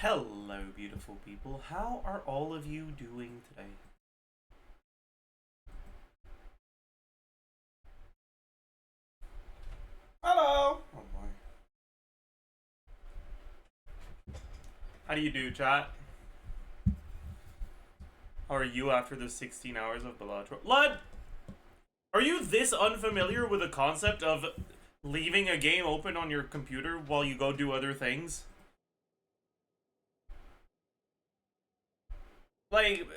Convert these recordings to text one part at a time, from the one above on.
Hello, beautiful people. How are all of you doing today? Hello! Oh boy. How do you do, chat? How are you after the 16 hours of Bellator? Lud! Are you this unfamiliar with the concept of leaving a game open on your computer while you go do other things? Like...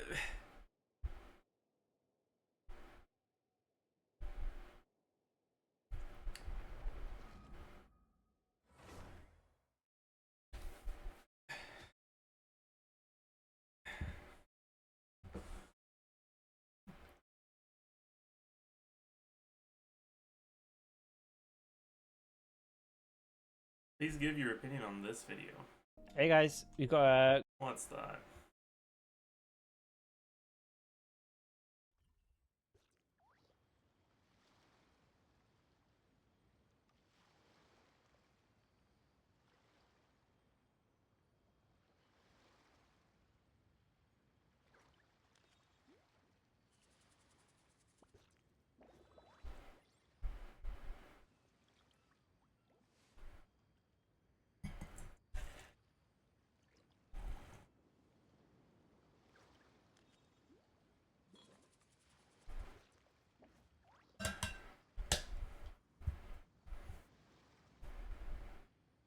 Please give your opinion on this video. Hey guys, we got What's that?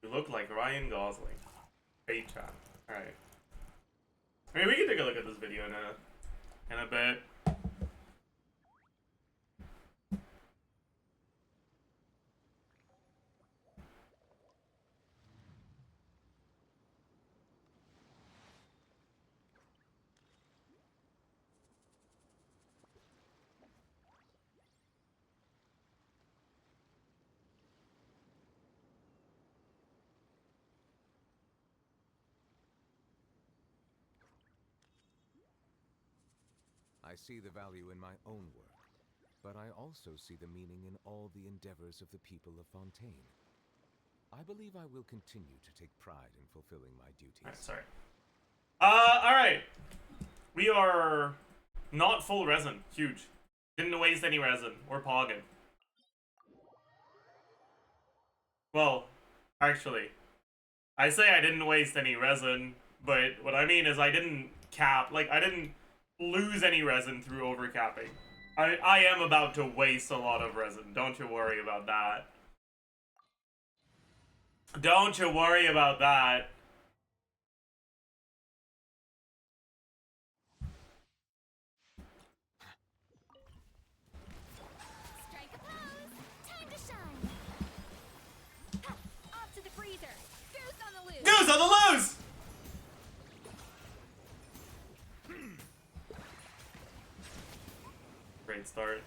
You look like Ryan Gosling. Great chat. Alright. I mean, we can take a look at this video in a bit. I see the value in my own work, but I also see the meaning in all the endeavors of the people of Fontaine. I believe I will continue to take pride in fulfilling my duties. Alright, sorry. Alright. We are not full resin. Huge. Didn't waste any resin. We're pogging. Well, actually, I say I didn't waste any resin, but what I mean is I didn't cap, like, I didn't lose any resin through overcapping. I am about to waste a lot of resin. Don't you worry about that. Don't you worry about that. Strike a pose. Time to shine. Ha, off to the freezer. Goose on the loose. Goose on the loose! Great start.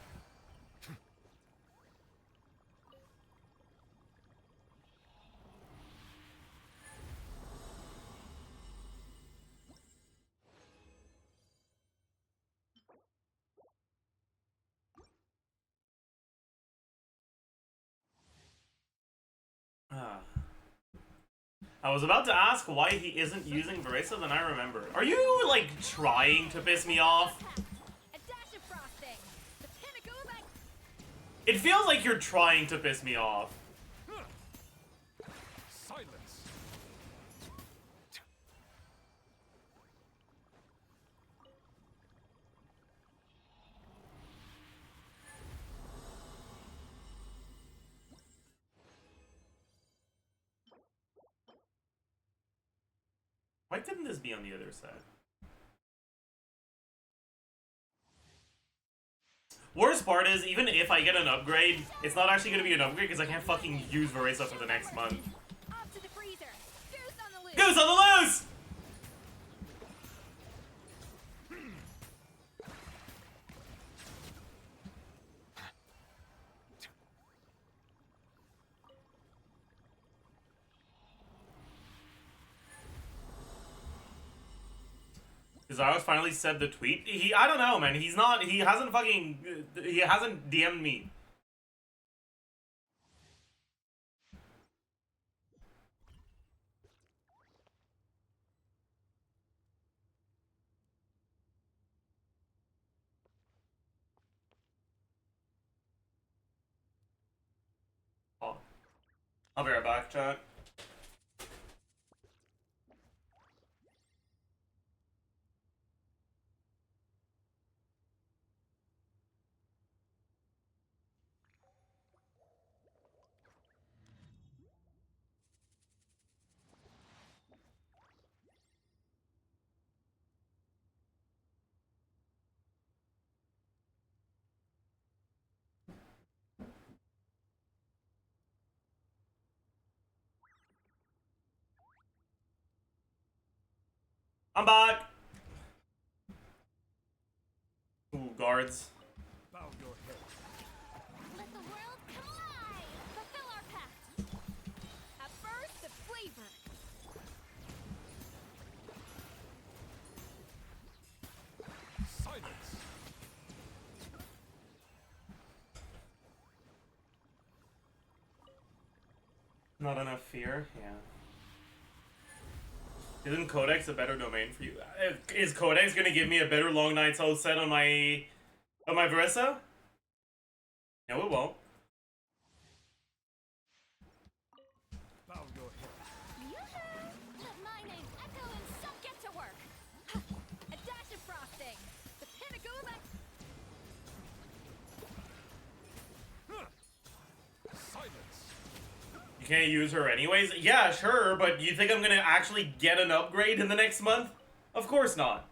I was about to ask why he isn't using Veresa, then I remember. Are you, like, trying to piss me off? A dash of frosting. The pinnacle of ice. It feels like you're trying to piss me off. Silence! Why couldn't this be on the other side? Worst part is, even if I get an upgrade, it's not actually going to be an upgrade because I can't fucking use Veresa for the next month. Off to the freezer. Goose on the loose. Goose on the loose! Zajef finally said the tweet. I don't know, man. He hasn't DM'd me. I'll be right back, chat. I'm back. Ooh, guards. Bow your head. Let the world come alive! Fulfill our pact! At first, the flavor. Silence. Not enough fear? Yeah. Isn't Codex a better domain for you? Is Codex gonna give me a better Long Night's Out set on my Verissa? No, it won't. Bow your head. Yoo-hoo! Let my name echo and some get to work! Ha! A dash of frosting! The pinnacle of Silence. You can't use her anyways? Yeah, sure, but you think I'm gonna actually get an upgrade in the next month? Of course not.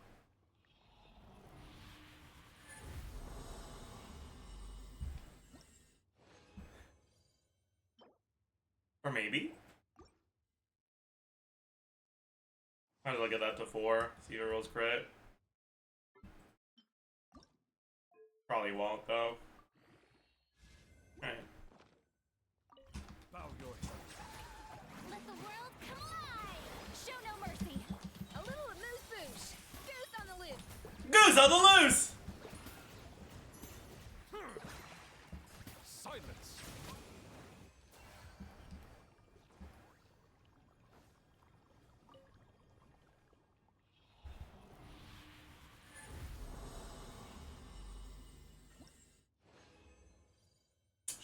Or maybe? How did I get that to 4? See if it rolls crit. Probably won't, though. Alright. Bow your head. Let the world come alive! Show no mercy! A little amuse-bouche! Goose on the loose! Goose on the loose! Silence.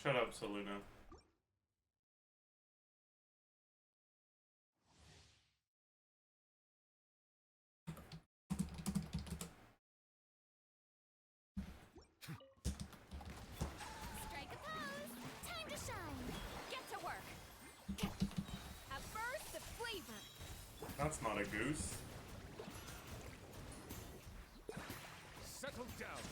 Shut up, Saluna. Strike a pose! Time to shine! Get to work! At first, the flavor. That's not a goose. Settle down.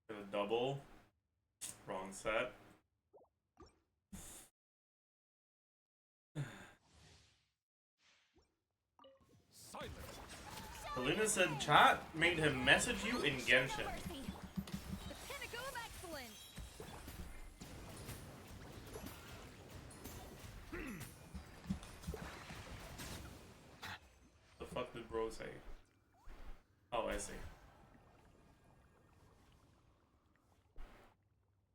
Get a double. Wrong set. Silence. Saluna said chat made him message you in Genshin. Mercy. The pinnacle of excellence. The fuck did bro say? Oh, I see.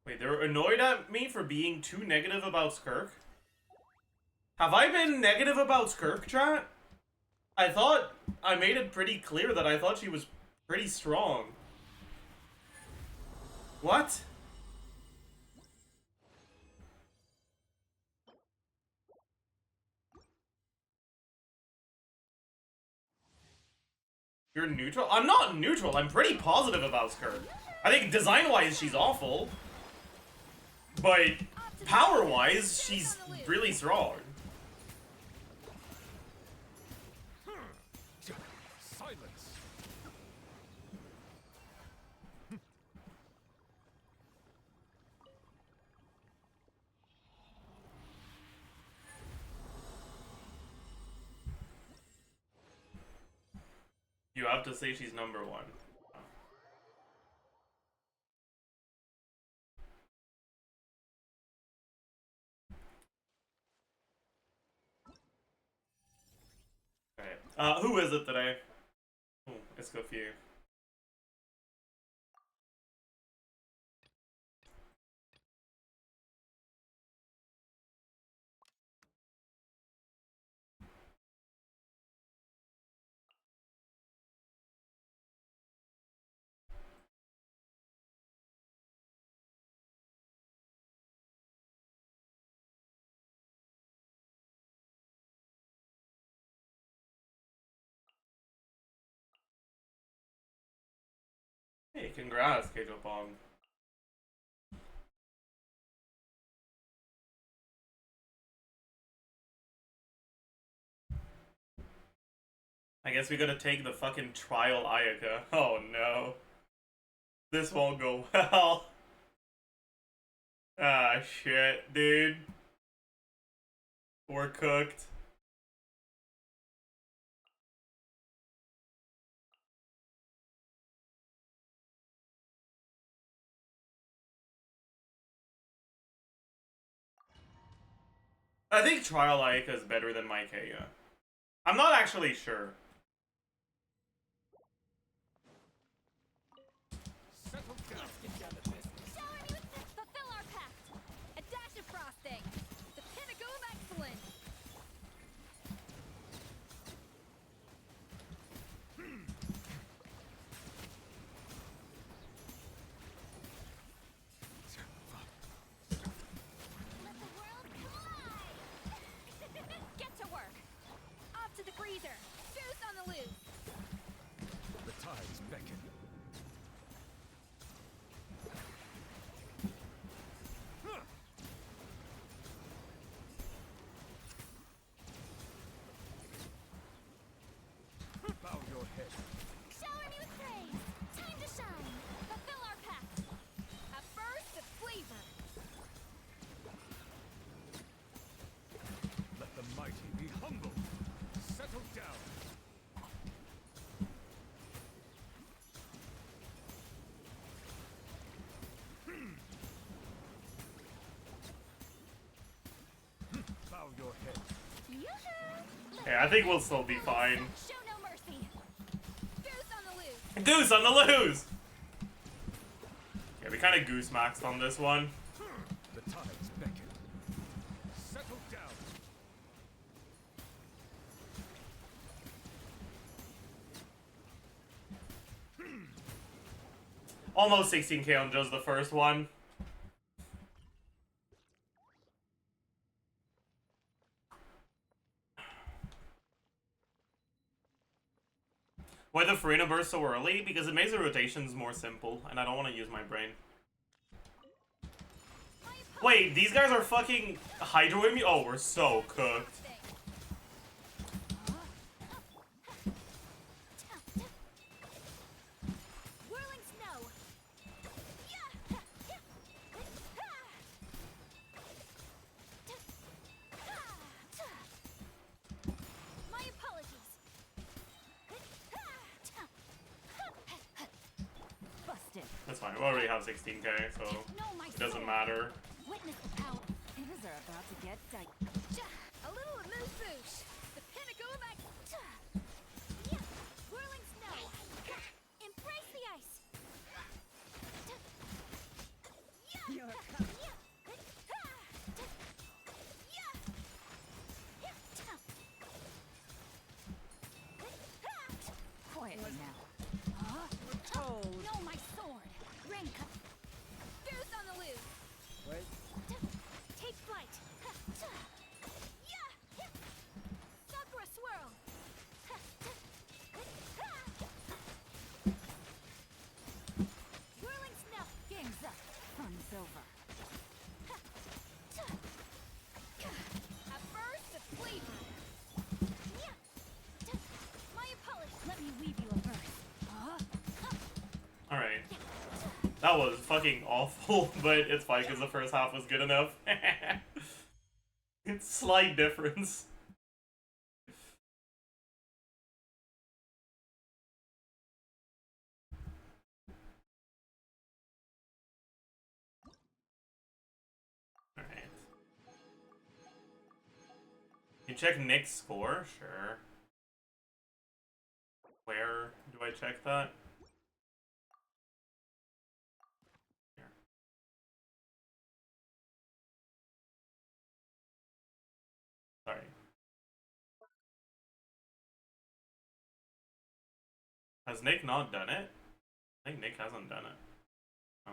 Wait, they're annoyed at me for being too negative about Skirk? Have I been negative about Skirk, chat? I thought I made it pretty clear that I thought she was pretty strong. What? You're neutral? I'm not neutral. I'm pretty positive about Skirk. I think design-wise, she's awful. But power-wise, she's really strong. Silence. You have to say she's number 1. Alright. Who is it today? Ooh, it's good for you. Hey, congrats, Kejopong. I guess we gotta take the fucking trial Ayaka. Oh no. This won't go well. Ah, shit, dude. We're cooked. I think trial Ayaka is better than Maikea. I'm not actually sure. Shower me with fulfill our pact. A dash of frosting. The pinnacle of excellence. Let the world collide. Get to work. Off to the freezer. Juice on the loose. The tides beckon. Bow your head. Shower me with praise. Time to shine. Fulfill our pact. A burst of flavor. Let the mighty be humble. Settle down. Bow your head. Yoo-hoo! Okay, I think we'll still be fine. Show no mercy. Goose on the loose. Goose on the loose! Yeah, we kind of goose maxed on this one. The tides beckon. Settle down. Almost 16k on just the first one. Why the Farina burst so early? Because it makes the rotations more simple, and I don't want to use my brain. Wait, these guys are fucking hydroing me? Oh, we're so cooked. Whirling snow. My apologies. Busted. That's fine. We already have 16k, so No, my it doesn't sword. matter. Witness the power. Things are about to get tight. A little amuse bouche. The pinnacle of whirling snow. Embrace the ice. You're quietly now. Toad. No, my sword. Raincoat. Goose on the loose. Wait. Take flight. Sakura swirl. Whirling snow. Game's up. Fun's over. A burst of flavor. My apologies. Let me weave you a verse. Alright. That was fucking awful, but it's fine because the first half was good enough. It's slight difference. Alright. You check Nick's score? Sure. Where do I check that? Here. Sorry. Has Nick not done it? I think Nick hasn't done it. Oh.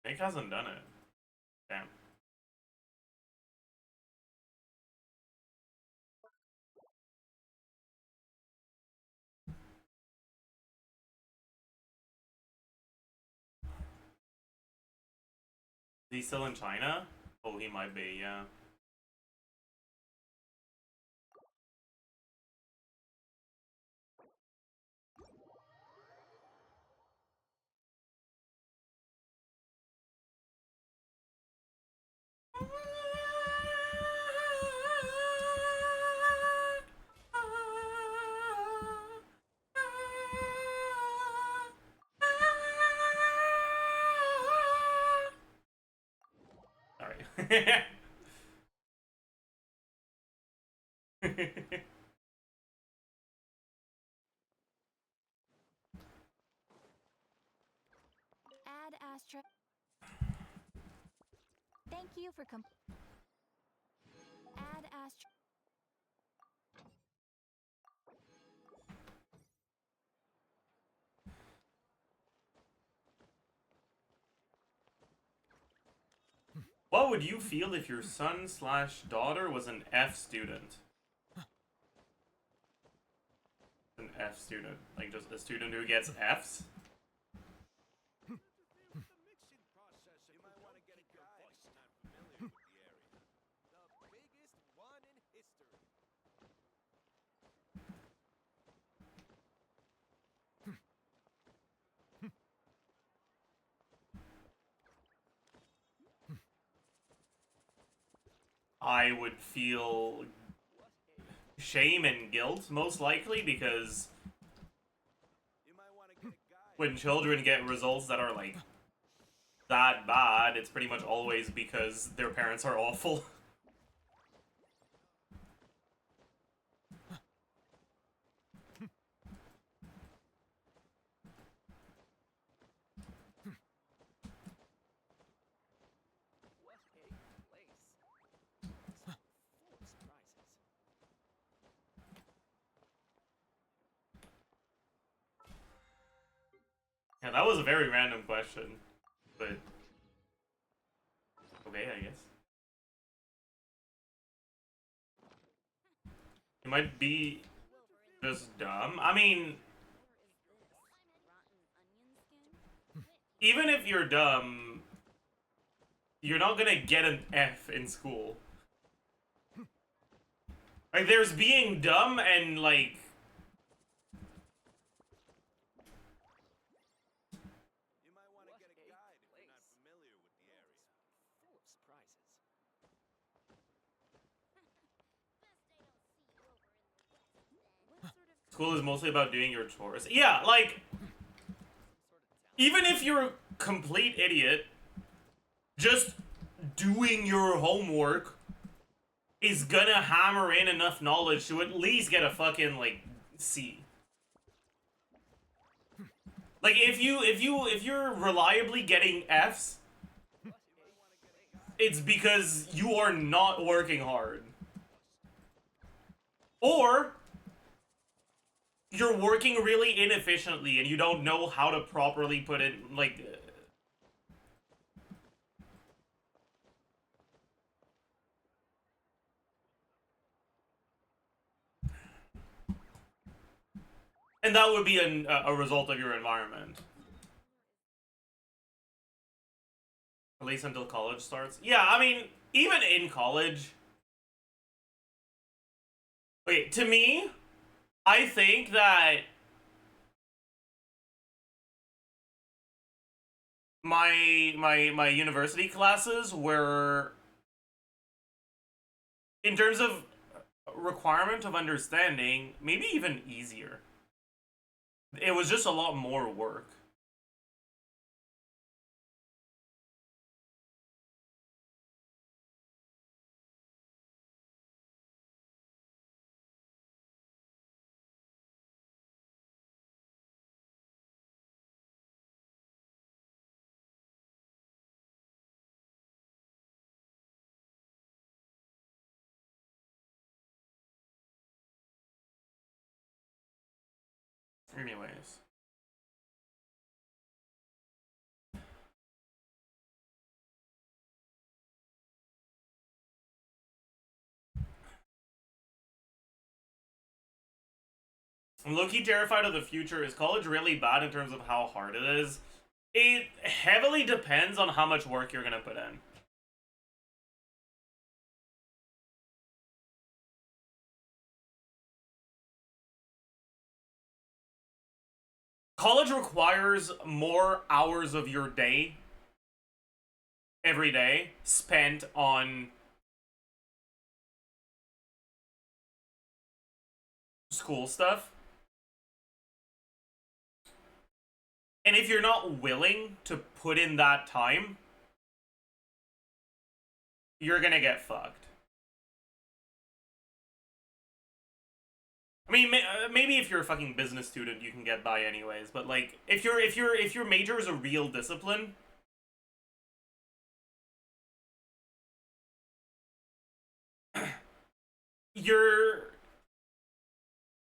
Nick hasn't done it. Damn. he still in China? Oh, he might be, yeah. Sorry. Add astra. Thank you for add astra. What would you feel if your son/daughter was an F student? An F student, like just a student who gets Fs? I would feel shame and guilt, most likely, because when children get results that are, like, that bad, it's pretty much always because their parents are awful. Yeah, that was a very random question, but okay, I guess. It might be just dumb. I mean, even if you're dumb, you're not gonna get an F in school. Like, there's being dumb and, like... School is mostly about doing your chores. Yeah, like... Even if you're a complete idiot, just doing your homework is gonna hammer in enough knowledge to at least get a fucking, like, C. Like, if you're reliably getting Fs, it's because you are not working hard. Or you're working really inefficiently and you don't know how to properly put it, like... And that would be a result of your environment. At least until college starts. Yeah, I mean, even in college... Okay, to me, I think that my university classes were, in terms of requirement of understanding, maybe even easier. It was just a lot more work. Anyways. I'm low-key terrified of the future. Is college really bad in terms of how hard it is? It heavily depends on how much work you're gonna put in. college requires more hours of your day every day spent on school stuff. And if you're not willing to put in that time, you're gonna get fucked. I mean, maybe if you're a fucking business student, you can get by anyways. But like, if your major is a real discipline, you're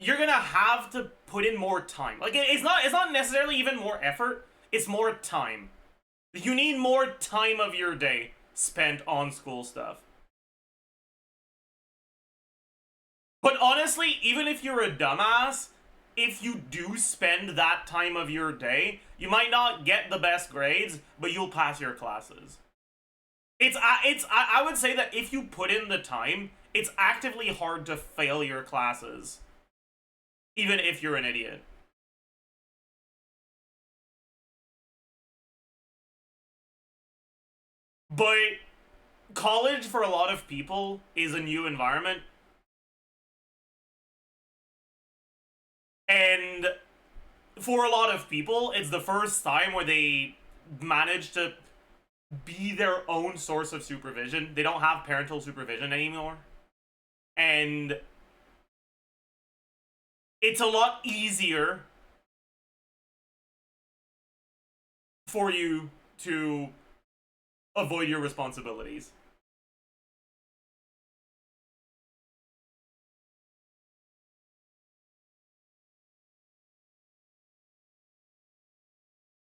gonna have to put in more time. Like, it's not necessarily even more effort. It's more time. You need more time of your day spent on school stuff. But honestly, even if you're a dumbass, if you do spend that time of your day, you might not get the best grades, but you'll pass your classes. I would say that if you put in the time, it's actively hard to fail your classes, even if you're an idiot. But college, for a lot of people, is a new environment. And for a lot of people, it's the first time where they manage to be their own source of supervision. They don't have parental supervision anymore. And it's a lot easier for you to avoid your responsibilities.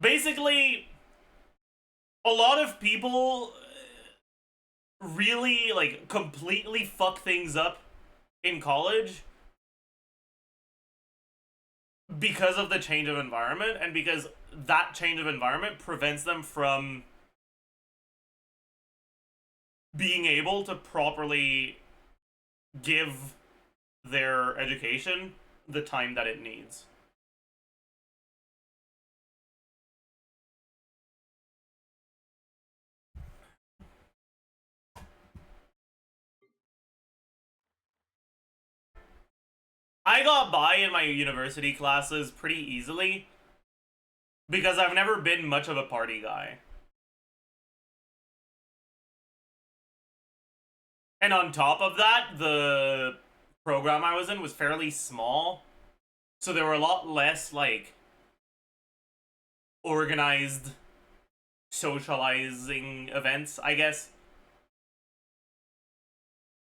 Basically, a lot of people really, like, completely fuck things up in college because of the change of environment, and because that change of environment prevents them from being able to properly give their education the time that it needs. I got by in my university classes pretty easily because I've never been much of a party guy. And on top of that, the program I was in was fairly small, so there were a lot less, like, organized socializing events, I guess.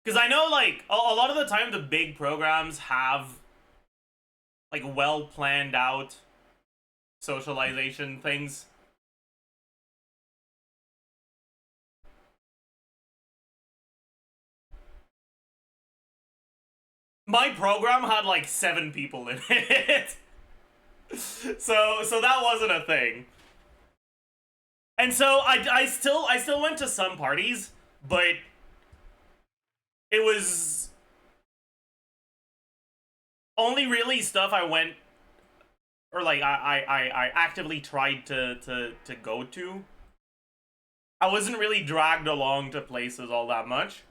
Because I know, like, a lot of the time the big programs have, like, well planned out socialization things. My program had like 7 people in it. so that wasn't a thing. And so I still went to some parties, but it was only really stuff I went, or like I actively tried to go to. I wasn't really dragged along to places all that much.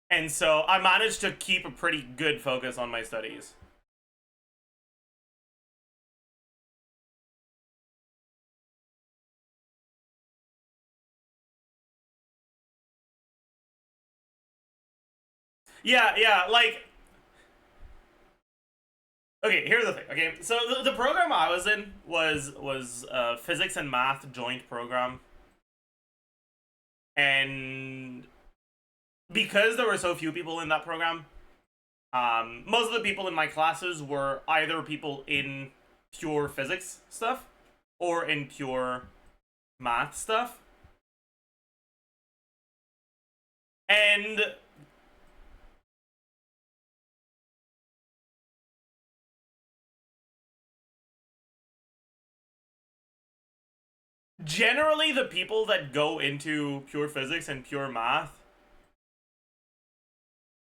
And so I managed to keep a pretty good focus on my studies. Yeah, like... Okay, here's the thing, okay? So the program I was in was physics and math joint program. And because there were so few people in that program, most of the people in my classes were either people in pure physics stuff or in pure math stuff. And generally the people that go into pure physics and pure math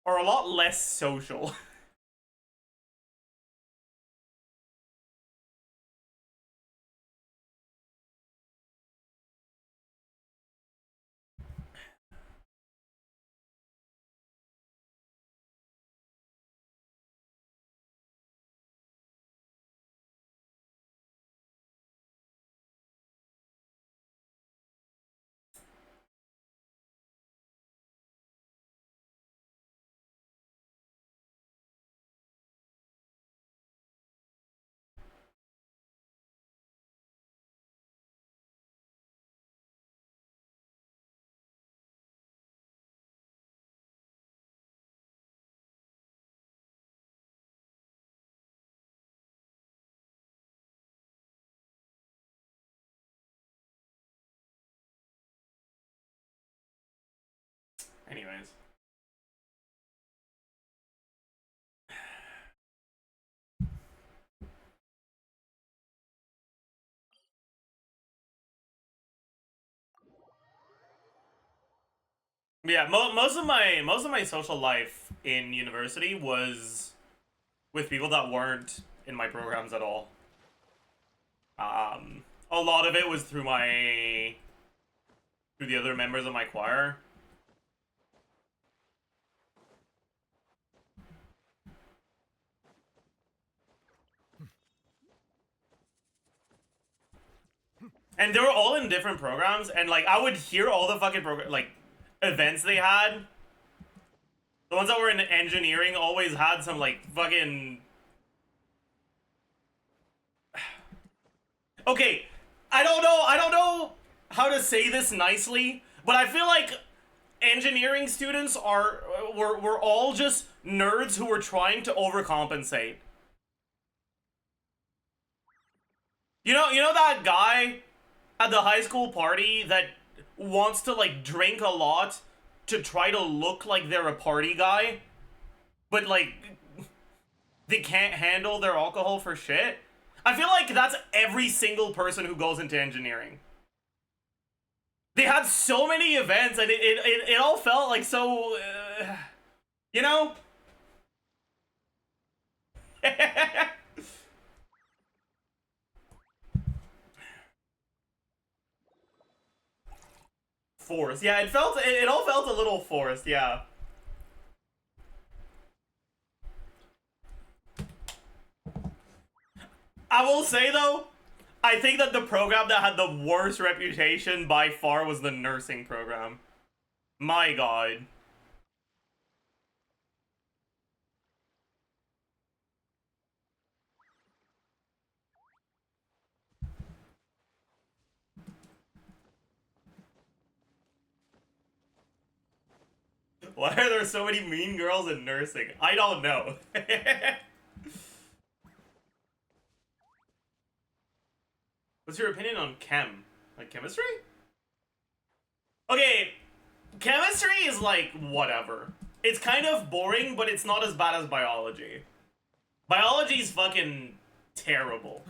are a lot less social. Anyways. Yeah, most of my social life in university was with people that weren't in my programs at all. A lot of it was through the other members of my choir. And they were all in different programs, and like I would hear all the fucking events they had. The ones that were in engineering always had some like fucking. Okay, I don't know how to say this nicely, but I feel like engineering students were all just nerds who were trying to overcompensate. You know that guy at the high school party that wants to like drink a lot to try to look like they're a party guy, but like they can't handle their alcohol for shit? I feel like that's every single person who goes into engineering. They had so many events, and it all felt like so, you know? Forced. Yeah, it all felt a little forced, yeah. I will say though, I think that the program that had the worst reputation by far was the nursing program. My god. Why are there so many mean girls in nursing? I don't know. What's your opinion on chem? Like chemistry? Okay, chemistry is like whatever. It's kind of boring, but it's not as bad as biology. Biology's fucking terrible.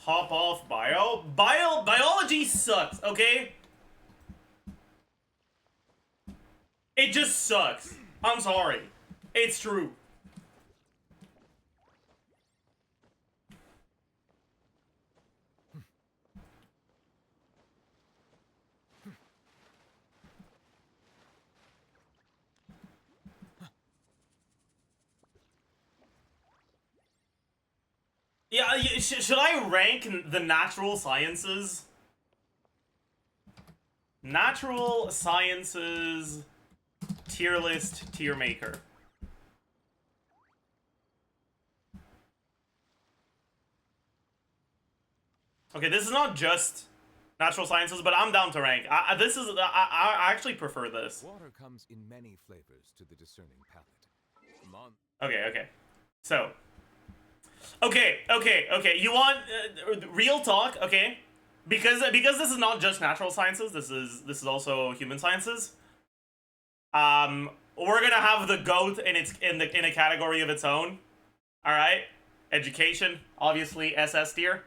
Hop off biology sucks, okay? It just sucks. I'm sorry. It's true. Yeah, should I rank the natural sciences? Natural sciences tier list tier maker. Okay, this is not just natural sciences, but I'm down to rank. I actually prefer this. Water comes in many flavors to the discerning palate. Okay. So, okay. You want real talk? Okay, because this is not just natural sciences. This is also human sciences. We're gonna have the GOAT in a category of its own. All right, education, obviously SS tier.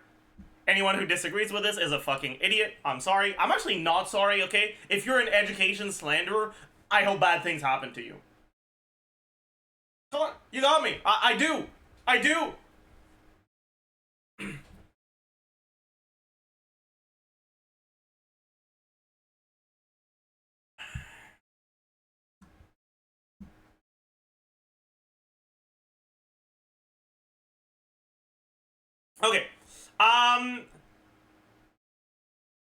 Anyone who disagrees with this is a fucking idiot. I'm sorry. I'm actually not sorry. Okay, if you're an education slanderer, I hope bad things happen to you. Come on, you got me. I do. Okay.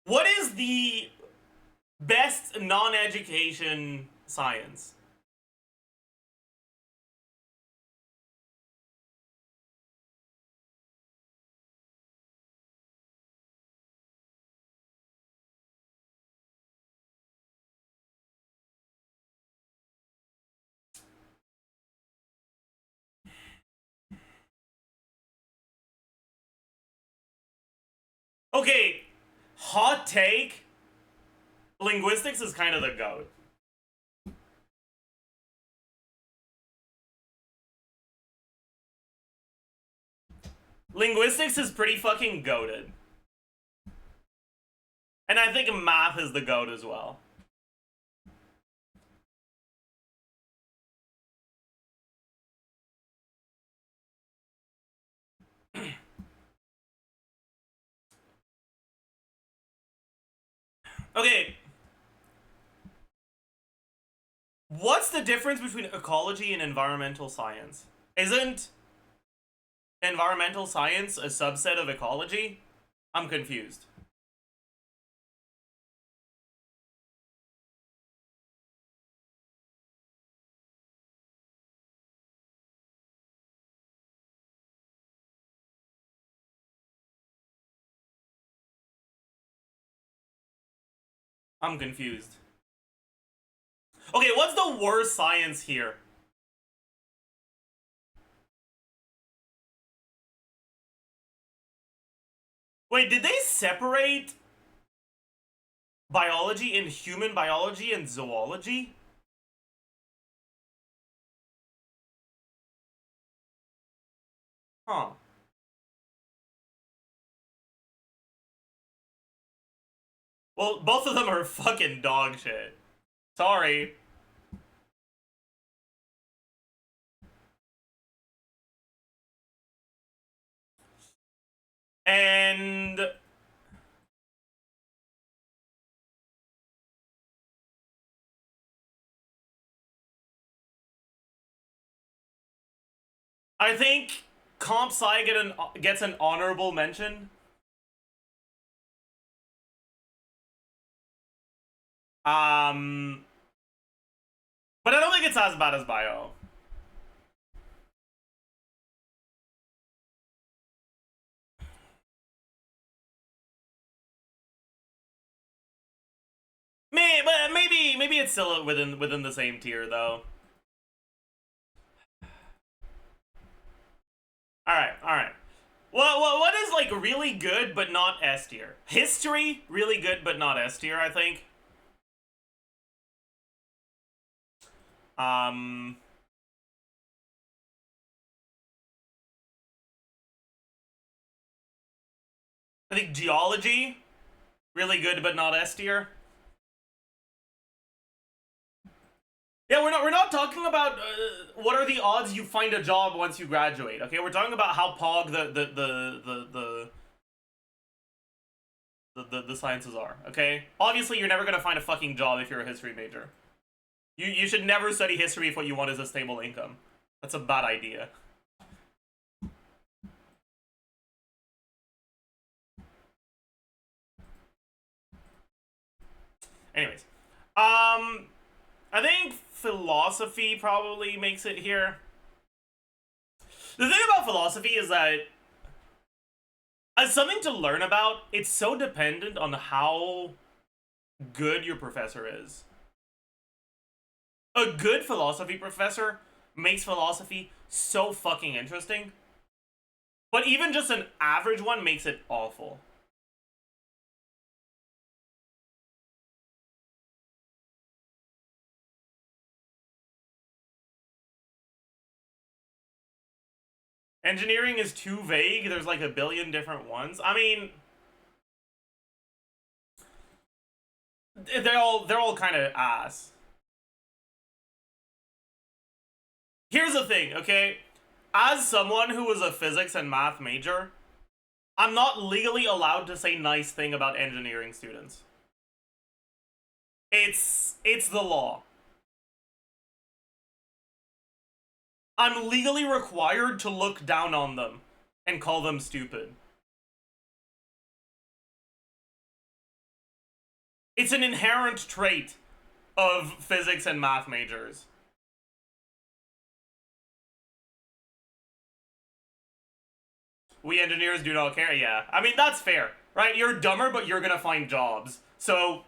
What is the best non-education science? Okay, hot take. Linguistics is kind of the GOAT. Linguistics is pretty fucking goated. And I think math is the GOAT as well. Okay. What's the difference between ecology and environmental science? Isn't environmental science a subset of ecology? I'm confused. I'm confused. Okay, what's the worst science here? Wait, did they separate biology in human biology and zoology? Huh. Well, both of them are fucking dog shit. Sorry. And I think Comp Sci gets an honorable mention. But I don't think it's as bad as Bio. But maybe it's still within the same tier though. All right. What is like really good but not S tier? History really good but not S tier, I think. I think geology really good but not S tier. Yeah, we're not talking about what are the odds you find a job once you graduate. Okay, we're talking about how pog the sciences are. Okay, obviously you're never gonna find a fucking job if you're a history major. You should never study history if what you want is a stable income. That's a bad idea. Anyways, I think philosophy probably makes it here. The thing about philosophy is that as something to learn about, it's so dependent on how good your professor is. A good philosophy professor makes philosophy so fucking interesting. But even just an average one makes it awful. Engineering is too vague. There's like a billion different ones. I mean, they're all kind of ass. Here's the thing, okay? As someone who was a physics and math major, I'm not legally allowed to say nice thing about engineering students. It's the law. I'm legally required to look down on them and call them stupid. It's an inherent trait of physics and math majors. We engineers do not care. Yeah, I mean, that's fair, right? You're dumber, but you're gonna find jobs. So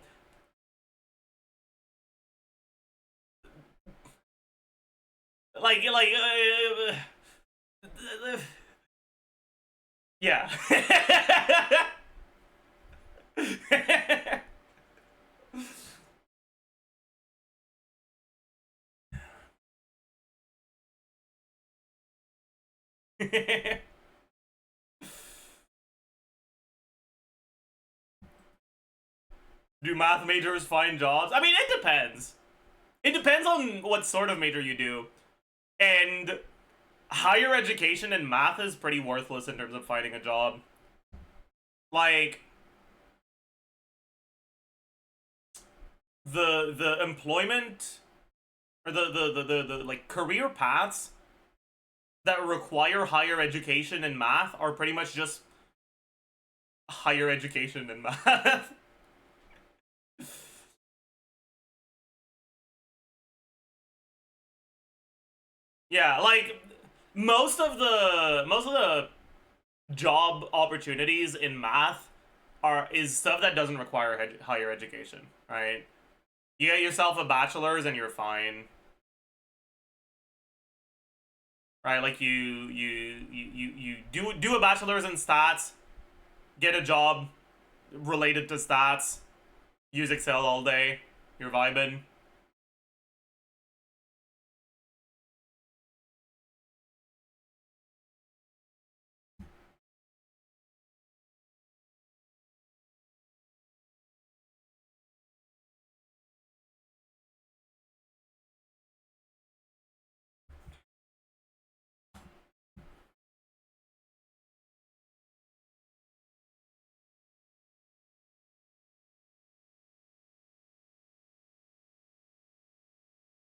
yeah. Do math majors find jobs? I mean, it depends. It depends on what sort of major you do. And higher education in math is pretty worthless in terms of finding a job. Like, the employment or the like career paths that require higher education in math are pretty much just higher education in math. Yeah, like most of the job opportunities in math is stuff that doesn't require higher education, right? You get yourself a bachelor's and you're fine. Right, like you do a bachelor's in stats, get a job related to stats, use Excel all day, you're vibing.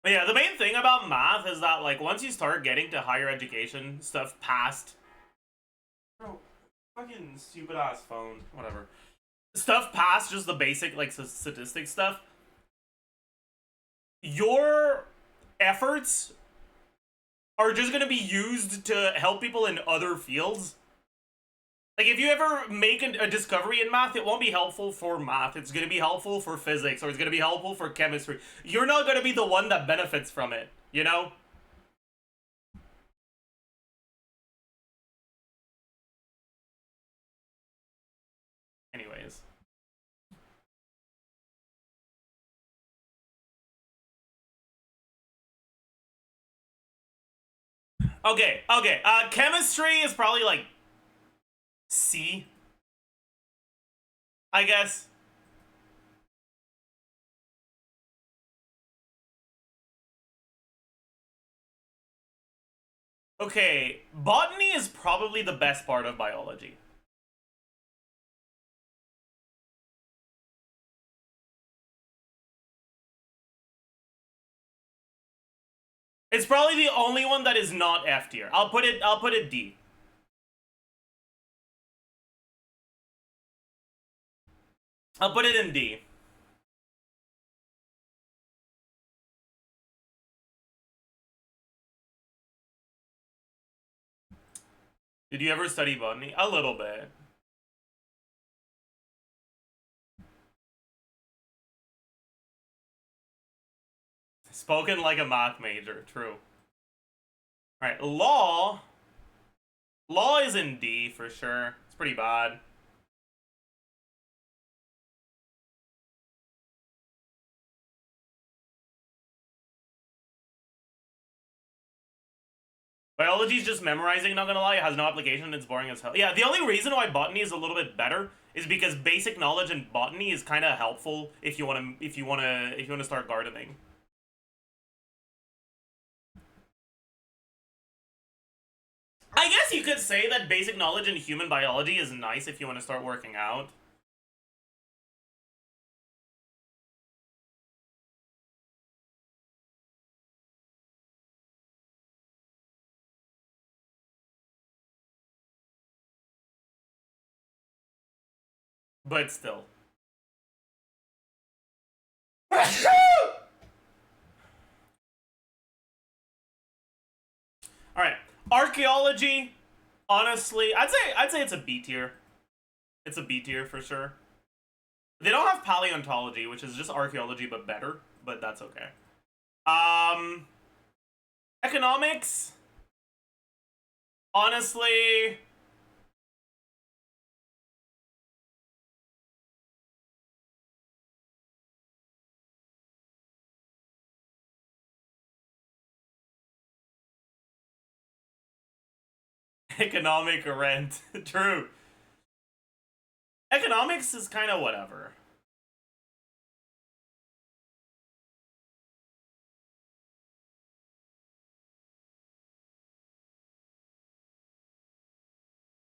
But yeah, the main thing about math is that, like, once you start getting to higher education stuff past... Bro, fucking stupid ass phone. Whatever. Stuff past just the basic, like, statistics stuff. Your efforts are just gonna be used to help people in other fields. Like, if you ever make a discovery in math, it won't be helpful for math. It's going to be helpful for physics, or it's going to be helpful for chemistry. You're not going to be the one that benefits from it, you know? Anyways. Okay. Chemistry is probably, like, C, I guess. Okay, botany is probably the best part of biology. It's probably the only one that is not F tier. I'll put it D. I'll put it in D. Did you ever study botany? A little bit. Spoken like a math major, true. Alright, law. Law is in D for sure. It's pretty bad. Biology's just memorizing, not gonna lie. It has no application, it's boring as hell. Yeah, the only reason why botany is a little bit better is because basic knowledge in botany is kind of helpful if you wanna start gardening. I guess you could say that basic knowledge in human biology is nice if you want to start working out. But still. Alright. Archaeology, honestly, I'd say it's a B tier. It's a B tier for sure. They don't have paleontology, which is just archaeology but better, but that's okay. Economics, honestly, economic rent. True. Economics is kind of whatever.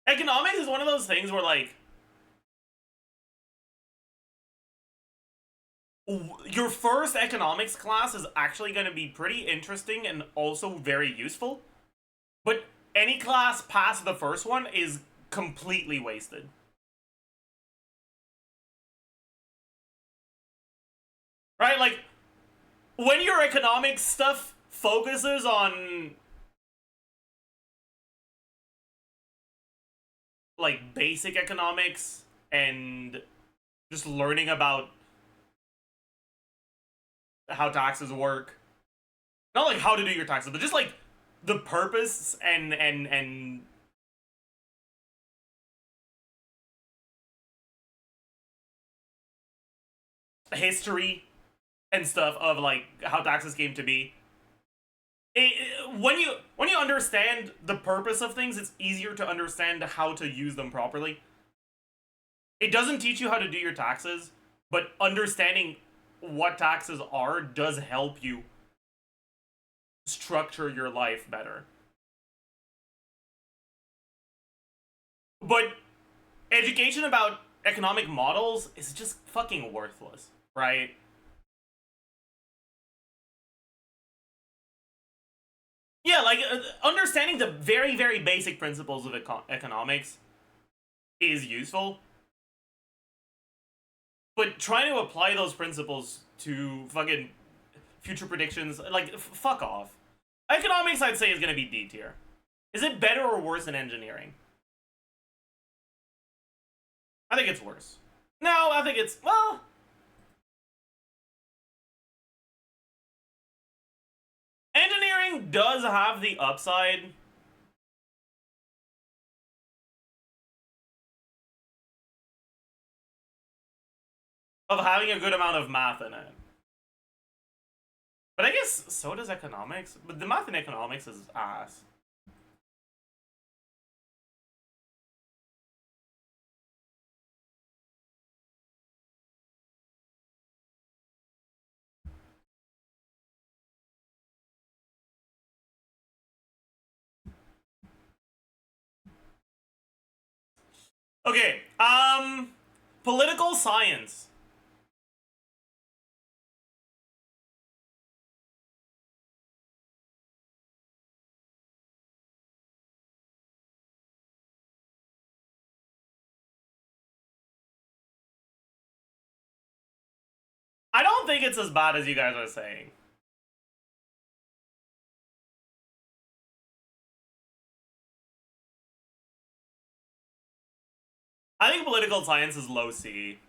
Economics is one of those things where, like, your first economics class is actually going to be pretty interesting and also very useful. But any class past the first one is completely wasted. Right? Like, when your economics stuff focuses on, like, basic economics and just learning about how taxes work. Not like how to do your taxes, but just like the purpose and history and stuff of like how taxes came to be. When you understand the purpose of things, it's easier to understand how to use them properly. It doesn't teach you how to do your taxes, but understanding what taxes are does help you structure your life better. But education about economic models is just fucking worthless, right? Yeah, like, understanding the very, very basic principles of economics is useful. But trying to apply those principles to fucking future predictions, like, fuck off. Economics, I'd say, is gonna be D tier. Is it better or worse than engineering? I think it's worse. No, I think it's, well... Engineering does have the upside of having a good amount of math in it. But I guess so does economics. But the math in economics is ass. Okay, political science. I don't think it's as bad as you guys are saying. I think political science is low C.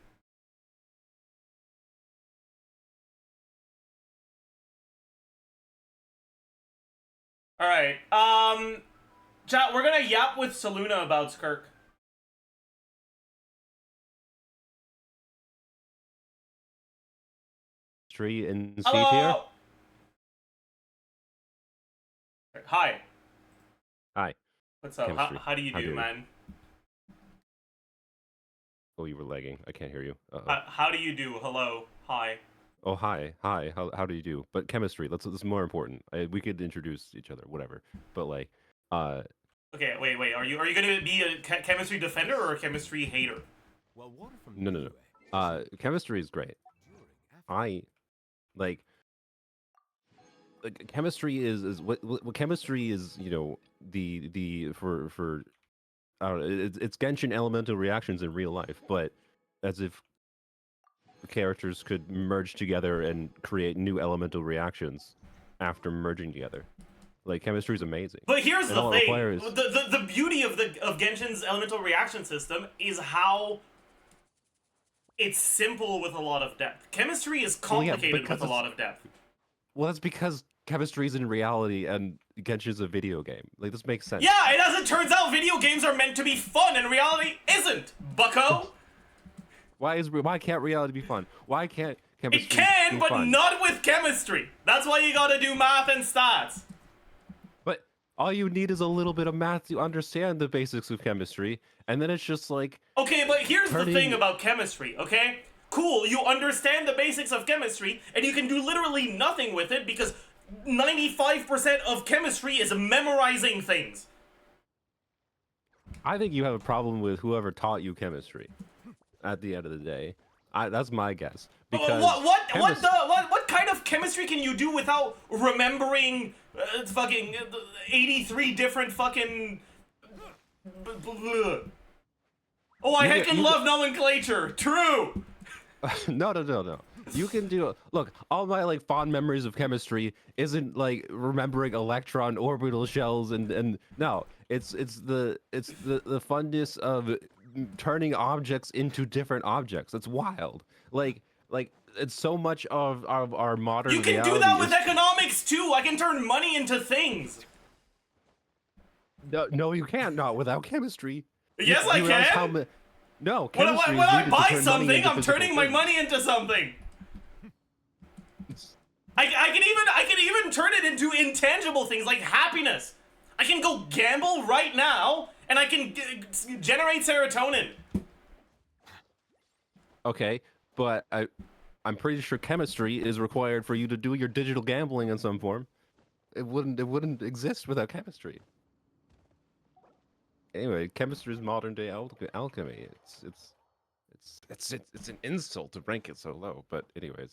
Alright, chat, we're gonna yap with Saluna about Skirk. Tree in C Hello! tier. Hi. Hi. What's up? Chemistry. How do you do, man? Oh, you were lagging. I can't hear you. Uh-oh. How do you do? Hello. Hi. Oh, hi. Hi. How do you do? But chemistry. This is more important. We could introduce each other, whatever. But like, Okay, wait. Are you gonna be a chemistry defender or a chemistry hater? Well, water from no. Chemistry is great. I like chemistry is what chemistry is. You know, the for I don't know. It's Genshin elemental reactions in real life, but as if characters could merge together and create new elemental reactions after merging together. Like, chemistry is amazing. But here's And the all it thing: requires- the beauty of Genshin's elemental reaction system is how it's simple with a lot of depth. Chemistry is complicated with a lot of depth. Well, that's because chemistry is in reality and Genshin's a video game. Like, this makes sense. Yeah, and as it turns out, video games are meant to be fun, and reality isn't, bucko! Why can't reality be fun? Why can't chemistry It can, be but fun? not with chemistry. That's why you gotta do math and stats. But all you need is a little bit of math to understand the basics of chemistry, and then it's just like Okay, but here's the thing turning- about chemistry, okay? Cool, you understand the basics of chemistry, and you can do literally nothing with it because 95% of chemistry is memorizing things. I think you have a problem with whoever taught you chemistry. At the end of the day, that's my guess. Because What kind of chemistry can you do without remembering fucking 83 different fucking... Oh, I heckin' love nomenclature! True! No. You can do look. All my like fond memories of chemistry isn't like remembering electron orbital shells and no. It's the funness of turning objects into different objects. It's wild. Like it's so much of our modern. You can do reality that with is- economics too! I can turn money into things! No, you can't. Not without chemistry. Yes, You I realize can! how no, When chemistry is I needed to buy turn money something, into I'm physical turning my things. money into something! I can even turn it into intangible things like happiness. I can go gamble right now, and I can generate serotonin. Okay, but I'm pretty sure chemistry is required for you to do your digital gambling in some form. It wouldn't exist without chemistry. Anyway, chemistry is modern day alchemy. It's an insult to rank it so low. But anyways,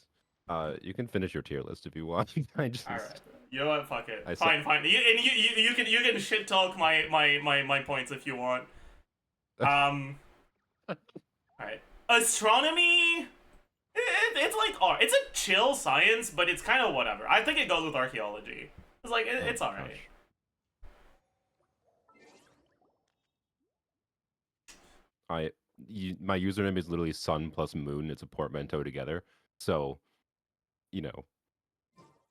you can finish your tier list if you want. I just All right. You know what? Fuck it. I Fine. You can shit talk my points if you want. All right. Astronomy. It's like art. It's a chill science, but it's kind of whatever. I think it goes with archaeology. It's like it's Oh, alright. gosh. My username is literally sun plus moon. It's a portmanteau together. So, you know,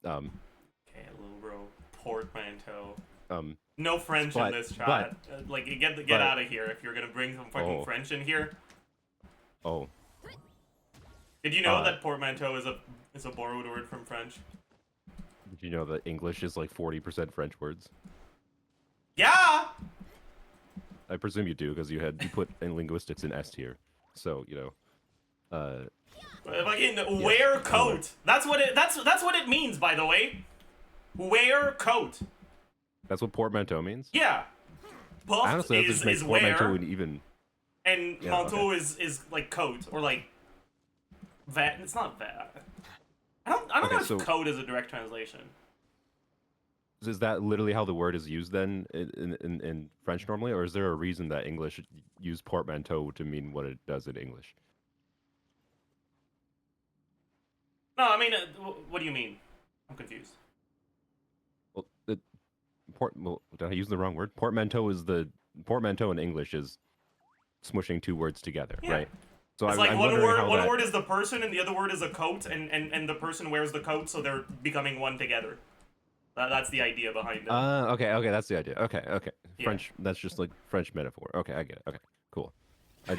Okay, little bro. Portmanteau. um, No French But- in this chat. Like, get but- out of here if you're gonna bring some fucking Oh. French in here. oh, Did you know Uh, that portmanteau is a borrowed word from French? did you know that English is like 40% French words? Yeah. I presume you do because you put in linguistics in S tier. So, you know, Fucking wear coat. That's what it means, by the way. Wear coat. that's what portmanteau means. Yeah. Puff Honestly, that is just makes is portmanteau wear, an even. and Yeah, manteau is like coat or like vet. It's not vet. I don't Okay, know if so- coat is a direct translation. Is that literally how the word is used then in French normally, or is there a reason that English use portmanteau to mean what it does in English? No, I mean, what do you mean? I'm confused. Well, did I use the wrong word? Portmanteau in English is smushing two words together, Yeah. right? So It's I'm like wondering how one that- word is the person and the other word is a coat, and the person wears the coat, so they're becoming one together. That's the idea behind it. Okay, that's the idea. Okay. Yeah. French, that's just like French metaphor. Okay, I get it. Okay, cool. I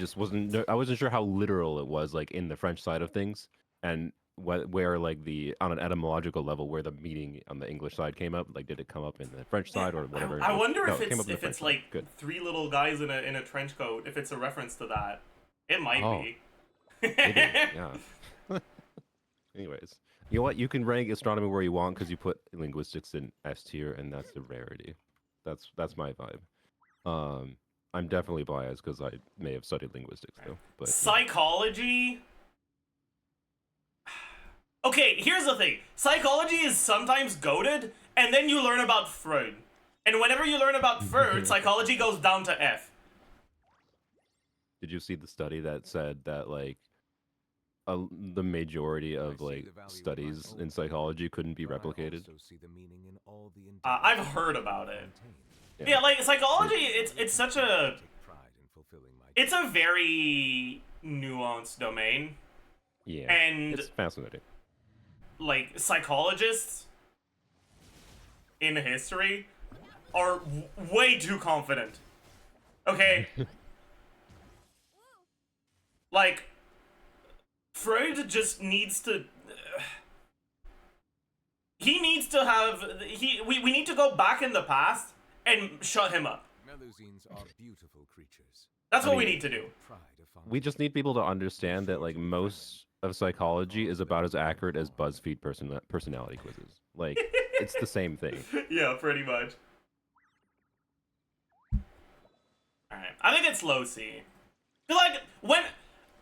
wasn't sure how literal it was like in the French side of things, and where like on an etymological level where the meaning on the English side came up. Like, did it come up in the French side or whatever? I wonder No, if it came up in the it's French side. like Good. three little guys in a trench coat. If it's a reference to that, it might Oh. be. Maybe, yeah. Anyways, you know what? You can rank astronomy where you want because you put linguistics in S tier, and that's the rarity. That's my vibe. I'm definitely biased because I may have studied linguistics though. But Psychology. Okay, here's the thing. Psychology is sometimes goated, and then you learn about Freud. And whenever you learn about Freud, psychology goes down to F. did you see the study that said that like the majority of see like the value in my studies own in work, psychology couldn't be but I replicated? also see the meaning in all the I've endeavors heard of about the it. Fontaine. Yeah, like psychology, it's such a Take pride in fulfilling my it's a very nuanced domain, Yeah, and it's fascinating. like psychologists in history are way too confident. Okay? Like Freud just needs to he needs to have we need to go back in the past and shut him up. Melusines are beautiful creatures. That's I what we mean- need to do. Pride of Fontaine. We just need people to understand that like most of psychology is about as accurate as BuzzFeed personality quizzes. Like it's the same thing. Yeah, pretty much. Alright, I think it's low C.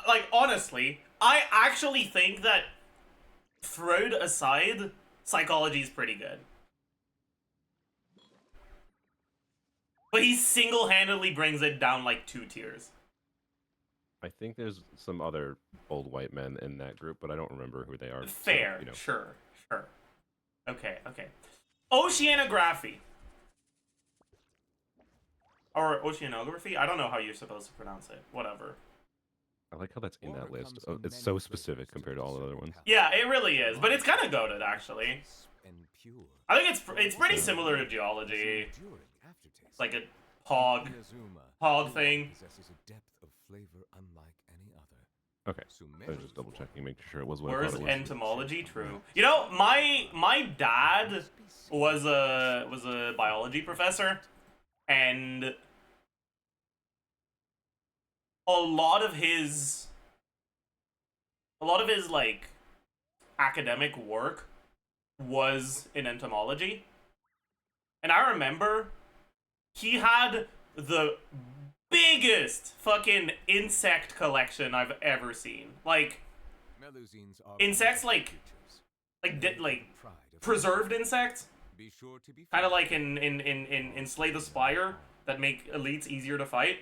Like, honestly, I actually think that, Freud aside, psychology is pretty good. But he single-handedly brings it down, like, 2 tiers. I think there's some other old white men in that group, but I don't remember who they are. so, Fair, you know. sure. Okay. Oceanography. Or oceanography? I don't know how you're supposed to pronounce it. Whatever. I like how that's in that list. Overcomes Oh, it's many so flavors specific to compared to all the other ones. Yeah, it really is. But it's kind of goated, actually. Crisp and pure. I think it's pretty similar to geology. Has an enduring aftertaste. It's like a hog. Hog thing. Possesses a depth of flavor unlike any other. Okay. I was just double checking, making sure it was what I Where's thought it was. entomology? True. You know, my dad was a biology professor, and a lot of his like academic work was in entomology. And I remember he had the biggest fucking insect collection I've ever seen. Like Melusines are insects, beautiful like creatures. Pride of preserved insects, Be sure to be kind of like in Slay the Spire, that make elites easier to fight.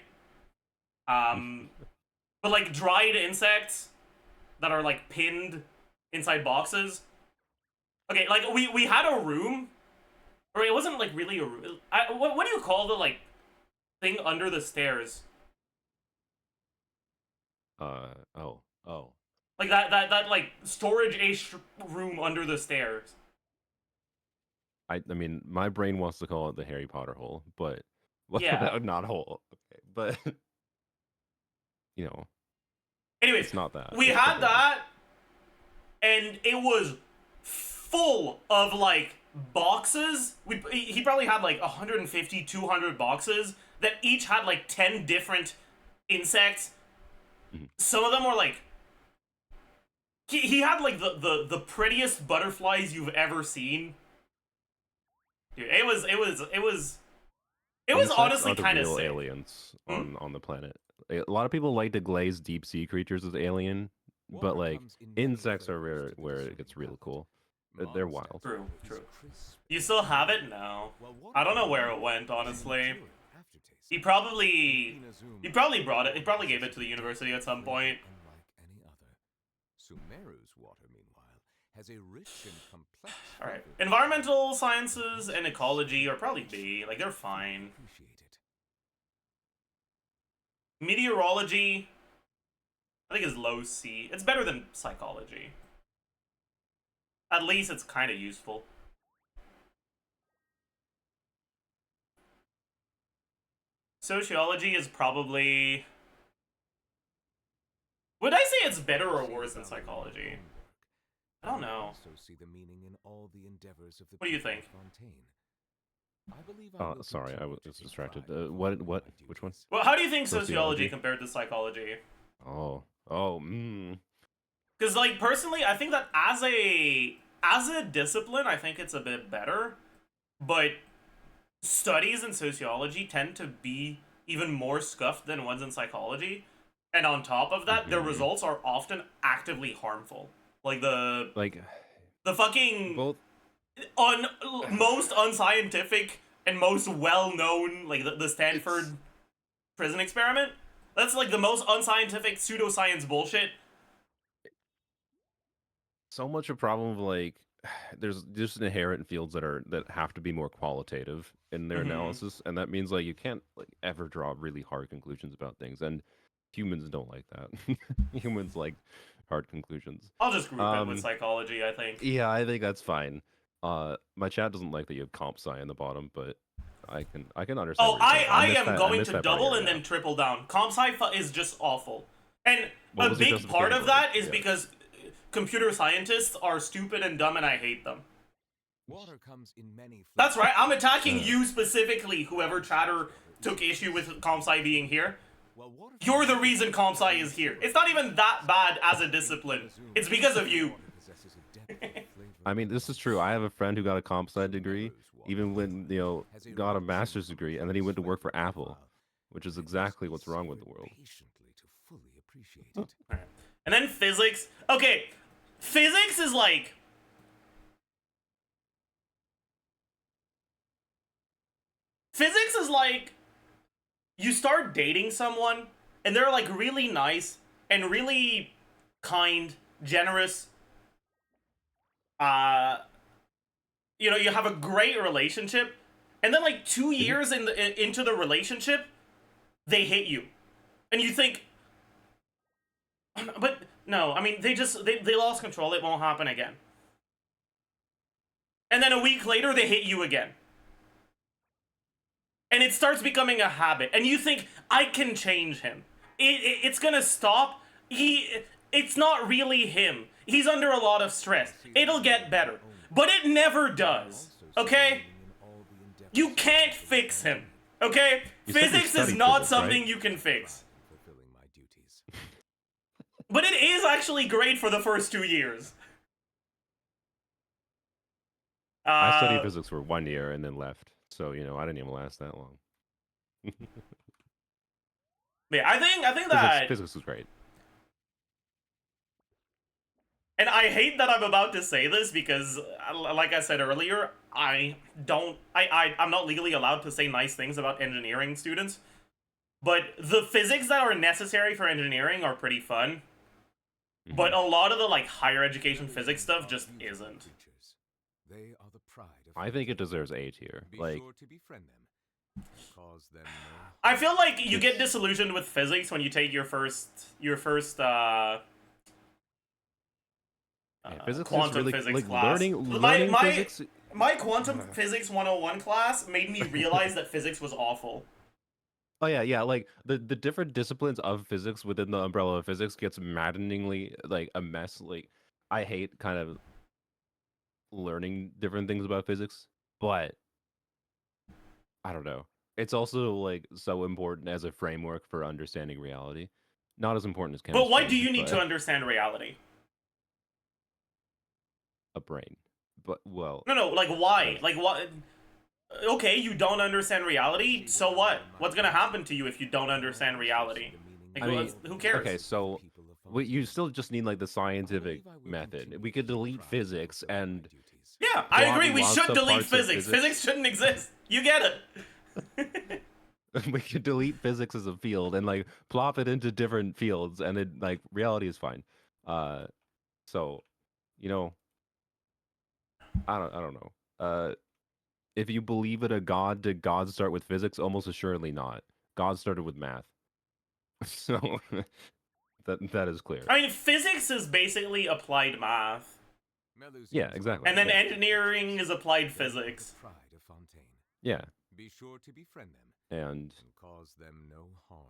But like dried insects that are like pinned inside boxes. Okay, like we had a room, or it wasn't like really a room. What do you call the like thing under the stairs? Oh. Like that like storage room under the stairs. I mean, my brain wants to call it the Harry Potter hole, but Yeah. not hole. Okay, but you know, Anyways, it's not that. we It's had something else. that, and it was full of like boxes. He probably had like 150, 200 boxes that each had like 10 different insects. Mhm. Some of them were like he had like the prettiest butterflies you've ever seen. Dude, it was Insects honestly are the kind of real sick. aliens on the planet. A lot of people like to glaze deep sea creatures as alien, but like insects are where it gets real cool. They're wild. True. You still have it? No. I don't know where it went, honestly. He probably brought it. He probably gave it to the university at some point. Unlike any other. Sumeru's water, meanwhile, has a rich and complex. All right. flavor. Environmental sciences and ecology are probably B. Like they're fine. Appreciate it. Meteorology, I think, is low C. It's better than psychology. At least it's kind of useful. Sociology is probably... Would I say it's better or worse than psychology? I don't know. Also see the meaning in all the endeavors of the What do you people of think? Fontaine. I believe I will Sorry, I continue was to take distracted. pride in What? my Which one? duties. Well, how do you think sociology Sociology. compared to psychology? Oh. Because, like, personally, I think that as a discipline, I think it's a bit better. But studies in sociology tend to be even more scuffed than ones in psychology. And on top of that, their Mhm. results are often actively harmful. Like the Like fucking both. most unscientific and most well-known, like the Stanford prison experiment. That's like the most unscientific pseudoscience bullshit. So much a problem of like there's just inherent fields that have to be more qualitative in their Mhm. analysis, and that means like you can't like ever draw really hard conclusions about things, and humans don't like that. Humans like hard conclusions. I'll just group it with Um, psychology, I think. Yeah, I think that's fine. My chat doesn't like that you have comp sci in the bottom, but I can understand. Oh, what you're saying. I missed am that- going missed to that part double here, and yeah. then triple down. Comp sci is just awful. And What a was your big part of justification for that it? is Yeah. because computer scientists are stupid and dumb and I hate them. Water comes in many That's right, I'm attacking Uh. you specifically, whoever chatter took issue with CompSci being here. While water You're the reason CompSci is here. It's not even that bad as a discipline. It's because of you. possesses a depth of flavor I mean, this is true. I have a friend who got a comp sci degree, even when, got a master's degree, and then he went to work for Apple, which is exactly what's wrong with the world. Patiently to fully appreciate it. Alright. And then physics. Okay, physics is like... Physics is like... You start dating someone, and they're like really nice, and really kind, generous. You have a great relationship, and then like 2 years into the relationship, they hit you. And you think... But, no, I mean, they lost control, it won't happen again. And then a week later, they hit you again. And it starts becoming a habit. And you think, I can change him. It's gonna stop. It's not really him. He's under a lot of stress. It'll get better. But it never does. Okay? You can't fix him. Okay? You said you Physics is studied not physics, something right? you can fix. Fulfilling my duties. But it is actually great for the first 2 years. I studied physics for 1 year and then left, so I didn't even last that long. Yeah, I think that... Physics was great. And I hate that I'm about to say this because, like I said earlier, I'm not legally allowed to say nice things about engineering students. But the physics that are necessary for engineering are pretty fun. But a lot of the like higher education physics stuff just isn't. They are the pride of I think it deserves A tier. Be Like, sure to befriend them. Cause them no I feel like you get disillusioned with physics when you take your first physics is quantum really, physics like, class. learning physics. My quantum physics 101 class made me realize that physics was awful. Oh yeah, like the different disciplines of physics within the umbrella of physics gets maddeningly like a mess. Like, I hate kind of learning different things about physics, but I don't know. It's also like so important as a framework for understanding reality. Not as important as chemistry. But why do you need to but understand reality? a brain? But well, No, like why? Like what? Okay, you don't understand reality, so what? What's gonna happen to you if you don't understand reality? Like, I mean, who cares? okay, so you still just need like the scientific method. We could delete physics and Yeah, I agree. broaden We lots should of delete parts of physics. Physics shouldn't exist. You get it. we could delete physics as a field and like plop it into different fields, and it like reality is fine. So I don't know. If you believe in a god, did God start with physics? Almost assuredly not. God started with math. So that is clear. I mean, physics is basically applied math, Yeah, exactly. and then Yeah. engineering is applied physics. Pride of Fontaine. Yeah, Be sure to befriend them and and cause them no harm.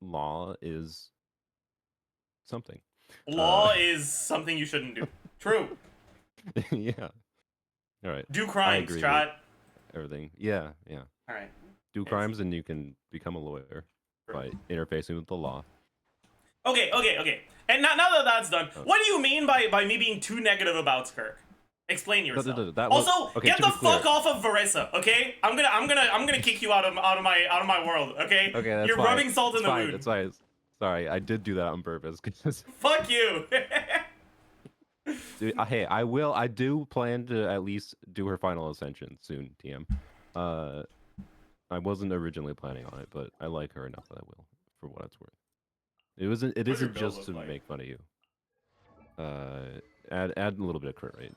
law is something. Law is something you shouldn't do. True. Yeah. All right. Do I crimes, agree with chat. everything. Yeah. All right. Do crimes and you can become a lawyer by interfacing with the law. Okay. And now that that's done, Oh. what do you mean by me being too negative about Skirk? Explain yourself. that was- Also, okay, get to the be clear. fuck off of Varessa, okay? I'm gonna kick you out of my world, okay? Okay, that's You're fine. rubbing salt in It's the fine. wound. It's fine. Sorry, I did do that on purpose. 'Cause, Fuck you. dude, hey, I do plan to at least do her final ascension soon, TM. I wasn't originally planning on it, but I like her enough that I will, for what it's worth. It isn't your just build to look like? make fun of you. Add a little bit of crit rate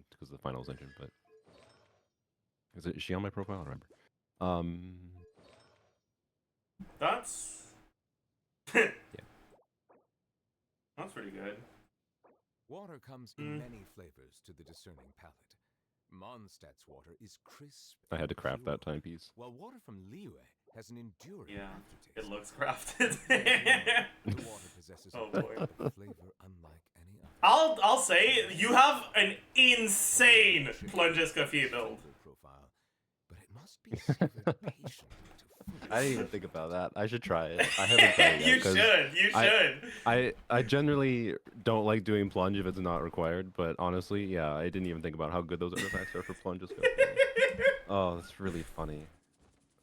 because of the final ascension, but is she on my profile? I don't remember. That's Yeah. That's pretty good. Water comes in many flavors to the discerning palate. Mondstadt's water is crisp. I had to and craft pure, that timepiece. while water from Liyue has an enduring Yeah, aftertaste. it looks crafted. The water possesses Oh, a boy. flavor unlike any other. I'll say you have an insane Plungiska Fee build. Profile, but it must be severed patiently to I didn't even think about that. I should try it. I haven't done it yet. You 'cause should. You should. I generally don't like doing plunge if it's not required, but honestly, yeah, I didn't even think about how good those artifacts are for plunges. Oh, that's really funny.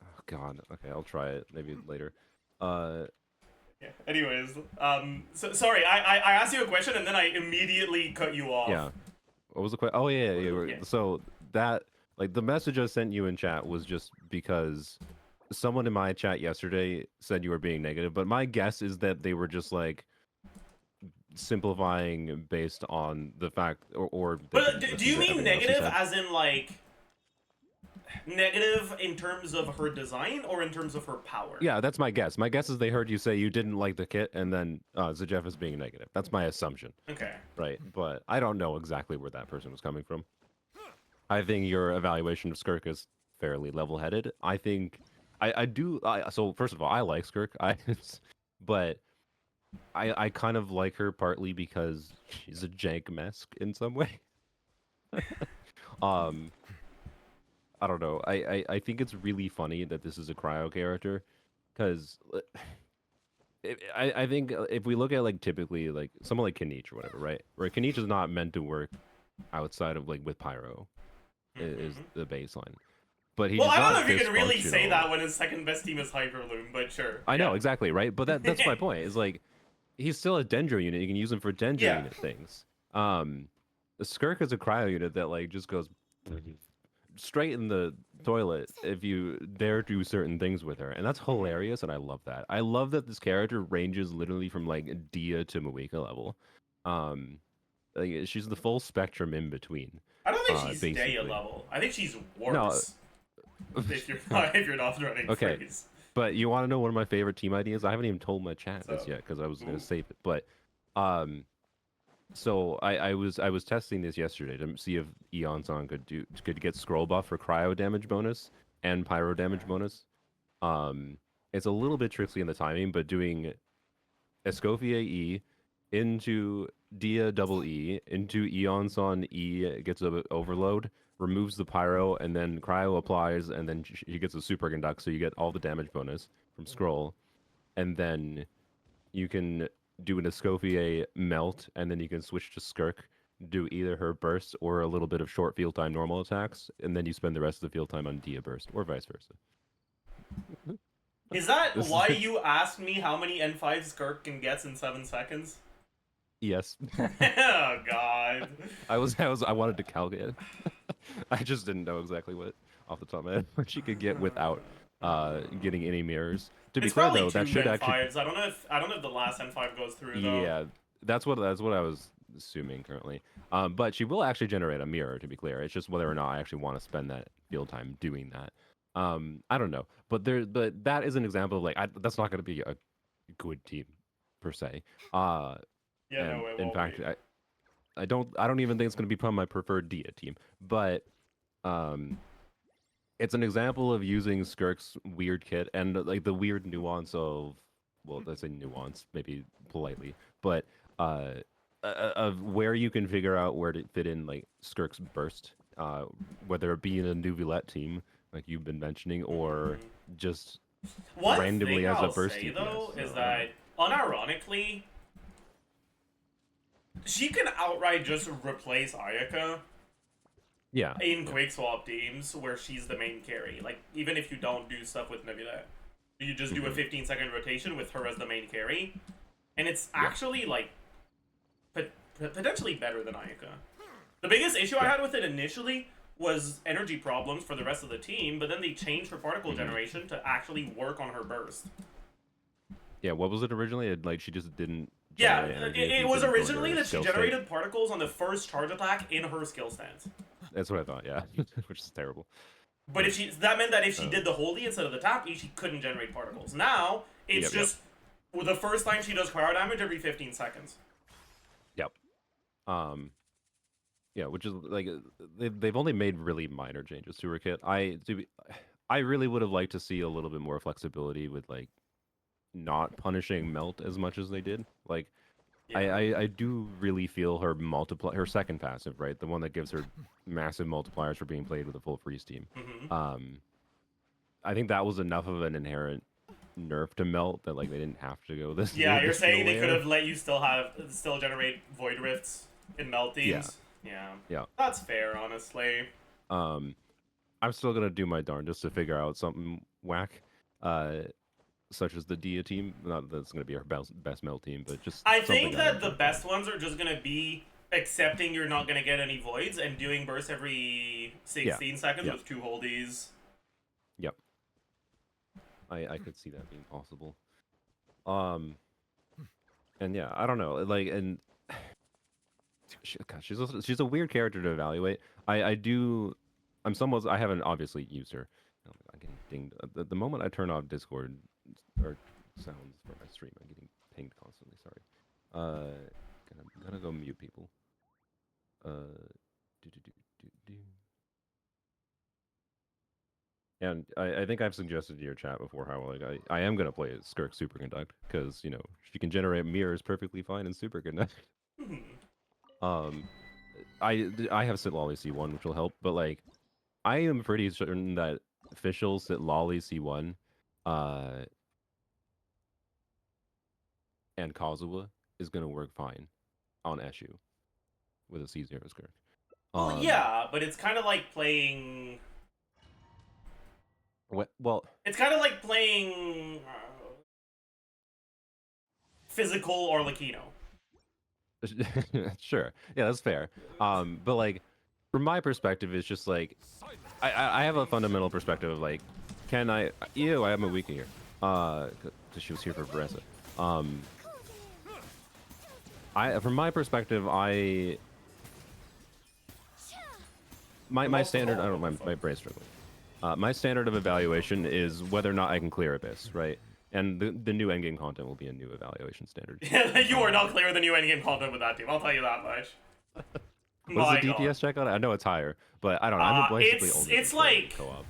Oh god. Okay, I'll try it maybe later. Yeah. Anyways, so, sorry, I asked you a question and then I immediately cut you off. Yeah. What was the question? Oh yeah. Yeah. So that like the message I sent you in chat was just because someone in my chat yesterday said you were being negative, but my guess is that they were just like simplifying based on the fact or But do you mean negative as in like negative in terms of her design or in terms of her power? Yeah, that's my guess. My guess is they heard you say you didn't like the kit and then Zajef is being negative. That's my assumption. Okay. Right, but I don't know exactly where that person was coming from. I think your evaluation of Skirk is fairly level-headed. I think so first of all, I like Skirk. But I kind of like her partly because she's a jank mess in some way. I don't know. I think it's really funny that this is a cryo character, because I think if we look at like typically like someone like Kanich or whatever, right? Where Kanich is not meant to work outside of like with Pyro, is the baseline. But he's well, I don't know not if you can really say dysfunctional. that when his second best team is Hyperloom, but sure. I know yeah. exactly, right? But that's my point. Is like he's still a Dendro unit. You can use him for Dendro Yeah. unit things. The Skirk is a cryo unit that like just goes straight in the toilet if you dare do certain things with her, and that's hilarious, and I love that. I love that this character ranges literally from like Dia to Moeka level. Like, she's the full spectrum in between. I don't think she's basically. Daya level. I think she's worse. If you're not running Okay. freeze. But you want to know one of my favorite team ideas? I haven't even told my chat this So, yet because I was gonna save it. But so I was testing this yesterday to see if Eon-san could get scroll buff for cryo damage bonus and pyro damage bonus. It's a little bit tricky in the timing, but doing Escoffier E into Dia double E into Eon-san E gets a overload, removes the pyro, and then cryo applies, and then she gets a super conduct, so you get all the damage bonus from scroll, and then you can do an Escoffier melt, and then you can switch to Skirk, do either her burst or a little bit of short field time normal attacks, and then you spend the rest of the field time on Dia burst, or vice versa. Is that why you asked me how many N5 Skirk can get in 7 seconds? Yes. Oh god. I wanted to calculate. I just didn't know exactly what off the top of my head what she could get without getting any mirrors. To be It's fair probably though, that two should N5s. actually I don't know if the last N5 goes through though. yeah, that's what I was assuming currently. But she will actually generate a mirror. To be clear, it's just whether or not I actually want to spend that field time doing that. I don't know, but that is an example of like that's not going to be a good team per se. Yeah, And no, it in won't fact, be. I don't even think it's going to be my preferred Dia team, but it's an example of using Skirk's weird kit and like the weird nuance of, well, let's say nuance, maybe politely, but of where you can figure out where to fit in like Skirk's burst, whether it be in a new Villette team like you've been mentioning, or just One randomly thing as a I'll burst say DPS, though so, is that unironically, she can outright just replace Ayaka yeah, in quick swap teams where she's the main carry. Like even if you don't do stuff with Nebula, you just do a 15-second rotation with her as the main carry, and it's actually like potentially better than Ayaka. The biggest issue I had with it initially was energy problems for the rest of the team, but then they changed her particle generation to actually work on her burst. Yeah, what was it originally? Like she just didn't. Yeah, generate energy if it you was didn't go to originally her that she skill state. generated particles on the first charge attack in her skill stance. That's what I thought. Yeah, which is terrible. But that meant that if she did the holy instead of the tap E, she couldn't generate particles. Now it's just well, the first time she does cryo damage every 15 seconds. Yep. Yeah, which is like they've only made really minor changes to her kit. I really would have liked to see a little bit more flexibility with like not punishing melt as much as they did. Like I do really feel her her second passive, right? The one that gives her massive multipliers for being played with a full freeze team. Mhm. I think that was enough of an inherent nerf to melt that like they didn't have to go this Yeah, you're additional saying they could layer. have let you still generate void rifts in melt Yeah. teams. Yeah. Yeah. That's fair, honestly. I'm still gonna do my darndest to figure out something whack, such as the Dia team. Not that it's gonna be our best melt team, but just I something think I that the enjoy best playing. ones are just gonna be accepting you're not gonna get any voids and doing bursts every Yeah. 16 seconds Yeah. with 2 holdies. Yep. I could see that being possible. And yeah, I don't know, like, and God, she's a weird character to evaluate. I haven't obviously used her. Oh my God, I'm getting dinged. The moment I turn off Discord or sounds for my stream, I'm getting pinged constantly. Sorry. Gonna go mute people. Uh, do, do, do, do, do. And I think I've suggested to your chat before how like I am gonna play Skirk Superconduct because you know she can generate mirrors perfectly fine in Superconduct. Um, I have Sit Lolly C1, which will help, but like I am pretty certain that official Sit Lolly C1, uh, and Kazuha is gonna work fine on Eshu with a C0 Skirk. Well, yeah, but it's kind of like playing. Well, It's kind of like playing physical or Lakino. sure, yeah, that's fair. But like from my perspective, it's just like I have a fundamental perspective of like, can I? Ew, I have my weak here. Because she was here for Varesa. From my perspective, my standard. I don't my brain's struggling. My standard of evaluation is whether or not I can clear Abyss, right? And the new endgame content will be a new evaluation standard. You are not clear than new endgame content with that team. I'll tell you that much. What's the My God. DPS check on it? I know it's higher, but I don't know. I'm basically only It's playing like co-op.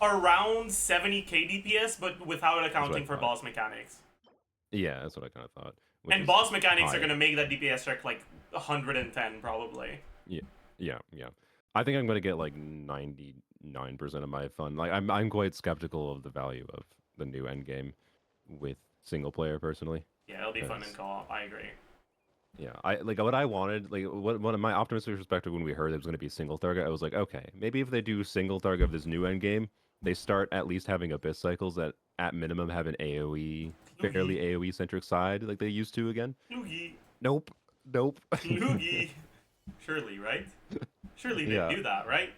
around 70k DPS, but without That's what I accounting for thought. boss mechanics. Yeah, that's what I kind of thought. And boss mechanics high. are gonna make that DPS check like 110 probably. Yeah. I think I'm gonna get like 99% of my fun. Like I'm quite skeptical of the value of the new endgame with single player personally. Yeah, it'll be fun in co-op. I agree. Yeah, I like what I wanted. Like what one of my optimistic perspective when we heard it was going to be single target, I was like, okay, maybe if they do single target of this new end game, they start at least having abyss cycles that at minimum have an AOE, fairly Loogie. AOE centric side like they used to again. Loogie. Nope. Loogie. Surely, right? Surely they'd Yeah. do that, right?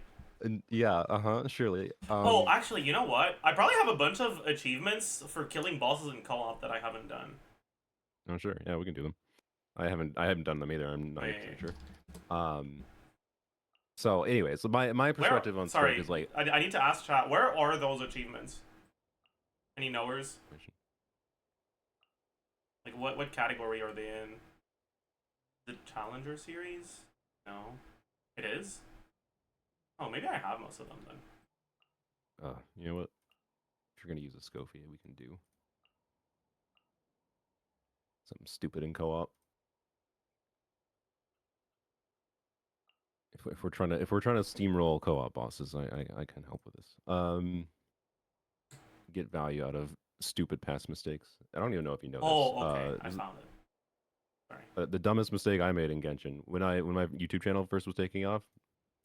Yeah. Surely. Oh, actually, you know what? I probably have a bunch of achievements for killing bosses in co-op that I haven't done. Oh, sure. Yeah, we can do them. I haven't done them either. I'm 90% sure. So anyway, so my perspective on Skirk is like I need to ask chat, where are those achievements? Any knowers? Like what category are they in? The Challenger series? No. It is? Oh, maybe I have most of them then. you know what? If you're gonna use a Scofield, we can do something stupid in co-op. If we're trying to steamroll co-op bosses, I can help with this. Get value out of stupid past mistakes. I don't even know if you know this. Oh, okay. I found it. Sorry. The dumbest mistake I made in Genshin when my YouTube channel first was taking off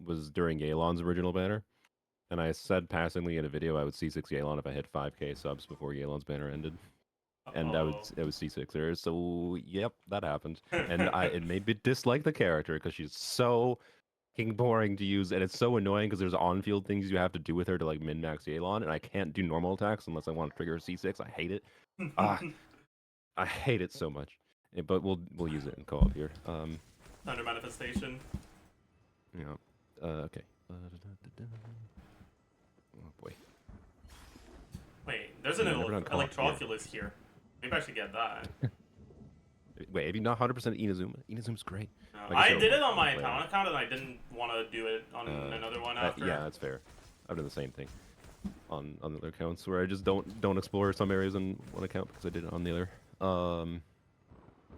was during Yelan's original banner, and I said passingly in a video I would C6 Yelan if I hit 5k subs before Yelan's banner ended. And I would C6 her. So yep, that happened, and it made me dislike the character because she's so fucking boring to use, and it's so annoying because there's on-field things you have to do with her to like min-max Yelan, and I can't do normal attacks unless I want to trigger a C6. I hate it. I hate it so much. But we'll use it in co-op here. Thunder manifestation. Yeah. Okay. Oh boy. Wait, there's an Electroculus here. Maybe I should get that. Wait, have you not 100% Inazuma? Inazuma's great. No, I did it on my town account, and I didn't want to do it on another one after. Yeah, that's fair. I've done the same thing on other accounts where I just don't explore some areas on one account because I did it on the other.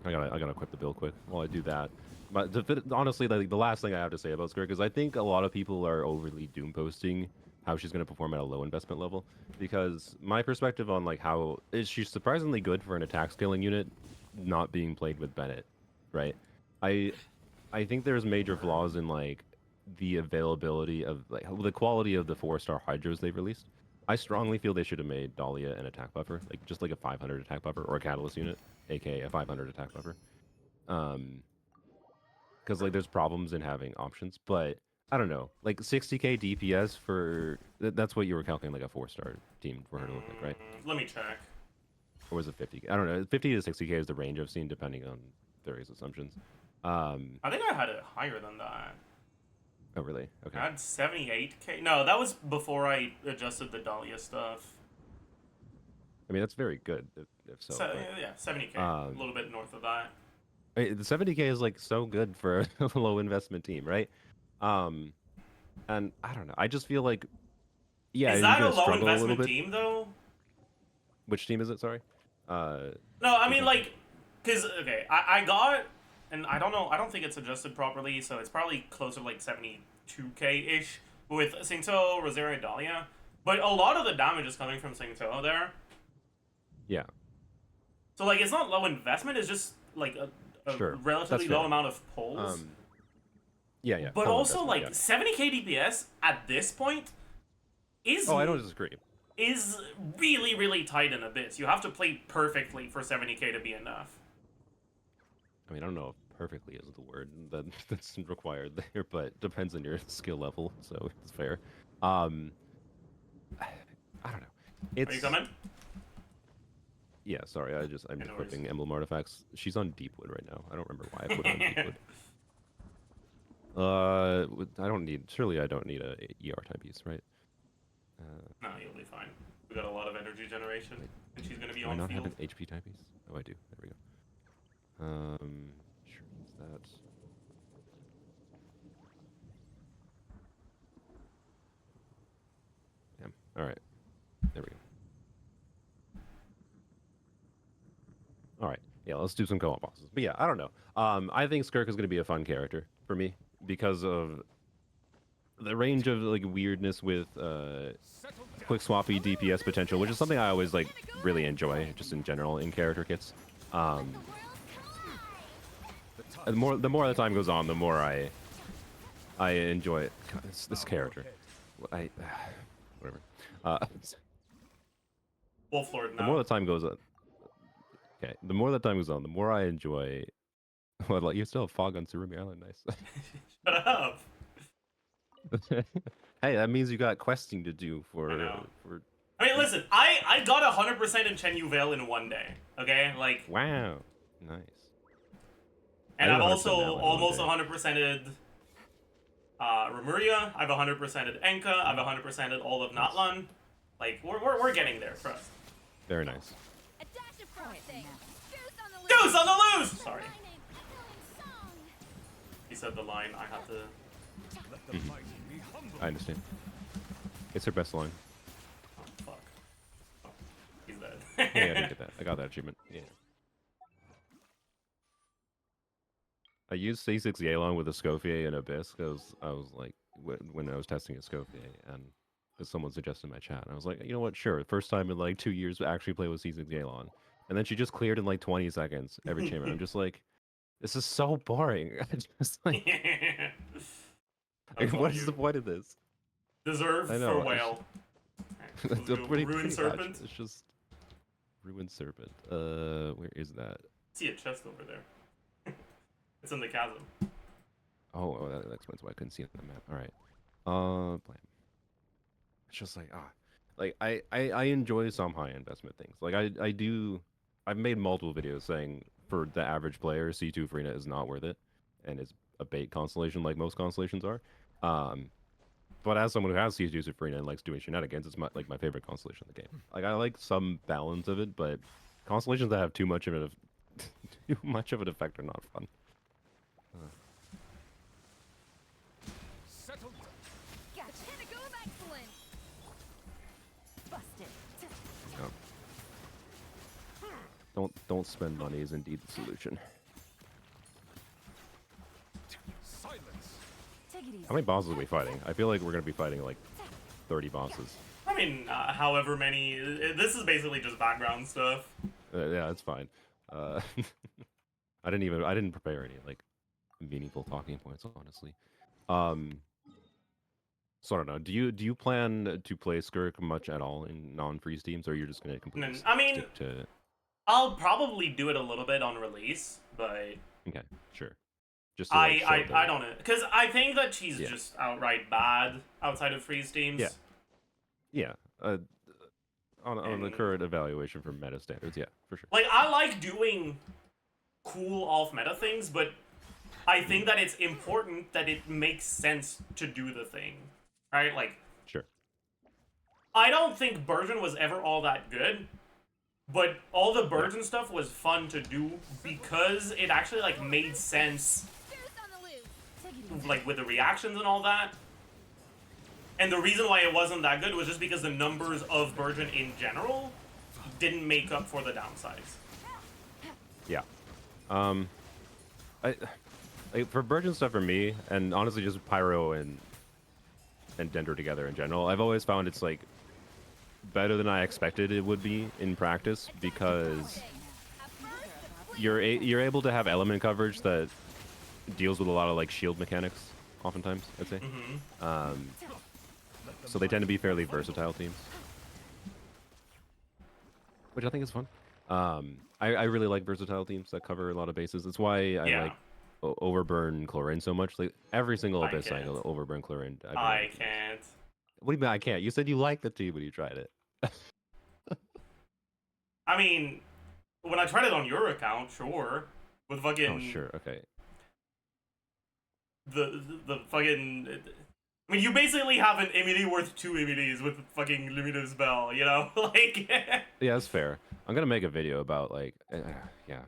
I gotta equip the build quick while I do that. But honestly, like the last thing I have to say about Skirk is I think a lot of people are overly doom posting how she's gonna perform at a low investment level, because my perspective on like how is she's surprisingly good for an attack scaling unit, not being played with Bennett, right? I I think there's major flaws in like the availability of like the quality of the 4-star hydros they've released. I strongly feel they should have made Dahlia an attack buffer, like just like a 500 attack buffer or a catalyst unit, aka a 500 attack buffer. Because like there's problems in having options, but I don't know, like 60k DPS for that's what you were calculating like a 4-star team for her to look like, right? Let me check. Or was it 50k? I don't know. 50 to 60k is the range I've seen depending on various assumptions. I think I had it higher than that. Oh really? Okay. I had 78k. No, that was before I adjusted the Dahlia stuff. I mean that's very good if so. So, But, yeah, 70k. A little bit north of that. the 70k is like so good for a low investment team, right? And I don't know. I just feel like yeah, Is you're that a gonna low struggle a little investment bit. team though? Which team is it? Sorry. No, I mean like, cause okay, I got, and I don't know, I don't think it's adjusted properly, so it's probably closer to like 72k ish with Singto, Rosaria, Dahlia. But a lot of the damage is coming from Singto there. Yeah. So like, it's not low investment. It's just like a Sure. relatively That's low fair. amount of pulls. Yeah, yeah. But low also investment, like yeah. 70k DPS at this point is Oh, I don't disagree. is really, really tight in Abyss. You have to play perfectly for 70k to be enough. I mean, I don't know if perfectly is the word that's required there, but depends on your skill level, so it's fair. I don't know. It's Are you coming? yeah. Sorry, I'm no equipping emblem artifacts. She's on Deepwood right now. I don't remember why I put her on Deepwood. I don't need. Surely I don't need a ER type piece, right? No, you'll be fine. We got a lot of energy generation, and she's gonna be Do I on not field. have an HP type piece? Oh, I do. There we go. Sure, is that. Damn. All right. There we go. All right. Yeah, let's do some co-op bosses. But yeah, I don't know. I think Skirk is going to be a fun character for me because of the range of like weirdness with quick swappy DPS potential, which is something I always like really enjoy just in general in character kits. And the more the time goes on, the more I enjoy it. God, this character. Whatever. Wolf Lord The now. more the time goes on. Okay, the more the time goes on, the more I enjoy. Well, like you still have fog on Surumi Island, nice. Shut up. Hey, that means you got questing to do for. I mean, listen, I got 100% in Chen Yu Vale in one day. Okay, like. Wow, nice. And I I've did 100% also now in one almost day. 100%ed Remuria. I've 100%ed Enka. I've 100%ed all of Natlan. Like we're getting there, trust. Very nice. A dash of frosting. Goose on the loose! Sorry. Lightning, echoing song. He said the line. I had to. I understand. It's her best line. Oh, fuck. Oh, he's dead. Yeah, I didn't get that. I got that achievement. Yeah. I used C6 Yelan with a Scofier and Abyss because I was like, when I was testing a Scofier, and because someone suggested in my chat, and I was like, you know what, sure, first time in like 2 years to actually play with C6 Yelan. And then she just cleared in like 20 seconds every chamber. I'm just like, this is so boring. I just like, what is the point of this? Deserve I know, for whale. It's We'll do pretty Ruined much. Serpent. It's just Ruined Serpent. Where is that? See a chest over there. It's in the chasm. Oh, that explains why I couldn't see it on the map. All right. Plan. It's just like like I enjoy some high investment things. Like I do. I've made multiple videos saying for the average player, C2 Farina is not worth it, and it's a bait constellation like most constellations are. But as someone who has C2 Farina and likes doing shenanigans, it's my favorite constellation in the game. Like I like some balance of it, but constellations that have too much of an effect are not fun. Gotcha. Pinnacle of excellence. Busted. Don't spend money is indeed the solution. Silence. Take it easy. How many bosses are we fighting? I feel like we're gonna be fighting like 30 bosses. I mean, however many. This is basically just background stuff. Yeah, it's fine. I didn't prepare any like meaningful talking points, honestly. So I don't know. Do you plan to play Skirk much at all in non-freeze teams, or you're just gonna completely I mean, stick to? I'll probably do it a little bit on release, but Okay, sure. Just to, like, show I don't know, because I think that she's Yeah. just outright bad outside of freeze teams. Yeah. Yeah. On the And- current evaluation for meta standards, yeah, for sure. Like, I like doing cool off-meta things, but I think that it's important that it makes sense to do the thing, right? Like, Sure. I don't think Burgeon was ever all that good, but all the Burgeon stuff was fun to do because it actually, like, made sense, Goose on the loose. Take it easy. like, with the reactions and all that. And the reason why it wasn't that good was just because the numbers of Burgeon in general didn't make up for the downsides. Yeah. I like for Burgeon stuff for me, and honestly just Pyro and Dendro together in general, I've always found it's like better than I expected it would be in practice because you're able to have element coverage that deals with a lot of like shield mechanics oftentimes, I'd say. So they tend to be fairly versatile teams, which I think is fun. I really like versatile teams that cover a lot of bases. That's why I Yeah. like Overburn Chlorine so much. Like every single I Abyss can't. cycle, Overburn Chlorine. I can't. What do you mean I can't? You said you liked the team when you tried it. I mean, when I tried it on your account, sure. With fucking Oh sure, okay. the fucking. I mean, you basically have an immunity worth 2 immunities with fucking Luminous Spell, you know? Like. Yeah, that's fair. I'm gonna make a video about like, yeah,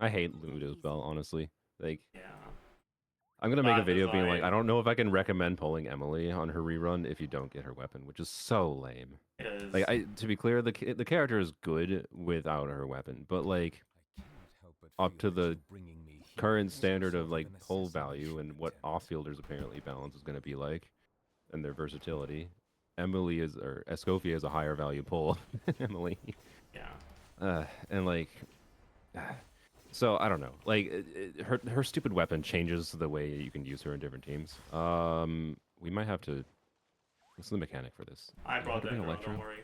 I hate Ludo's Bell honestly. Like, Yeah. I'm gonna make a Bad video being like, design. I don't know if I can recommend pulling Emily on her rerun if you don't get her weapon, which is so lame. It is. Like, to be clear, the character is good without her weapon, but like I cannot help but up feel to that the you're bringing me here current as a standard sort of like an pull assassination value and what attempt. off-fielders apparently balance is gonna be like, and their versatility. Emily is or Escofia is a higher value pull. Emily. Yeah. And like, so I don't know. Like, her stupid weapon changes the way you can use her in different teams. We might have to. What's the mechanic for this? I Do brought have to that bring girl, don't Electro? worry.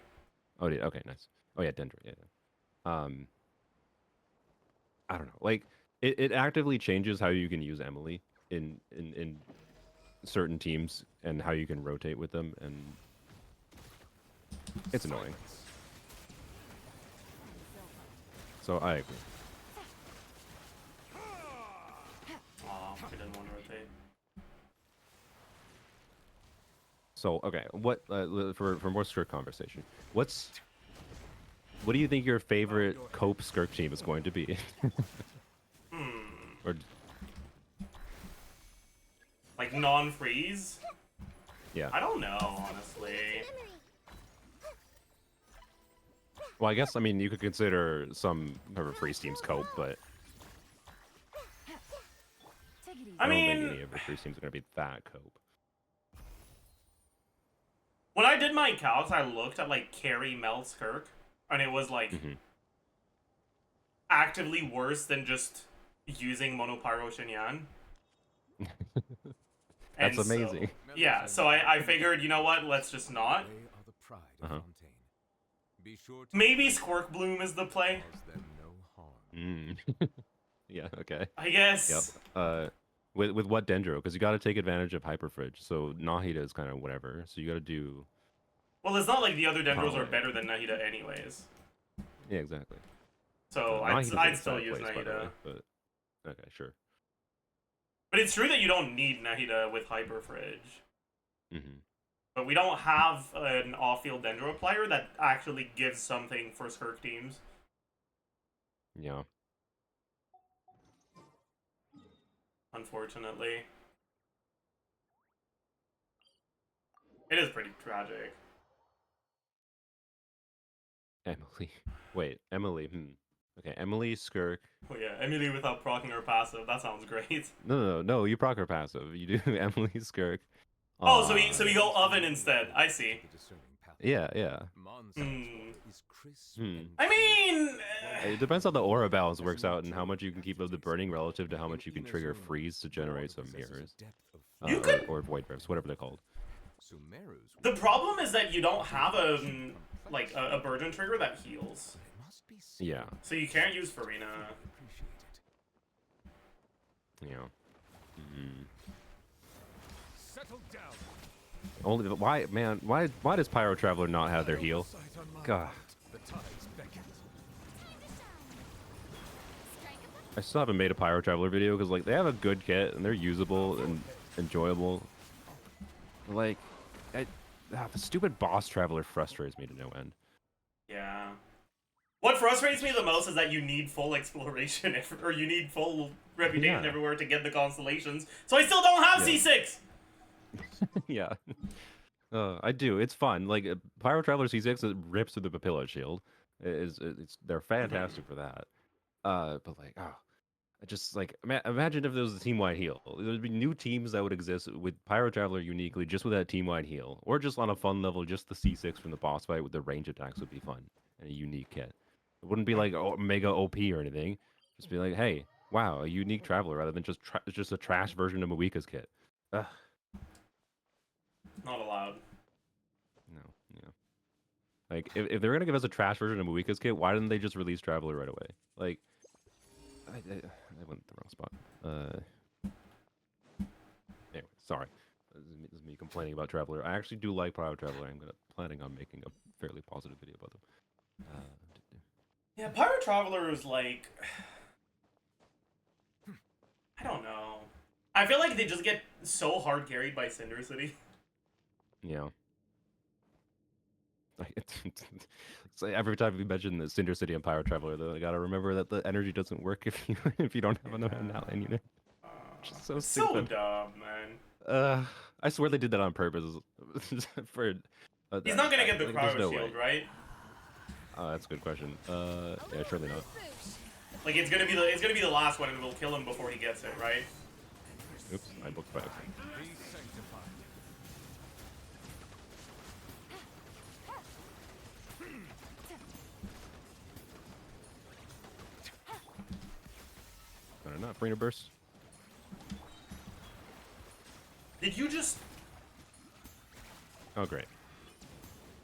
Oh, yeah. Okay, nice. Oh yeah, Dendra. Yeah. I don't know. Like, it actively changes how you can use Emily in certain teams and how you can rotate with them, and it's annoying. So I agree. Aw, I didn't want to rotate. So okay, what for more Skirk conversation? What do you think your favorite cope Skirk team is going to be? Or Like, non-freeze? yeah. I don't know, honestly. Well, I guess I mean you could consider some of her freeze teams cope, but Take it easy. I I don't think mean, any of her freeze teams are going to be that cope. when I did my calcs, I looked at, like, carry Mel Skirk, and it was, like, actively worse than just using Monopyro Shinyan. That's And so- amazing. yeah, so I figured, you know what, let's just not. They are the pride of Fontaine. Be sure to Maybe Squirk Bloom is the play, cause them no harm. Yeah. Okay. I guess. Yep. With what Dendro? Because you got to take advantage of Hyperfridge. So Nahida is kind of whatever. So you got to do. Well, it's not like the other Dendros are Probably. better than Nahida anyways. Yeah, exactly. So Nahida's in a I'd still bad use place, by the Nahida. way, but okay, sure. But it's true that you don't need Nahida with Hyperfridge. Mm-hmm. But we don't have an off-field Dendro player that actually gives something for Skirk teams. Yeah. Unfortunately. It is pretty tragic. Emily. Wait, Emily. Okay, Emily, Skirk. Oh yeah, Emily without proccing her passive. That sounds great. No. You proc her passive. You do Emily, Skirk. Oh, so we go oven instead. I see. Yeah. Is crisp Hmm. and I mean, It depends how the aura balance works out and how much you can keep of the burning relative to how much you can trigger freeze to generate some mirrors. You could- Or void drifts, whatever they're called. Sumeru's the problem is that you don't have a like a burden trigger that heals, Yeah. so you can't use Farina. Yeah. Settle down. Only why, man? Why does Pyro Traveler not have their heal? God, The tides beckon. I still haven't made a Pyro Traveler video because like they have a good kit and they're usable and enjoyable. Like, the stupid boss Traveler frustrates me to no end. Yeah. What frustrates me the most is that you need full exploration or you need full reputation Yeah. everywhere to get the constellations. So I still don't have Yeah. C6. Yeah. I do. It's fun. Like Pyro Traveler C6 it rips through the Papilla shield. They're fantastic for that. But like, I just like imagine if there was a team-wide heal. There'd be new teams that would exist with Pyro Traveler uniquely, just with that team-wide heal, or just on a fun level, just the C6 from the boss fight with the range attacks would be fun and a unique kit. It wouldn't be like mega OP or anything. Just be like, hey, wow, a unique Traveler rather than just a trash version of Mawika's kit. Ugh. Not allowed. No, yeah. Like, if they're gonna give us a trash version of Mawika's kit, why didn't they just release Traveler right away? Like, I went the wrong spot. Anyway, sorry. This is me complaining about Traveler. I actually do like Pyro Traveler. I'm planning on making a fairly positive video about them. Yeah, Pyro Traveler is like, I don't know. I feel like they just get so hard carried by Cinder City. Yeah. It's like every time we mention the Cinder City and Pyro Traveler, though, I gotta remember that the energy doesn't work if you don't have enough ally unit. Which is so It's so stupid. dumb, man. I swear they did that on purpose. For He's not gonna get the like, cryo there's no shield, way. right? Oh, that's a good question. Yeah, surely not. Like it's gonna be the last one, and it'll kill him before he gets it, right? Oops, I booked back. Be sanctified. Better not. Bring a burst. Did you just? Oh, great.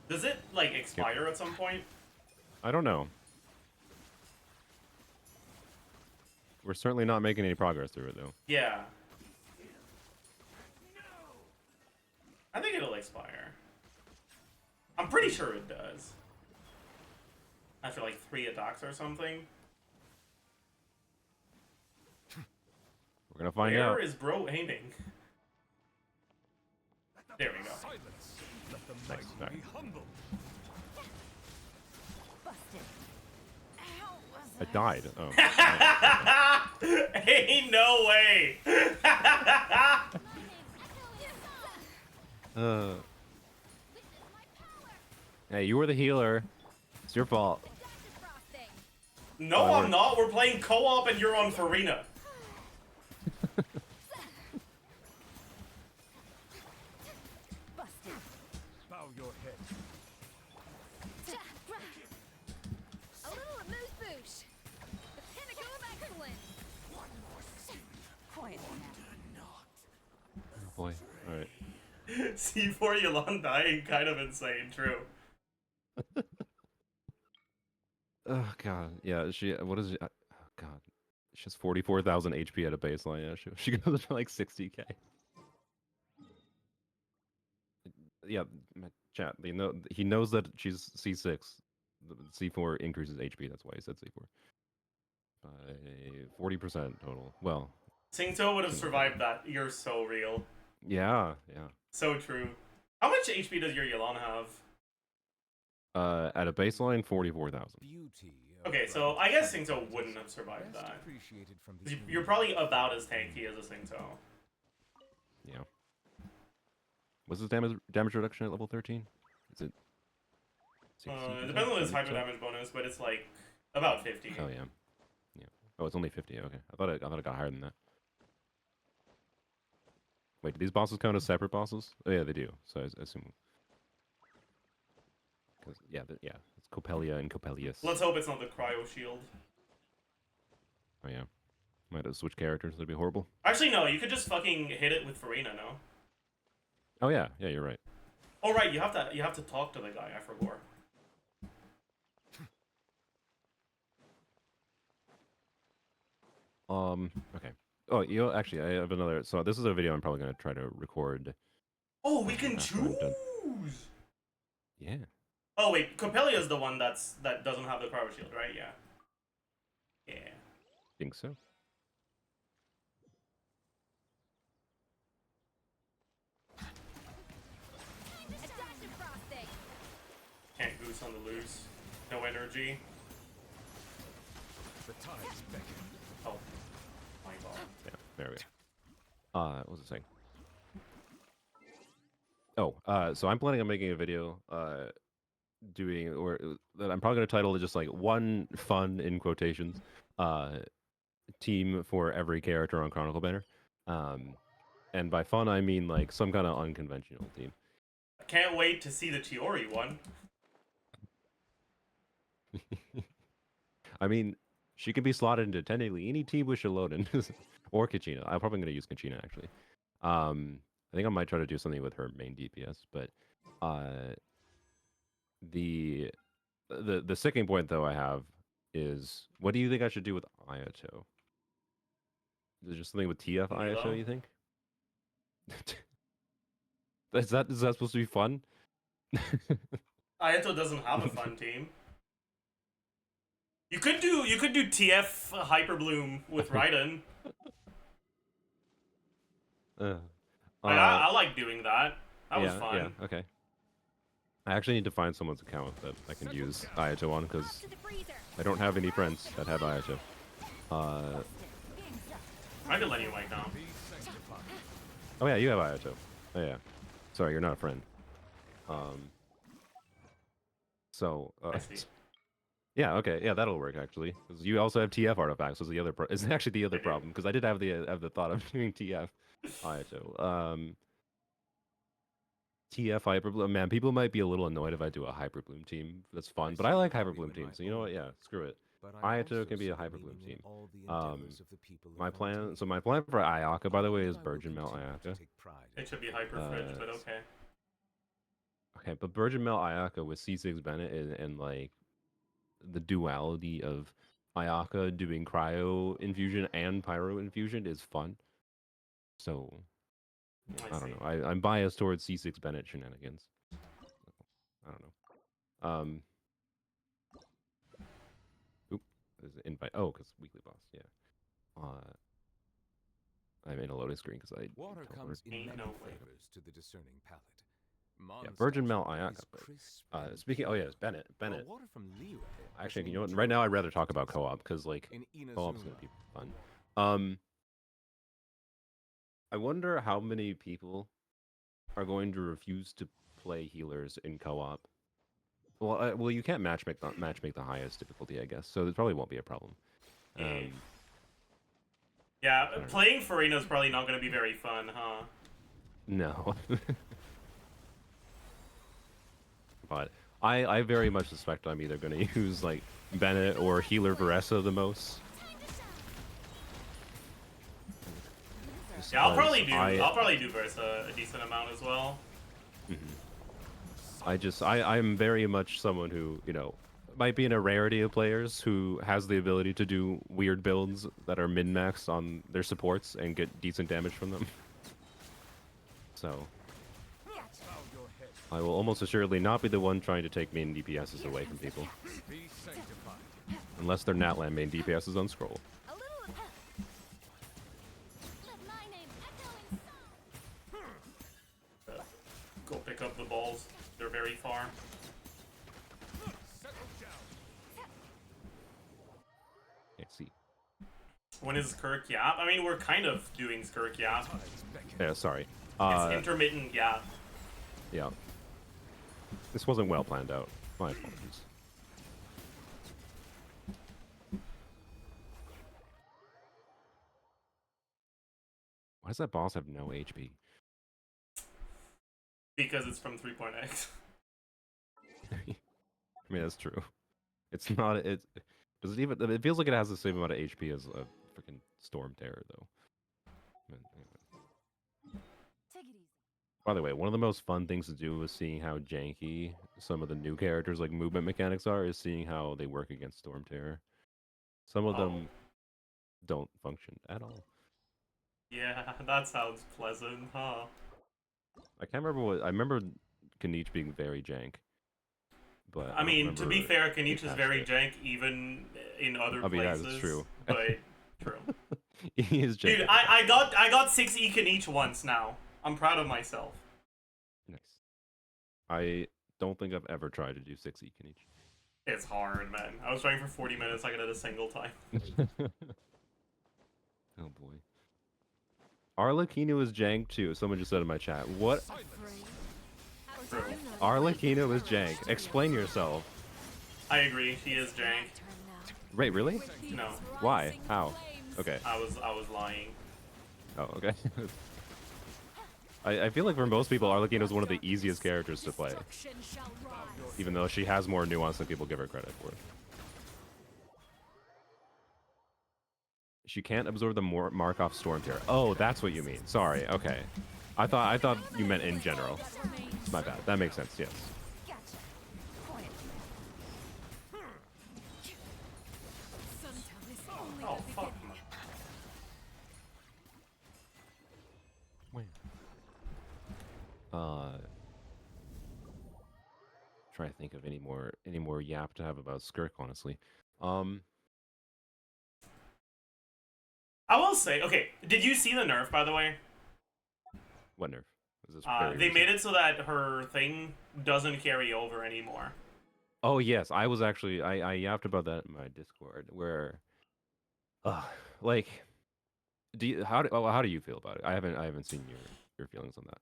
Does it like expire at some point? I don't know. We're certainly not making any progress through it, though. Yeah. I think it'll expire. I'm pretty sure it does. After like 3 attacks or something. We're gonna find Where out. is bro aiming? There we go. Silence. Let the Nice, mighty back. be humbled. Busted. Ow, was I that? died. Oh. Ain't no way. Hey, you were the healer. It's your fault. No, Oh, I'm not. We're playing co-op and you're on Farina. Busted. Bow your head. A little amuse-bouche. The pinnacle of excellence. Quiet now. Oh boy. All right. C4 Yolanda dying, kind of insane. True. Oh god. Yeah. She. What is it? Oh god. She has 44,000 HP at a baseline. Yeah. She goes to like 60k. Yeah. Chat. He knows that she's C6. The C4 increases HP. That's why he said C4. By 40% total. Well. Singto would have survived that. You're so real. Yeah. Yeah. So true. How much HP does your Yolanda have? At a baseline, 44,000. Beauty. Okay, so I guess Singto wouldn't have survived that. Appreciated from the You're probably about as tanky as a Singto. Yeah. What's his damage reduction at level 13? Is it? It depends on his hyper damage bonus, but it's like About 50. Oh yeah. Yeah. Oh, it's only 50. Okay. I thought it got higher than that. Wait, do these bosses count as separate bosses? Oh yeah, they do. So I assume. Because yeah, yeah, it's Copelia and Copelius. Let's hope it's not the cryo shield. Oh yeah. Might have switched characters. That'd be horrible. Actually, no. You could just fucking hit it with Farina, no? Oh yeah. Yeah, you're right. Oh right, you have to talk to the guy. I forgot. Okay. Oh, you know, actually, I have another. So this is a video I'm probably gonna try to record. Oh, we can after I'm done. choose. Yeah. Oh wait, Copelia is the one that doesn't have the cryo shield, right? Yeah. Yeah. Think so. A dash of frosting. Can't goose on the loose. No energy. The tides beckon. Oh. My god. Yeah. There we go. What was I saying? Oh, so I'm planning on making a video, doing, or that I'm probably gonna title it just like one fun in quotations, team for every character on Chronicle Banner. And by fun I mean like some kind of unconventional team. Can't wait to see the Chiori one. I mean, she can be slotted into technically any team with Shalodin or Kachina. I'm probably gonna use Kachina actually. I think I might try to do something with her main DPS, but the sticking point though I have is, what do you think I should do with Ayato? Is it just something with TF Milo? Ayato, you think? Is that supposed to be fun? Ayato doesn't have a fun team. You could do TF Hyperbloom with Raiden. I like doing that. That was fun. Yeah, okay. I actually need to find someone's account that I can use Ayato on, because To the freezer. I don't have any friends that have Ayato. I could let you mic now. Be sanctified. Oh yeah, you have Ayato. Oh yeah. Sorry, you're not a friend. So, I see. yeah, okay, yeah, that'll work actually. 'Cause you also have TF artifacts. Was the other is actually the other I do. problem, because I did have the thought of doing TF Ayato. TF Hyperbloom. Man, people might be a little annoyed if I do a Hyperbloom team. That's fun, but I like Hyperbloom teams. So you know what? Yeah, screw it. But I Ayato also can be see a the Hyperbloom meaning in team. all the endeavors of the people of My plan. Fontaine. So my plan for Ayaka, by the way, I is believe I will Virgin Melt continue to Ayaka. take pride in It should be Hyper Fridge, but okay. Okay, but Virgin Melt Ayaka with C6 Bennett and like the duality of Ayaka doing cryo infusion and pyro infusion is fun. So I don't know. I'm biased towards C6 Bennett shenanigans. I don't know. Oop, there's an invite. Oh, because weekly boss. Yeah. I'm in a loading screen because I. Water teleported. comes in Ain't many no way. flavors to the discerning palate. Yeah, Virgin Mondstadt Melt Ayaka. is But, crisp and speaking. Oh pure, yeah, it's Bennett. while Bennett. water from Liyue has Actually, an you know what? Right now, I'd rather talk about enjoyable co-op because like in co-op's gonna Inazuma. be fun. I wonder how many people are going to refuse to play healers in co-op. Well, well, you can't matchmake the highest difficulty, I guess. So there probably won't be a problem. Yeah, don't know. playing Farina is probably not going to be very fun, huh? No. But I very much suspect I'm either going to use like Bennett or healer Varessa the most. Just Yeah, I'll because probably do Versa a decent amount as well. I'm very much someone who, might be in a rarity of players who has the ability to do weird builds that are min-max on their supports and get decent damage from them. So I will almost assuredly not be the one trying to take main DPSs away from people. Be sanctified. Unless they're Natlan main DPSs on scroll. A little of let my name echo in song. Go pick up the balls. They're very far. Settle down. Can't see. When is Kirk Yap? I mean, we're kind of doing Kirk Yap. Tides beckon. Yeah, sorry. It's intermittent Yap. Yeah. This wasn't well planned out. My apologies. Why does that boss have no HP? Because it's from 3.x. I mean, that's true. It's not. It does it even. It feels like it has the same amount of HP as a freaking Storm Terror, though. Anyway. Take it easy. By the way, one of the most fun things to do is seeing how janky some of the new characters, like movement mechanics, are. Is seeing how they work against Storm Terror. Some of them don't function at all. Yeah, that sounds pleasant, huh? I can't remember what. I remember Kanich being very jank. But I mean, to be fair, they Kanich is patched very it. jank even in other I mean, places. that's true. But true. He is jank. Dude, I got 6E Kanich once now. I'm proud of myself. Nice. I don't think I've ever tried to do 6E Kanich. It's hard, man. I was trying for 40 minutes, I got it a single time. Oh boy. Arlecchino is jank too. Someone just said in my chat. What? True. Arlecchino is jank. Explain yourself. I agree, she is jank. Wait, really? No, Why? How? Okay. I was lying. Oh, okay. I feel like for most people, Arlecchino is one of the easiest characters to play. Even though she has more nuance than people give her credit for. She can't absorb the Markov Storm Terror. Oh, that's what you mean. Sorry. Okay. I thought you meant in general. My bad. That makes sense. Yes. Oh, fuck. Try to think of any more yap to have about Skirk, honestly. I will say, okay, did you see the nerf, by the way? What nerf? Is this very They recent? made it so that her thing doesn't carry over anymore. Oh yes, I was actually I yapped about that in my Discord where, like, how do you feel about it? I haven't seen your feelings on that.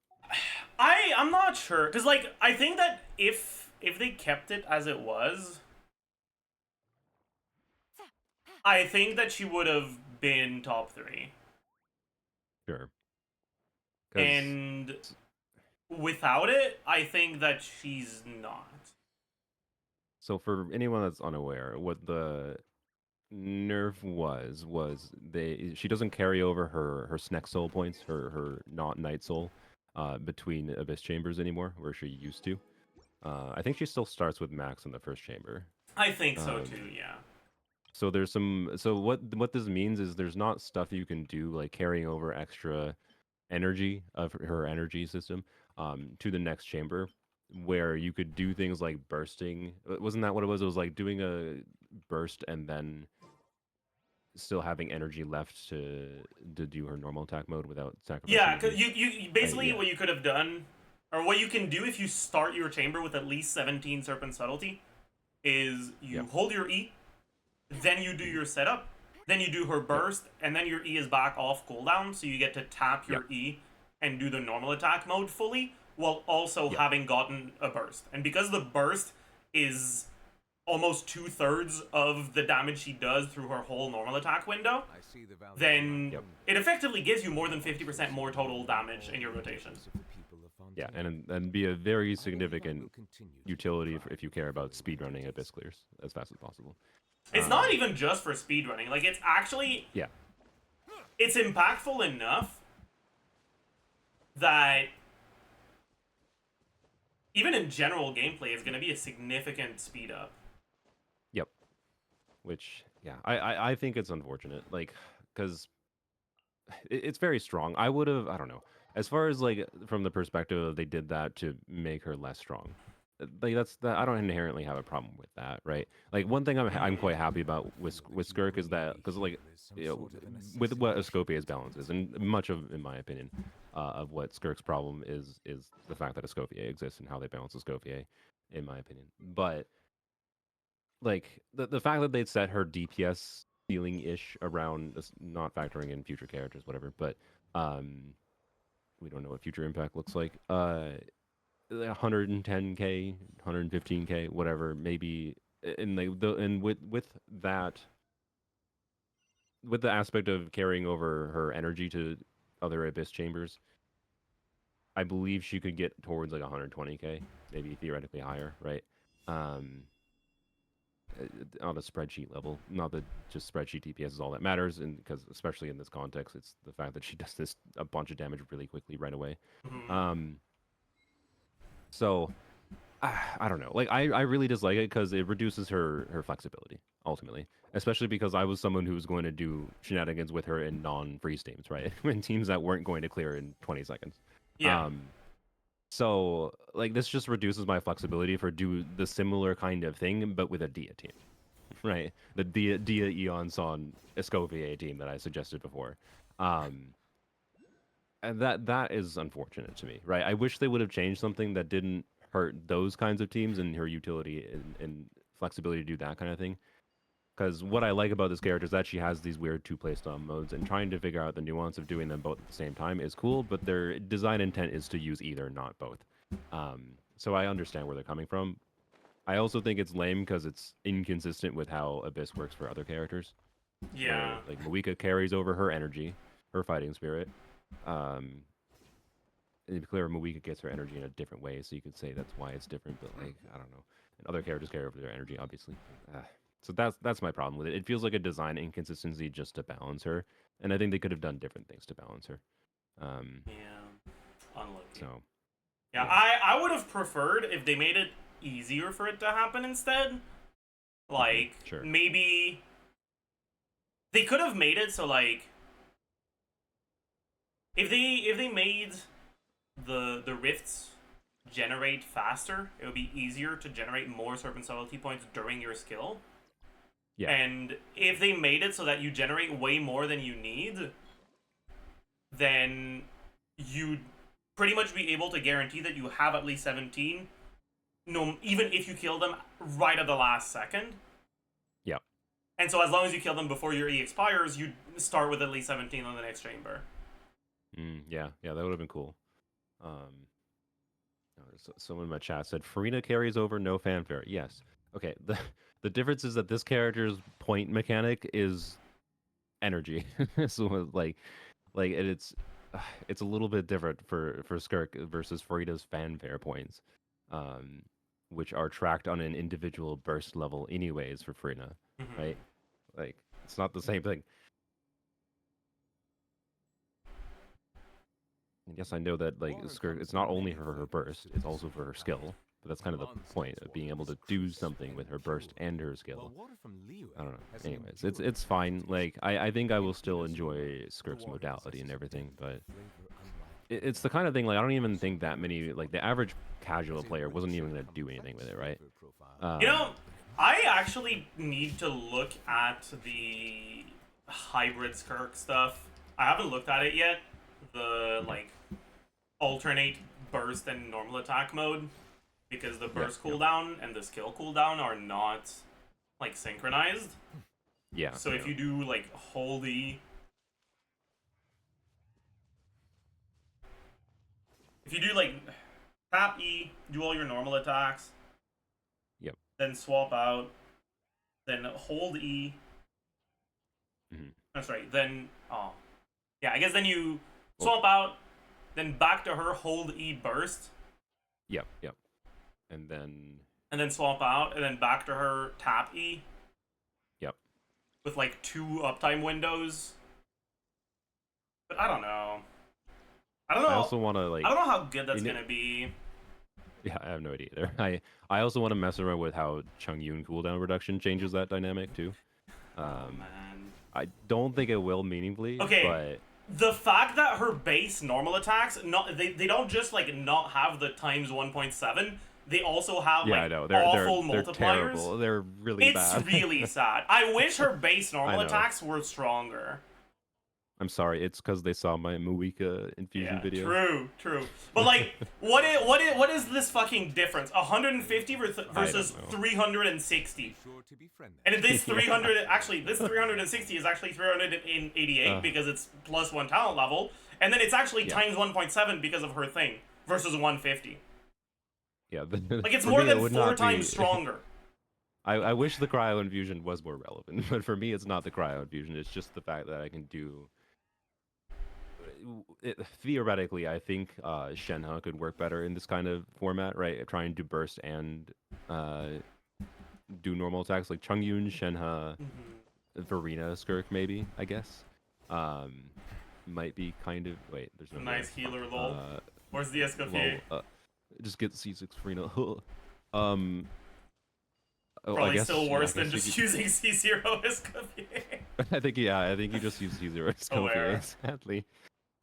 I'm not sure, cause like I think that if they kept it as it was, I think that she would have been top 3. Sure. And without it, I think that she's not. So for anyone that's unaware, what the nerf was she doesn't carry over her Sneck soul points, her not night soul, between abyss chambers anymore, where she used to. I think she still starts with max in the first chamber. I think so too, yeah. So there's some. So what this means is there's not stuff you can do like carrying over extra energy of her energy system to the next chamber, where you could do things like bursting. Wasn't that what it was? It was like doing a burst and then still having energy left to do her normal attack mode without sacrificing. Yeah, cause you basically yeah. what you could have done, or what you can do if you start your chamber with at least 17 Serpent Subtlety, is you hold your E, then you do your setup, then you do her burst, and then your E is back off cooldown, so you get to tap your E and do the normal attack mode fully, while also having gotten a burst. And because the burst is almost 2/3 of the damage she does through her whole normal attack window, then it effectively gives you more than 50% more total damage in your rotation. Yeah, and be a very significant utility if you care about speedrunning abyss clears as fast as possible. It's not even just for speedrunning. Like, it's actually... Yeah. It's impactful enough that even in general gameplay, it's going to be a significant speed up. Yep. Which, yeah, I think it's unfortunate. Like, because it's very strong. I would have, I don't know. As far as, like, from the perspective of they did that to make her less strong. Like I don't inherently have a problem with that, right? Like one thing I'm quite happy about with Skirk is that because like with what Escopia's balance is, and much of, in my opinion, of what Skirk's problem is the fact that Escopia exists and how they balance Escopia, in my opinion. But like the fact that they'd set her DPS ceiling ish around, not factoring in future characters, whatever, but we don't know what future impact looks like. 110k, 115k, whatever, maybe, and with that, with the aspect of carrying over her energy to other Abyss chambers, I believe she could get towards like 120k, maybe theoretically higher, right? On a spreadsheet level. Not that just spreadsheet DPS is all that matters, and because especially in this context, it's the fact that she does this a bunch of damage really quickly right away. So I don't know. Like I really dislike it because it reduces her flexibility ultimately, especially because I was someone who was going to do shenanigans with her in non-freeze teams, right? In teams that weren't going to clear in 20 seconds. Yeah. So like this just reduces my flexibility for do the similar kind of thing, but with a Dia team, right? The Dia Eon Son Escovier team that I suggested before. And that is unfortunate to me, right? I wish they would have changed something that didn't hurt those kinds of teams and her utility and flexibility to do that kind of thing. Because what I like about this character is that she has these weird two playstyle modes, and trying to figure out the nuance of doing them both at the same time is cool, but their design intent is to use either, not both. So I understand where they're coming from. I also think it's lame because it's inconsistent with how Abyss works for other characters. Yeah. Where, like Moika carries over her energy, her fighting spirit. And to be clear, Moika gets her energy in a different way, so you could say that's why it's different. But like, I don't know. And other characters carry over their energy, obviously. So that's my problem with it. It feels like a design inconsistency just to balance her, and I think they could have done different things to balance her. Yeah. Unlucky. So. Yeah, I would have preferred if they made it easier for it to happen instead. Like, Sure. maybe they could have made it so like if they made the rifts generate faster, it would be easier to generate more serpent subtlety points during your skill. Yeah. And if they made it so that you generate way more than you need, then you'd pretty much be able to guarantee that you have at least 17, no, even if you kill them right at the last second. Yeah. And so as long as you kill them before your E expires, you start with at least 17 on the next chamber. Yeah, that would have been cool. Someone in my chat said Farina carries over, no fanfare. Yes. Okay. The difference is that this character's point mechanic is energy. So like it's a little bit different for Skirk versus Farina's fanfare points, which are tracked on an individual burst level anyways for Farina, right? Like it's not the same thing. Yes, I know that like Skirk, it's not only for her burst, it's also for her skill. But that's kind of the point of being able to do something with her burst and her skill. I don't know. Anyways, it's fine. Like I think I will still enjoy Skirk's modality and everything, but it's the kind of thing like I don't even think that many like the average casual player wasn't even gonna do anything with it, right? You know, I actually need to look at the hybrid Skirk stuff. I haven't looked at it yet. The like alternate burst and normal attack mode, because the burst cooldown and the skill cooldown are not like synchronized. Yeah. So if you do like hold E, if you do like tap E, do all your normal attacks. Yep. Then swap out. Then hold E. That's right. Then yeah, I guess then you swap out. Then back to her, hold E burst. Yep. And then swap out, and then back to her, tap E. Yep. With like 2 uptime windows. But I don't know. I also want to like. I don't know how good that's gonna be. Yeah, I have no idea either. I also want to mess around with how Chongyun cooldown reduction changes that dynamic too. Man. I don't think it will meaningfully. Okay. But the fact that her base normal attacks, they don't just like not have the times 1.7. They also have like I know. awful they're multipliers. terrible. They're really bad. It's really sad. I wish her base normal attacks were stronger. I'm sorry. It's because they saw my Moika infusion video. True. But like, what is this fucking difference? 150 versus 360. And this 300 actually, this 360 is actually 388 because it's plus 1 talent level, and then it's actually times 1.7 because of her thing versus 150. Yeah, like it's more than 4 times stronger. I wish the cryo infusion was more relevant, but for me, it's not the cryo infusion. It's just the fact that I can do theoretically, I think Shenhe could work better in this kind of format, right? Trying to burst and do normal attacks like Chongyun, Shenhe, Verena, Skirk, maybe, I guess. Might be kind of... Wait, there's no... Nice healer, lol. Where's the Escoffier? Just get C6 Verena. Probably still worse than just using C0 Escoffier. I think you just use C0 Escoffier, sadly.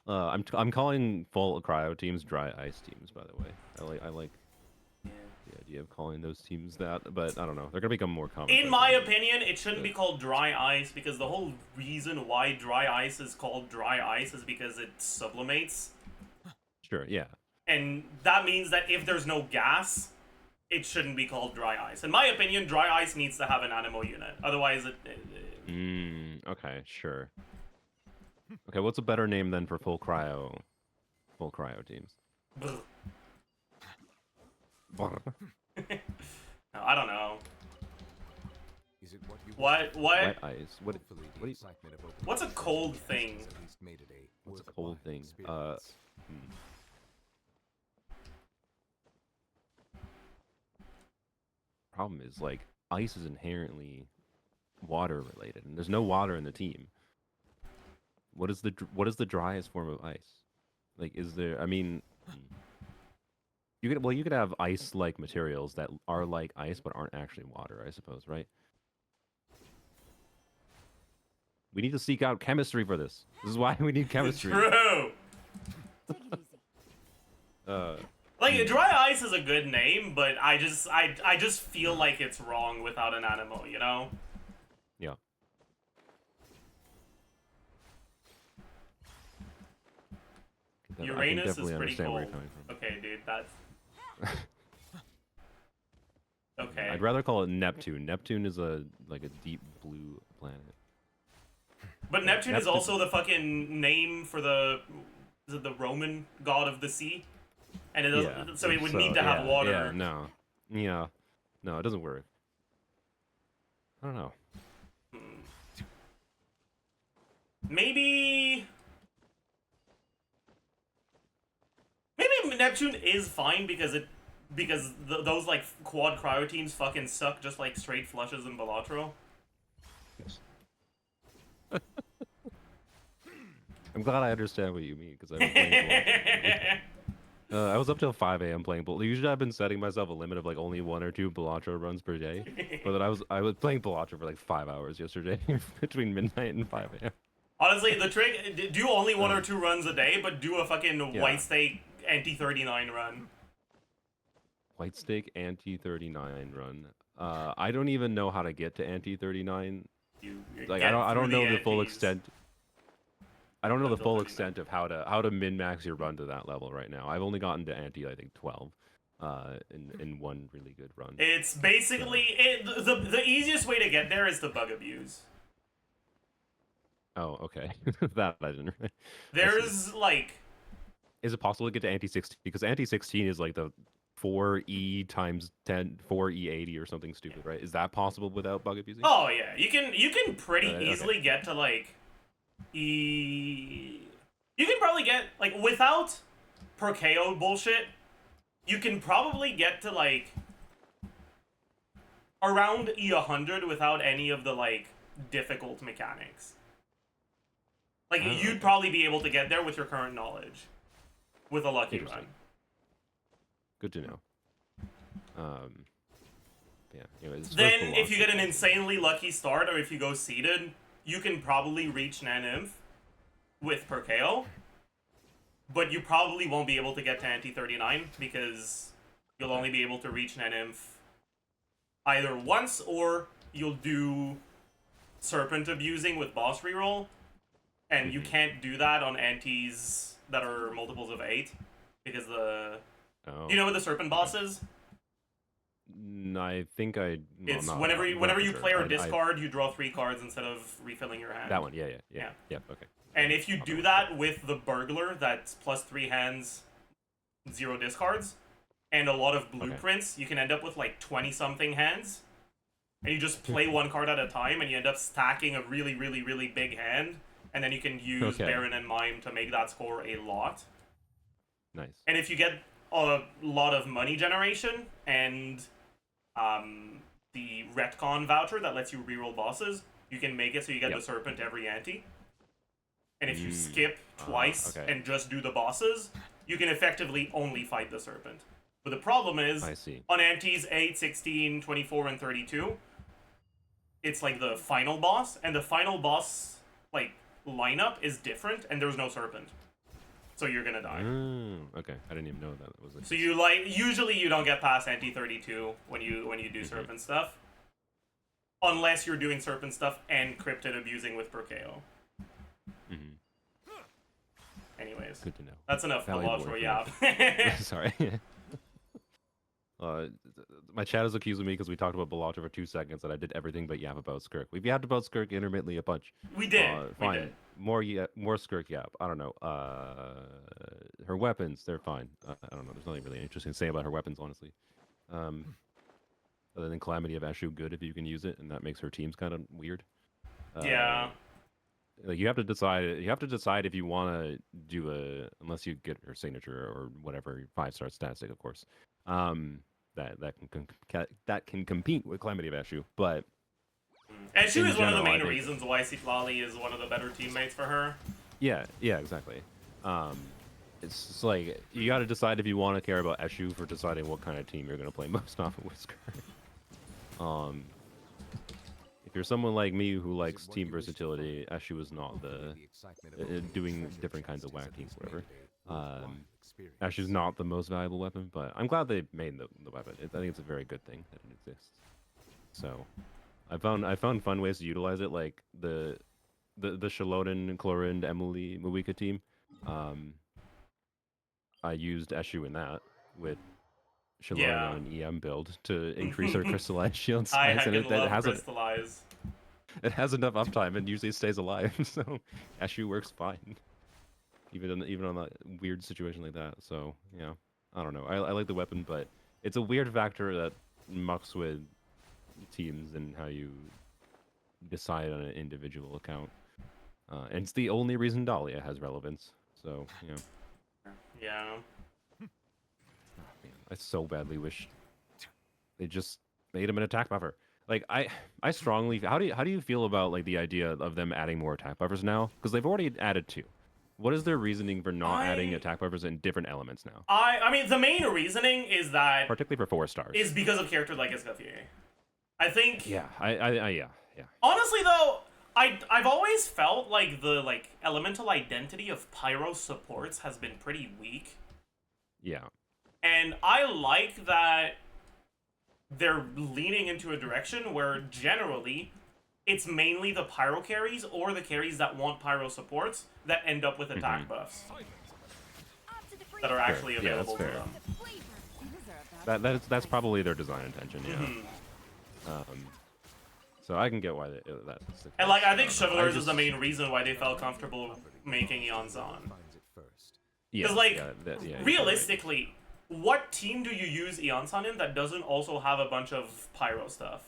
I'm calling full cryo teams dry ice teams, by the way. I like the idea of calling those teams that, but I don't know. They're gonna become more common. In my opinion, it shouldn't be called dry ice, because the whole reason why dry ice is called dry ice is because it sublimates. Sure, yeah. And that means that if there's no gas, it shouldn't be called dry ice. In my opinion, dry ice needs to have an animo unit. Otherwise, okay, sure. Okay, what's a better name then for full cryo teams? No, I don't know. Is it what you What? Wet ice. What? Hopefully the What? excitement of opening What's a the cold has thing? at least made it a What's a cold worthwhile thing? experience. Problem is, like, ice is inherently water related, and there's no water in the team. What is the driest form of ice? Like, is there? I mean, you could have ice-like materials that are like ice but aren't actually water, I suppose, right? We need to seek out chemistry for this. This is why we need chemistry. True. Take it easy. Like, dry ice is a good name, but I just feel like it's wrong without an animo, you know? Yeah. Uranus is pretty cool. Okay, dude, that's... Okay. I'd rather call it Neptune. Neptune is like a deep blue planet. But Neptune is also the fucking name for the Roman god of the sea, and it doesn't. So it would need to have water. Yeah, no, it doesn't work. I don't know. Maybe Neptune is fine because those like quad cryo teams fucking suck just like straight flushes in Balatro. I'm glad I understand what you mean, because I've been playing Balatro. I was up till 5 a.m. playing Balatro. Usually I've been setting myself a limit of like only 1 or 2 Balatro runs per day. But then I was playing Balatro for like 5 hours yesterday between midnight and 5 a.m. Honestly, the trick, do only 1 or 2 runs a day, but do a fucking white steak anti-39 run. White steak anti-39 run. I don't even know how to get to anti-39. Like I don't know the full extent. I don't know the full extent of how to min-max your run to that level right now. I've only gotten to anti, I think, 12 in one really good run. It's basically the easiest way to get there is to bug abuse. Oh, okay. That I didn't. There's like. Is it possible to get to anti-16? Because anti-16 is like the 4E times 10, 4E80 or something stupid, right? Is that possible without bug abusing? Oh yeah, you can pretty easily okay. get to like E. You can probably get like without per KO bullshit. You can probably get to like around E100 without any of the like difficult mechanics. Like you'd probably be able to get there with your current knowledge, with a lucky run. Good to know. Yeah. Anyways, then if you get an insanely lucky start, or if you go seeded, you can probably reach Naninf with per KO. But you probably won't be able to get to anti-39 because you'll only be able to reach Naninf either once, or you'll do Serpent abusing with boss reroll, and you can't do that on antis that are multiples of 8 because the. Oh. Do you know what the Serpent boss is? I think I. Well, It's not, whenever you sure. play or discard, you draw 3 cards instead of refilling your hand. That one, yeah. Okay. And if you do that with the Burglar, that's plus 3 hands, 0 discards, and a lot of blueprints, you can end up with like 20-something hands. And you just play 1 card at a time, and you end up stacking a really, really, really big hand and then you can use Okay. Baron and Mime to make that score a lot. Nice. And if you get a lot of money generation and the retcon voucher that lets you reroll bosses, you can make it so you get Yep. the Serpent every ante. And if you skip twice okay. and just do the bosses, you can effectively only fight the Serpent. But the problem is, I see. on antes 8, 16, 24, and 32, it's like the final boss, and the final boss like lineup is different, and there's no Serpent. So you're gonna die. Okay, I didn't even know that was it. So you usually you don't get past ante 32 when you do Serpent stuff. Unless you're doing Serpent stuff and Cryptid abusing with Perkeo. Anyways. Good to know. That's enough Valuable for Yap. Sorry. My chat is accusing me because we talked about Balatra for 2 seconds and I did everything but yap about Skirk. We've yapped about Skirk intermittently a bunch. We did. Fine. We did. More Skirk yap. I don't know. Her weapons, they're fine. I don't know. There's nothing really interesting to say about her weapons, honestly. Other than Calamity of Ashu, good if you can use it, and that makes her teams kind of weird. Yeah. Like you have to decide. You have to decide if you want to do unless you get her signature or whatever 5-star static, of course. That can compete with Calamity of Ashu, but Ashu in is one of the general, main I think- reasons why Sitlali is one of the better teammates for her. yeah, exactly. It's just like you got to decide if you want to care about Eshu for deciding what kind of team you're going to play most off of Whisker. If you're someone like me who likes team versatility, Eshu is not the doing different kinds of whack teams, whatever. Eshu's not the most valuable weapon, but I'm glad they made the weapon. I think it's a very good thing that it exists. So, I found fun ways to utilize it, like the Shaloden, Clorind, Emily, Muika team. I used Eshu in that with Shaloden and EM build to increase our crystallized shield I size, and heckin' love has Crystallize. it has enough uptime and usually stays alive, so Eshu works fine, even on a weird situation like that. So yeah, I don't know. I like the weapon, but it's a weird factor that mucks with teams and how you decide on an individual account. And it's the only reason Dahlia has relevance. So yeah. Yeah. Man, I so badly wish they just made him an attack buffer. Like I strongly. How do you feel about like the idea of them adding more attack buffers now? Because they've already added 2. What is their reasoning for not adding attack buffers in different elements now? I mean, the main reasoning is that Particularly for 4 stars. is because of characters like Escoffier. I think. Yeah. Yeah. Honestly, though, I've always felt like the elemental identity of Pyro supports has been pretty weak. Yeah. And I like that they're leaning into a direction where generally it's mainly the Pyro carries or the carries that want Pyro supports that end up with attack buffs that are actually Yeah, that's available to fair. them. That's probably their design intention. Yeah. So I can get why that's the And like I think case. I Chivalrous is just- the main reason why they felt comfortable making Eon Zahn. Yeah, 'Cause, like, yeah, you're right. Realistically, what team do you use Eon Zahn in that doesn't also have a bunch of Pyro stuff?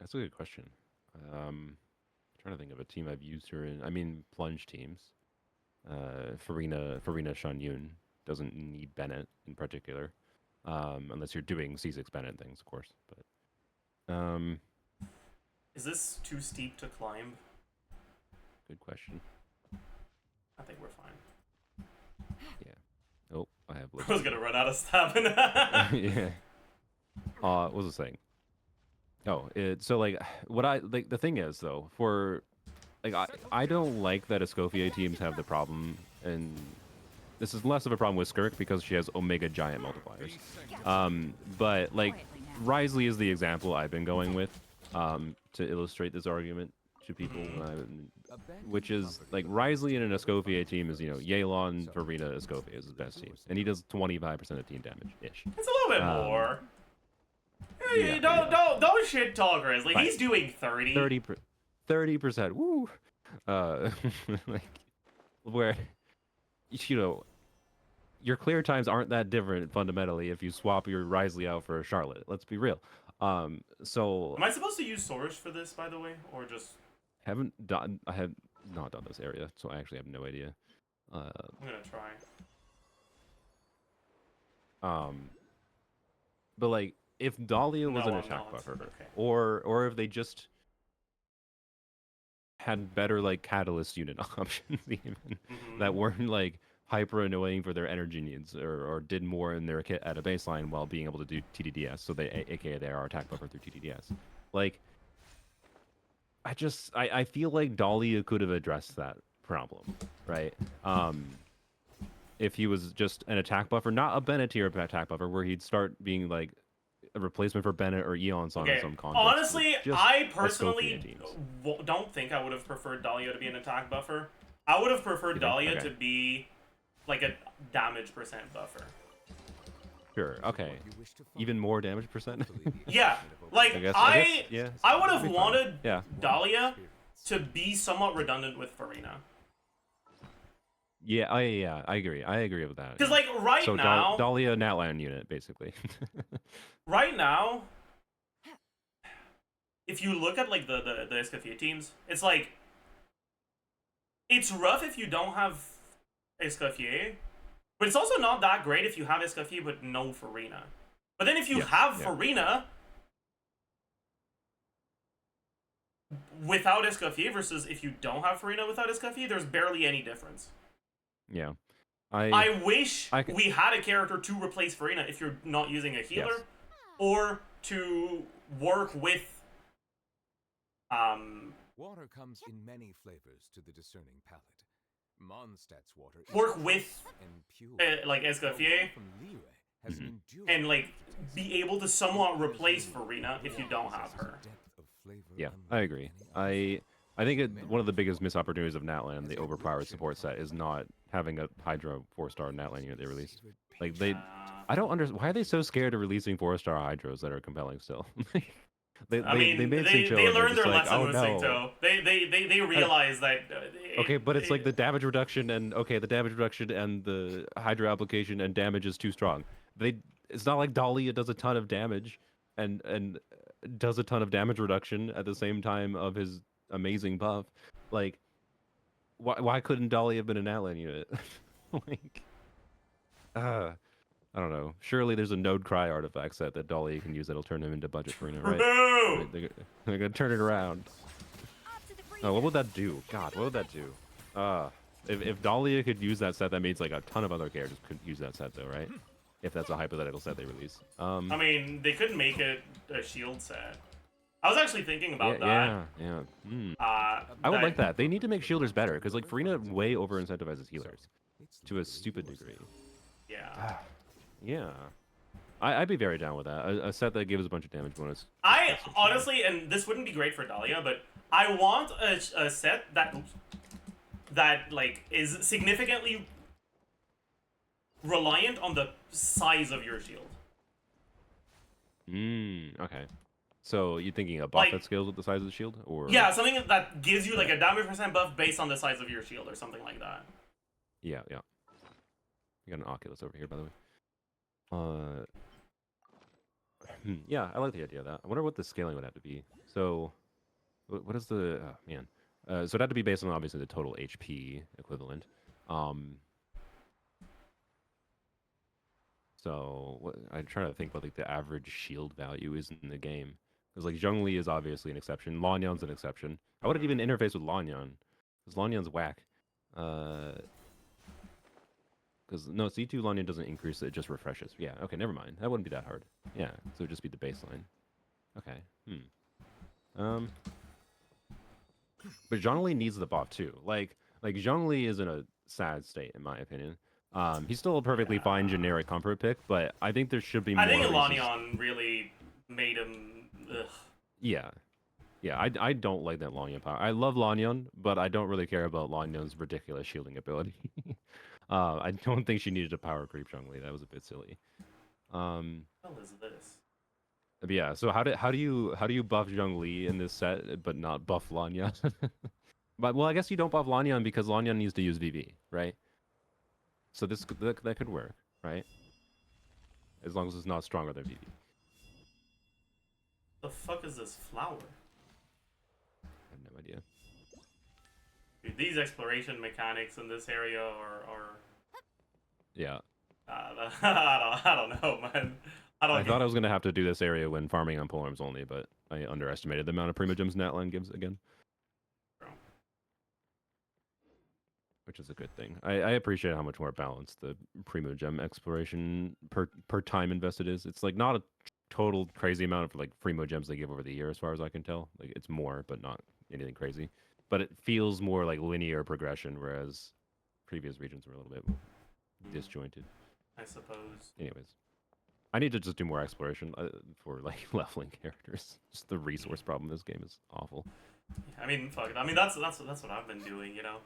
That's a good question. Trying to think of a team I've used her in. I mean, plunge teams. Farina Shan Yun doesn't need Bennett in particular, unless you're doing C6 Bennett things, of course. But Is this too steep to climb? good question. I think we're fine. Yeah. Oh, I have. I was gonna run out of stamina. Yeah. What was I saying? Oh, so like what I like the thing is though, for like I don't like that Escoffier teams have the problem, and this is less of a problem with Skirk because she has Omega Giant multipliers. But like Risley is the example I've been going with to illustrate this argument to people, which is like Risley in an Escoffier team is, you know, Yelan, Farina, Escoffier is his best team, and he does 25% of team damage ish. It's a little bit more. Hey, yeah, don't shit talk Grizzly. Fine. He's doing 30. 30%. Woo. Like where, you know, your clear times aren't that different fundamentally if you swap your Risley out for a Charlotte. Let's be real. So Am I supposed to use Source for this, by the way, or just? haven't done. I have not done this area, so I actually have no idea. I'm gonna try. But like, if Dahlia was No, an I'm attack not. buffer, Okay. or if they just had better like catalyst unit options, even that weren't like hyper annoying for their energy needs, or did more in their kit at a baseline while being able to do TDDS, so they aka they are attack buffer through TDDS. Like, I feel like Dahlia could have addressed that problem, right? If he was just an attack buffer, not a Bennett tier attack buffer, where he'd start being like a replacement for Bennett or Eon Son in Okay. some context. Honestly, just I Escofia personally teams. don't think I would have preferred Dahlia to be an attack buffer. I would have preferred You think? Dahlia Okay. to be like a damage percent buffer. Sure. Okay. Even more damage percent. Yeah, like I guess, yeah. I would that'd have be fine. wanted Yeah. Dahlia to be somewhat redundant with Farina. Yeah. I agree. I agree with that. Because like right so now, Dahlia Natlan unit basically. right now, if you look at like the Escoffier teams, it's like it's rough if you don't have Escoffier, but it's also not that great if you have Escoffier but no Farina. But then if you have Farina without Escoffier versus if you don't have Farina without Escoffier, there's barely any difference. Yeah. I wish we had a character to replace Farina if you're not using a healer, or to work with Water comes in many flavors to the discerning palate. Mondstadt's water is work with and pure. like Escoffier From Liyue has an enduring and like be able to somewhat replace Farina if you don't have her. depth of flavor Yeah, unlike I agree. any I think one of the biggest missed opportunities of Natlan, the overpowered support set, is not having a Hydra 4-star Natlan unit they released. Like I don't understand why are they so scared of releasing 4-star Hydras that are compelling still. they made Xingqiu and they're learned just their like, lesson oh with no. Xingqiu. They realized that. Okay, but it's like the damage reduction and the Hydra application and damage is too strong. It's not like Dahlia does a ton of damage and does a ton of damage reduction at the same time of his amazing buff. Like, why couldn't Dahlia have been an Atlan unit? Like, I don't know. Surely there's a Node Cry artifact set that Dahlia can use that'll turn him into budget Farina, right? True. They're gonna turn it around. Off to the Oh, what freezer. would that do? God, what would that do? If Dahlia could use that set, that means like a ton of other characters could use that set, though, right? If that's a hypothetical set they release. I mean, they could make it a shield set. I was actually thinking about that. Yeah. I I would like that. They need to make shielders better, because like Farina way over incentivizes healers to a stupid degree. Yeah. Yeah. I'd be very down with that. A set that gives a bunch of damage bonus. I honestly, and this wouldn't be great for Dahlia, but I want a set that like is significantly reliant on the size of your shield. Okay. So you're thinking a buff Like- that scales with the size of the shield, or Yeah, something that gives you like a damage percent buff based on the size of your shield or something like that. Yeah. You got an Oculus over here, by the way. Yeah, I like the idea of that. I wonder what the scaling would have to be. So, what is the man? So it'd have to be based on obviously the total HP equivalent. So I'm trying to think what like the average shield value is in the game. Because like Zhongli is obviously an exception. Lanyan's an exception. I wouldn't even interface with Lanyan, because Lanyan's whack. Because no, C2 Lanyan doesn't increase; it just refreshes. Yeah. Okay. Never mind. That wouldn't be that hard. Yeah. So it'd just be the baseline. Okay. But Zhongli needs the buff too. Like Zhongli is in a sad state, in my opinion. He's still a perfectly fine generic comfort pick, but I think there should be more. I think reasons- Lanyan really made him. Ugh. Yeah. I don't like that Lanyan power. I love Lanyan, but I don't really care about Lanyan's ridiculous shielding ability. I don't think she needed a power creep Zhongli. That was a bit silly. What the hell is this? But yeah. So how do you buff Zhongli in this set, but not buff Lanyan? But well, I guess you don't buff Lanyan because Lanyan needs to use VV, right? So that could work, right? As long as it's not stronger than VV. The fuck is this flower? I have no idea. Dude, these exploration mechanics in this area are Yeah. I don't know, man. I thought I was gonna have to do this area when farming on polearms only, but I underestimated the amount of primo gems Natlan gives again. Which is a good thing. I appreciate how much more balanced the primo gem exploration per time invested is. It's like not a total crazy amount of like primo gems they give over the year, as far as I can tell. Like it's more, but not anything crazy. But it feels more like linear progression, whereas previous regions were a little bit disjointed. I suppose. Anyways, I need to just do more exploration for like leveling characters. Just the resource problem in this game is awful. I mean, fuck it. I mean, that's what I've been doing, you know.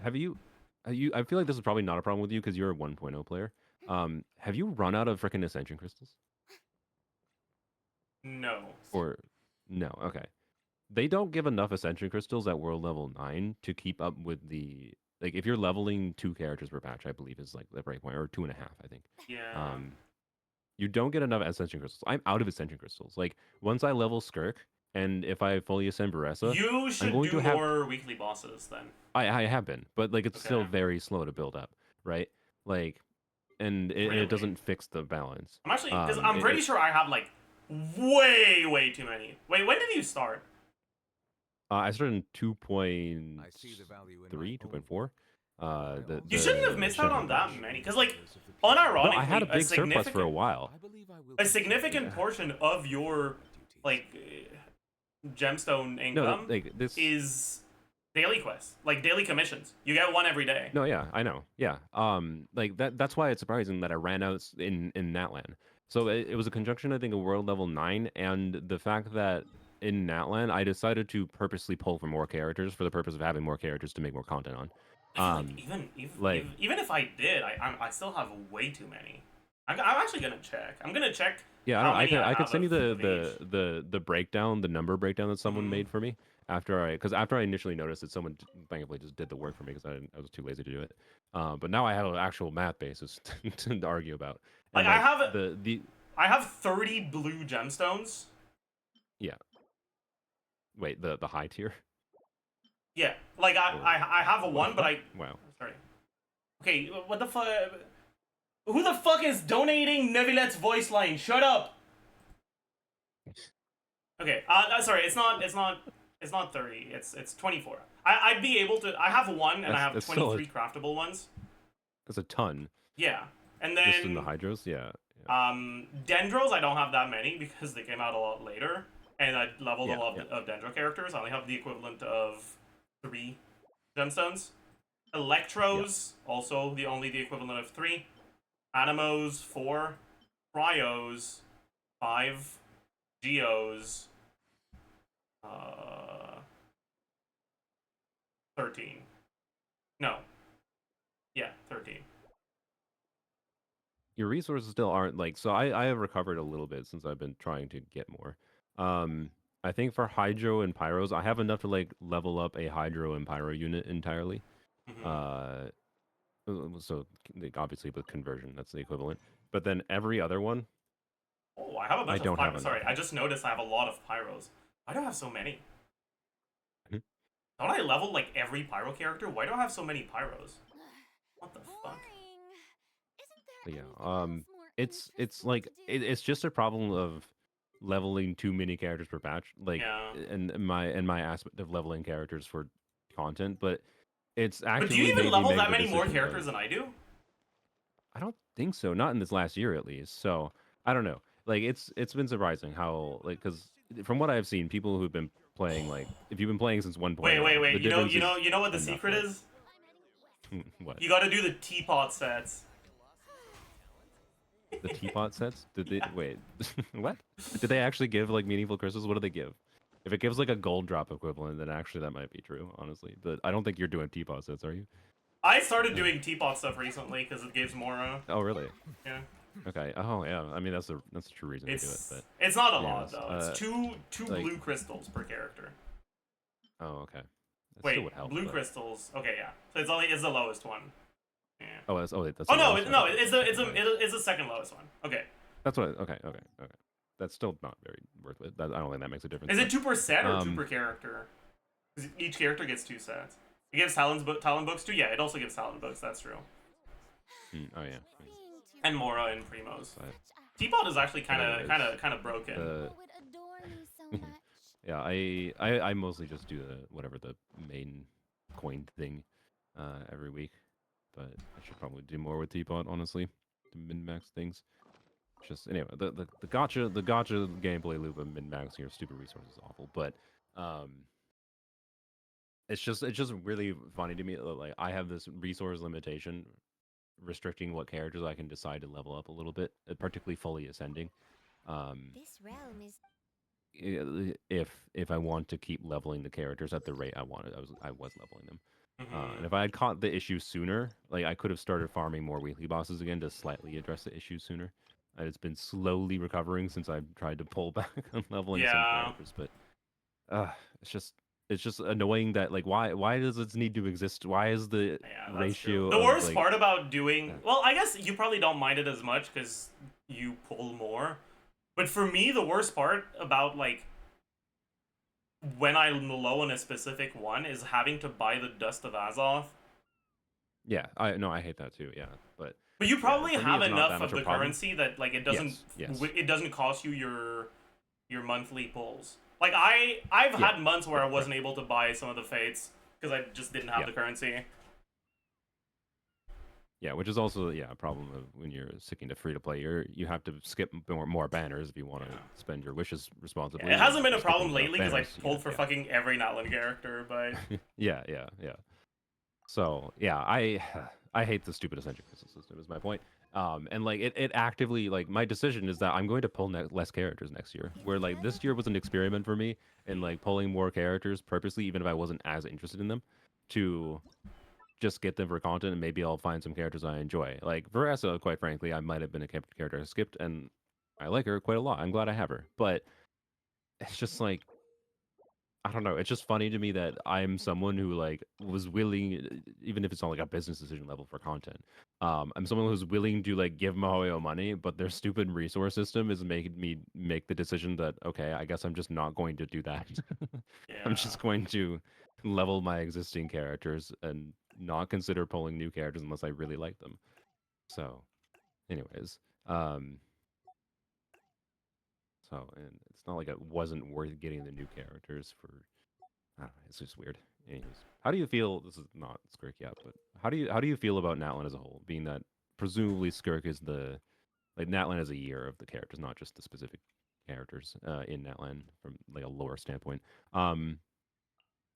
Have you? I feel like this is probably not a problem with you because you're a 1.0 player. Have you run out of freaking ascension crystals? No. Or no? Okay. They don't give enough ascension crystals at world level 9 to keep up with the like. If you're leveling 2 characters per patch, I believe is like the breakpoint, or 2.5, I think. Yeah. You don't get enough ascension crystals. I'm out of ascension crystals. Like once I level Skirk, and if I fully ascend Baressa, You should going do to have... more weekly bosses then. I have been, but like it's still Okay. very slow to build up, right? Like, and Really? it doesn't fix the balance. I'm actually, because I'm pretty sure I have like way too many. Wait, when did you start? I started in 2.3, I see the value in my 2.4. You shouldn't have missed out on that many, because like, unironically, No, I had a big surplus for a while. A significant portion of your like gemstone income like this is daily quests, like daily commissions. You get one every day. No, yeah, I know. Yeah. Like that's why it's surprising that I ran out in Natlan. So it was a conjunction, I think, of world level 9 and the fact that in Natlan I decided to purposely pull for more characters for the purpose of having more characters to make more content on. I feel like even if I did, I still have way too many. I'm actually gonna check. I'm gonna check. Yeah, I could send you the the breakdown, the number breakdown that someone made for me after I initially noticed that someone thankfully just did the work for me because I was too lazy to do it. But now I have an actual math basis to argue about. And Like I have 30 blue gemstones. Yeah. Wait, the high tier? Yeah, like I have a one, but I wow. Sorry. Okay, what the fuck? Who the fuck is donating Nevilet's voice line? Shut up. Okay, sorry, it's not 30. It's 24. I'd be able to. I have one, and I have 23 craftable ones. That's a ton. Yeah, and then just in the hydros, yeah. Dendros, I don't have that many because they came out a lot later, and I leveled a lot of Dendro characters. I only have the equivalent of 3 gemstones. Electros, also the equivalent of 3. Animos, 4. Cryos, 5. Geos, 13. No. Yeah, 13. Your resources still aren't like so. I have recovered a little bit since I've been trying to get more. I think for hydro and pyros, I have enough to like level up a hydro and pyro unit entirely. So like, obviously with conversion, that's the equivalent. But then every other one. Oh, I have a bunch of pyros. Sorry, I just noticed I have a lot of pyros. Why do I have so many? Don't I level like every pyro character? Why do I have so many pyros? What the fuck? Yeah, it's like it's just a problem of leveling too many characters per patch. Like, and my aspect of leveling characters for content, but it's actually. But do you even level that many more characters than I do? I don't think so. Not in this last year, at least. So I don't know. Like it's been surprising how like because from what I've seen, people who've been playing like if you've been playing since 1.0. Wait. You know what the secret is? What? You got to do the teapot sets. The teapot sets? Did they wait? What? Did they actually give like meaningful crystals? What do they give? If it gives like a gold drop equivalent, then actually that might be true, honestly. But I don't think you're doing teapot sets, are you? I started doing teapot stuff recently because it gives more. Oh really? Yeah. Okay. Oh yeah. I mean that's a true reason to do it. But it's not a lot though. It's two like, blue crystals per character. Oh okay. That Wait, still would help, blue crystals. Okay, yeah. So it's the lowest one. Yeah. Oh, that's no, it's the second lowest one. Okay. That's what. Okay. That's still not very worth it. I don't think that makes a difference. Is it 2% or 2 per character? 'Cause each character gets 2 sets. It gives Talon books too. Yeah, it also gives Talon books. That's true. Oh yeah. And Mora and Primos. But Teapot is actually kind anyways, of broken. Would adore me so much. yeah, I mostly just do whatever the main coin thing every week, but I should probably do more with Teapot, honestly, to min-max things. Just anyway, the gotcha gameplay loop of min-maxing your stupid resources is awful, but it's just really funny to me that, like, I have this resource limitation restricting what characters I can decide to level up a little bit, particularly fully ascending. This realm is If I want to keep leveling the characters at the rate I wanted, I was leveling them. Mhm. And if I had caught the issue sooner, like, I could have started farming more weekly bosses again to slightly address the issue sooner. And it's been slowly recovering since I've tried to pull back on leveling some Yeah. characters, but it's just annoying that, like, why does this need to exist? Why is the Yeah, that's true. ratio The of, worst like, part about doing, well, I guess you probably don't mind it as much because you pull more. But for me, the worst part about, like, when I'm low on a specific one is having to buy the Dust of Azoth. yeah, I hate that too. Yeah, but You probably for me, have it's not that enough much of of a the problem. currency that, like, it doesn't Yes. it doesn't cost you your monthly pulls. Like, I've Yeah. had months where I wasn't able to buy some of the fates because I just didn't have Yeah. the currency. Yeah, which is also a problem of when you're sticking to free to play. You have to skip more banners if you want to spend your wishes responsibly. It hasn't been a Skipping problem enough lately because I banners, pulled for fucking every Natlan character, but yeah. So yeah, I hate the stupid ascension crystal system. Is my point. And, like, it actively, like, my decision is that I'm going to pull less characters next year. Where, like, this year was an experiment for me in, like, pulling more characters purposely, even if I wasn't as interested in them, to just get them for content, and maybe I'll find some characters I enjoy. Like Veressa, quite frankly, I might have been a character I skipped, and I like her quite a lot. I'm glad I have her, but it's just like, I don't know. It's just funny to me that I'm someone who, like, was willing, even if it's not like a business decision level for content. I'm someone who's willing to, like, give Mahoyo money, but their stupid resource system is making me make the decision that, okay, I guess I'm just not going to do that. I'm yeah. just going to level my existing characters and not consider pulling new characters unless I really like them. So, anyways, and it's not like it wasn't worth getting the new characters for. I don't know, it's just weird. Anyways, how do you feel? This is not Skirk yet, but how do you feel about Natlan as a whole? Being that presumably Skirk is Natlan is a year of the characters, not just the specific characters in Natlan from, like, a lore standpoint. Um,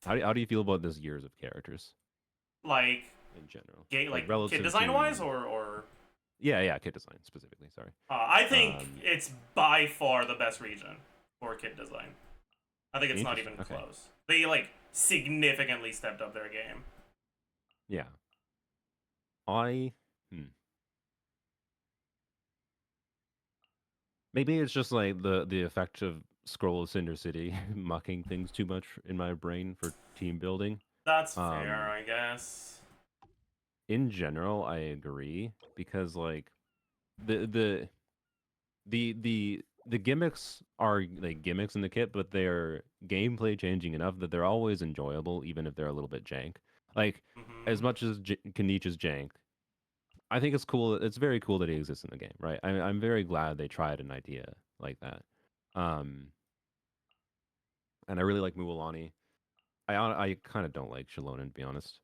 how do you feel about this years of characters Like, in general, like, like kid relative design wise, to or yeah, kit design specifically. Sorry. I think Um, it's by far the best region for kid design. I think it's not even Interesting, okay. close. They, like, significantly stepped up their game. Yeah. I Maybe it's just, like, the effect of Scroll of Cinder City mucking things too much in my brain for team building. That's fair, I guess. In general, I agree because, like, the the the gimmicks are, like, gimmicks in the kit, but they're gameplay changing enough that they're always enjoyable, even if they're a little bit jank. Like, as Hmm. much as Kanich is jank, I think it's cool. It's very cool that he exists in the game, right? I'm very glad they tried an idea like that. Um, and I really like Mualani. I kind of don't like Shalonen, to be honest.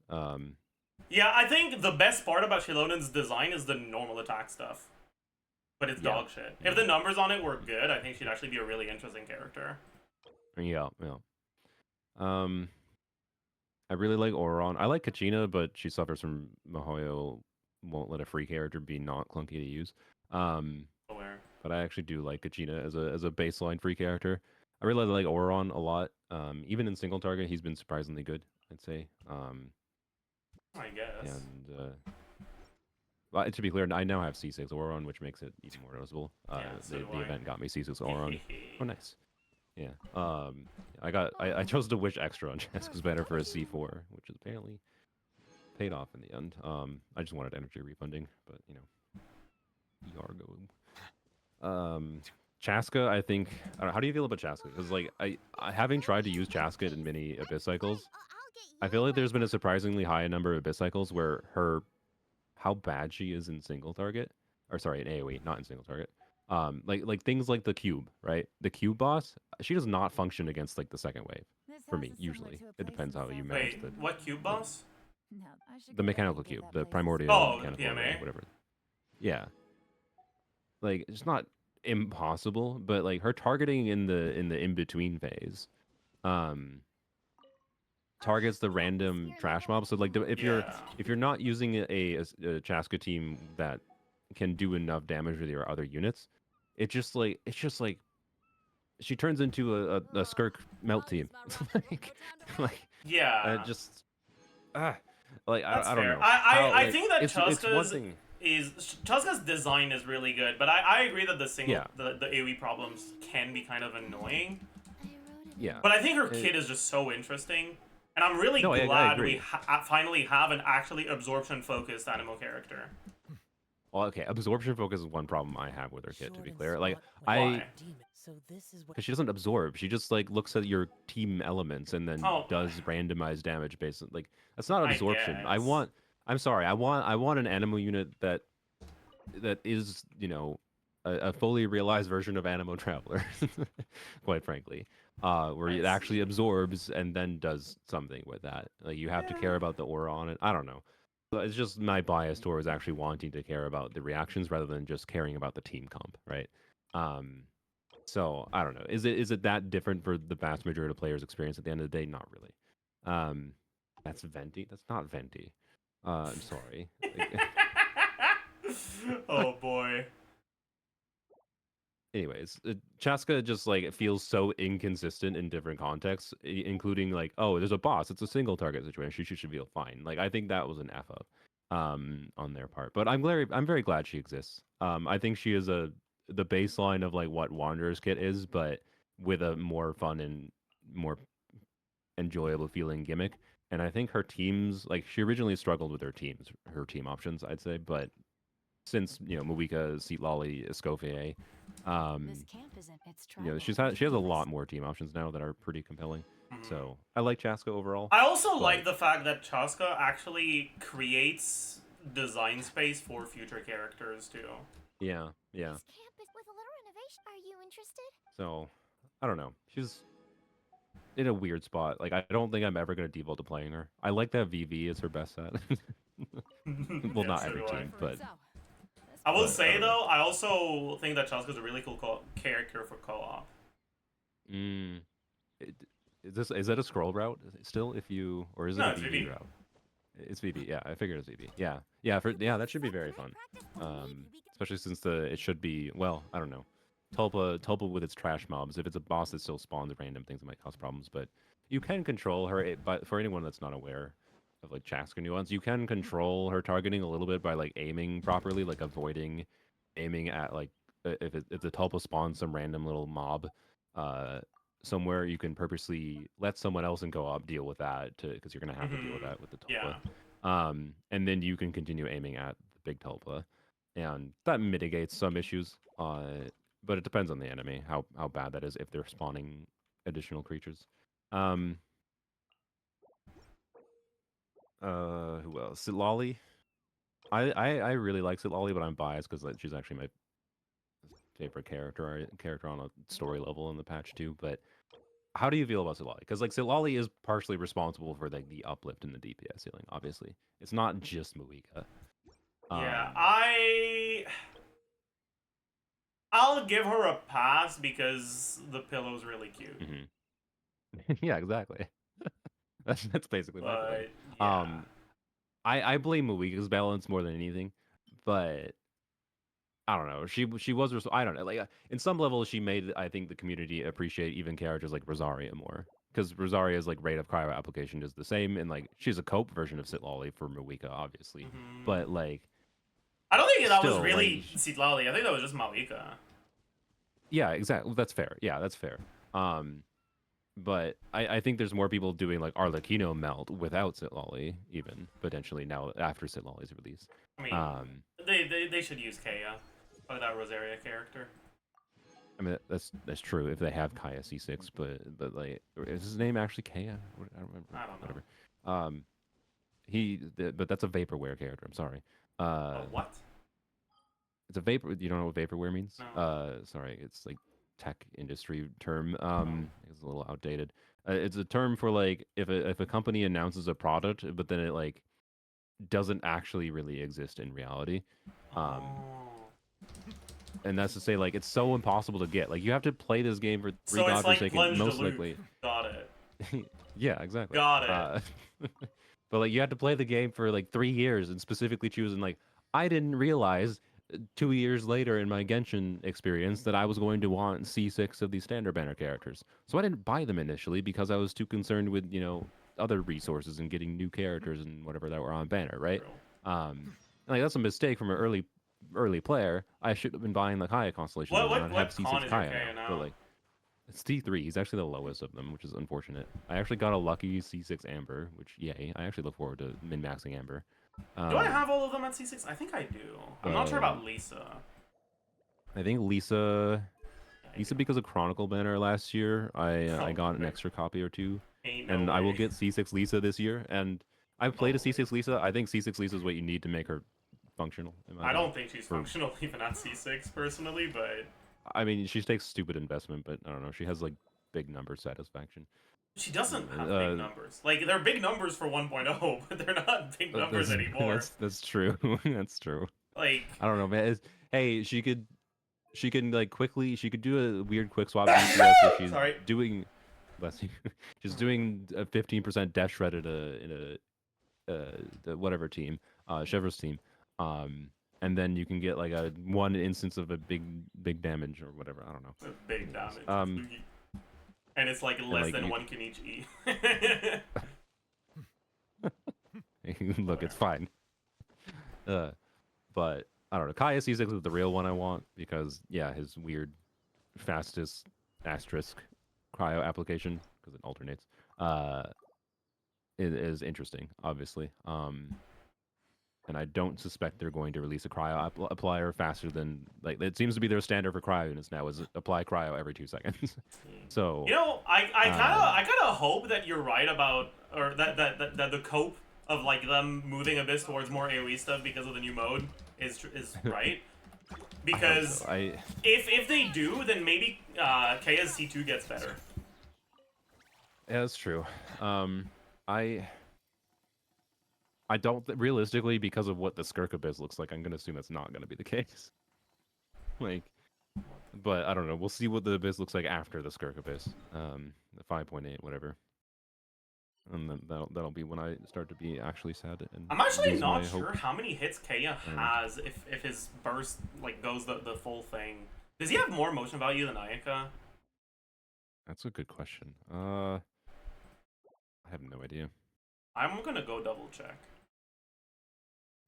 Yeah, I think the best part about Shilonen's design is the normal attack stuff. But it's Yeah, dog shit. If the numbers on it were good, I think she'd actually be a really interesting character. yeah. Um, I really like Oron. I like Kachina, but she suffers from Mihoyo won't let a free character be not clunky to use. Um, Aware. but I actually do like Kachina as a baseline free character. I really like Oron a lot. Even in single target, he's been surprisingly good, I'd say. I guess. And well, to be clear, I now have C6 Oron, which makes it even more noticeable. Yeah, so do The I. event got me C6 Oron. Oh, nice. Yeah. I chose to wish extra on Jessica's banner for a C4, which is apparently paid off in the end. I just wanted energy refunding, but, Yargo. Chaska, I think. I don't know, how do you feel about Chaska? Because like I having tried to use Chaska in many Abyss cycles, I feel like there's been a surprisingly high number of Abyss cycles where how bad she is in single target, or sorry, in AOE, not in single target. Like things like the cube, right? The cube boss, she does not function against like the second wave. For me, usually, it depends how you manage Wait, what cube boss? the mechanical cube, the primordial Oh, the mechanical array, PMA. whatever. Yeah, like it's not impossible, but like her targeting in the in between phase, um, targets the random trash mob. So like Yeah. if you're not using a Chaska team that can do enough damage with your other units, it's just like she turns into a Skirk melt team. like Yeah. just ah like That's I don't fair. know how I like think that it's one thing. Chaska's design is really good, but I agree that Yeah, the AoE problems can be kind of annoying. yeah. But I think her Uh, kit is just so interesting, and I'm really no, I glad we agree. finally have an actually absorption focused animo character. Well, okay, absorption focus is one problem I have with her kit. To be clear, like Why? because she doesn't absorb. She just like looks at your team elements and then Oh, does randomized damage based on like that's not I absorption. guess. I'm sorry. I want an animo unit that is, you know, a fully realized version of Animo Traveler, quite frankly, where I it actually see. absorbs and then does something with that. Like you have to Yeah. care about the aura on it. I don't know. So it's just my bias towards actually wanting to care about the reactions rather than just caring about the team comp, right? Um, so I don't know. Is it that different for the vast majority of players' experience at the end of the day? Not really. Um, that's Venti. That's not Venti. I'm sorry. Like, Oh boy. anyways, Chaska just like it feels so inconsistent in different contexts, including like, oh, there's a boss, it's a single target situation, she should feel fine. Like I think that was an f up, on their part. But I'm very glad she exists. I think she is the baseline of like what Wanderer's kit is, but with a more fun and more enjoyable feeling gimmick. And I think her teams, like she originally struggled with her team options, I'd say, but since you know Moika, Seat Lolly, Escoffier, you know she has a lot more team options now that are pretty compelling. Mhm. So I like Chaska overall, I also but like the fact that Chaska actually creates design space for future characters too. yeah, yeah. Are you interested? So I don't know. She's in a weird spot. Like I don't think I'm ever gonna default to playing her. I like that VV is her best set. Well, Yeah, not so every do I. team, but I will I say don't know. though, I also think that Chaska's a really cool character for co-op. Mm, it- is that a scroll route still? If you or is it No, a it's VV VV. route? It's VB. Yeah, I figured it's VB. Yeah, that should be very fun. Especially since it should be well, I don't know. Tulpa with its trash mobs. If it's a boss that still spawns random things, it might cause problems. But you can control her. But for anyone that's not aware of like Chaska nuance, you can control her targeting a little bit by like aiming properly, like avoiding aiming at like if the Tulpa spawns some random little mob, uh, somewhere you can purposely let someone else in co-op deal with that because you're gonna have to deal with Hmm. that with the Yeah. tulpa. And then you can continue aiming at the big tulpa, and that mitigates some issues. But it depends on the enemy how bad that is if they're spawning additional creatures. Um, who else? Sitlali. I really like Sitlali, but I'm biased because like, she's actually my favorite character on a story level in the patch too. But how do you feel about Silali? Because like Silali is partially responsible for like the uplift in the DPS ceiling. Obviously, it's not just Muika. Yeah. Um, I'll give her a pass because the pillow's really cute. mhm. Yeah, exactly. That's basically my point. But yeah. Um, I blame Muika's balance more than anything, but I don't know. She was I don't know. Like in some levels, she made I think the community appreciate even characters like Rosaria more because Rosaria's like rate of cryo application is the same, and like she's a cope version of Sitlali for Muika, obviously, Hmm. but like I don't think that was still like really Sitlali. I think that was just Malika. yeah, exactly. That's fair. Yeah, that's fair. Um, but I think there's more people doing like Arlecchino melt without Sitlali, even potentially now after Sitlali's release. I mean, Um, they should use Kaya, like that Rosaria character. I mean, that's true if they have Kaya C6, but like, is his name actually Kaya? I don't remember. I don't know. Whatever. But that's a vaporware character. I'm sorry. What? It's a vapor. You don't know what vaporware means? No. Sorry, it's like tech industry term. It's a little outdated. It's a term for like if a company announces a product, but then it like doesn't actually really exist in reality. Oh. And that's to say, like, it's so impossible to get. Like, you have to play this game for three So it's like godforsaken, plunge most to loop. likely. Got it. Yeah, exactly. Got it. But like, you have to play the game for like 3 years and specifically choosing like, I didn't realize 2 years later in my Genshin experience that I was going to want C6 of these standard banner characters. So I didn't buy them initially because I was too concerned with, other resources and getting new characters and whatever that were on banner, right? True. Like that's a mistake from an early player. I should have been buying the Kaya constellation and not have What con C6 is your Kaya Kaya now. But now? like, it's T3. He's actually the lowest of them, which is unfortunate. I actually got a lucky C6 Amber, which yay! I actually look forward to min maxing Amber. Do I have all of them at C6? I think I do. I'm not sure about Lisa. I think Lisa, Yeah, because of Chronicle banner last year, I Oh, got an okay. extra copy or two, Ain't no and I will way. get C6 Lisa this year. And I've played a Oh. C6 Lisa. I think C6 Lisa is what you need to make her functional. In my I opinion. don't think she's functional even at C6 personally, but I mean, she takes stupid investment, but I don't know. She has like big number satisfaction. she doesn't have big numbers. Like they're big numbers for 1.0, but they're not big numbers anymore. That's true. That's true. Like I don't know, man. Hey, she could like quickly. She could do a weird quick swap DPS where she's Sorry. doing. Bless you. She's doing a 15% death shred in the whatever team, Chevro's team. And then you can get like a one instance of a big damage or whatever. I don't know. It's a big damage. Um, and it's like less like, than you- one can each E. Look, it's fine. But I don't know. Kaya C6 is the real one I want because yeah, his weird fastest asterisk cryo application because it alternates. Is interesting, obviously. And I don't suspect they're going to release a cryo applier faster than like it seems to be their standard for cryo units now is apply cryo every 2 seconds. So I kind of hope that you're right about or that the cope of like them moving Abyss towards more AoE stuff because of the new mode is right. Because if they do, then maybe Kaya's C2 gets better. Yeah, that's true. I don't realistically because of what the Skirk Abyss looks like. I'm gonna assume that's not gonna be the case. Like, but I don't know. We'll see what the Abyss looks like after the Skirk Abyss. The 5.8, whatever. And then that'll be when I start to be actually sad. And I'm actually lose not my sure hope. how many hits Kaya has if his burst like goes the full thing. Does he have more motion value than Ayaka? That's a good question. I have no idea. I'm gonna go double check.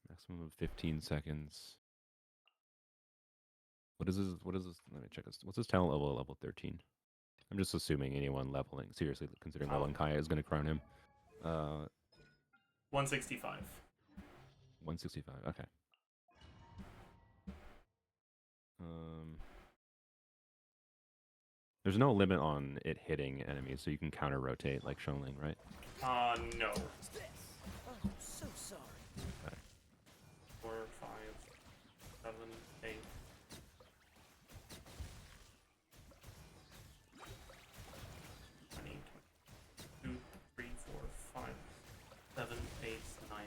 Maximum of 15 seconds. What is this? Let me check this. What's his talent level at level 13? I'm just assuming anyone leveling, seriously considering leveling Kaya is going to crown him. 165. 165, okay. There's no limit on it hitting enemies, so you can counter rotate like Sholing, right? No. Oh, so sorry. Okay. 4, 5, 7, 8. 2, 3, 4, 5, 7, 8, 9.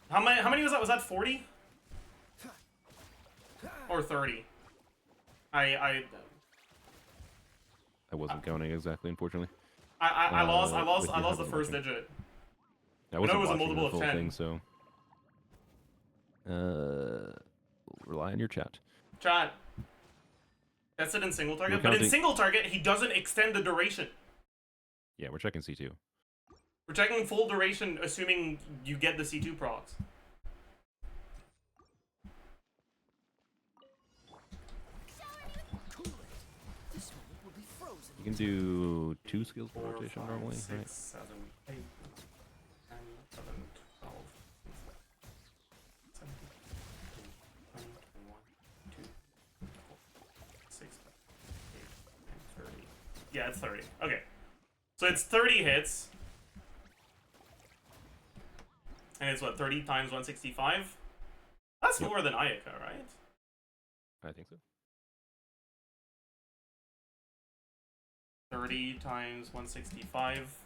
How many was that? Was that 40? Or 30? I wasn't counting exactly, unfortunately. I lost with you the having first watching. digit. I wasn't it was a watching multiple the of full 10. thing, so rely on your chat. Chat. That's it in single target, We're but in counting- single target he doesn't extend the duration. Yeah, we're checking C2. We're checking full duration, assuming you get the C2 procs. This one will be frozen. You can do 2 skills per 4, rotation 5, normally, 6, right? 7, 8, 9, 10, 11, 12, 17, 18, 20, 21, 22, Yeah, it's 30. Okay. So it's 30 hits. And it's what, 30 times 165? That's Yep. lower than Ayaka, right? I think so. 30 times 165.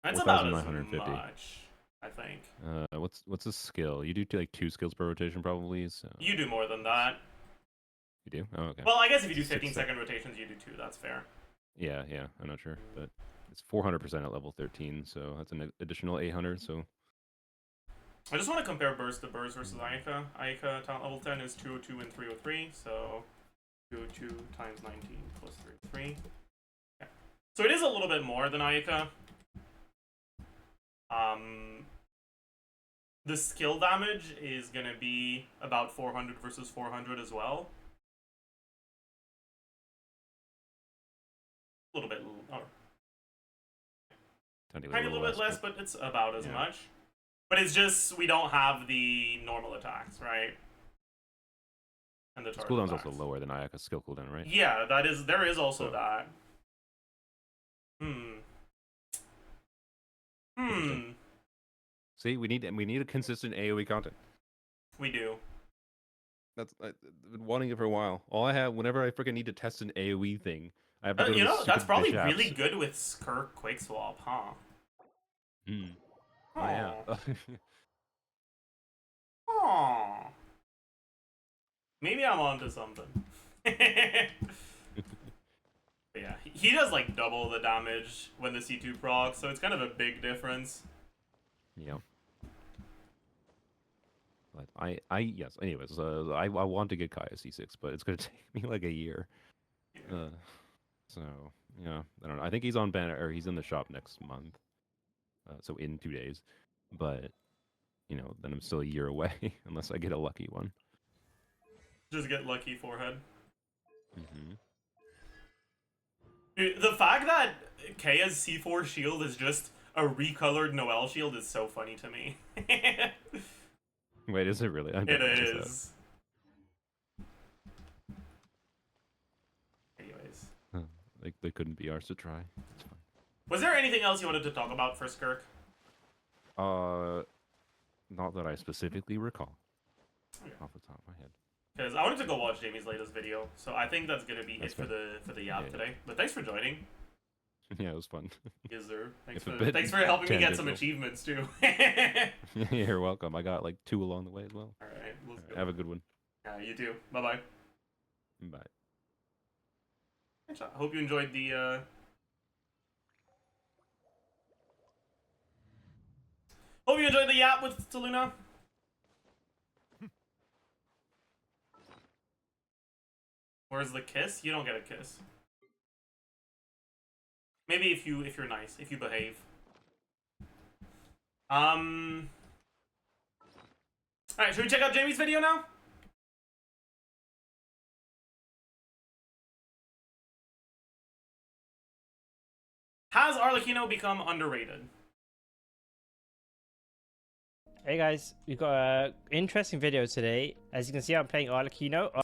That's about as 4,950. much, I think. What's a skill? You do like 2 skills per rotation probably. So You do more than that. you do? Oh, okay. Well, I guess if you do 6 15-second rotations, you do 2. That's fair. Yeah, I'm not sure, but it's 400% at level 13, so that's an additional 800. So I just want to compare burst to burst versus Ayaka. Ayaka talent level 10 is 202 and 303, so 202 times 19 plus 303. Yeah. So it is a little bit more than Ayaka. The skill damage is going to be about 400 versus 400 as well. A little bit, tiny tiny little bit less, but it's about as much. But it's just, we don't have the normal attacks, right? And the target cooldown's attacks. also lower than Ayaka's skill cooldown, right? Yeah, there is also So- that. Interesting. See, we need a consistent AoE content. We do. I've been wanting it for a while. All I have, whenever I freaking need to test an AoE thing, I have to go to You this know, that's stupid probably bitch really apps. good with Skirk Quick Swap, huh? Hmm. Oh yeah. Aw. Maybe I'm onto something. But yeah, he does like double the damage when the C2 procs, so it's kind of a big difference. Yeah. But yes. Anyways, I want to get Kaya C6, but it's gonna take me like a year. Yeah. So yeah, I don't know. I think he's on banner, or he's in the shop next month. So in 2 days, but then I'm still a year away unless I get a lucky one. Just get lucky forehead. Mm-hmm. Dude, the fact that Kaya's C4 shield is just a recolored Noel shield is so funny to me. Wait, is it really? I It never noticed is. Anyways. that. Like they couldn't be ours to try. It's fine. Was there anything else you wanted to talk about for Skirk? Not that I specifically recall Okay. off the top of my head. Because I wanted to go watch Jamie's latest video, so I think that's gonna be That's it for the yap Yeah. today. But thanks for joining. Yeah, it was fun. Yes, sir. Thanks It's a for bit thanks for helping me get some tangential. achievements too. You're welcome. I got like 2 along the way as well. All right, let's go. Have a good one. Yeah, you too. Bye bye. Bye. Hope you enjoyed the. Hope you enjoyed the yap with Taluna. Where's the kiss? You don't get a kiss. Maybe if you're nice, if you behave. Alright, should we check out Jamie's video now? Has Arlecchino become underrated? Hey guys, we've got an interesting video today. As you can see, I'm playing Arlecchino.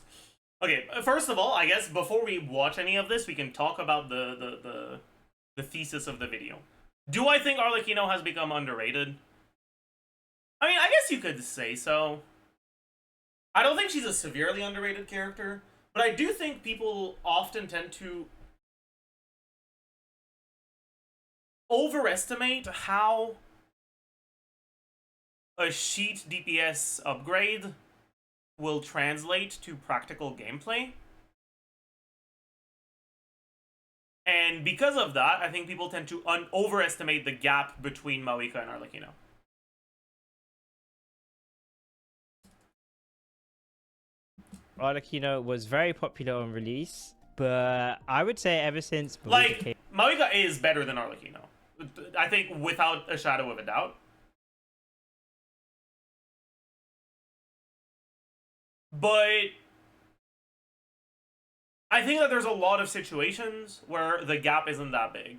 Okay, first of all, I guess before we watch any of this, we can talk about the thesis of the video. Do I think Arlecchino has become underrated? I mean, I guess you could say so. I don't think she's a severely underrated character, but I do think people often tend to overestimate how a sheet DPS upgrade will translate to practical gameplay. And because of that, I think people tend to overestimate the gap between Mawika and Arlecchino. Arlecchino was very popular on release, but I would say ever since Mawika Like, came, Mawika is better than Arlecchino. I think without a shadow of a doubt. But I think that there's a lot of situations where the gap isn't that big.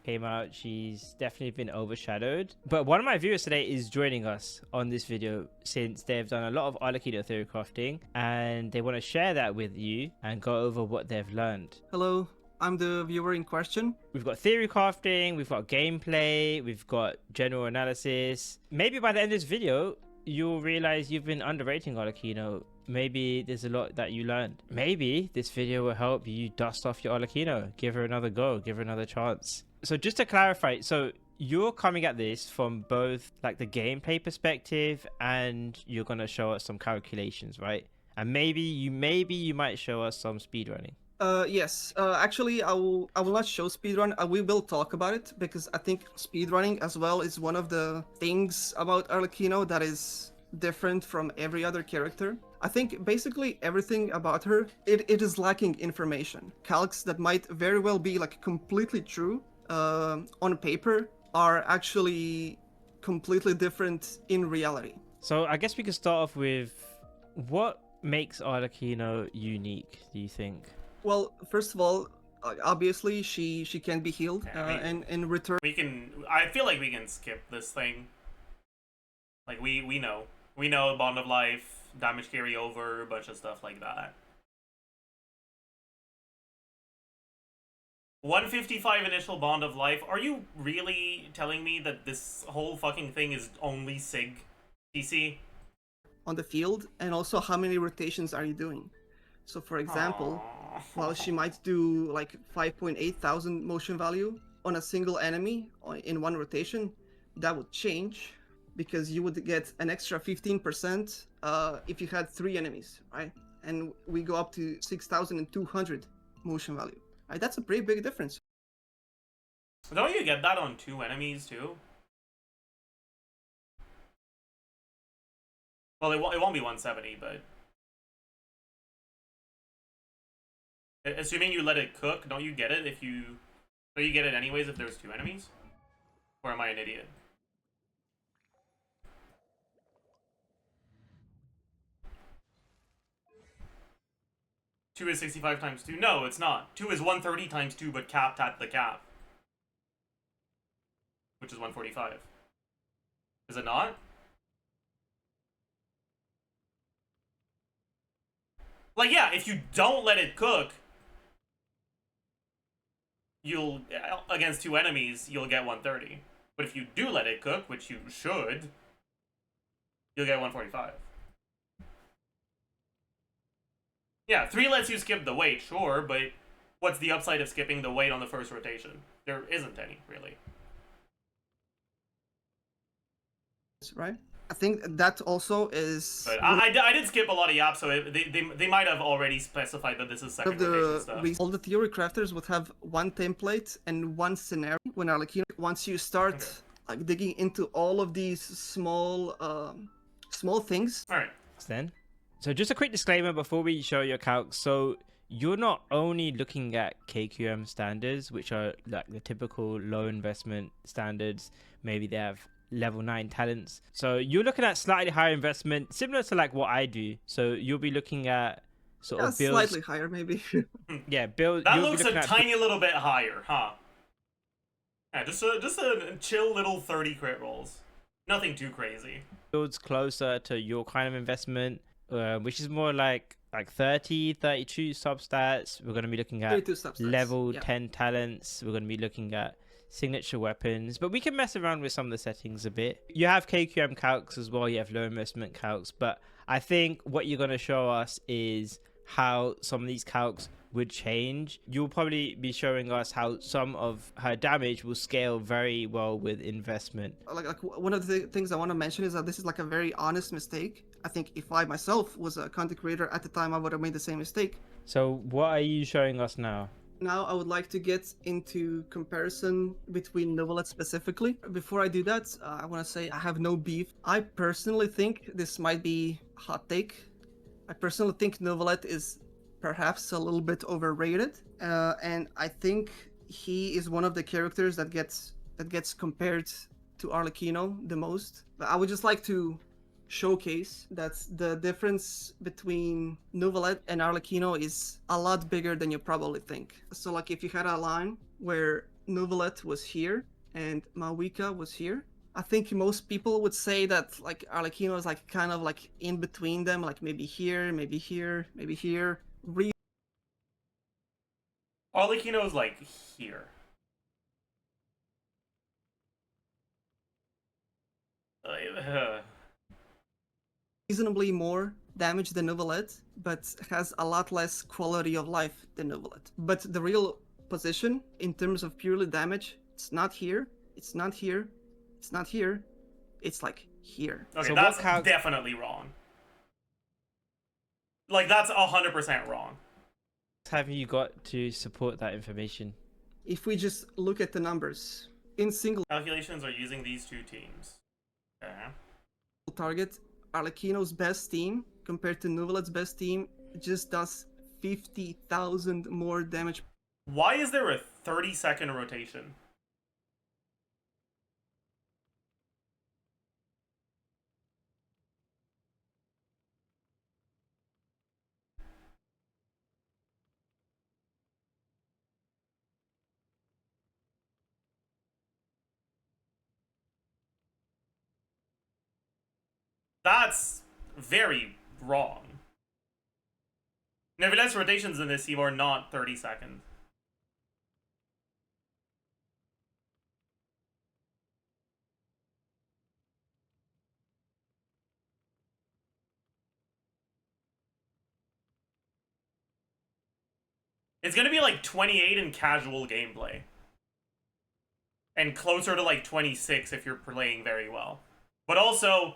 came out, she's definitely been overshadowed. But one of my viewers today is joining us on this video since they've done a lot of Arlecchino theory crafting and they want to share that with you and go over what they've learned. Hello, I'm the viewer in question. We've got theory crafting, we've got gameplay, we've got general analysis. Maybe by the end of this video, you'll realize you've been underrating Arlecchino. Maybe there's a lot that you learned. Maybe this video will help you dust off your Arlecchino. Give her another go, give her another chance. So just to clarify, so you're coming at this from both like the gameplay perspective and you're going to show us some calculations, right? And maybe you might show us some speedrunning. Yes. Actually, I will not show speedrun. We will talk about it because I think speedrunning as well is one of the things about Arlecchino that is different from every other character. I think basically everything about her, it is lacking information. Calcs that might very well be like completely true on paper are actually completely different in reality. So I guess we could start off with what makes Arlecchino unique, do you think? Well, first of all, obviously she can be healed, and in return I feel like we can skip this thing. Like we know Bond of Life, damage carryover, a bunch of stuff like that. 155 initial Bond of Life. Are you really telling me that this whole fucking thing is only SIG TC? on the field, and also how many rotations are you doing? So for example, while she might do like 5.8 thousand motion value on a single enemy in one rotation, that would change because you would get an extra 15% if you had 3 enemies, right? And we go up to 6,200 motion value. Right? That's a pretty big difference. Don't you get that on 2 enemies too? Well, it won't be 170, but assuming you let it cook, don't you get it if you? Don't you get it anyways if there's 2 enemies? Or am I an idiot? Two is 65 times 2. No, it's not. 2 is 130 times 2, but capped at the cap, which is 145. Is it not? Like, yeah, if you don't let it cook, you'll, against 2 enemies, you'll get 130. But if you do let it cook, which you should, you'll get 145. Yeah, 3 lets you skip the weight, sure, but what's the upside of skipping the weight on the first rotation? There isn't any, really. Right? I think that also is. But I did skip a lot of yaps, so they might have already specified that this is second rotation stuff. All the theory crafters would have one template and one scenario. When Arlecchino, once you start like digging into all of these small things. All right. Then, so just a quick disclaimer before we show your calcs. So you're not only looking at KQM standards, which are like the typical low investment standards. Maybe they have level 9 talents. So you're looking at slightly higher investment, similar to like what I do. So you'll be looking at sort of builds. Slightly higher, maybe. Yeah, build. That looks a tiny little bit higher, huh? Yeah, just a chill little 30 crit rolls. Nothing too crazy. Builds closer to your kind of investment, which is more like 30, 32 substats. We're going to be looking at level 10 talents. We're going to be looking at signature weapons, but we can mess around with some of the settings a bit. You have KQM calcs as well, you have low investment calcs, but I think what you're going to show us is how some of these calcs would change. You'll probably be showing us how some of her damage will scale very well with investment. Like one of the things I want to mention is that this is like a very honest mistake. I think if I myself was a content creator at the time, I would have made the same mistake. So what are you showing us now? Now I would like to get into comparison between Novelet specifically. Before I do that, I want to say I have no beef. I personally think this might be a hot take. I personally think Novelet is perhaps a little bit overrated, and I think he is one of the characters that gets compared to Arlecchino the most. But I would just like to showcase that the difference between Novelet and Arlecchino is a lot bigger than you probably think. So like if you had a line where Neuvillette was here and Mawika was here. I think most people would say that like Arlecchino is like kind of like in between them, like maybe here, maybe here, maybe here. Arlecchino is like here. Reasonably more damage than Neuvillette, but has a lot less quality of life than Neuvillette. But the real position in terms of purely damage, it's not here, it's not here, it's not here, it's like here. Okay, So that's what definitely wrong. Like, that's 100% wrong. have you got to support that information? If we just look at the numbers, in single Calculations are using these two teams. Okay. target, Arlecchino's best team compared to Neuvillette's best team just does 50,000 more damage. Why is there a 30-second rotation? That's very wrong. Nevertheless, rotations in this team are not 30 seconds. It's gonna be like 28 in casual gameplay. And closer to like 26 if you're playing very well. But also,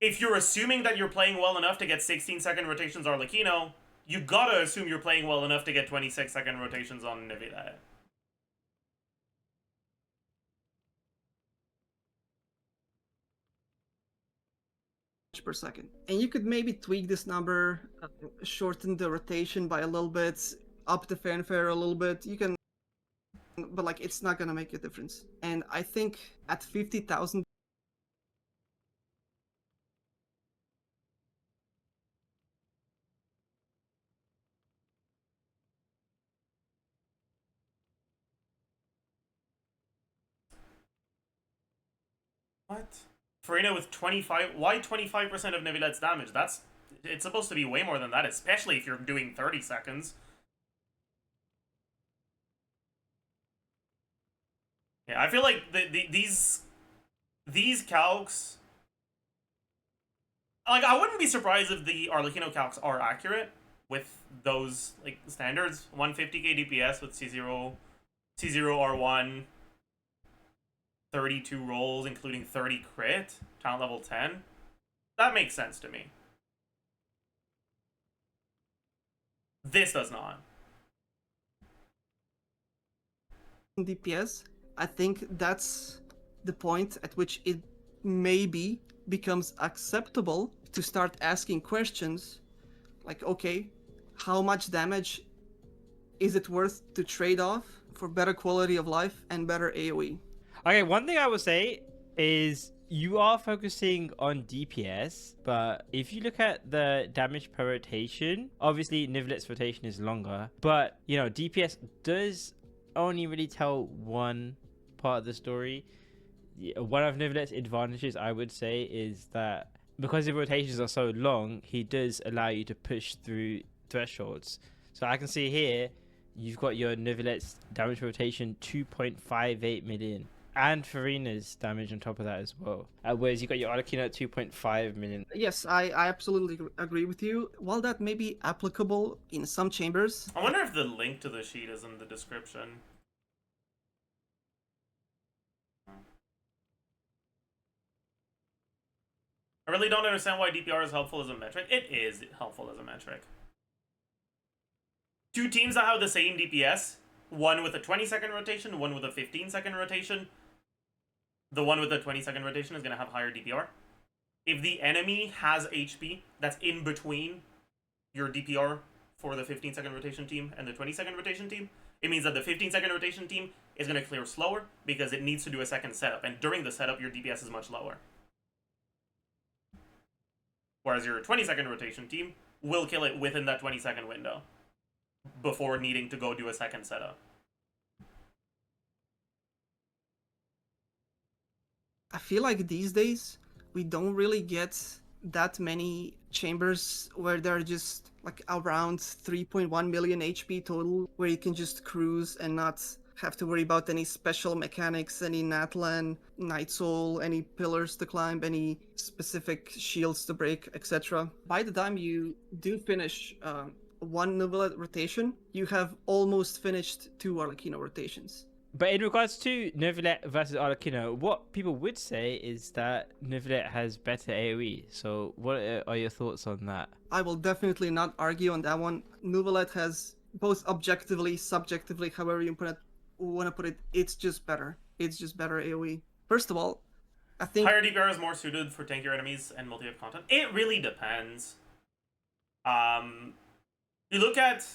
if you're assuming that you're playing well enough to get 16-second rotations Arlecchino, you gotta assume you're playing well enough to get 26-second rotations on Neuvillette. Per second. And you could maybe tweak this number, shorten the rotation by a little bit, up the fanfare a little bit. You can, but like it's not gonna make a difference. And I think at 50,000. What? Farina with 25... Why 25% of Neuvillette's damage? It's supposed to be way more than that, especially if you're doing 30 seconds. Yeah, I feel like these calcs... Like, I wouldn't be surprised if the Arlecchino calcs are accurate with those, like, standards. 150k DPS with C0 R1... 32 rolls, including 30 crit, talent level 10. That makes sense to me. This does not. DPS, I think that's the point at which it maybe becomes acceptable to start asking questions like, okay, how much damage is it worth to trade off for better quality of life and better AoE? Okay, one thing I would say is you are focusing on DPS, but if you look at the damage per rotation, obviously Neuvillette's rotation is longer, but you know, DPS does only really tell one part of the story. One of Neuvillette's advantages, I would say, is that because the rotations are so long, he does allow you to push through thresholds. So I can see here, you've got your Neuvillette's damage rotation 2.58 million. And Farina's damage on top of that as well. Whereas you got your Arlecchino at 2.5 million. Yes, I absolutely agree with you. While that may be applicable in some chambers... I wonder if the link to the sheet is in the description. I really don't understand why DPR is helpful as a metric. It is helpful as a metric. Two teams that have the same DPS, one with a 20-second rotation, one with a 15-second rotation, the one with the 20-second rotation is going to have higher DPR. If the enemy has HP that's in between your DPR for the 15-second rotation team and the 20-second rotation team, it means that the 15-second rotation team is going to clear slower because it needs to do a second setup, and during the setup, your DPS is much lower. Whereas your 20-second rotation team will kill it within that 20-second window before needing to go do a second setup. I feel like these days we don't really get that many chambers where they're just like around 3.1 million HP total, where you can just cruise and not have to worry about any special mechanics, any Natlan, Night Soul, any pillars to climb, any specific shields to break, etc. By the time you do finish one Novelette rotation, you have almost finished 2 Arlecchino rotations. But in regards to Novelette versus Arlecchino, what people would say is that Novelette has better AoE. So what are your thoughts on that? I will definitely not argue on that one. Novelette has both objectively, subjectively, however you want to put it, it's just better. It's just better AoE. First of all, I think higher DPR is more suited for tankier enemies and multi-hit content. It really depends. You look at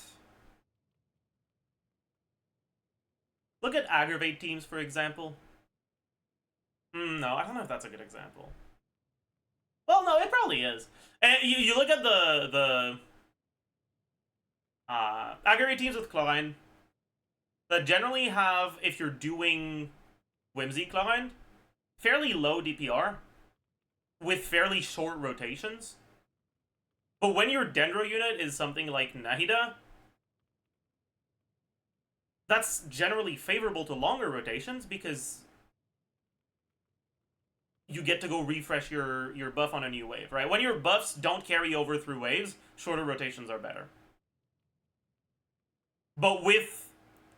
aggravate teams, for example. No, I don't know if that's a good example. Well, no, it probably is. And you look at the aggravate teams with Klein that generally have, if you're doing Whimsy Klein, fairly low DPR with fairly short rotations. But when your Dendro unit is something like Nahida, that's generally favorable to longer rotations because you get to go refresh your buff on a new wave, right? When your buffs don't carry over through waves, shorter rotations are better. But with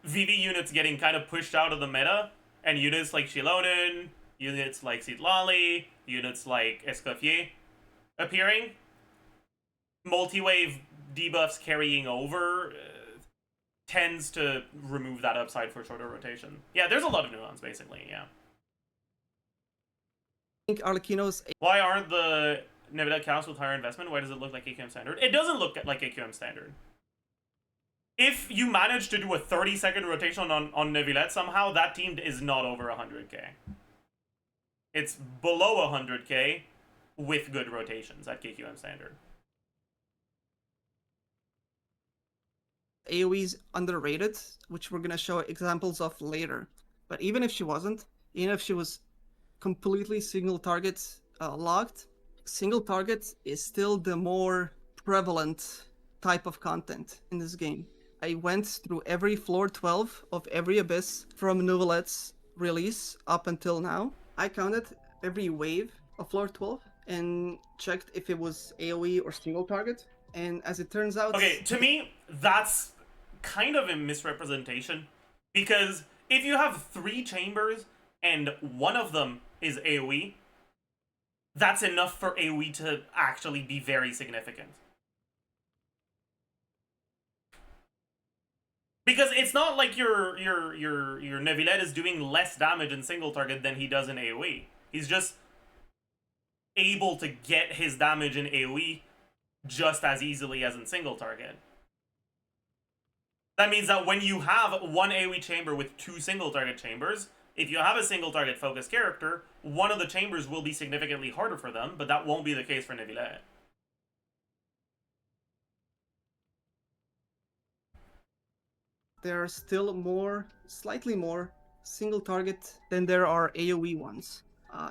VV units getting kind of pushed out of the meta, and units like Shilonen, units like Citlali, units like Escoffier appearing, multi-wave debuffs carrying over tends to remove that upside for shorter rotation. Yeah, there's a lot of nuance, basically, yeah. I think Arlecchino's... Why aren't the Novelette counts with higher investment? Why does it look like AQM standard? It doesn't look like AQM standard. If you manage to do a 30-second rotation on Novelette somehow, that team is not over 100k. It's below 100k with good rotations at KQM standard. AoE's underrated, which we're gonna show examples of later. But even if she wasn't, even if she was completely single target locked, single target is still the more prevalent type of content in this game. I went through every floor 12 of every Abyss from Novelette's release up until now. I counted every wave of floor 12 and checked if it was AoE or single target. And as it turns out... Okay, to me, that's kind of a misrepresentation. Because if you have 3 chambers and one of them is AoE, that's enough for AoE to actually be very significant. Because it's not like your Novelette is doing less damage in single target than he does in AoE. He's just able to get his damage in AoE just as easily as in single target. That means that when you have one AoE chamber with 2 single target chambers, if you have a single target focused character, one of the chambers will be significantly harder for them, but that won't be the case for Novelette. There are still slightly more single target than there are AoE ones.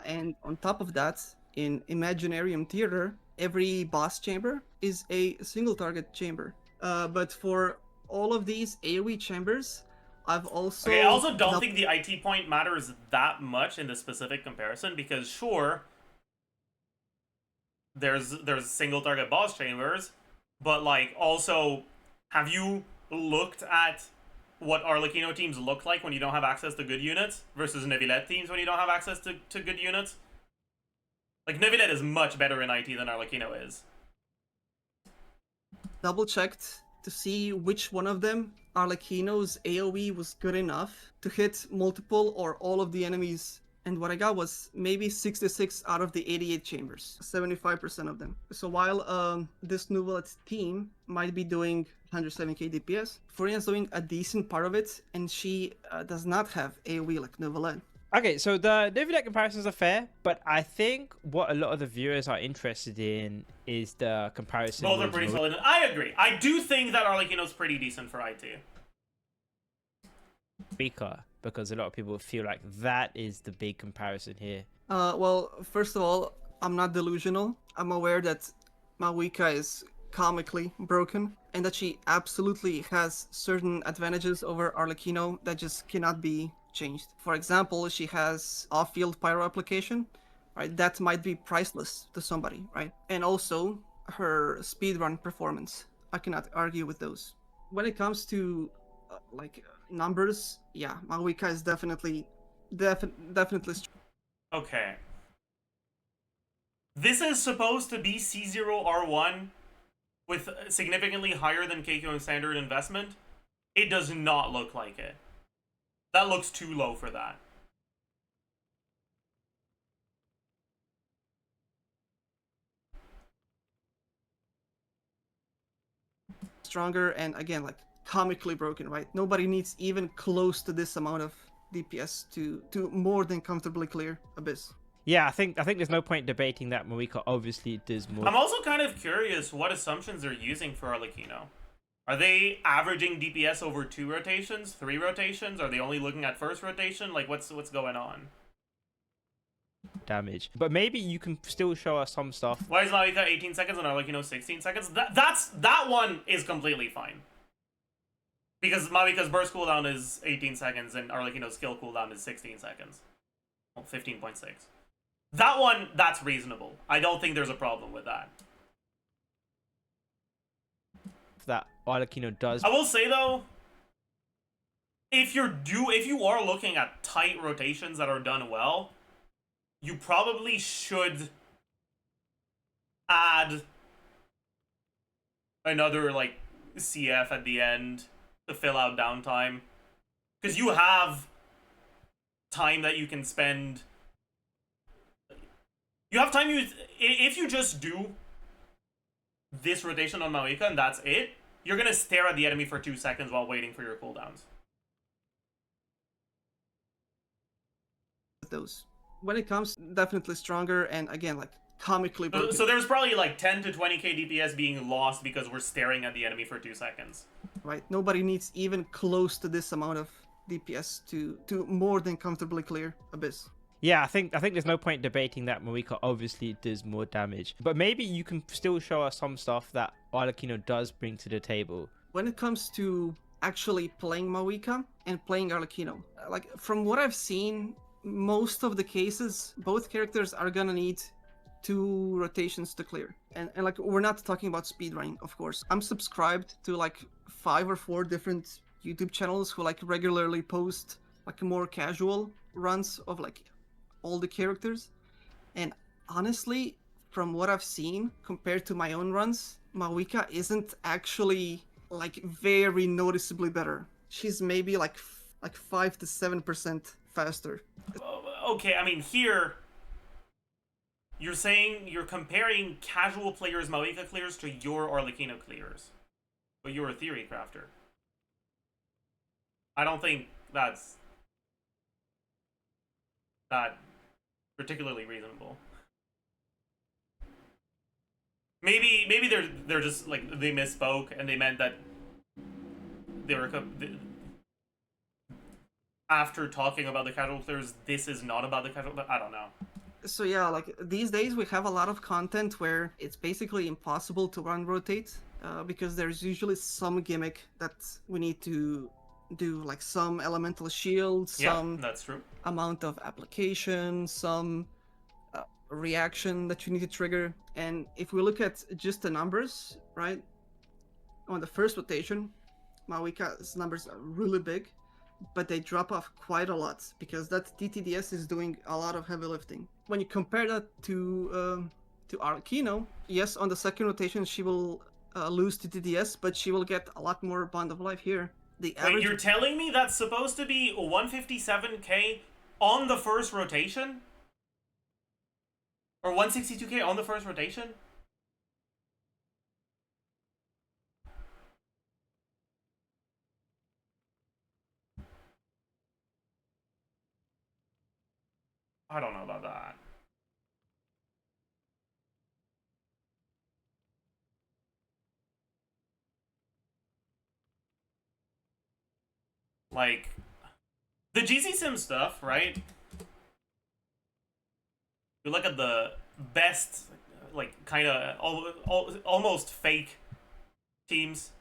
And on top of that, in Imaginarium Theater, every boss chamber is a single target chamber. But for all of these AoE chambers, I've also... Okay, I also don't think the IT point matters that much in the specific comparison, because sure, there's single target boss chambers, but like also, have you looked at what Arlecchino teams look like when you don't have access to good units versus Novelette teams when you don't have access to good units? Like, Novelette is much better in IT than Arlecchino is. Double checked to see which one of them Arlecchino's AoE was good enough to hit multiple or all of the enemies. And what I got was maybe 66 out of the 88 chambers, 75% of them. So while this Novelette team might be doing 107k DPS, Florian's doing a decent part of it, and she does not have AoE like Novelette. Okay, so the Novelette comparisons are fair, but I think what a lot of the viewers are interested in is the comparison. Both are pretty solid. I agree. I do think that Arlecchino's pretty decent for IT. Speaker. because a lot of people feel like that is the big comparison here. Well, first of all, I'm not delusional. I'm aware that Mawika is comically broken and that she absolutely has certain advantages over Arlecchino that just cannot be changed. For example, she has off-field pyro application, right? That might be priceless to somebody, right? And also her speedrun performance. I cannot argue with those. When it comes to numbers, yeah, Mawika is definitely. Okay. This is supposed to be C0R1 with significantly higher than Keiko standard investment. It does not look like it. That looks too low for that. Stronger and again comically broken, right? Nobody needs even close to this amount of DPS to more than comfortably clear Abyss. Yeah, I think there's no point debating that Mawika obviously does more. I'm also kind of curious what assumptions they're using for Arlecchino. Are they averaging DPS over 2 rotations, 3 rotations? Are they only looking at first rotation? Like, what's going on? Damage. But maybe you can still show us some stuff. Why is Mawika 18 seconds and Arlecchino 16 seconds? That one is completely fine. Because Mawika's burst cooldown is 18 seconds and Arlecchino's skill cooldown is 16 seconds. Well, 15.6. That one, that's reasonable. I don't think there's a problem with that. That Arlecchino does. I will say though, if you are looking at tight rotations that are done well, you probably should add another like CF at the end to fill out downtime, because you have time that you can spend. You have time. If you just do this rotation on Mawika and that's it, you're gonna stare at the enemy for 2 seconds while waiting for your cooldowns. Those. When it comes, definitely stronger and again comically broken. So there's probably like 10 to 20k DPS being lost because we're staring at the enemy for 2 seconds. Right. Nobody needs even close to this amount of DPS to more than comfortably clear Abyss. Yeah, I think there's no point debating that Mawika obviously does more damage. But maybe you can still show us some stuff that Arlecchino does bring to the table. When it comes to actually playing Mawika and playing Arlecchino, from what I've seen, most of the cases, both characters are gonna need 2 rotations to clear. And we're not talking about speedrunning, of course. I'm subscribed to 5 or 4 different YouTube channels who regularly post more casual runs of all the characters, and honestly, from what I've seen compared to my own runs, Mawika isn't actually very noticeably better. She's maybe 5 to 7% faster. Okay, I mean here you're saying you're comparing casual players' Mawika clears to your Arlecchino clears, but you're a theory crafter. I don't think that's that particularly reasonable. Maybe they're just they misspoke and they meant that they were after talking about the casual players. This is not about the casual. But I don't know. So yeah, these days we have a lot of content where it's basically impossible to run rotate because there's usually some gimmick that we need to do, some elemental shield, some that's true. amount of application, some reaction that you need to trigger. And if we look at just the numbers, right, on the first rotation, Mawika's numbers are really big, but they drop off quite a lot because that TTDS is doing a lot of heavy lifting. When you compare that to Arlecchino, yes, on the second rotation she will lose TTDS, but she will get a lot more Bond of Life here. The average... Wait, you're telling me that's supposed to be 157k on the first rotation? Or 162k on the first rotation? I don't know about that. The GC Sim stuff, right? You look at the best, like, kind of almost fake teams.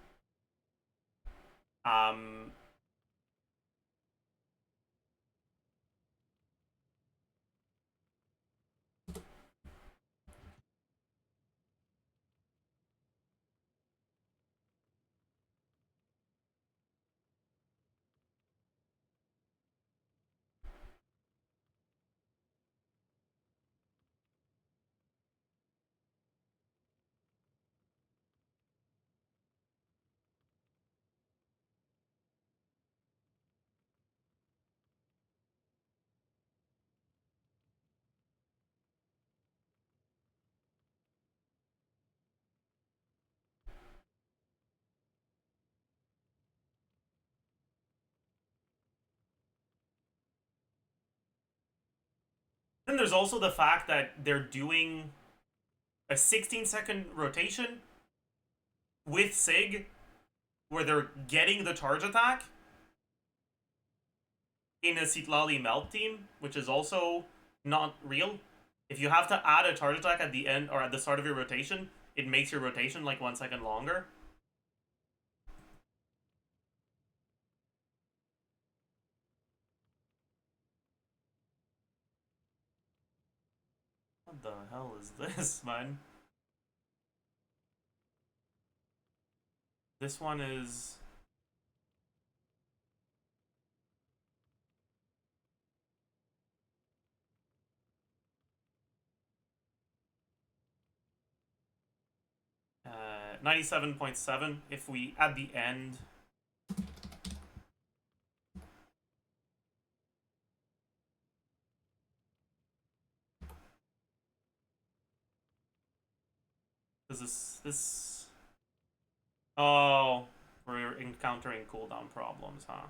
Then there's also the fact that they're doing a 16-second rotation with Sig, where they're getting the charge attack in a Sitlali Melt team, which is also not real. If you have to add a charge attack at the end or at the start of your rotation, it makes your rotation like 1 second longer. What the hell is this, man? This one is... Uh, 97.7 if we, at the end... This... Oh, we're encountering cooldown problems, huh?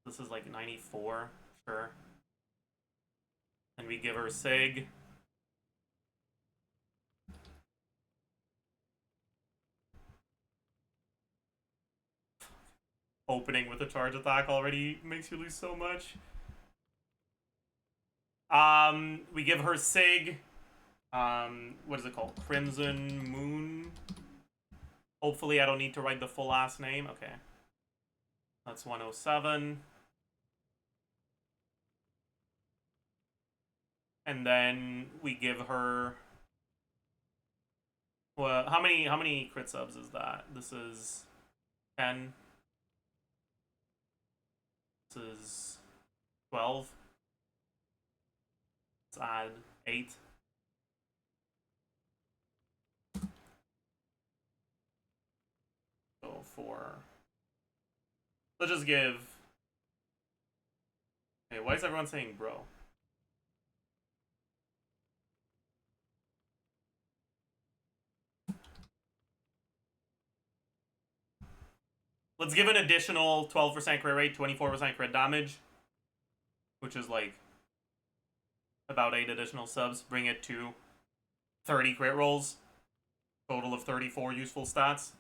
This is like 94, sure. And we give her Sig. Opening with a charge attack already makes you lose so much. We give her Sig. What is it called? Crimson Moon. Hopefully I don't need to write the full last name. Okay. That's 107. And then we give her... Well, how many crit subs is that? This is 10. This is 12. Let's add 8. So 4. Let's just give... Hey, why is everyone saying bro? Let's give an additional 12% crit rate, 24% crit damage, which is like about 8 additional subs. Bring it to 30 crit rolls, total of 34 useful stats.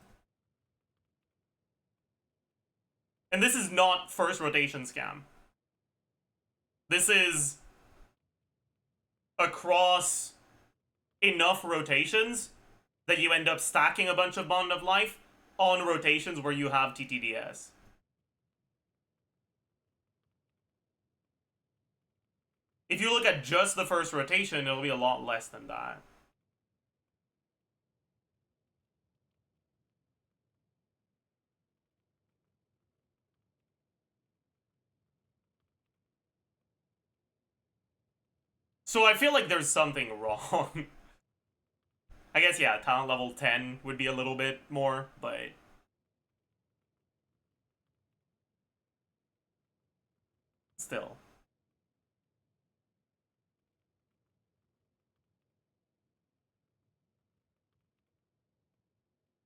And this is not first rotation scam. This is across enough rotations that you end up stacking a bunch of Bond of Life on rotations where you have TTDS. If you look at just the first rotation, it'll be a lot less than that. So I feel like there's something wrong. I guess, yeah, talent level 10 would be a little bit more, but... Still.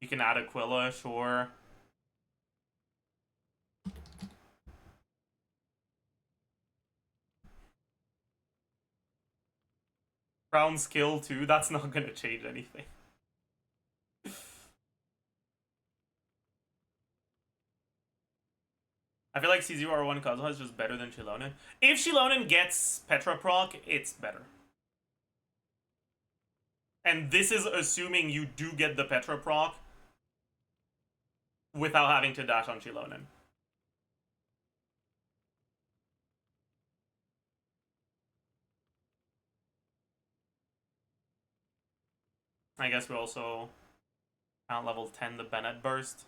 You can add Aquila, sure. Crown skill too, that's not gonna change anything. I feel like C0R1 Kazuha is just better than Shilonen. If Shilonen gets Petra proc, it's better. And this is assuming you do get the Petra proc without having to dash on Shilonen. I guess we also count level 10 the Bennett burst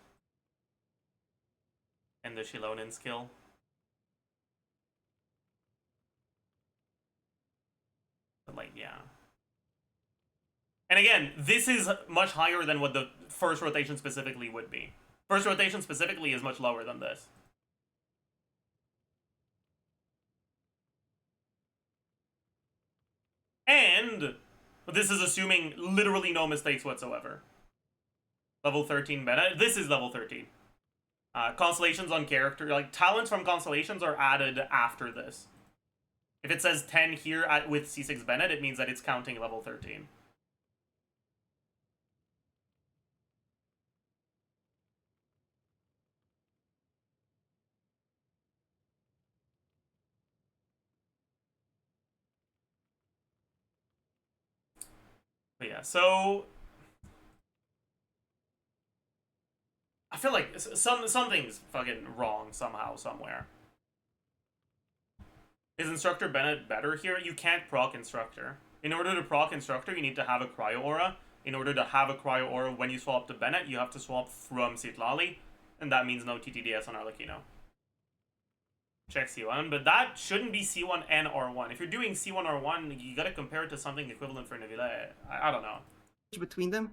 and the Shilonen skill. But like, yeah. And again, this is much higher than what the first rotation specifically would be. First rotation specifically is much lower than this. And this is assuming literally no mistakes whatsoever. Level 13 Bennett. This is level 13. Constellations on character, like talents from constellations are added after this. If it says 10 here with C6 Bennett, it means that it's counting level 13. But yeah, so I feel like something's fucking wrong somehow, somewhere. Is Instructor Bennett better here? You can't proc Instructor. In order to proc Instructor, you need to have a Cryo Aura. In order to have a Cryo Aura when you swap to Bennett, you have to swap from Citlali, and that means no TTDS on Arlecchino. Check C1, but that shouldn't be C1 and R1. If you're doing C1 R1, you gotta compare it to something equivalent for Nivile. I don't know. Between them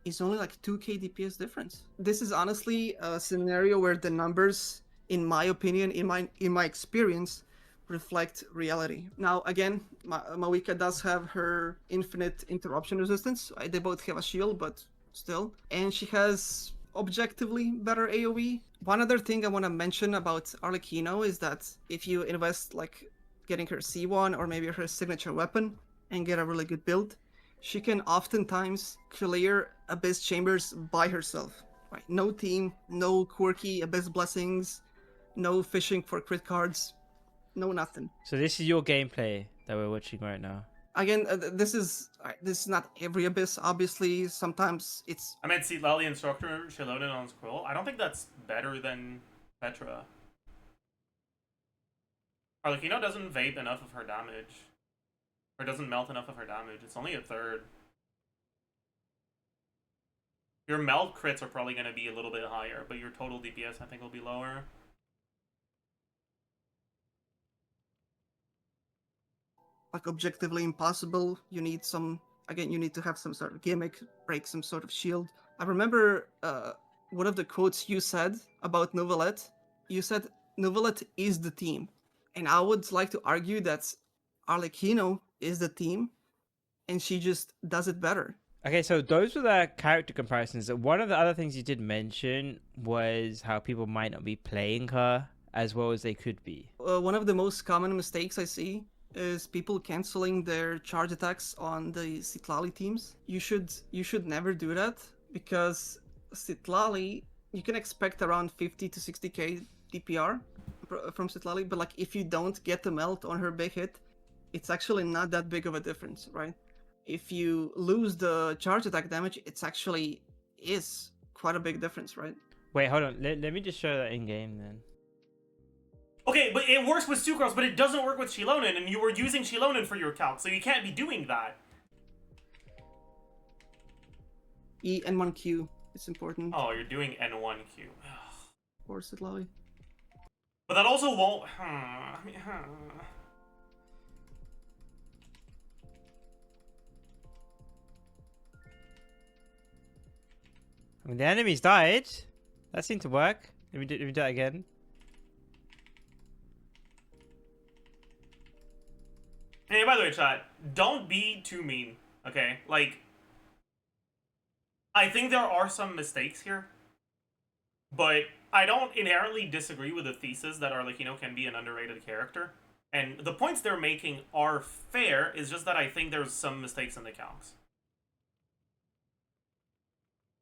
is only like 2k DPS difference. This is honestly a scenario where the numbers, in my opinion, in my experience, reflect reality. Now, again, Mawika does have her infinite interruption resistance. They both have a shield, but still. And she has objectively better AoE. One other thing I want to mention about Arlecchino is that if you invest like getting her C1 or maybe her signature weapon and get a really good build, she can oftentimes clear Abyss Chambers by herself. Right? No team, no quirky Abyss Blessings, no fishing for crit cards, no nothing. So this is your gameplay that we're watching right now. Again, this is not every Abyss, obviously. Sometimes it's... I meant Citlali Instructor, Shilonen on Scroll. I don't think that's better than Petra. Arlecchino doesn't vape enough of her damage. Or doesn't melt enough of her damage. It's only a third. Your melt crits are probably going to be a little bit higher, but your total DPS I think will be lower. Like objectively impossible. You need some... Again, you need to have some sort of gimmick, break some sort of shield. I remember one of the quotes you said about Novelette. You said Novelette is the team. And I would like to argue that Arlecchino is the team, and she just does it better. Okay, so those were the character comparisons. One of the other things you did mention was how people might not be playing her as well as they could be. One of the most common mistakes I see is people canceling their charge attacks on the Citlali teams. You should never do that, because Citlali, you can expect around 50 to 60k DPR from Citlali, but like if you don't get the melt on her big hit, it's actually not that big of a difference, right? If you lose the charge attack damage, it's actually is quite a big difference, right? Wait, hold on. Let me just show that in game then. Okay, but it works with Sucrose, but it doesn't work with Shilonen, and you were using Shilonen for your calc, so you can't be doing that. E and 1Q, it's important. Oh, you're doing N1Q. For Citlali. But that also won't... I mean, the enemies died. That seemed to work. Let me do that again. Hey, by the way, chat, don't be too mean, okay? Like, I think there are some mistakes here, but I don't inherently disagree with the thesis that Arlecchino can be an underrated character. And the points they're making are fair, it's just that I think there's some mistakes in the calcs.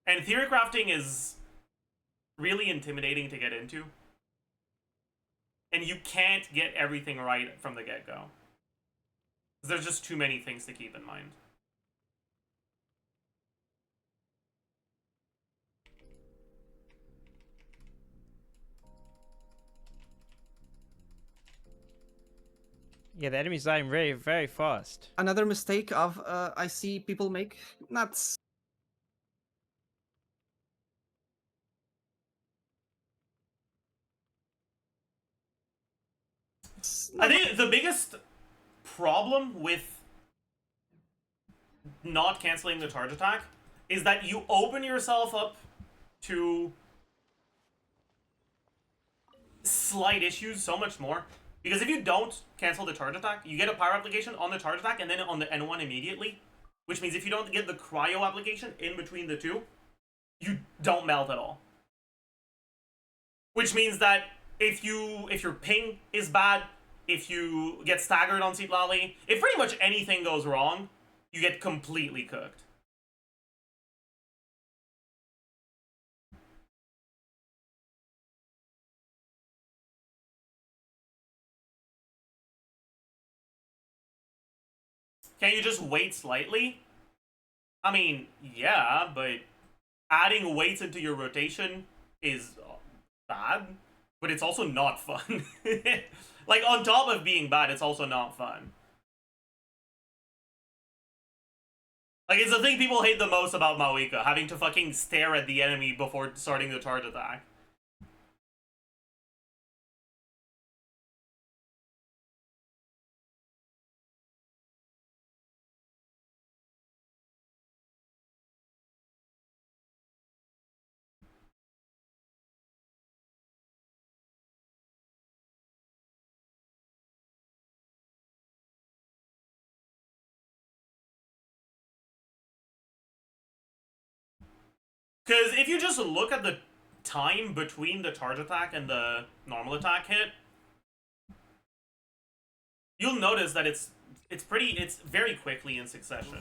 And theory crafting is really intimidating to get into. And you can't get everything right from the get-go. There's just too many things to keep in mind. Yeah, the enemy's dying very, very fast. Another mistake of I see people make, not I think the biggest problem with not canceling the charge attack is that you open yourself up to slight issues so much more. Because if you don't cancel the charge attack, you get a power application on the charge attack and then on the N1 immediately. Which means if you don't get the cryo application in between the two, you don't melt at all. Which means that if your ping is bad, if you get staggered on Citlali, if pretty much anything goes wrong, you get completely cooked. Can you just wait slightly? I mean, yeah, but adding weights into your rotation is bad, but it's also not fun. Like, on top of being bad, it's also not fun. Like, it's the thing people hate the most about Maoika, having to fucking stare at the enemy before starting the charge attack. Because if you just look at the time between the charge attack and the normal attack hit, you'll notice that it's very quickly in succession,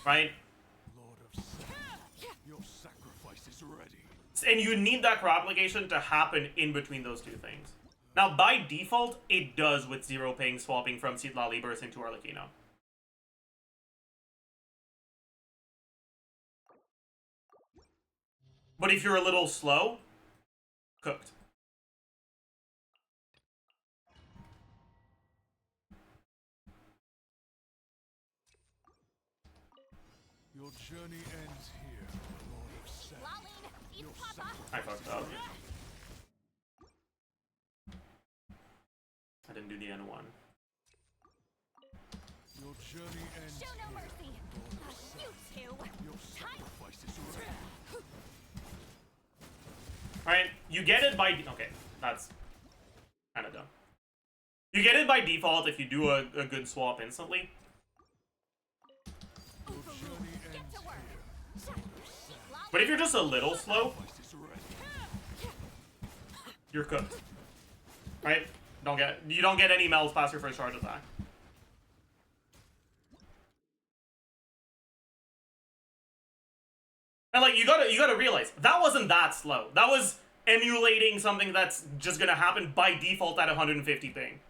right? Lord of Seth, your sacrifice is ready. And you need that crop application to happen in between those two things. Now, by default, it does with zero ping swapping from Citlali burst into Arlecchino. But if you're a little slow, cooked. Your journey ends here, Lord of Seth. Laline, eat Your Papa. I fucked up. I didn't do the N1. Your journey ends Show no here, mercy. Lord of Not Seth. you two. Your sacrifice is ready. Alright, you get it by... Okay, that's kind of dumb. You get it by default if you do a good swap instantly. Your journey Get ends to work. here. Laline, But if you're just a little slow, Sacrifice is ready. you're cooked. Right? You don't get any melts past your first charge attack. And like you gotta realize that wasn't that slow. That was emulating something that's just gonna happen by default at 150 ping.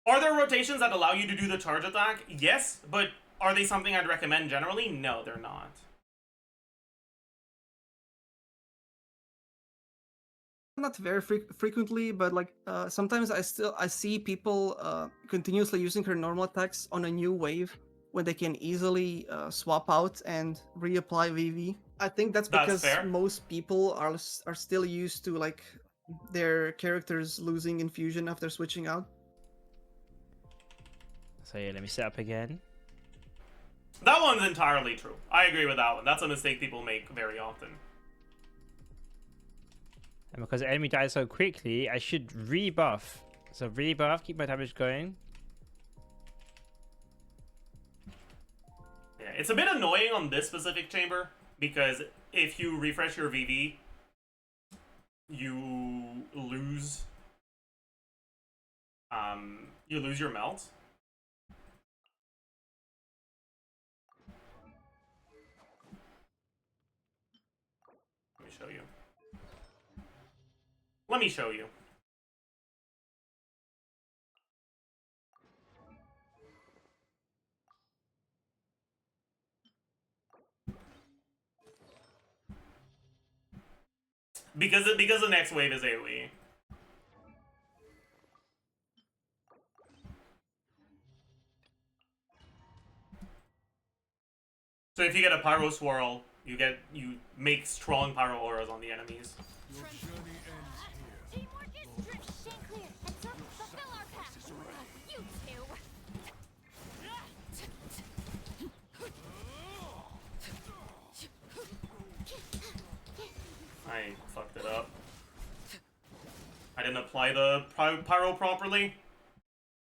Are there rotations that allow you to do the charge attack? Yes, but are they something I'd recommend generally? No, they're not. not very frequently, but like sometimes I see people continuously using her normal attacks on a new wave when they can easily swap out and reapply VV. I think that's because fair. most people are still used to like their characters losing infusion after switching out. So yeah, let me set up again. That one's entirely true. I agree with that one. That's a mistake people make very often. And because the enemy dies so quickly, I should rebuff. So rebuff, keep my damage going. Yeah, it's a bit annoying on this specific chamber because if you refresh your VV, you lose your melt. show you. Let me show you. Because the next wave is AoE. So if you get a Pyro Swirl, you make strong Pyro Auras on the enemies. Your journey ends here. Teamwork is strict. Stand clear and fulfill our path. You two. I fucked it up. I didn't apply the Pyro properly.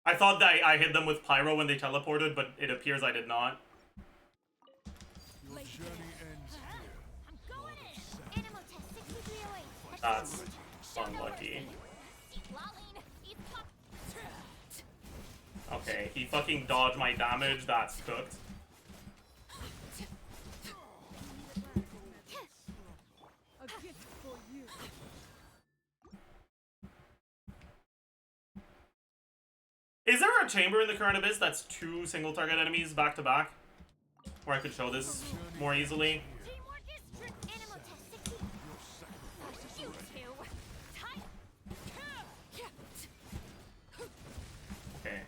I thought that I hit them with Pyro when they teleported, but it appears I did not. Your journey ends here. I'm going in. Animal test 6308. That's unlucky. Okay, he fucking dodged my damage. That's cooked. A gift for you. Is there a chamber in the current abyss that's 2 single target enemies back to back? Where I could show this more easily? Teamwork is strict. Animal test 60. You two. Okay.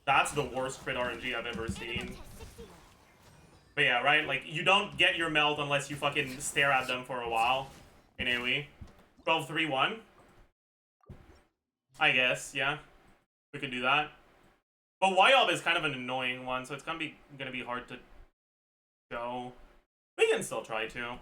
That's the worst crit RNG I've ever seen. But yeah, right? Like, you don't get your melt unless you fucking stare at them for a while in AoE. 12-3-1? I guess, yeah. We could do that. But Wyob is kind of an annoying one, so it's gonna be hard to go. We can still try to.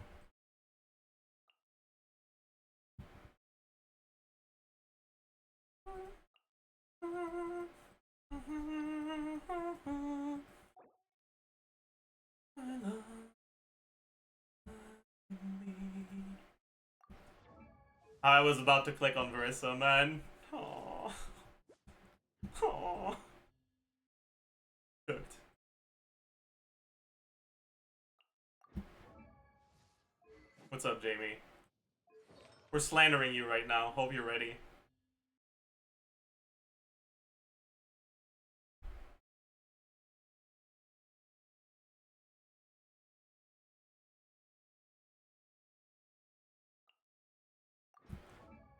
I was about to click on Verissa, man. Aww. Aww. Cooked. What's up, Jamie? We're slandering you right now. Hope you're ready.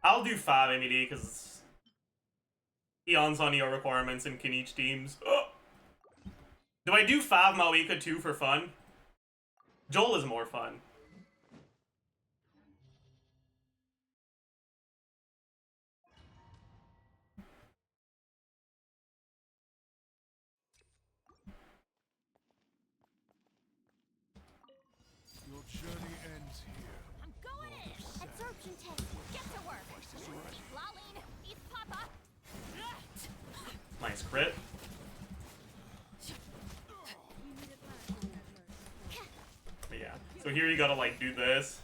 I'll do 5 MED because Eon's on EO requirements and can each teams. Oh! Do I do 5 Maoika 2 for fun? Joel is more fun. Your journey ends here. I'm going in. Absorption test. Get to work. Lolene, eat Papa. Nice crit. But yeah. So here you gotta like do this.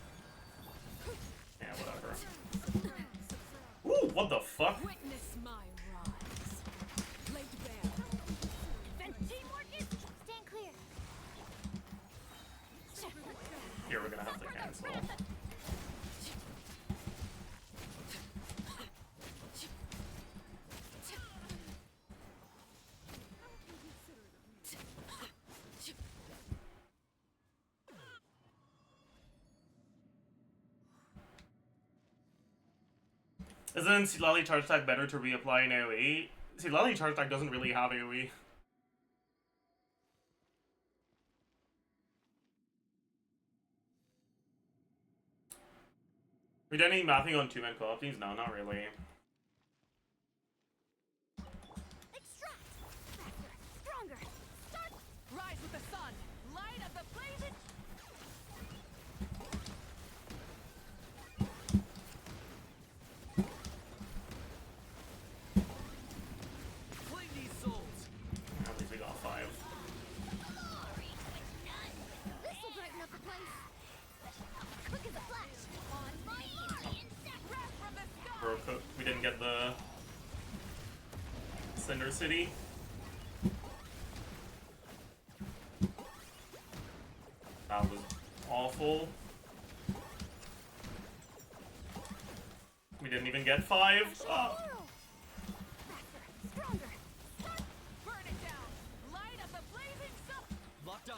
Yeah, whatever. Ooh, what the fuck? Witness my rise. Laid bare. Then teamwork is stand clear. Here we're gonna have to cancel. Isn't Silali charge attack better to reapply in AoE? Silali charge attack doesn't really have AoE. We done any mapping on 2-man co-op teams? No, not really. Extract. Faster. Stronger. Start. Rise with the sun. Light of the blazing. Clean these souls. At least we got 5. This'll brighten up the place. Quick as a flash. On my mark. Wrath from the sky. Bro, we didn't get the Cinder City. That was awful. didn't even get 5. Oh. Stronger. Burn it down. Light up the blazing sun. Locked on.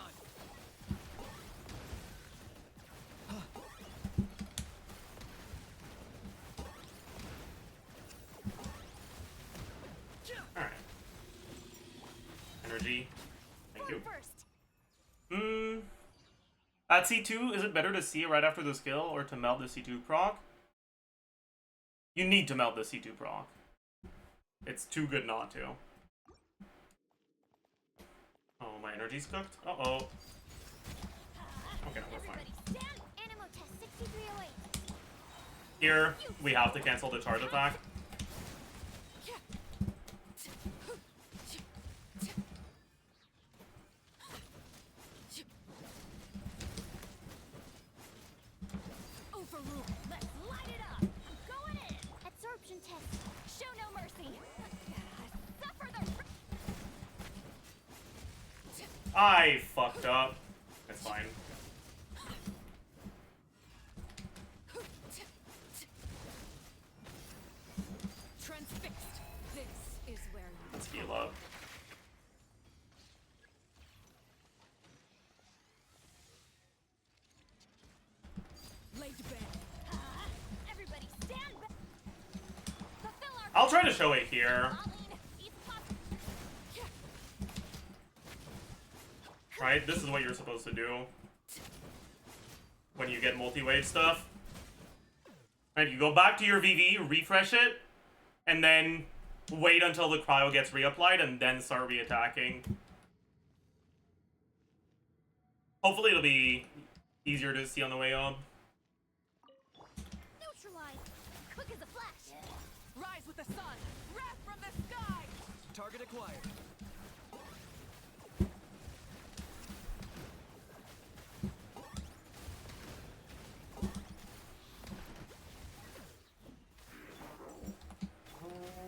Alright. Energy. Thank you. First. At C2, is it better to see it right after the skill or to melt the C2 proc? You need to melt the C2 proc. It's too good not to. Oh, my energy's cooked? Uh-oh. Okay, no, we're fine. Everybody stand. Animal test 6308. Here, we have to cancel the charge attack. Overrule. Let's light it up. I'm going in. Absorption test. Show no mercy. Suffer the. I fucked up. That's fine. Transfixed. This is where you. Let's heal up. Lay to bed. Everybody stand back. Fulfill our. I'll try to show it here. Right? This is what you're supposed to do when you get multi-wave stuff. Right? You go back to your VV, refresh it, and then wait until the cryo gets reapplied, and then start re-attacking. Hopefully it'll be easier to see on the way up. Neutralize. Quick as a flash. Rise with the sun. Wrath from the sky. Target acquired.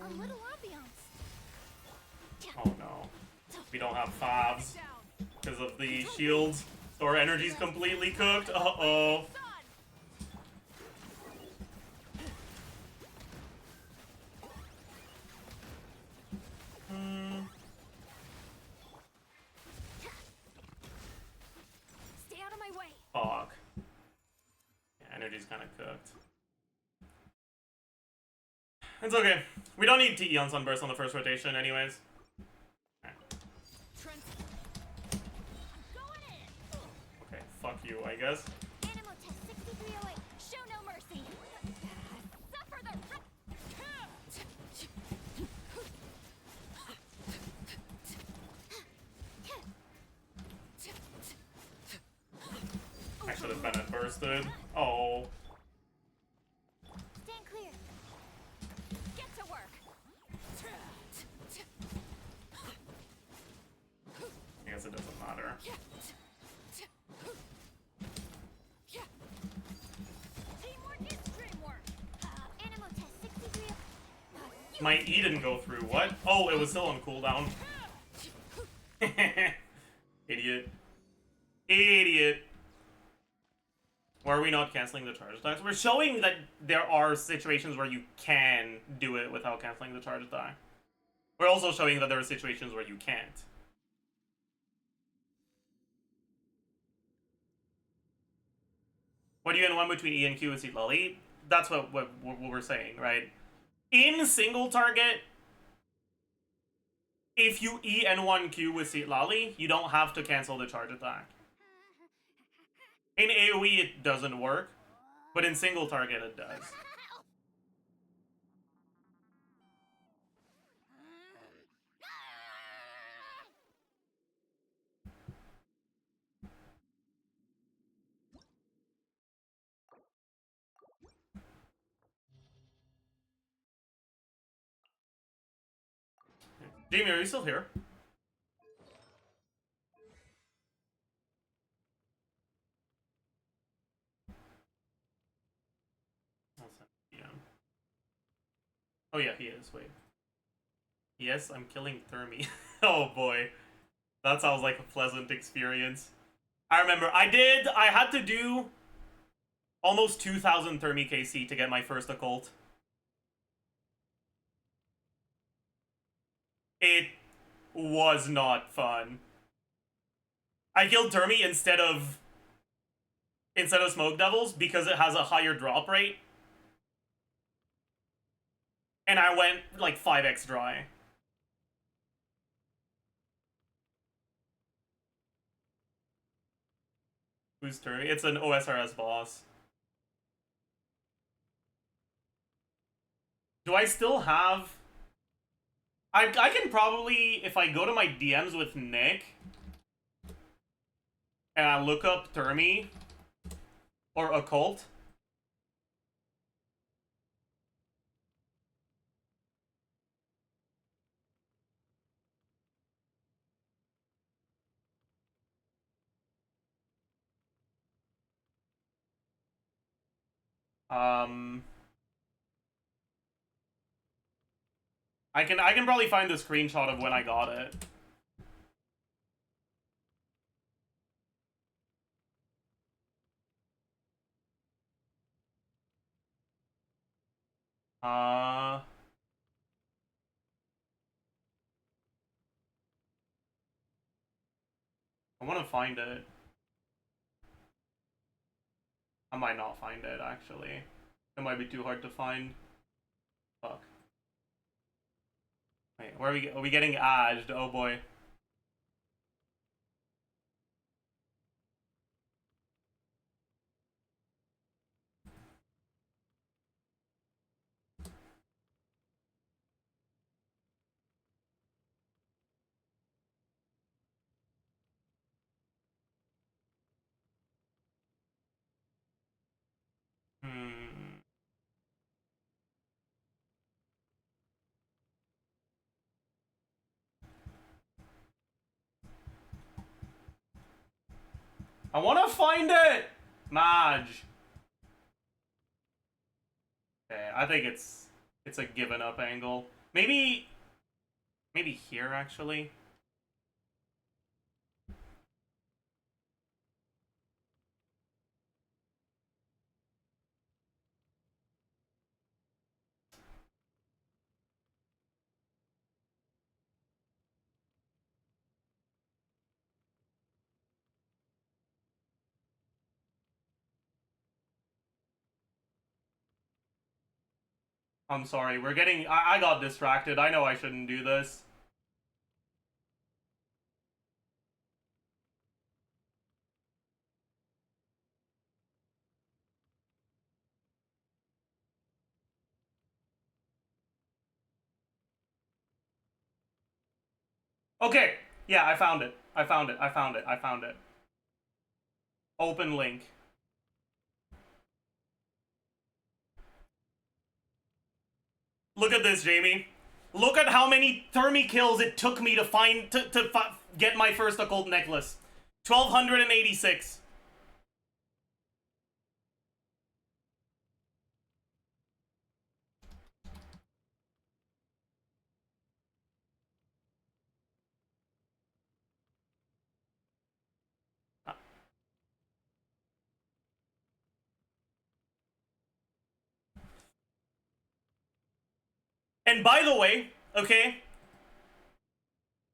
A little ambiance. Oh no. We don't have fobs because of the shields. So our energy's completely cooked. Uh-oh. Stay out of my way. Fuck. Yeah, energy's kind of cooked. It's okay. We don't need TE on Sunburst on the first rotation anyways. Okay, fuck you, I guess. Animal test 6308. Show no mercy. Suffer the. I should have been bursted. Oh. Stand clear. Get to work. I guess it doesn't matter. Teamwork is dreamwork. Animal test 63. My E didn't go through. What? Oh, it was still on cooldown. Idiot. Idiot. Why are we not canceling the charge attacks? We're showing that there are situations where you can do it without canceling the charge attack. We're also showing that there are situations where you can't. What do you N1 between E and Q with Seat Lolly? That's what we're saying, right? In single target, if you E N1 Q with Seat Lolly, you don't have to cancel the charge attack. In AoE, it doesn't work, but in single target, it does. Jamie, are you still here? Oh yeah, he is. Wait. Yes, I'm killing Thermi. Oh boy. That sounds like a pleasant experience. I remember, I had to do almost 2,000 Thermi KC to get my first occult. It was not fun. I killed Termi instead of Smoke Devils because it has a higher drop rate. And I went like 5x dry. Who's Termi? It's an OSRS boss. Do I still have... I can probably, if I go to my DMs with Nick, and I look up Termi, or Occult, I can probably find the screenshot of when I got it. I want to find it. I might not find it, actually. It might be too hard to find. Fuck. Wait, where are we getting aged? Oh boy. I want to find it! Maj. Okay, I think it's a given up angle. Maybe here, actually. I'm sorry, we're getting... I got distracted. I know I shouldn't do this. Okay, yeah, I found it. I found it. Open link. Look at this, Jamie. Look at how many Thermi kills it took me to find get my first occult necklace. 1,286. And by the way, okay,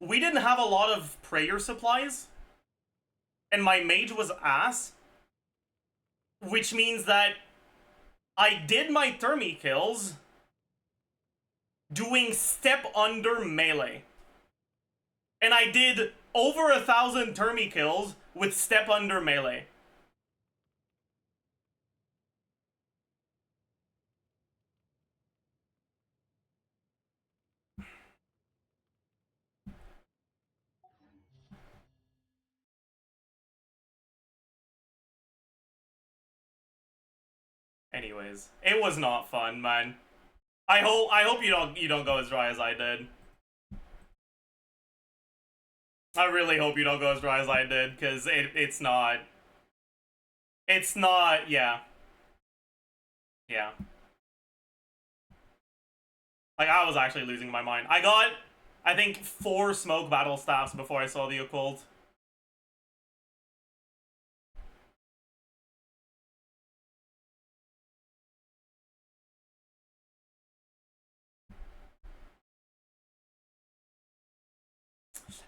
we didn't have a lot of prayer supplies, and my mage was ass, which means that I did my Thermi kills doing step under melee. And I did over 1,000 Thermi kills with step under melee. Anyways, it was not fun, man. I hope you don't go as dry as I did. I really hope you don't go as dry as I did, because it's not. It's not, yeah. Yeah. Like, I was actually losing my mind. I got, I think, 4 smoke battle staffs before I saw the occult.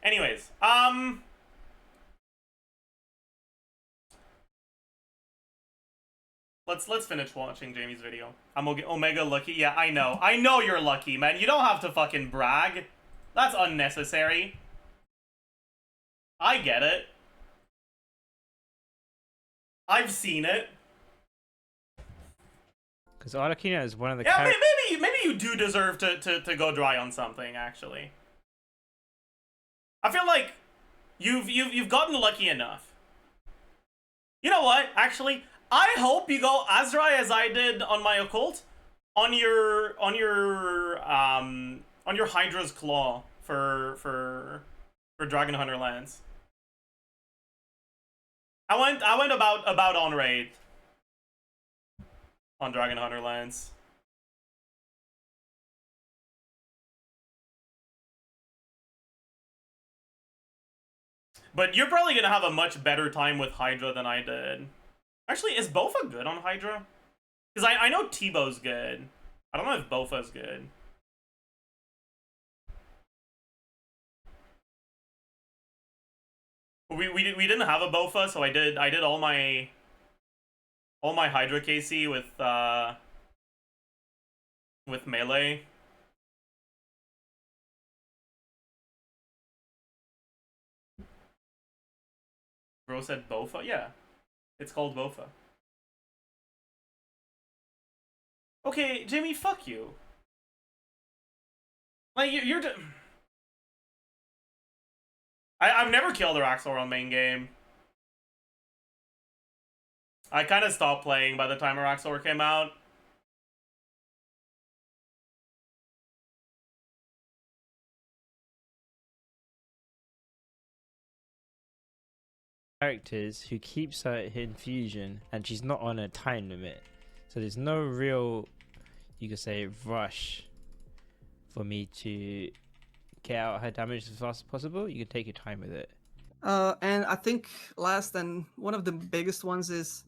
Anyways, let's finish watching Jamie's video. I'm Omega lucky. Yeah, I know you're lucky, man. You don't have to fucking brag. That's unnecessary. I get it. I've seen it. Because Arlecchino is one of the maybe you do deserve to go dry on something, actually. I feel like you've gotten lucky enough. You know what? Actually, I hope you go as dry as I did on my occult on your Hydra's Claw for Dragon Hunter Lands. I went about on raid on Dragon Hunter Lands. But you're probably gonna have a much better time with Hydra than I did. Actually, is Bofa good on Hydra? Because I know Tebow's good. I don't know if Bofa's good. We didn't have a Bofa, so I did all my Hydra KC with melee. Bro said Bofa? Yeah. It's called Bofa. Okay, Jamie, fuck you. Like, you're I've never killed Araxor on main game. I kind of stopped playing by the time Araxor came out. Characters who keeps her in fusion and she's not on a time limit, so there's no real, you could say, rush for me to get out her damage as fast as possible. You can take your time with it. And I think last and one of the biggest ones is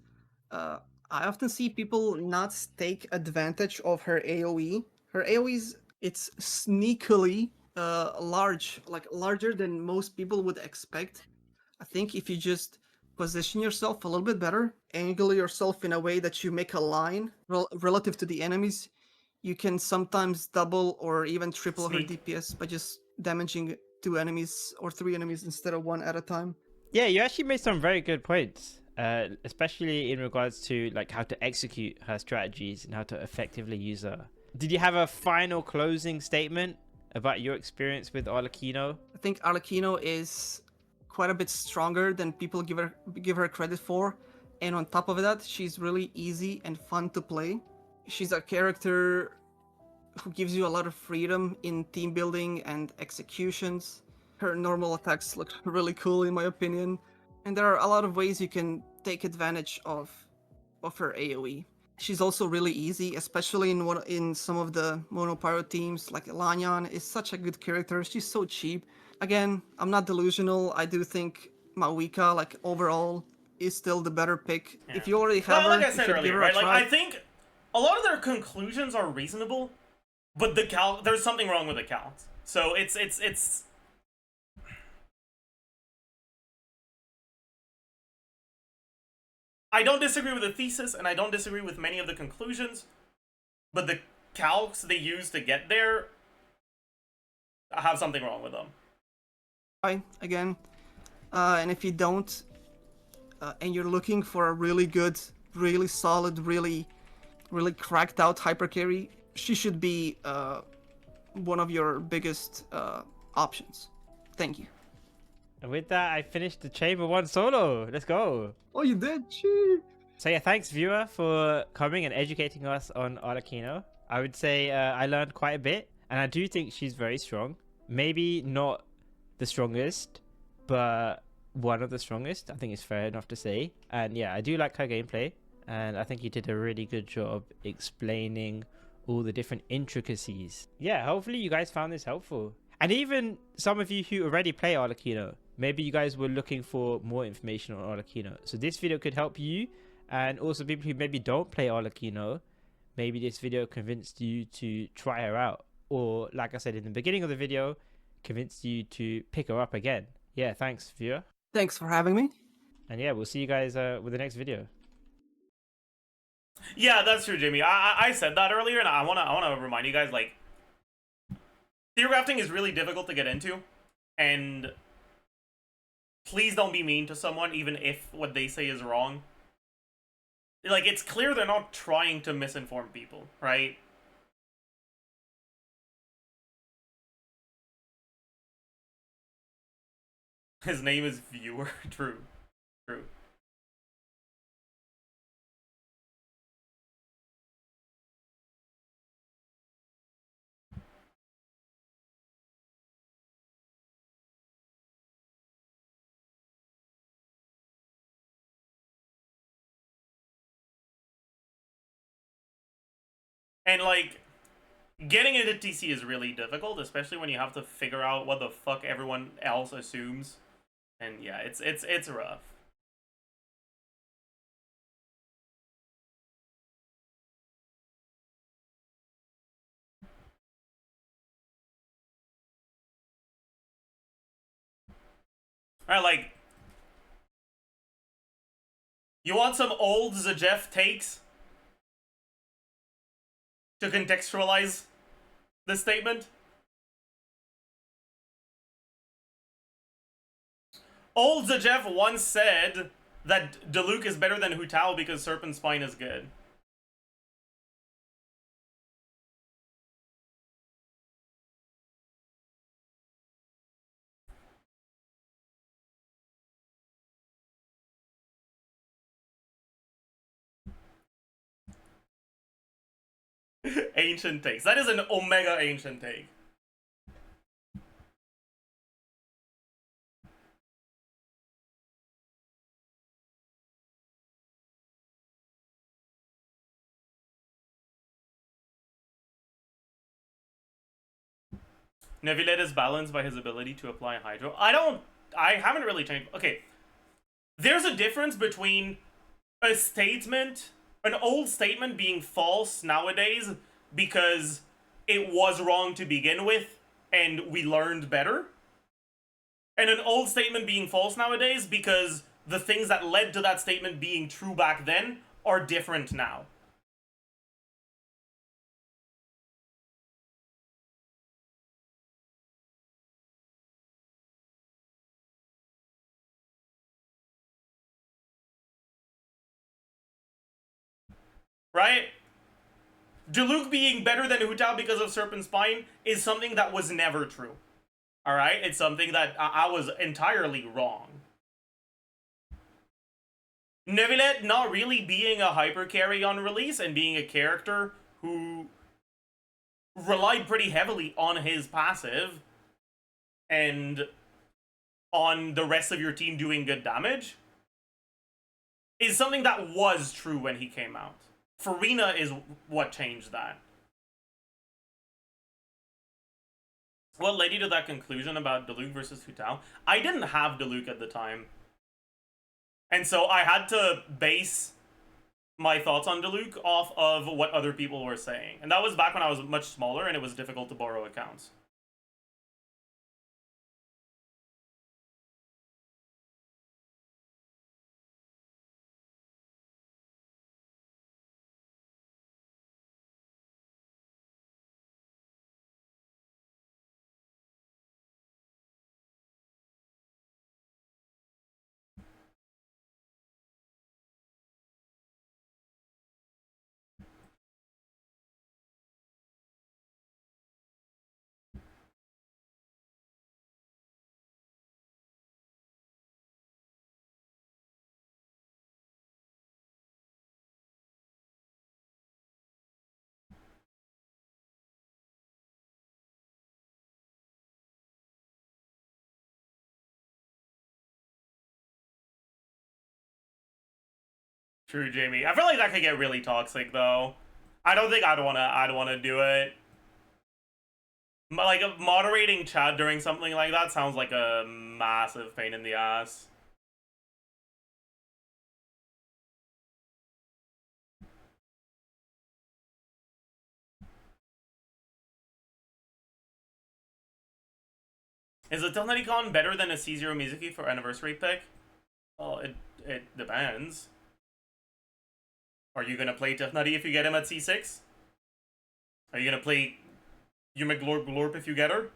I often see people not take advantage of her AoE. Her AoE it's sneakily large, like larger than most people would expect. I think if you just position yourself a little bit better, angle yourself in a way that you make a line relative to the enemies, you can sometimes double or even triple her DPS by just damaging 2 enemies or 3 enemies instead of 1 at a time. Yeah, you actually made some very good points, especially in regards to like how to execute her strategies and how to effectively use her. Did you have a final closing statement about your experience with Arlecchino? I think Arlecchino is quite a bit stronger than people give her credit for, and on top of that, she's really easy and fun to play. She's a character who gives you a lot of freedom in team building and executions. Her normal attacks look really cool in my opinion, and there are a lot of ways you can take advantage of her AoE. She's also really easy, especially in some of the monopyro teams, like Lanyan is such a good character. She's so cheap. Again, I'm not delusional. I do think Mawika, like overall, is still the better pick. Yeah. If you already have her, like I said earlier, right? Like I think a lot of their conclusions are reasonable, but there's something wrong with the count. So it's. I don't disagree with the thesis, and I don't disagree with many of the conclusions, but the calcs they use to get there have something wrong with them. Again, and if you don't, and you're looking for a really good, really solid, really cracked out hyper carry, she should be one of your biggest options. Thank you. And with that, I finished the Chamber 1 solo. Let's go. Oh, you did? Gee. So yeah, thanks viewer for coming and educating us on Arlecchino. I would say I learned quite a bit, and I do think she's very strong. Maybe not the strongest, but one of the strongest. I think it's fair enough to say. And yeah, I do like her gameplay, and I think you did a really good job explaining all the different intricacies. Yeah, hopefully you guys found this helpful. And even some of you who already play Arlecchino, maybe you guys were looking for more information on Arlecchino. So this video could help you, and also people who maybe don't play Arlecchino, maybe this video convinced you to try her out. Or like I said in the beginning of the video, convinced you to pick her up again. Yeah, thanks, viewer. Thanks for having me. And yeah, we'll see you guys with the next video. Yeah, that's true, Jimmy. I said that earlier, and I wanna remind you guys, like, theory crafting is really difficult to get into, and please don't be mean to someone, even if what they say is wrong. Like, it's clear they're not trying to misinform people, right? His name is Viewer. True. True. And, like, getting into TC is really difficult, especially when you have to figure out what the fuck everyone else assumes. And yeah, it's rough. Alright, like, you want some old Zajef takes to contextualize this statement? Old Zajef once said that Diluc is better than Hu Tao because Serpent Spine is good. Ancient takes. That is an omega ancient take. Nevulet is balanced by his ability to apply Hydro. I haven't really changed. Okay. There's a difference between a statement, an old statement being false nowadays because it was wrong to begin with and we learned better, and an old statement being false nowadays because the things that led to that statement being true back then are different now. Right? Diluc being better than Hu Tao because of Serpent Spine is something that was never true. Alright? It's something that I was entirely wrong. Nevulet not really being a hyper carry on release and being a character who relied pretty heavily on his passive and on the rest of your team doing good damage is something that was true when he came out. Farina is what changed that. What led you to that conclusion about Diluc versus Hu Tao? I didn't have Diluc at the time. And so I had to base my thoughts on Diluc off of what other people were saying. And that was back when I was much smaller and it was difficult to borrow accounts. True, Jamie. I feel like that could get really toxic, though. I don't think I'd wanna do it. Like, moderating chat during something like that sounds like a massive pain in the ass. Is a Telneticon better than a C0 Mizuki for anniversary pick? Well, it depends. Are you gonna play Tifnutty if you get him at C6? Are you gonna play Yume Glorp if you get her?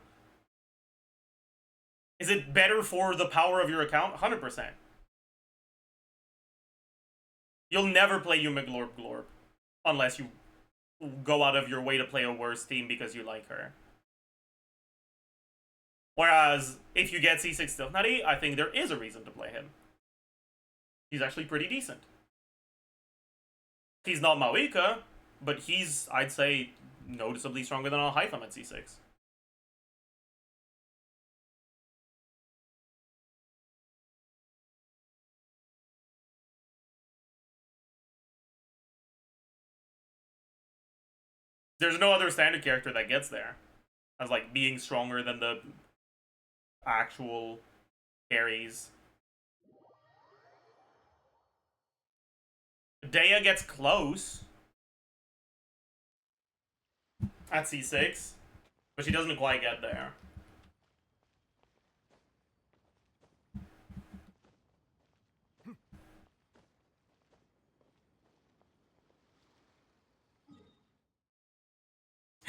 Is it better for the power of your account? 100%. You'll never play Yume Glorp unless you go out of your way to play a worse team because you like her. Whereas, if you get C6 Tifnutty, I think there is a reason to play him. He's actually pretty decent. He's not Mawika, but he's, I'd say, noticeably stronger than Al-Haytham at C6. There's no other standard character that gets there as, like, being stronger than the actual carries. Dea gets close at C6, but she doesn't quite get there.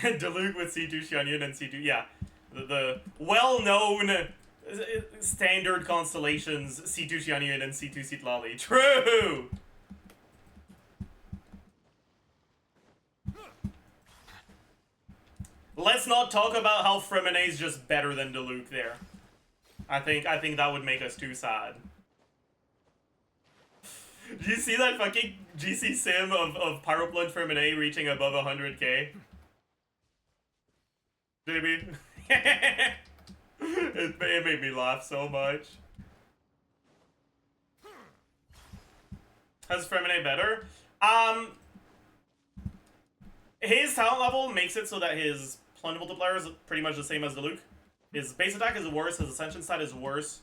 Diluc with C2 Xianyun and C2, yeah. The well-known standard constellations C2 Xianyun and C2 Citlali. True! Let's not talk about how Freminet is just better than Diluc there. I think that would make us too sad. Do you see that fucking GC sim of Pyroplunge Freminet reaching above 100k? JB? it made me laugh so much. How's Freminet better? His talent level makes it so that his plunge multiplier is pretty much the same as Diluc. His base attack is worse, his ascension stat is worse,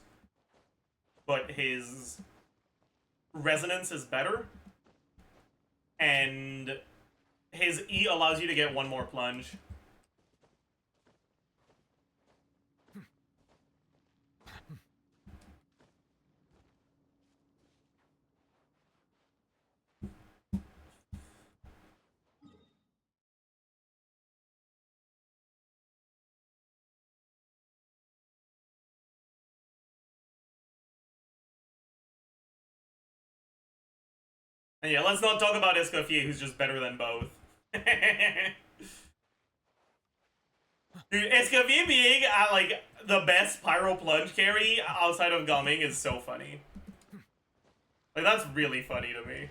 but his resonance is better. And his E allows you to get one more plunge. And yeah, let's not talk about Escoffier, who's just better than both. Dude, Escoffier being like the best Pyro Plunge carry outside of Gumming is so funny. Like, that's really funny to me.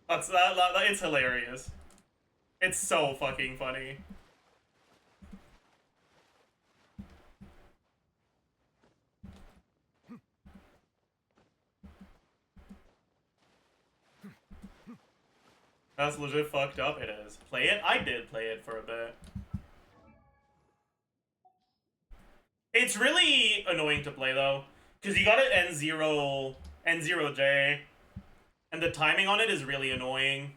It's hilarious. It's so fucking funny. That's legit fucked up, it is. Play it? I did play it for a bit. It's really annoying to play, though. Because you got it N0J, and the timing on it is really annoying.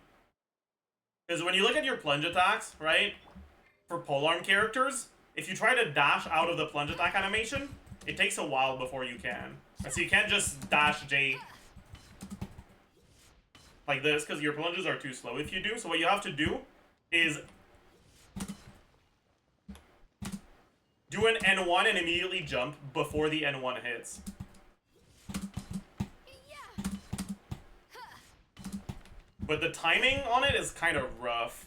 Because when you look at your plunge attacks, right, for polearm characters, if you try to dash out of the plunge attack animation, it takes a while before you can. So you can't just dash J like this, because your plunges are too slow if you do. So what you have to do is do an N1 and immediately jump before the N1 hits. But the timing on it is kind of rough.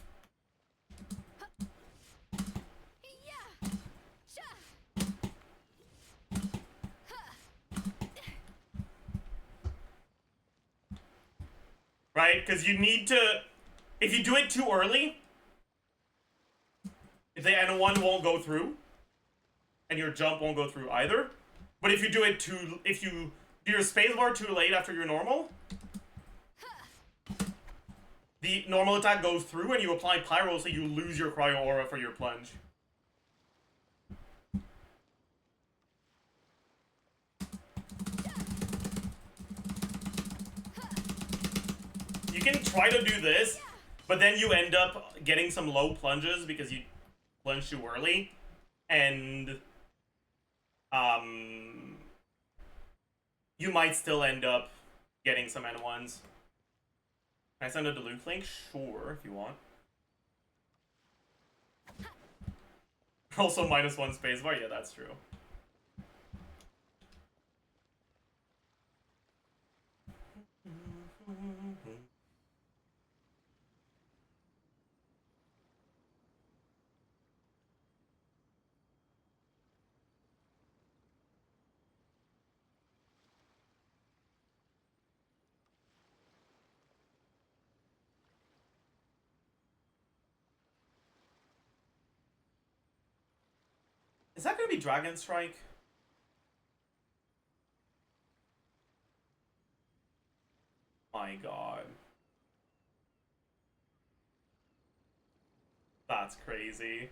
Right? Because you need to... If you do it too early, the N1 won't go through, and your jump won't go through either. But if you do it too... If you do your spacebar too late after your normal, the normal attack goes through and you apply Pyro, so you lose your Cryo Aura for your plunge. You can try to do this, but then you end up getting some low plunges because you plunge too early, and you might still end up getting some N1s. Can I send a Duluth link? Sure, if you want. Also -1 spacebar? Yeah, that's true. Is that gonna be Dragon Strike? My god. That's crazy.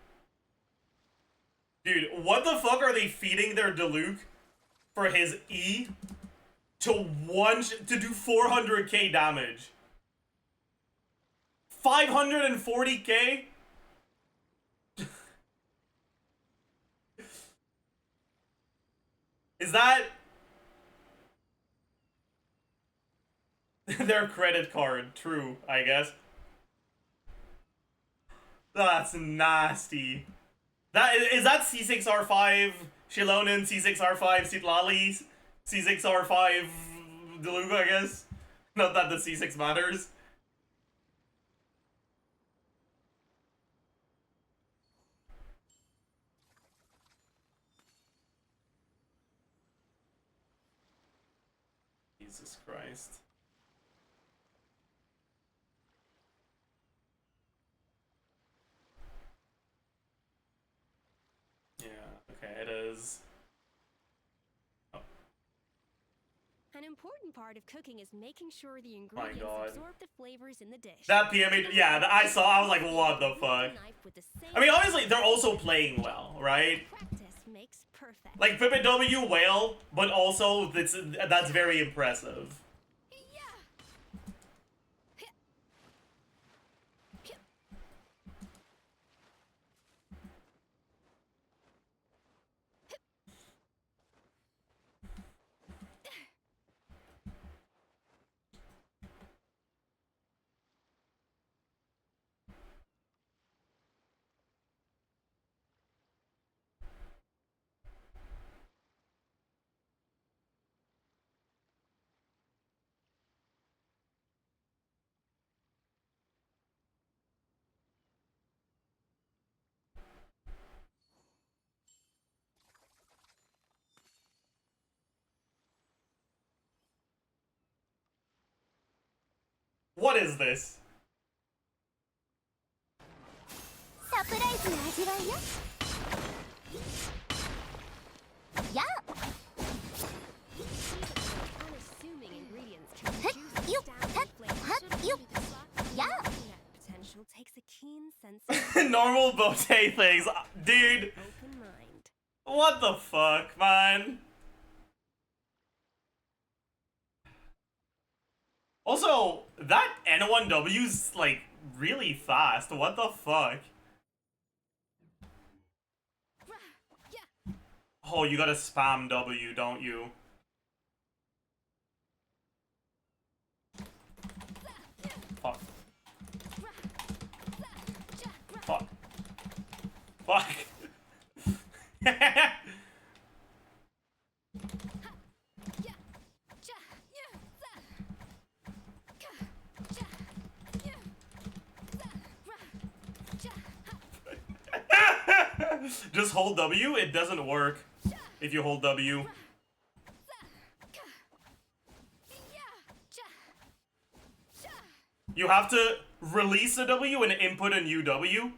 Dude, what the fuck are they feeding their Diluc for his E to do 400k damage? 540k? Is that their credit card? True, I guess. That's nasty. Is that C6R5 Shilonen, C6R5 Sitlali, C6R5 Deluga, I guess? Not that the C6 matters. Jesus Christ. Yeah, okay, it is. Oh. An important part of cooking is making sure the ingredients absorb the flavors in the dish. That PMA, yeah, I saw, I was like, what the fuck? I mean, obviously, they're also playing well, right? Practice makes perfect. Like, Pipit W whale, but also, that's very impressive. What is this? Surpriseの味わいよ。やあ。Unassuming ingredients can reduce you, flavor. Yeah. Potential takes a keen sense. Normal bote things, dude. Open mind. What the fuck, man? Also, that N1W's like really fast. What the fuck? Oh, you gotta spam W, don't you? Fuck. Fuck. Fuck. Just hold W, it doesn't work if you hold W. You have to release a W and input a new W.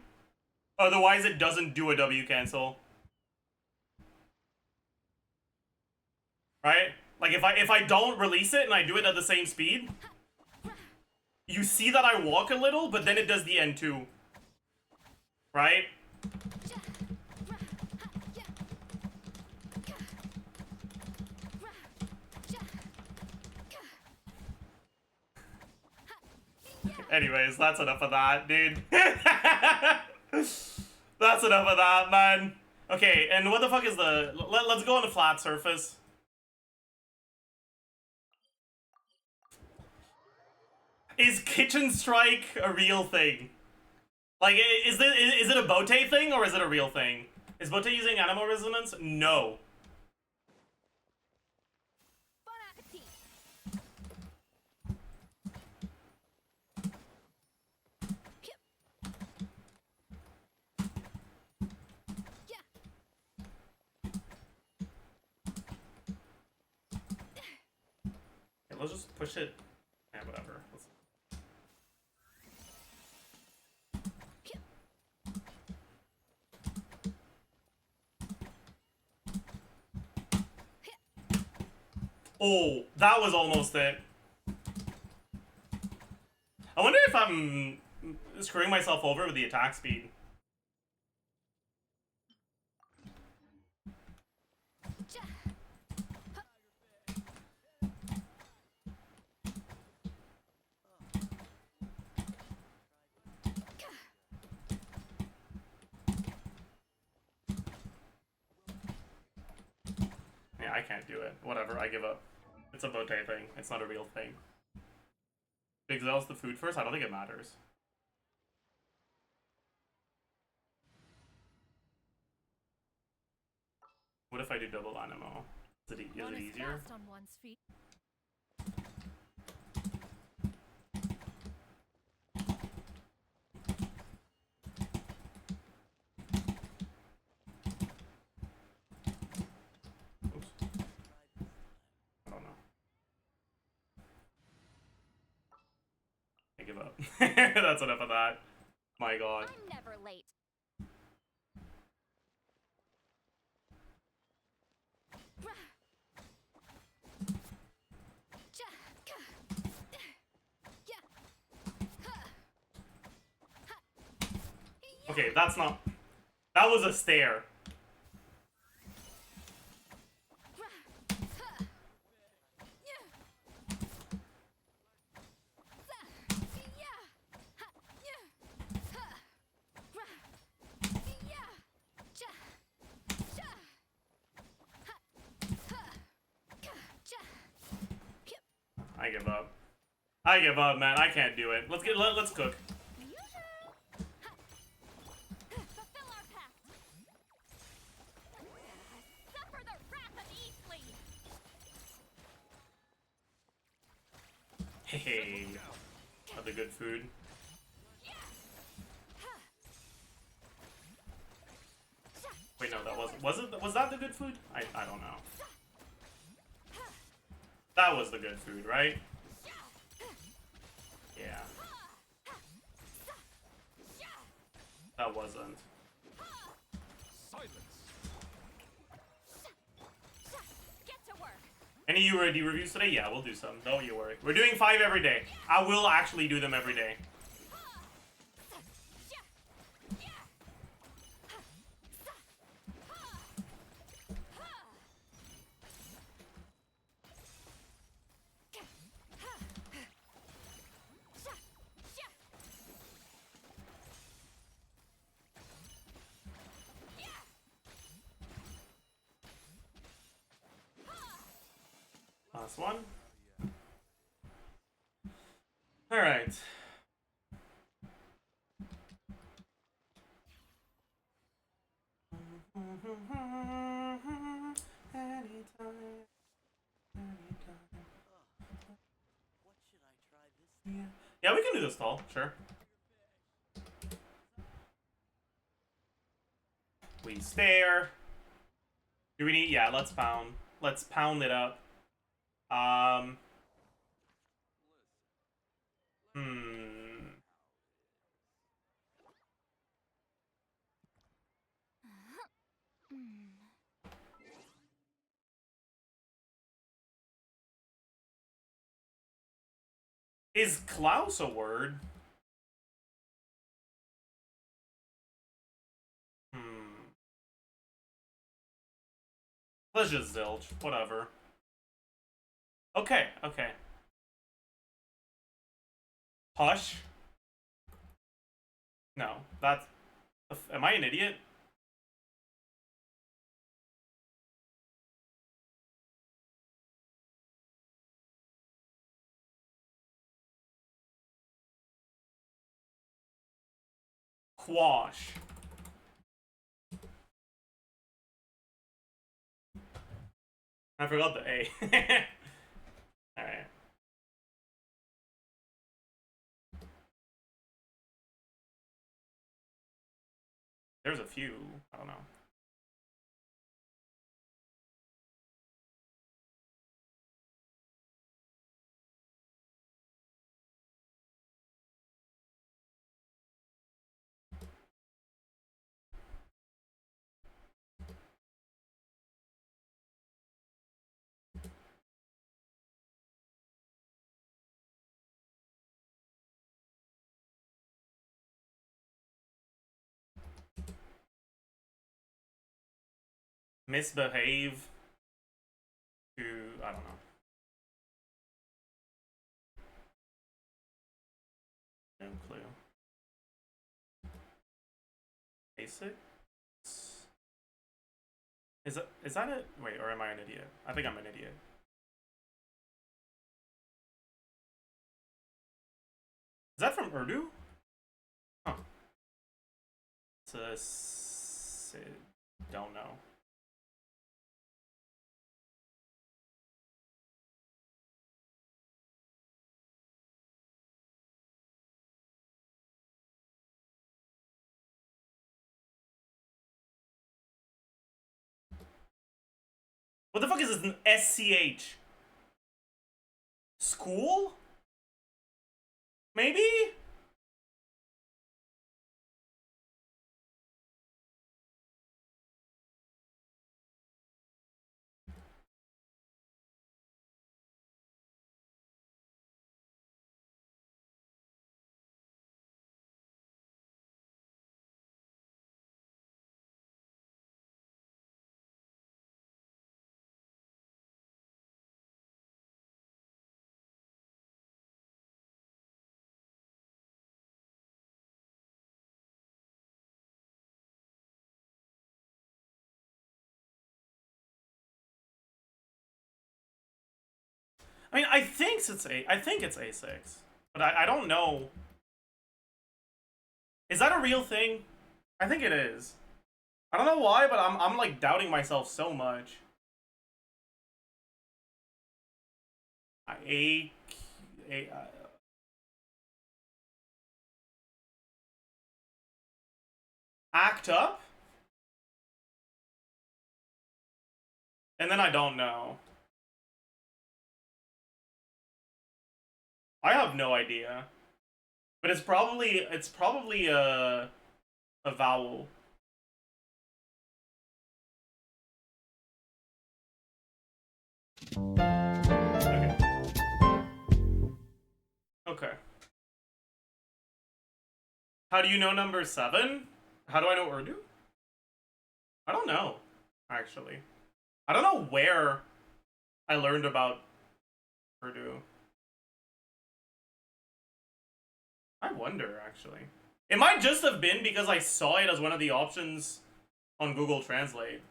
Otherwise it doesn't do a W cancel. Right? Like if I don't release it and I do it at the same speed, you see that I walk a little, but then it does the N2. Right? Anyways, that's enough of that, dude. That's enough of that, man. Okay, and what the fuck is the... Let's go on the flat surface. Is Kitchen Strike a real thing? Like, is it a Bote thing, or is it a real thing? Is Bote using animal resonance? No. Bon appetit. Yeah. Okay, let's just push it. Yeah, whatever. Oh, that was almost it. I wonder if I'm screwing myself over with the attack speed. Yeah, I can't do it. Whatever, I give up. It's a Bote thing. It's not a real thing. Big Zell's the food first? I don't think it matters. What if I do double dynamo? Is it easier? On one's feet. Oops. I don't know. I give up. That's enough of that. My god. I'm never late. Okay, that's not... That was a stare. I give up. I give up, man. I can't do it. Let's cook. Fulfill our pact. Suffer the wrath of Eastleigh. Hey, of the good food. Wait, no, that was that the good food? I don't know. That was the good food, right? Yeah. That wasn't. Silence. Get to work. Any UID reviews today? Yeah, we'll do some. Don't you worry. We're doing 5 every day. I will actually do them every day. Last one. All right. Yeah, we can do this tall, sure. We stare. Do we need? Yeah, let's pound. Let's pound it up. Is Klaus a word? Let's just zilch. Whatever. Okay, okay. Hush? No, that's... Am I an idiot? Quash. I forgot the A. Alright. There's a few. I don't know. Misbehave to, I don't know. No clue. Basic? Is that it? Wait, or am I an idiot? I think I'm an idiot. Is that from Urdu? Huh. Don't know. What the fuck is this? An SCH? School? Maybe? I mean, I think it's A6, but I don't know. Is that a real thing? I think it is. I don't know why, but I'm like doubting myself so much. Act up? And then I don't know. I have no idea. But it's probably a vowel. Okay. Okay. How do you know number 7? How do I know Urdu? I don't know, actually. I don't know where I learned about Urdu. I wonder, actually. It might just have been because I saw it as one of the options on Google Translate.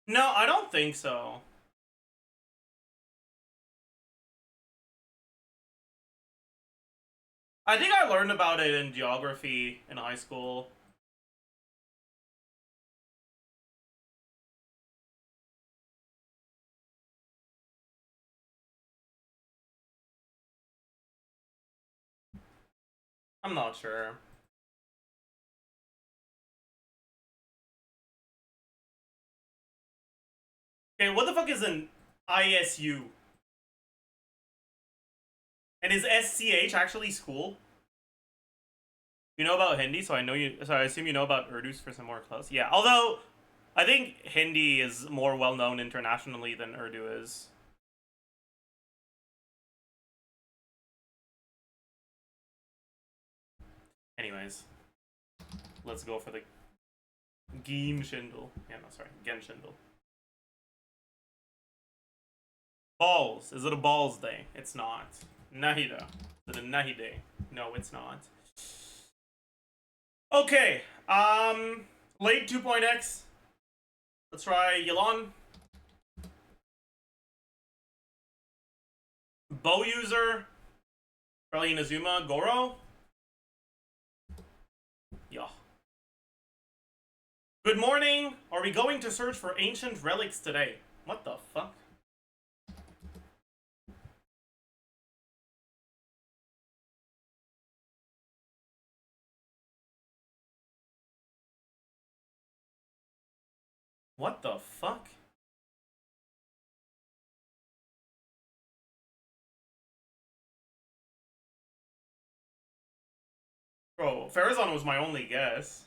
No, I don't think so. I think I learned about it in geography in high school. I'm not sure. Okay, what the fuck is an ISU? And is SCH actually school? You know about Hindi, so I assume you know about Urdu's for some more close. Yeah, although I think Hindi is more well known internationally than Urdu is. Anyways. let's go for the Genshindle. Yeah, no, sorry, Genshindle. Balls. Is it a balls day? It's not. Nahida. Is it a Nahi day? No, it's not. Okay. Late 2.x. Let's try Yalon. Bow user. Probably Inazuma. Goro. Yeah. Good morning. Are we going to search for ancient relics today? What the fuck? What the fuck? Bro, Farazan was my only guess.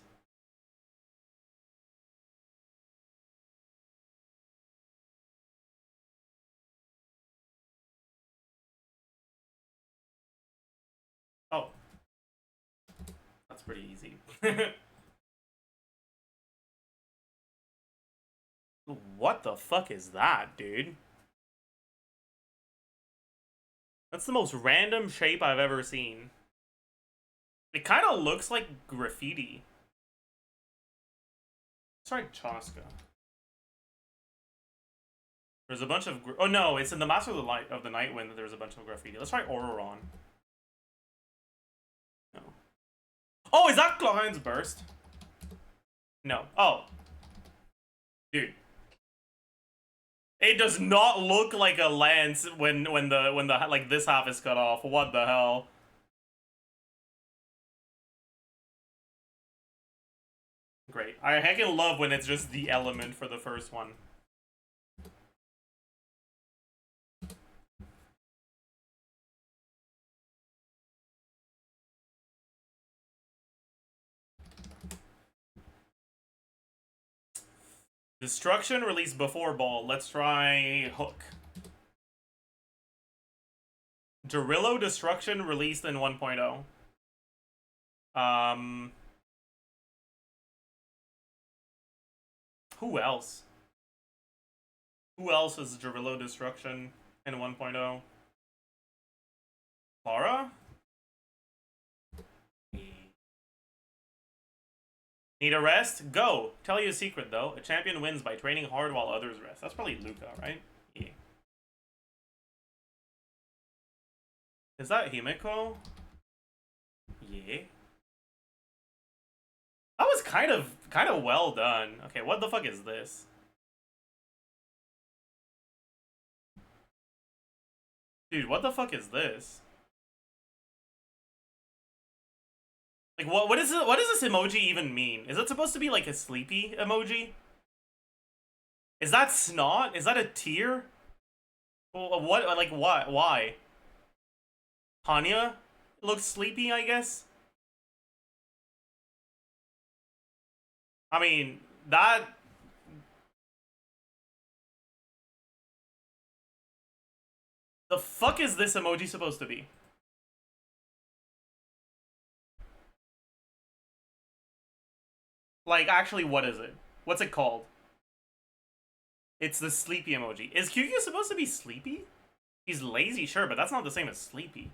Oh. That's pretty easy. What the fuck is that, dude? That's the most random shape I've ever seen. It kind of looks like graffiti. Let's try Chaska. There's a bunch of... Oh no, it's in the Master of the Night Wind that there's a bunch of graffiti. Let's try Auroron. No. Oh, is that Chlorine's Burst? No. Oh. Dude. It does not look like a lance when the like this half is cut off. What the hell? Great. I heckin' love when it's just the element for the first one. Destruction released before Ball. Let's try Hook. Dorillo Destruction released in 1.0. Who else? Who else is Dorillo Destruction in 1.0? Clara? Need a rest? Go! Tell you a secret, though. A champion wins by training hard while others rest. That's probably Luca, right? Yeah. Is that Himeko? Yeah. That was kind of well done. Okay, what the fuck is this? Dude, what the fuck is this? Like, what is it? What does this emoji even mean? Is it supposed to be like a sleepy emoji? Is that snot? Is that a tear? Well, what? Like, what? Why? Hanya looks sleepy, I guess. I mean, that... The fuck is this emoji supposed to be? Like, actually, what is it? What's it called? It's the sleepy emoji. Is Kyukyu supposed to be sleepy? He's lazy, sure, but that's not the same as sleepy.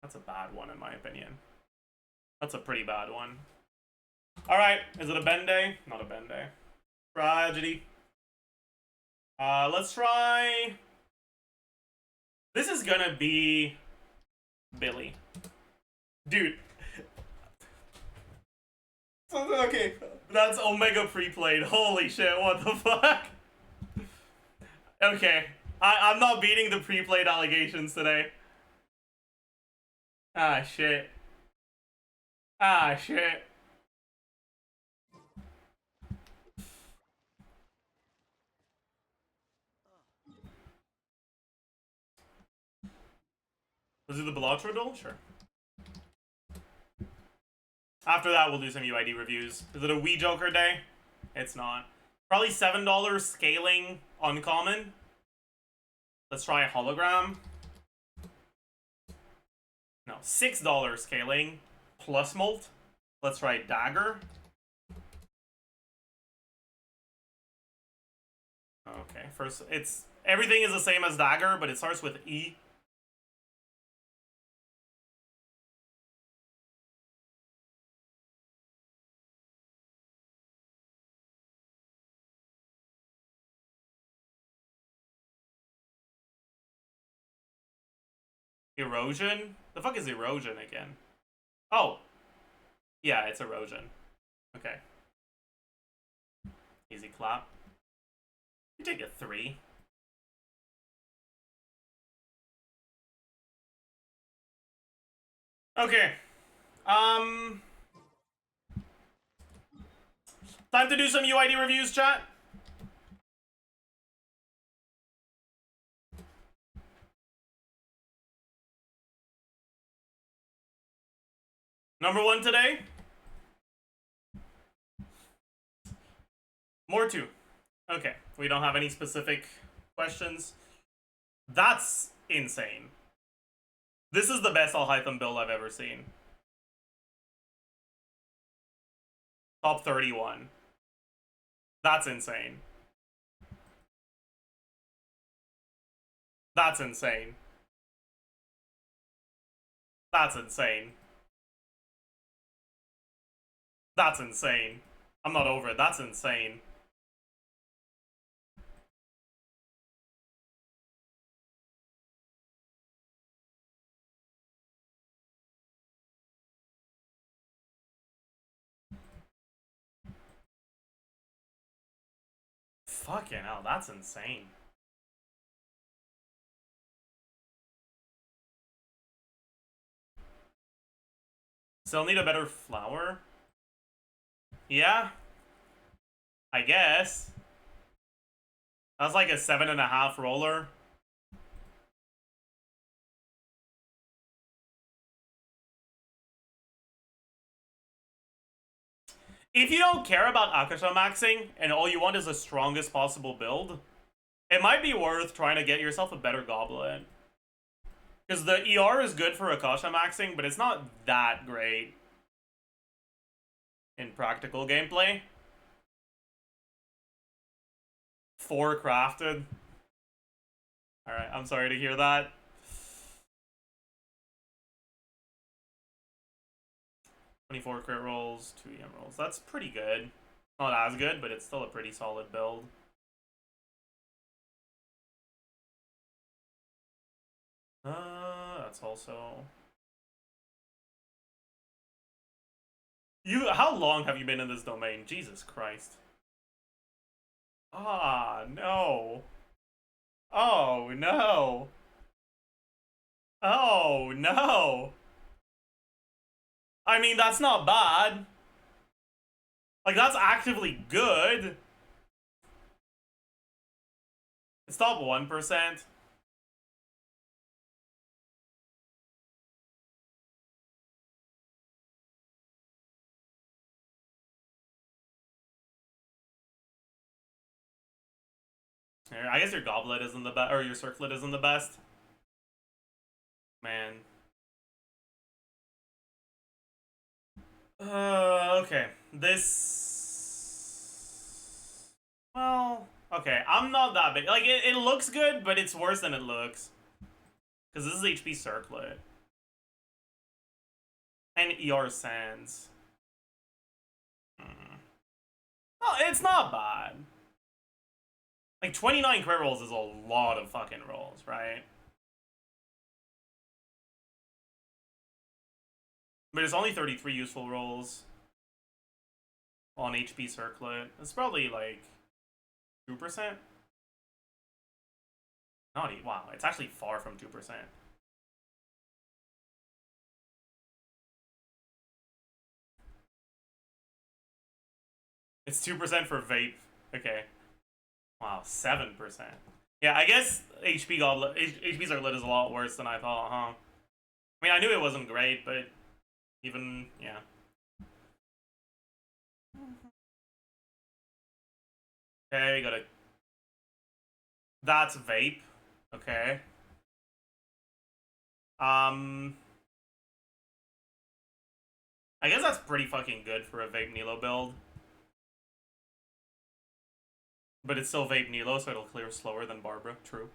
That's a bad one, in my opinion. That's a pretty bad one. Alright, is it a Bende? Not a Bende. Tragedy. Let's try... This is gonna be... Billy. Dude. Okay, that's Omega pre-played. Holy shit, what the fuck? Okay, I'm not beating the pre-played allegations today. Ah, shit. Ah, shit. Was it the Belotrodol? Sure. After that, we'll do some UID reviews. Is it a Wii Joker day? It's not. Probably $7 scaling uncommon. Let's try a hologram. No, $6 scaling. plus molt. Let's try dagger. Okay, first it's everything is the same as dagger, but it starts with E. Erosion? The fuck is erosion again? Oh. Yeah, it's erosion. Okay. Easy clap. You take a 3. Okay. Time to do some UID reviews, chat. Number 1 today. More 2. Okay, we don't have any specific questions. That's insane. This is the best Alhaitham build I've ever seen. Top 31. That's insane. That's insane. That's insane. That's insane. I'm not over it. That's insane. Fucking hell, that's insane. Still need a better flower? Yeah? I guess. That's like a 7.5 roller. If you don't care about Akasha maxing and all you want is the strongest possible build, it might be worth trying to get yourself a better goblet. Because the ER is good for Akasha maxing, but it's not that great in practical gameplay. 4 crafted. Alright, I'm sorry to hear that. "24 crit rolls, 2 EM rolls." That's pretty good. Not as good, but it's still a pretty solid build. That's also... How long have you been in this domain? Jesus Christ. Ah, no. Oh, no. Oh, no. I mean, that's not bad. Like, that's actively good. It's top 1%. I guess your goblet isn't the best, or your circlet isn't the best. Man. Okay. This... Well, okay. I'm not that big. Like, it looks good, but it's worse than it looks. Because this is HP circlet. And ER sands. Oh, it's not bad. Like, 29 crit rolls is a lot of fucking rolls, right? But it's only 33 useful rolls on HP circlet. It's probably like 2%. Not even, wow, it's actually far from 2%. It's 2% for vape. Okay. Wow, 7%. Yeah, I guess HP circlet is a lot worse than I thought, huh? I mean, I knew it wasn't great, but even, yeah. Okay, got a... That's vape. Okay. I guess that's pretty fucking good for a Vape Nilo build. But it's still Vape Nilo, so it'll clear slower than Barbara. True.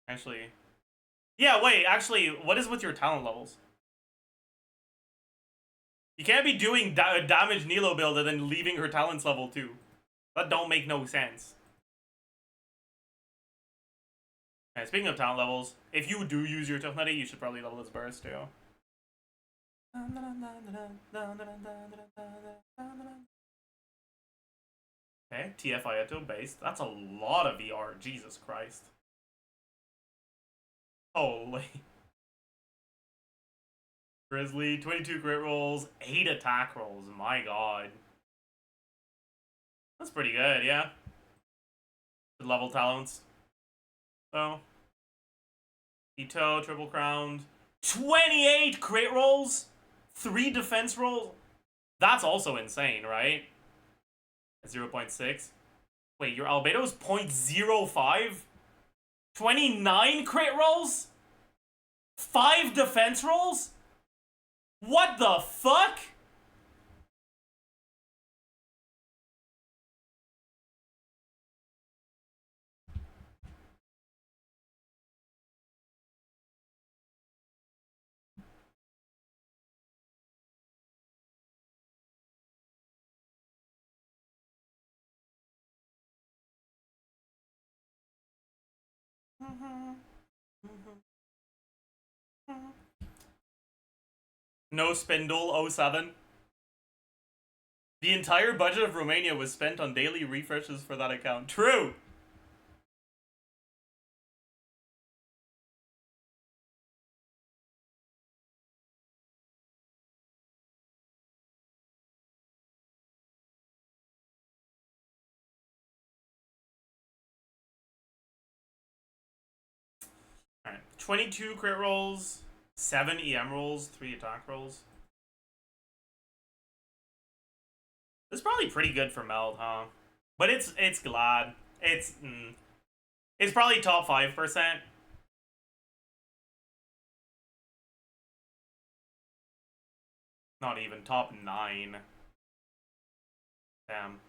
Actually... Yeah, wait, actually, what is with your talent levels? You can't be doing damage Nilo build and then leaving her talents level 2. That don't make no sense. And speaking of talent levels, if you do use your Tough Nutty, you should probably level his burst too. Okay, TF Ayato based. That's a lot of VR. Jesus Christ. Holy. Grizzly, 22 crit rolls, 8 attack rolls. My god. That's pretty good, yeah. Good level talents. So. Ito, triple crowned. 28 crit rolls? 3 defense rolls? That's also insane, right? 0.6. Wait, your albedo is 0.05? 29 crit rolls? 5 defense rolls? What the fuck? No Spindle 07. The entire budget of Romania was spent on daily refreshes for that account. True! Alright, 22 crit rolls, 7 EM rolls, 3 attack rolls. This is probably pretty good for Meld, huh? But it's glad. It's probably top 5%. Not even top 9. Damn.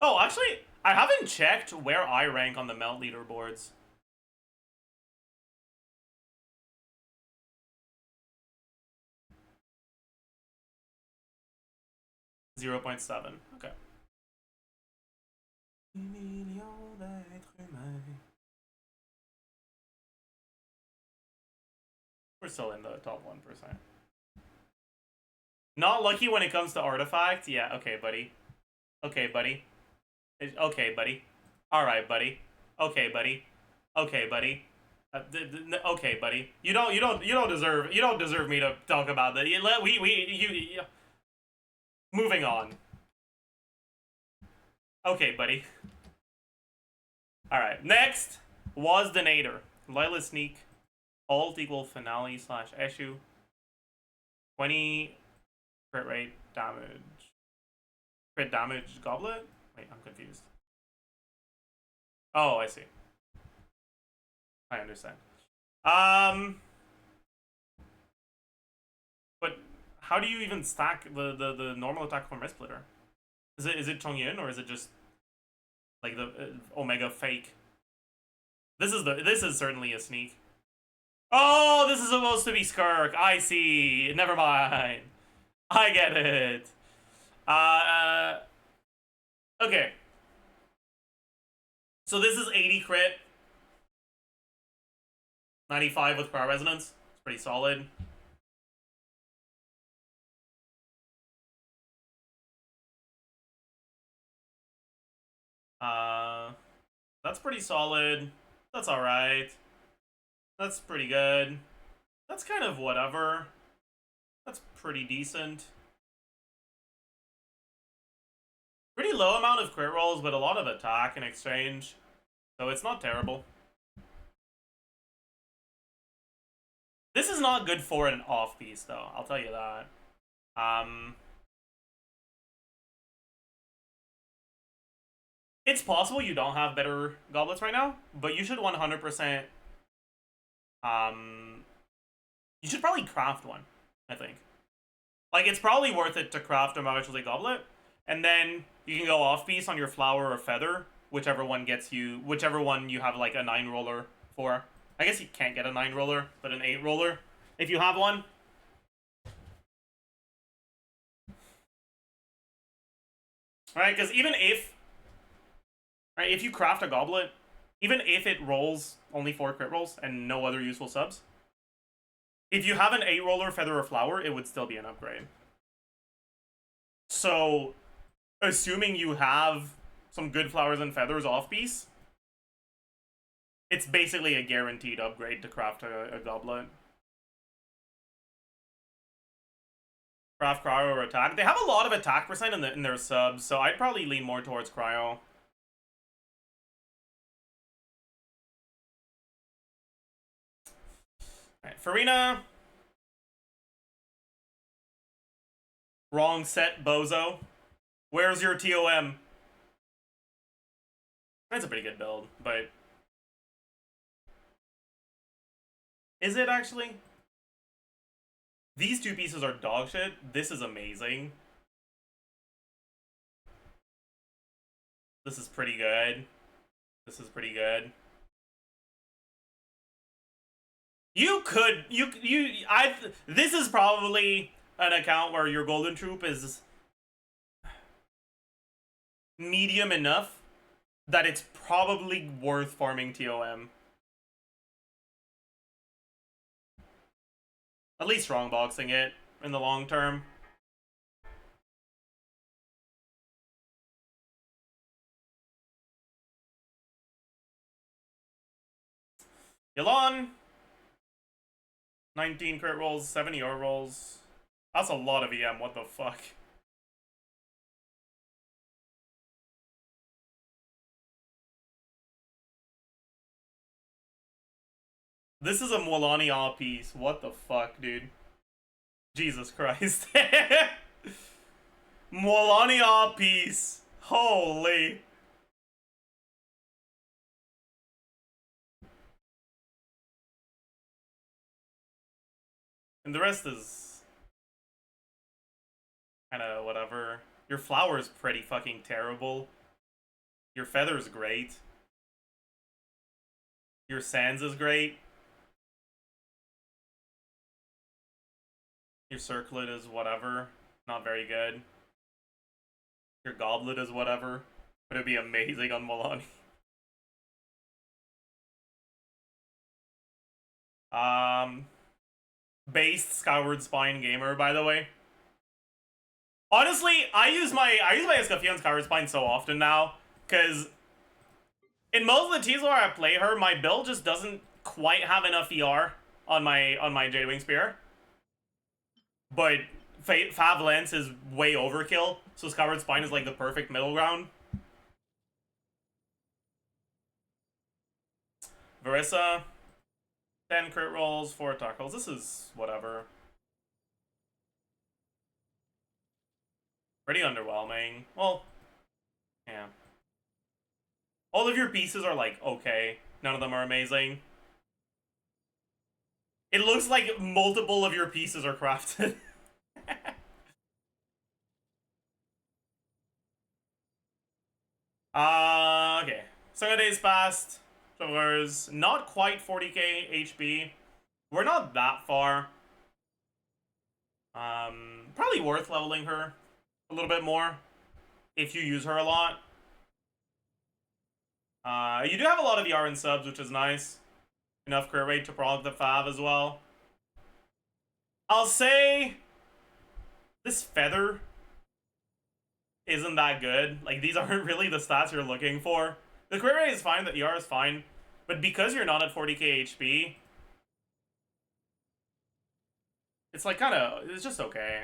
Oh, actually, I haven't checked where I rank on the Melt leaderboards. .7. Okay. We're still in the top 1%. Not lucky when it comes to artifacts? Yeah, okay, buddy. Okay, buddy. Okay, buddy. Alright, buddy. Okay, buddy. Okay, buddy. Okay, buddy. You don't deserve me to talk about that. Moving on. Okay, buddy. Alright, next was Donator. Lila Sneak. Alt equal finale / issue. 20 crit rate damage. Crit damage goblet? Wait, I'm confused. Oh, I see. I understand. But how do you even stack the normal attack from Wrist Splitter? Is it Chongyun or is it just like the Omega fake? This is certainly a sneak. Oh, this is supposed to be Skirk. I see. Never mind. I get it. Okay. So this is 80 crit. 95 with Crowd Resonance. It's pretty solid. That's pretty solid. That's alright. That's pretty good. That's kind of whatever. That's pretty decent. Pretty low amount of crit rolls, but a lot of attack in exchange. So it's not terrible. This is not good for an off piece, though. I'll tell you that. It's possible you don't have better goblets right now, but you should 100% You should probably craft one, I think. Like, it's probably worth it to craft a Magical Goblet, and then you can go off-piece on your flower or feather, whichever one you have, like, a 9 roller for. I guess you can't get a 9 roller, but an 8 roller, if you have one. Right, because even if... Right, if you craft a goblet, even if it rolls only 4 crit rolls and no other useful subs, if you have an 8 roller, feather, or flower, it would still be an upgrade. So, assuming you have some good flowers and feathers off-piece, it's basically a guaranteed upgrade to craft a goblet. Craft cryo or attack. They have a lot of attack percent in their subs, so I'd probably lean more towards cryo. Alright, Farina. Wrong set, bozo. Where's your TOM? That's a pretty good build, but... Is it actually? These two pieces are dog shit. This is amazing. This is pretty good. This is pretty good. This is probably an account where your golden troop is medium enough that it's probably worth farming TOM. At least strongboxing it in the long term. Yalon. 19 crit rolls, 7 ER rolls. That's a lot of EM, what the fuck? This is a Mualani AW piece. What the fuck, dude? Jesus Christ. Mualani AW piece. Holy. And the rest is kind of whatever. Your flower is pretty fucking terrible. Your feather is great. Your sands is great. Your circlet is whatever. Not very good. Your goblet is whatever. But it'd be amazing on Mualani. Based Skyward Spine gamer, by the way. Honestly, I use my Escaffion Skyward Spine so often now, because in most of the teams where I play her, my build just doesn't quite have enough ER on my Jadewing Spear. But Fav Lance is way overkill, so Skyward Spine is like the perfect middle ground. Verissa. 10 crit rolls, 4 attack rolls. This is whatever. Pretty underwhelming. Well, yeah. All of your pieces are like, okay. None of them are amazing. It looks like multiple of your pieces are crafted. Okay. 7 days passed. Travelers, not quite 40k HP. We're not that far. Probably worth leveling her a little bit more if you use her a lot. You do have a lot of ER and subs, which is nice. Enough crit rate to prog the Fav as well. I'll say this feather isn't that good. Like, these aren't really the stats you're looking for. The crit rate is fine, the ER is fine, but because you're not at 40k HP, it's like it's just okay.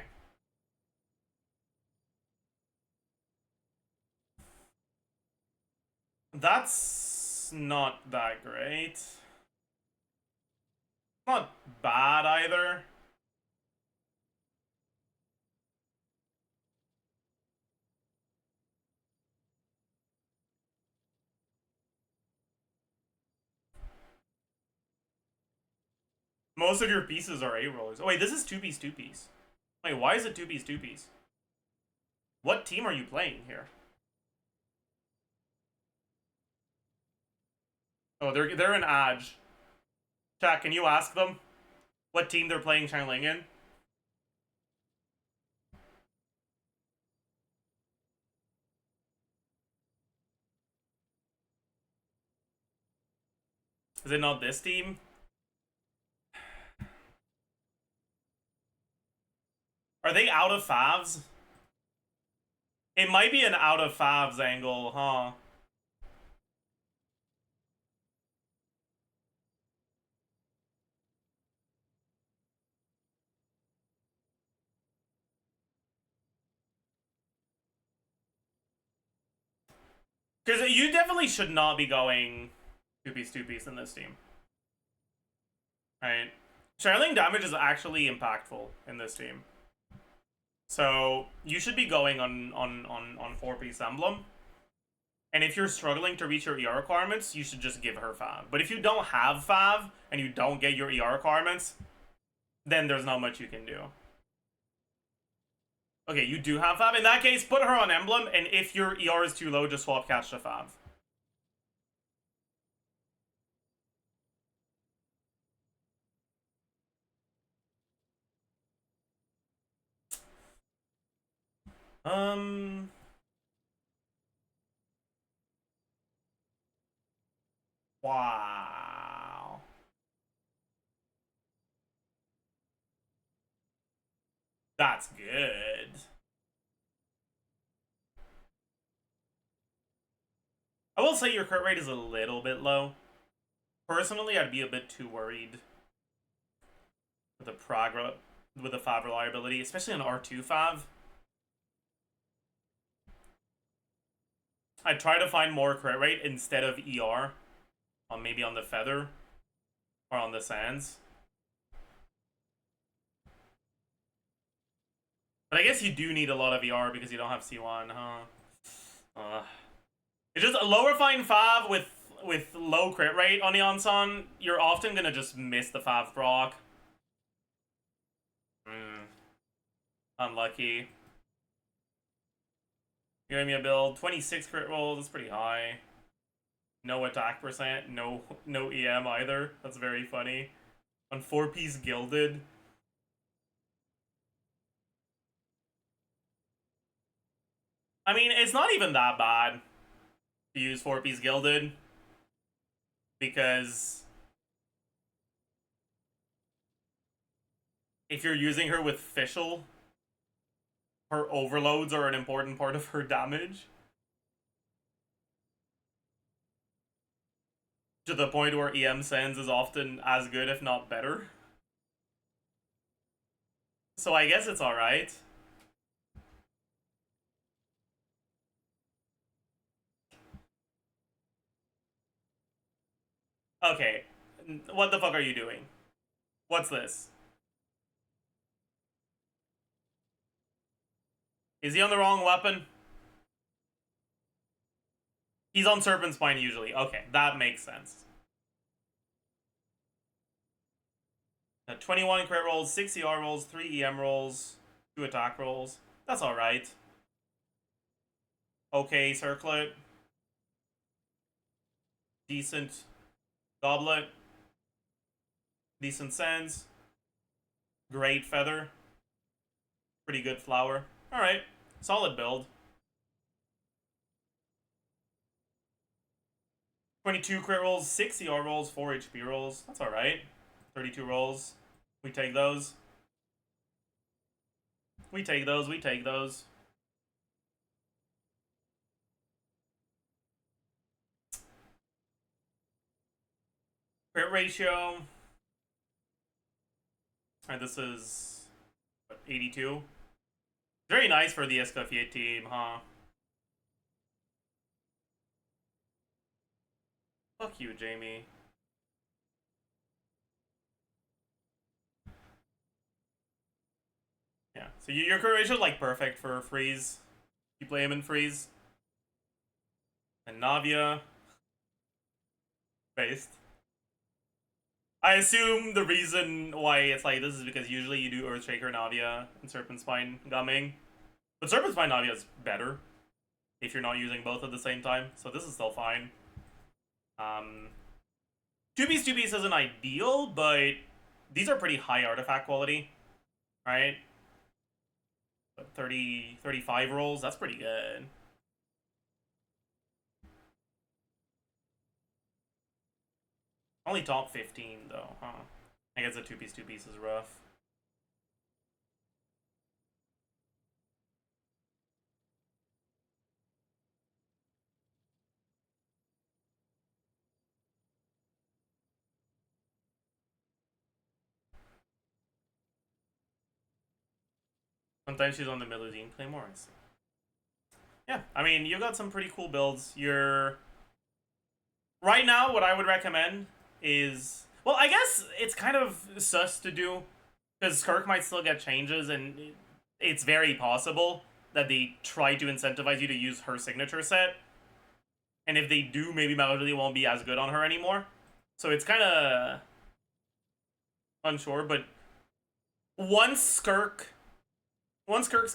That's not that great. Not bad either. Most of your pieces are 8 rollers. Oh wait, this is 2-piece, 2-piece. Wait, why is it 2-piece, 2-piece? What team are you playing here? Oh, they're in Aj. Chat, can you ask them what team they're playing Xiangling in? Is it not this team? Are they out of favs? It might be an out of favs angle, huh? Because you definitely should not be going 2-piece, 2-piece in this team. Right? Xiangling damage is actually impactful in this team. So you should be going on 4-piece emblem. And if you're struggling to reach your ER requirements, you should just give her Fav. But if you don't have Fav and you don't get your ER requirements, then there's not much you can do. Okay, you do have Fav. In that case, put her on emblem, and if your ER is too low, just swap catch to Fav. Wow. That's good. I will say your crit rate is a little bit low. Personally, I'd be a bit too worried with the Fav reliability, especially on R2 Fav. I'd try to find more crit rate instead of ER. Maybe on the Feather. Or on the Sands. But I guess you do need a lot of ER because you don't have C1, huh? It's just a lower fine Fav with low crit rate on the Onsan, you're often gonna just miss the Fav proc. Unlucky. Give me a build. 26 crit rolls, that's pretty high. No attack percent, no EM either. That's very funny. On 4-piece Gilded. I mean, it's not even that bad to use 4-piece Gilded. Because if you're using her with Fischl, her overloads are an important part of her damage. To the point where EM Sends is often as good, if not better. So I guess it's alright. Okay. What the fuck are you doing? What's this? Is he on the wrong weapon? He's on Serpent Spine usually. Okay, that makes sense. 21 crit rolls, 6 ER rolls, 3 EM rolls, 2 attack rolls. That's alright. Okay, Circlet. Decent Goblet. Decent Sands. Great Feather. Pretty good Flower. Alright, solid build. 22 crit rolls, 6 ER rolls, 4 HP rolls. That's alright. 32 rolls. We take those. We take those, we take those. Crit ratio. Alright, this is what, 82. Very nice for the Escoffier team, huh? Fuck you, Jamie. Yeah, so your crit ratio is like perfect for freeze. You play him in freeze. And Navia. Based. I assume the reason why it's like this is because usually you do Earthshaker Navia and Serpent Spine Gumming. But Serpent Spine Navia is better if you're not using both at the same time, so this is still fine. 2-piece isn't ideal, but these are pretty high artifact quality, right? But 35 rolls, that's pretty good. Only top 15 though, huh? I guess the 2-piece is rough. Sometimes she's on the Millidine Claymore. Yeah, I mean, you got some pretty cool builds. Right now, what I would recommend is... Well, I guess it's kind of sus to do, because Skirk might still get changes, and it's very possible that they try to incentivize you to use her signature set. And if they do, maybe Melody won't be as good on her anymore. So it's kind of unsure, but once Skirk's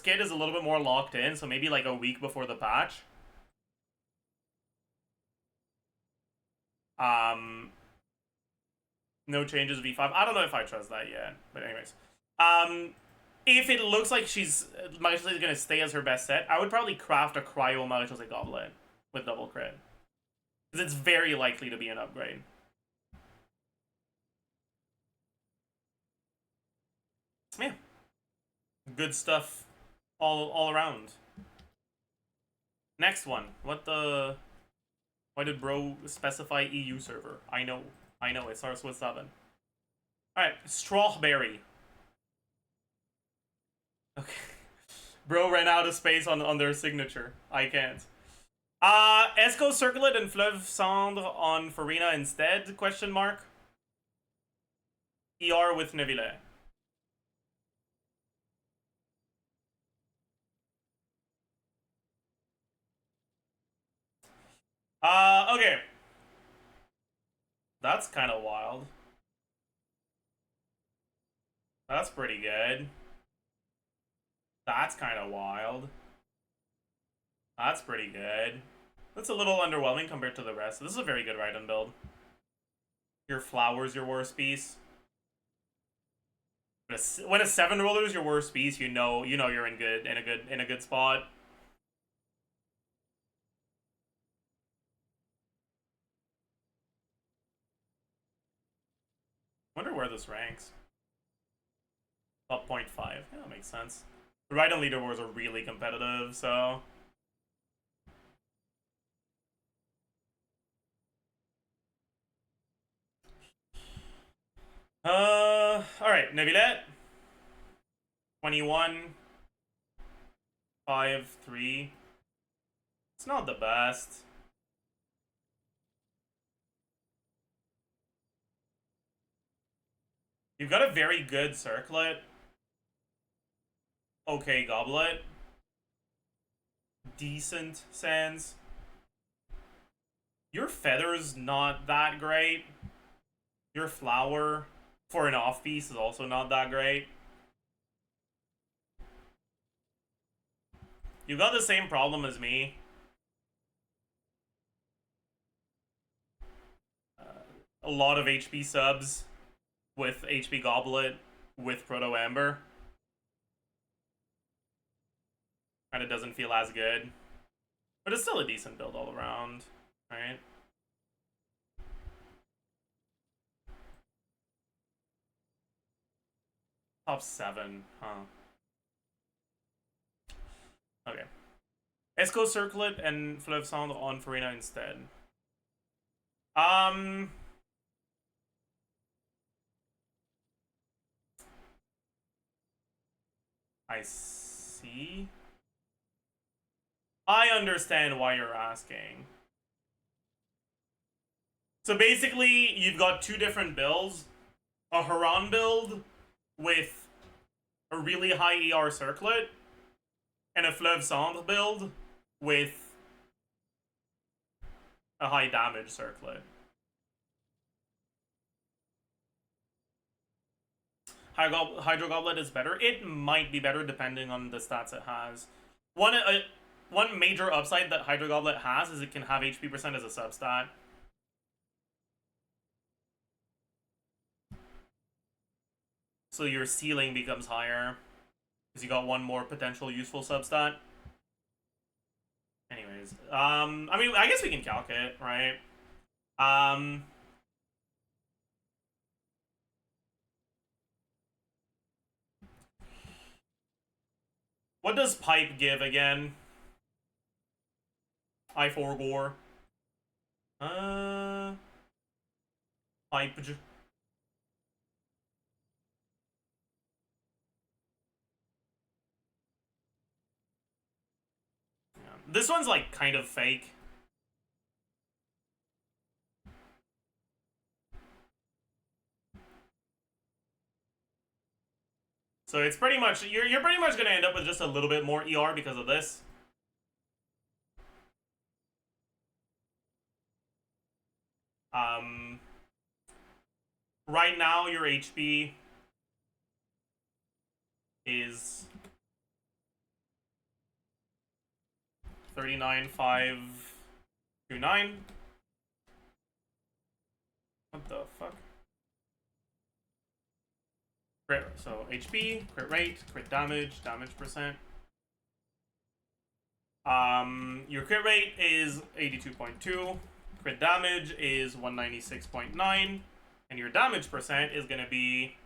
kit is a little bit more locked in, so maybe like a week before the patch, no changes V5. I don't know if I trust that yet, but anyways, if it looks like Malicious is gonna stay as her best set, I would probably craft a Cryo Malicious Goblet with double crit, because it's very likely to be an upgrade. Yeah. Good stuff all around. Next one. Why did bro specify EU server? I know, it starts with 7. Alright, Strawberry. Okay. Bro ran out of space on their signature. I can't. Esco Circlet and Fleuve Cendre on Farina instead? Question mark. ER with Neville. Okay. That's kind of wild. That's pretty good. That's kind of wild. That's pretty good. That's a little underwhelming compared to the rest. This is a very good Raiden build. Your Flower's your worst piece. When a 7 roller is your worst piece, you know you're in a good spot. Wonder where this ranks. Top 0.5. Yeah, that makes sense. The Raiden leaderboards are really competitive, so. Alright, Neuvillette. 21. 5, 3. It's not the best. You've got a very good Circlet. Okay, Goblet. Decent Sands. Your Feather's not that great. Your Flower, for an off-piece, is also not that great. You got the same problem as me. A lot of HP subs with HP Goblet with Proto Amber. Kinda doesn't feel as good. But it's still a decent build all around, right? Top 7, huh? Okay. Esco Circlet and Fleuve Cendre on Farina instead. I see. I understand why you're asking. So basically, you've got 2 different builds. A Haran build with a really high ER Circlet, and a Fleuve Cendre build with a high damage Circlet. Hydro Goblet is better. It might be better depending on the stats it has. One major upside that Hydro Goblet has is it can have HP percent as a substat. So your ceiling becomes higher because you got one more potential useful substat. Anyways, I mean, I guess we can calc it, right? What does pipe give again? I forgore. Pipe. Yeah. This one's like kind of fake. So it's pretty much you're pretty much gonna end up with just a little bit more ER because of this. Right now your HP is 39,529. What the fuck? Crit, so HP, crit rate, crit damage, damage percent. Your crit rate is 82.2, crit damage is 196.9, and your damage percent is gonna be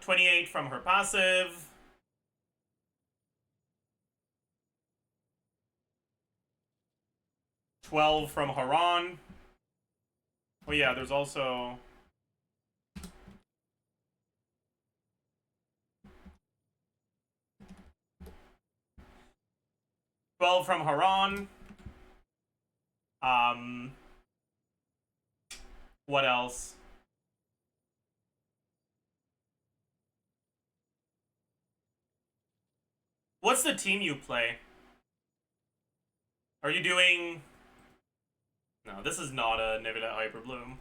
28 from her passive, 12 from Haran. Oh yeah, there's also 12 from Haran. What else? What's the team you play? Are you doing... No, this is not a Nivedette Hyperbloom.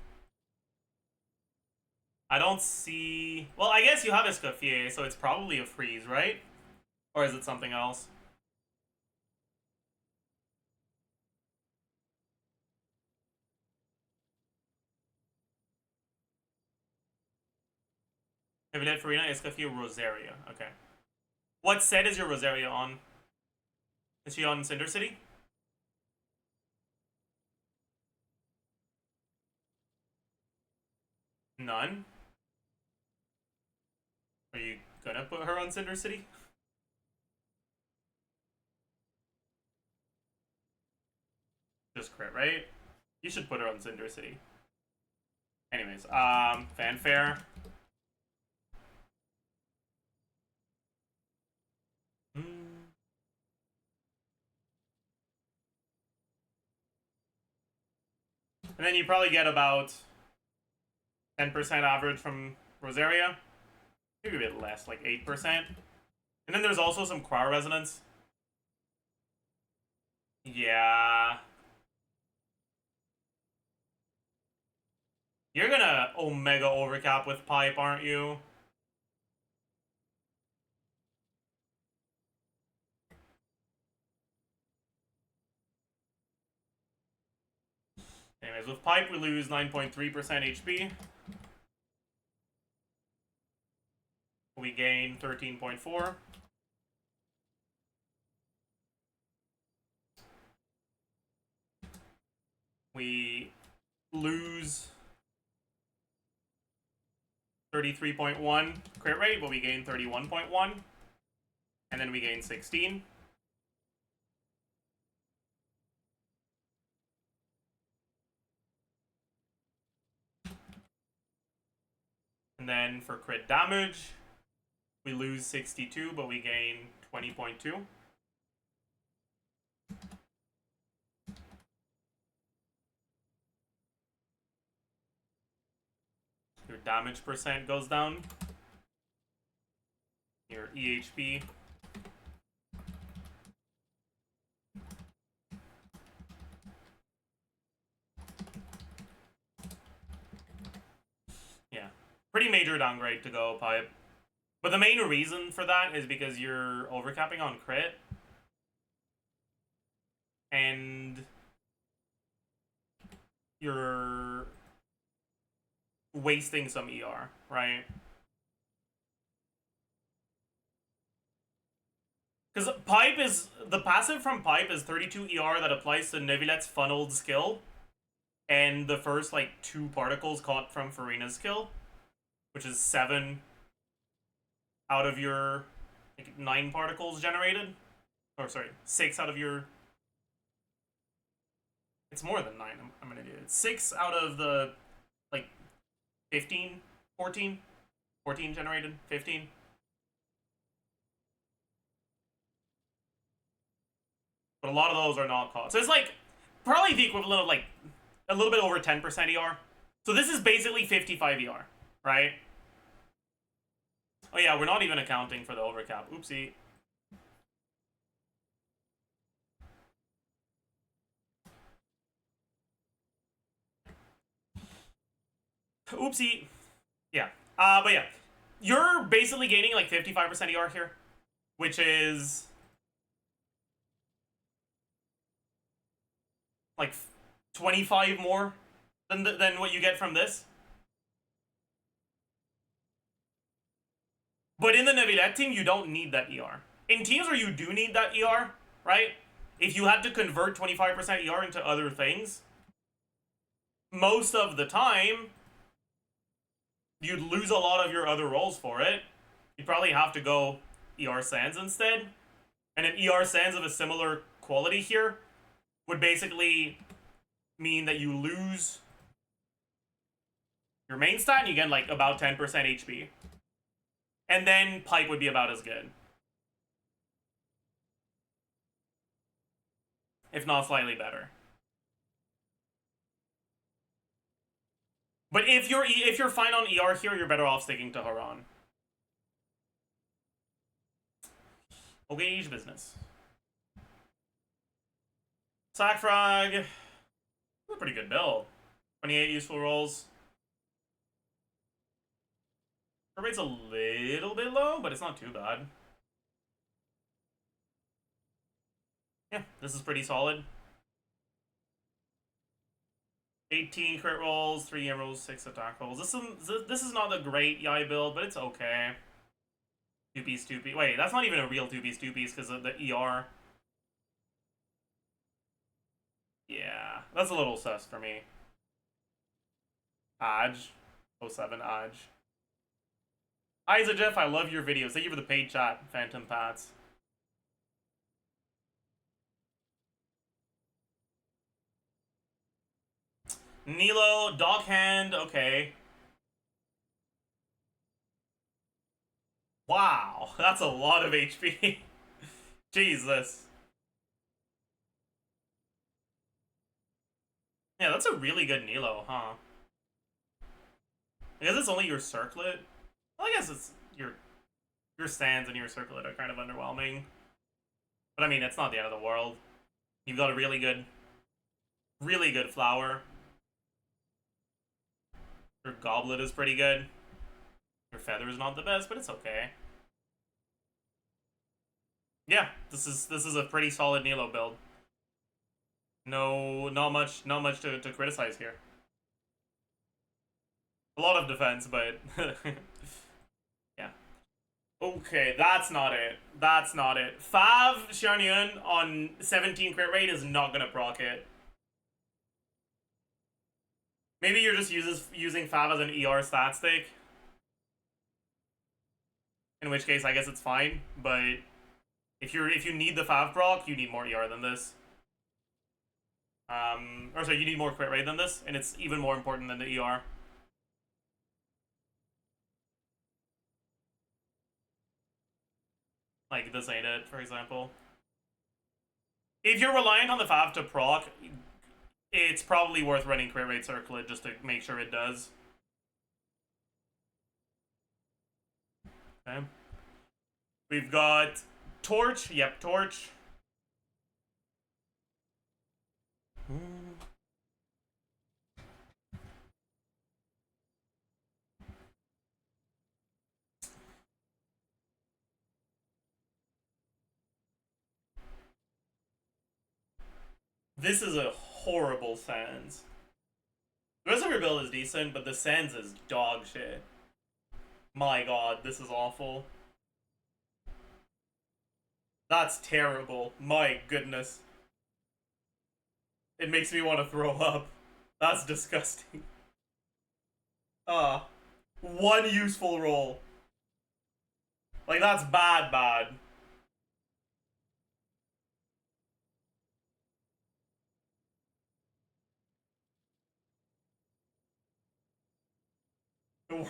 I don't see... Well, I guess you have Escoffier, so it's probably a freeze, right? Or is it something else? Nivedette, Farina, Escoffier, Rosaria. Okay. What set is your Rosaria on? Is she on Cinder City? None? Are you gonna put her on Cinder City? Just crit, right? You should put her on Cinder City. Anyways, fanfare. And then you probably get about 10% average from Rosaria. Maybe a bit less, like 8%. And then there's also some Quar Resonance. Yeah. You're gonna Omega Overcap with Pipe, aren't you? Anyways, with Pipe we lose 9.3% HP. We gain 13.4. We lose 33.1 crit rate, but we gain 31.1. And then we gain 16. And then for crit damage, we lose 62, but we gain 20.2. Your damage percent goes down. Your EHP. Yeah. Pretty major downgrade to go pipe. But the main reason for that is because you're overcapping on crit. And you're wasting some ER, right? Because pipe is, the passive from pipe is 32 ER that applies to Nevilet's funneled skill. And the first, like, 2 particles caught from Farina's skill. Which is 7 out of your, like, 9 particles generated. Or, sorry, 6 out of your... It's more than 9, I'm gonna do it. 6 out of the, like, 15? 14? 14 generated? 15? But a lot of those are not caught. So it's, like, probably the equivalent of, like, a little bit over 10% ER. So this is basically 55 ER, right? Oh yeah, we're not even accounting for the overcap. Oopsie. Oopsie. Yeah. But yeah. You're basically gaining like 55% ER here. Which is... like 25 more than what you get from this. But in the Nevilet team, you don't need that ER. In teams where you do need that ER, right? If you had to convert 25% ER into other things, most of the time, you'd lose a lot of your other roles for it. You'd probably have to go ER Sands instead. And an ER Sands of a similar quality here would basically mean that you lose your main stat and you get like about 10% HP. And then Pipe would be about as good. If not slightly better. But if you're fine on ER here, you're better off sticking to Haran. Okay, each business. Sack Frag. A pretty good build. 28 useful rolls. Her rate's a little bit low, but it's not too bad. Yeah, this is pretty solid. 18 crit rolls, 3 emeralds, 6 attack rolls. This is not a great Yai build, but it's okay. 2-piece, 2-piece. Wait, that's not even a real 2-piece, 2-piece because of the ER. Yeah, that's a little sus for me. Aj. 07 Aj. Hi Zajef, I love your videos. Thank you for the paid chat, Phantom Pats. Nilo, Dockhand, okay. Wow, that's a lot of HP. Jesus. Yeah, that's a really good Nilo, huh? I guess it's only your circlet. Well, I guess it's your stands and your circlet are kind of underwhelming. But I mean, it's not the end of the world. You've got a really good flower. Your goblet is pretty good. Your feather is not the best, but it's okay. Yeah, this is a pretty solid Nilo build. No, not much to criticize here. A lot of defense, but yeah. Okay, that's not it. That's not it. Fav Xianyun on 17 crit rate is not gonna proc it. Maybe you're just using Fav as an ER stat stick. In which case, I guess it's fine. But if you need the Fav proc, you need more ER than this. Or sorry, you need more crit rate than this, and it's even more important than the ER. Like, this ain't it, for example. If you're reliant on the Fav to proc, it's probably worth running crit rate circlet just to make sure it does. Okay. We've got Torch. Yep, Torch. This is a horrible Sans. The rest of your build is decent, but the Sans is dog shit. My god, this is awful. That's terrible. My goodness. It makes me want to throw up. That's disgusting. One useful roll. Like, that's bad.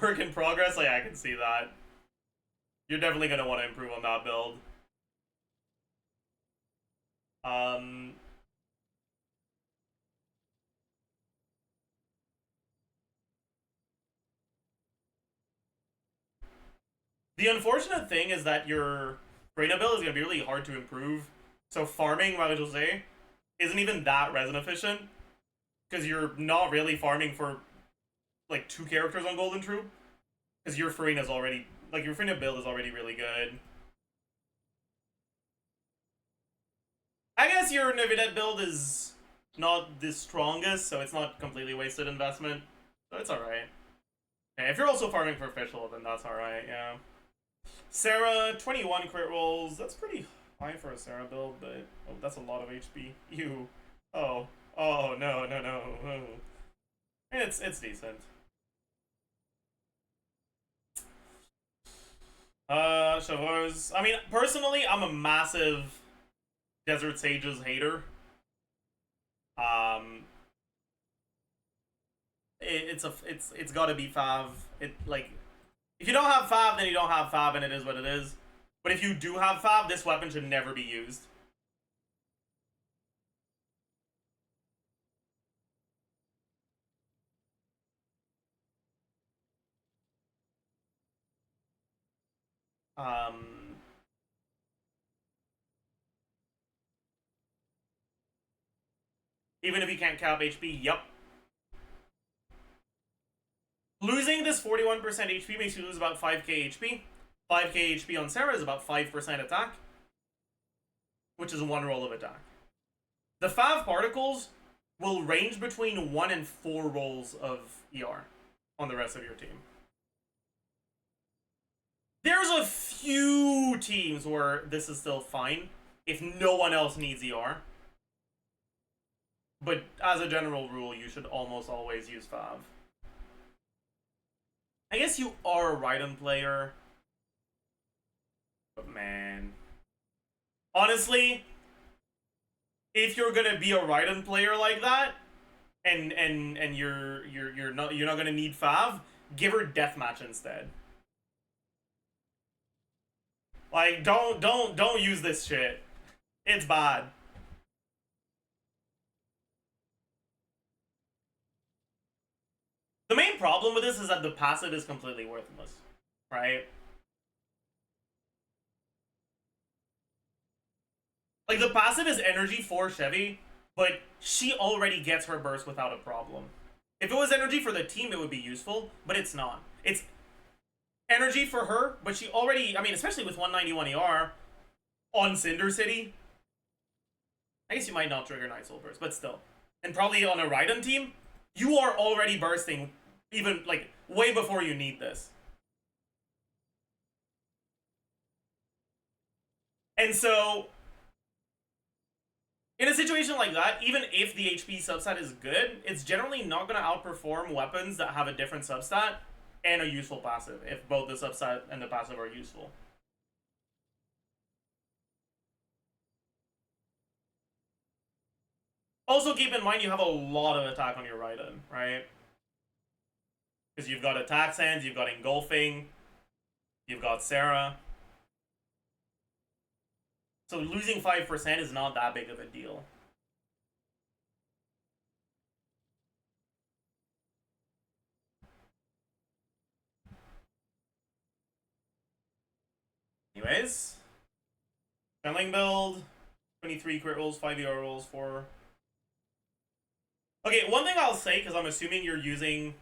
Work in progress? Like, I can see that. You're definitely going to want to improve on that build. The unfortunate thing is that your Reina build is going to be really hard to improve. So farming, Marie Jose, isn't even that resin efficient. Because you're not really farming for, like, 2 characters on Golden Troop. Because your Farina's already, like, your Farina build is already really good. I guess your Navidad build is not the strongest, so it's not completely wasted investment. So it's alright. Okay, if you're also farming for official, then that's alright, yeah. Sarah, 21 crit rolls. That's pretty high for a Sarah build, but oh, that's a lot of HP. You. Oh, no. Oh. It's decent. Chavars. I mean, personally, I'm a massive Desert Sages hater. It's gotta be Fav. Like, if you don't have Fav, then you don't have Fav, and it is what it is. But if you do have Fav, this weapon should never be used. Even if you can't cap HP, yep. Losing this 41% HP makes you lose about 5k HP. 5k HP on Sarah is about 5% attack, which is 1 roll of attack. The Fav particles will range between 1 and 4 rolls of ER on the rest of your team. There's a few teams where this is still fine if no one else needs ER. But as a general rule, you should almost always use Fav. I guess you are a Raiden player. But man. Honestly, if you're gonna be a Raiden player like that, and you're not gonna need Fav, give her Deathmatch instead. Like, don't use this shit. It's bad. The main problem with this is that the passive is completely worthless, right? Like, the passive is energy for Chevy, but she already gets her burst without a problem. If it was energy for the team, it would be useful, but it's not. It's energy for her, but she already, I mean, especially with 191 ER on Cinder City. I guess you might not trigger Night Soul Burst, but still. And probably on a Raiden team, you are already bursting even, like, way before you need this. And so, in a situation like that, even if the HP substat is good, it's generally not going to outperform weapons that have a different substat and a useful passive, if both the substat and the passive are useful. Also, keep in mind you have a lot of attack on your Raiden, right? Because you've got Attack Sands, you've got Engulfing, you've got Sarah. So losing 5% is not that big of a deal. Anyways. Shelling build. 23 crit rolls, 5 ER rolls, 4. Okay, one thing I'll say, because I'm assuming you're using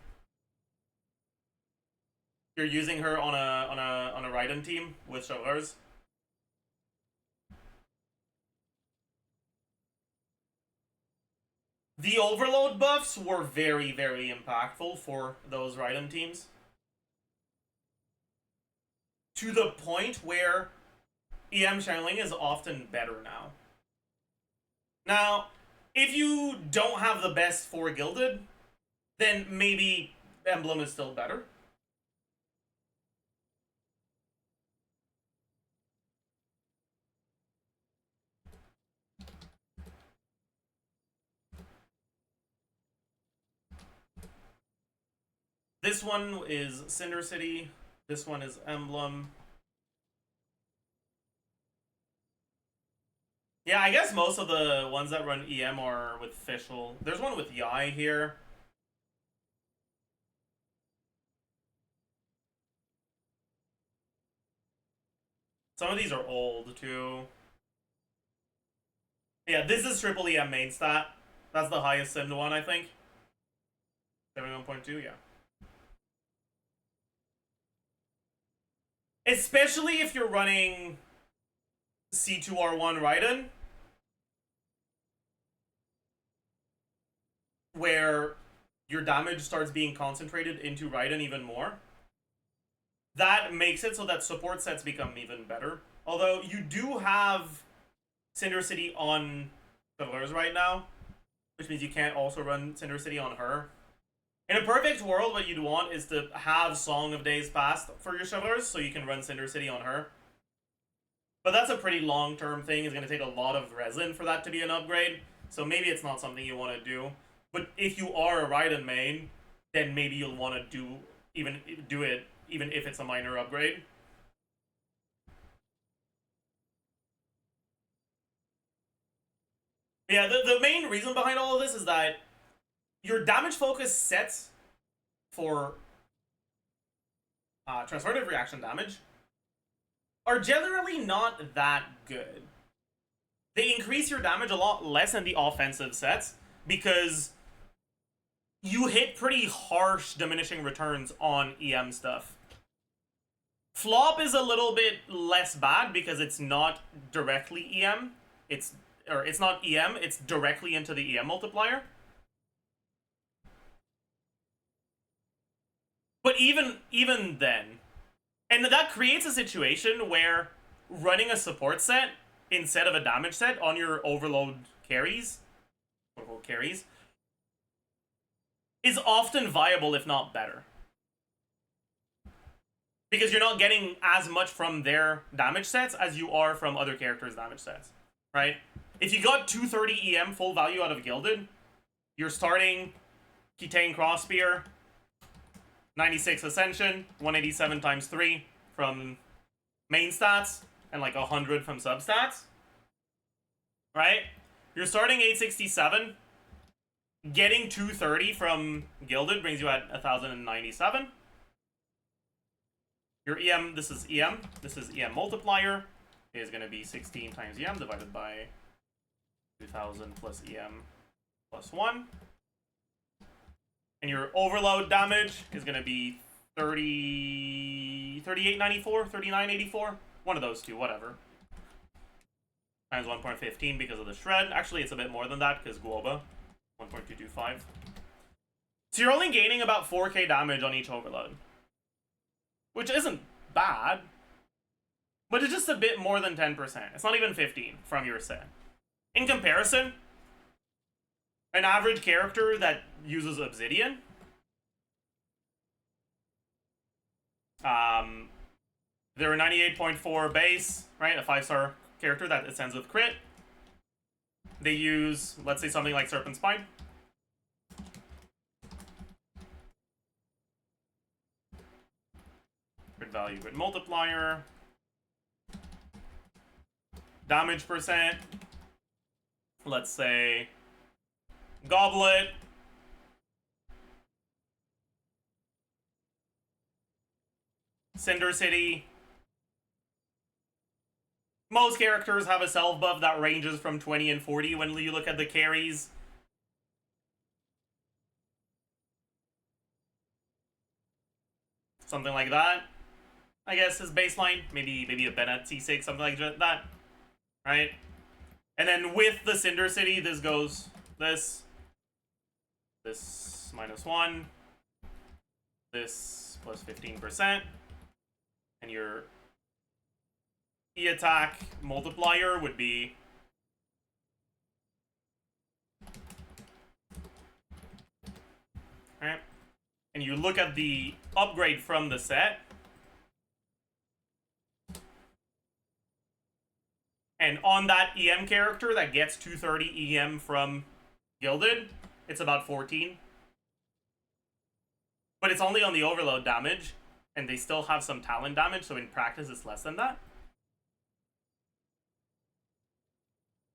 her on a Raiden team with Shovars. The overload buffs were very, very impactful for those Raiden teams. To the point where EM channeling is often better now. Now, if you don't have the best 4 gilded, then maybe Emblem is still better. This one is Cinder City. This one is Emblem. Yeah, I guess most of the ones that run EM are with Fischl. There's one with Yai here. Some of these are old, too. Yeah, this is triple EM main stat. That's the highest simmed one, I think. 71.2, yeah. Especially if you're running C2R1 Raiden, where your damage starts being concentrated into Raiden even more. That makes it so that support sets become even better. Although you do have Cinder City on Chevaleuse right now, which means you can't also run Cinder City on her. In a perfect world, what you'd want is to have Song of Days Past for your Chevaleuse, so you can run Cinder City on her. But that's a pretty long-term thing. It's going to take a lot of resin for that to be an upgrade, so maybe it's not something you want to do. But if you are a Raiden main, then maybe you'll want to do it even if it's a minor upgrade. Yeah, the main reason behind all of this is that your damage focus sets for transformative reaction damage are generally not that good. They increase your damage a lot less than the offensive sets because you hit pretty harsh diminishing returns on EM stuff. Flop is a little bit less bad because it's not directly EM. It's not EM, it's directly into the EM multiplier. But even then, and that creates a situation where running a support set instead of a damage set on your overload carries, quote-unquote carries, is often viable, if not better. Because you're not getting as much from their damage sets as you are from other characters' damage sets, right? If you got 230 EM full value out of Gilded, you're starting Kitane Crossspear, 96 Ascension, 187 times 3 from main stats, and like 100 from substats, right? You're starting 867, getting 230 from Gilded brings you at 1097. Your EM, this is EM multiplier, is going to be 16 times EM divided by 2000 plus EM plus 1. And your overload damage is going to be 3894, 3984, one of those two, whatever. Times 1.15 because of the shred. Actually, it's a bit more than that because Guoba, 1.225. So you're only gaining about 4k damage on each overload, which isn't bad, but it's just a bit more than 10%. It's not even 15 from your set. In comparison, an average character that uses Obsidian, they're a 98.4 base, right? A 5-star character that ascends with crit. They use, let's say, something like Serpent Spine. Crit value, crit multiplier. Damage percent. Let's say Goblet. Cinder City. Most characters have a self buff that ranges from 20 and 40 when you look at the carries. Something like that, I guess, is baseline. Maybe a Bennett C6, something like that, right? And then with the Cinder City, this goes this, this -1, this plus 15%, and your E-attack multiplier would be right, and you look at the upgrade from the set, and on that EM character that gets 230 EM from Gilded, it's about 14. But it's only on the overload damage, and they still have some talent damage, so in practice it's less than that.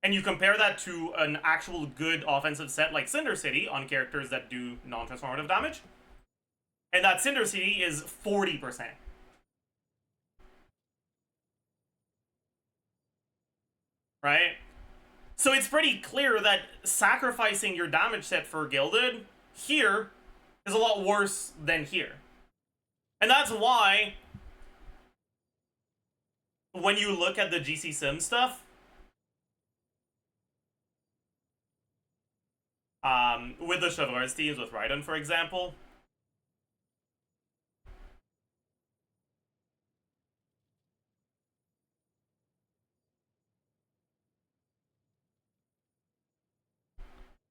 And you compare that to an actual good offensive set like Cinder City on characters that do non-transformative damage, and that Cinder City is 40%. Right? So it's pretty clear that sacrificing your damage set for Gilded here is a lot worse than here. And that's why when you look at the GC Sim stuff, with the Chevreuse teams, with Raiden, for example,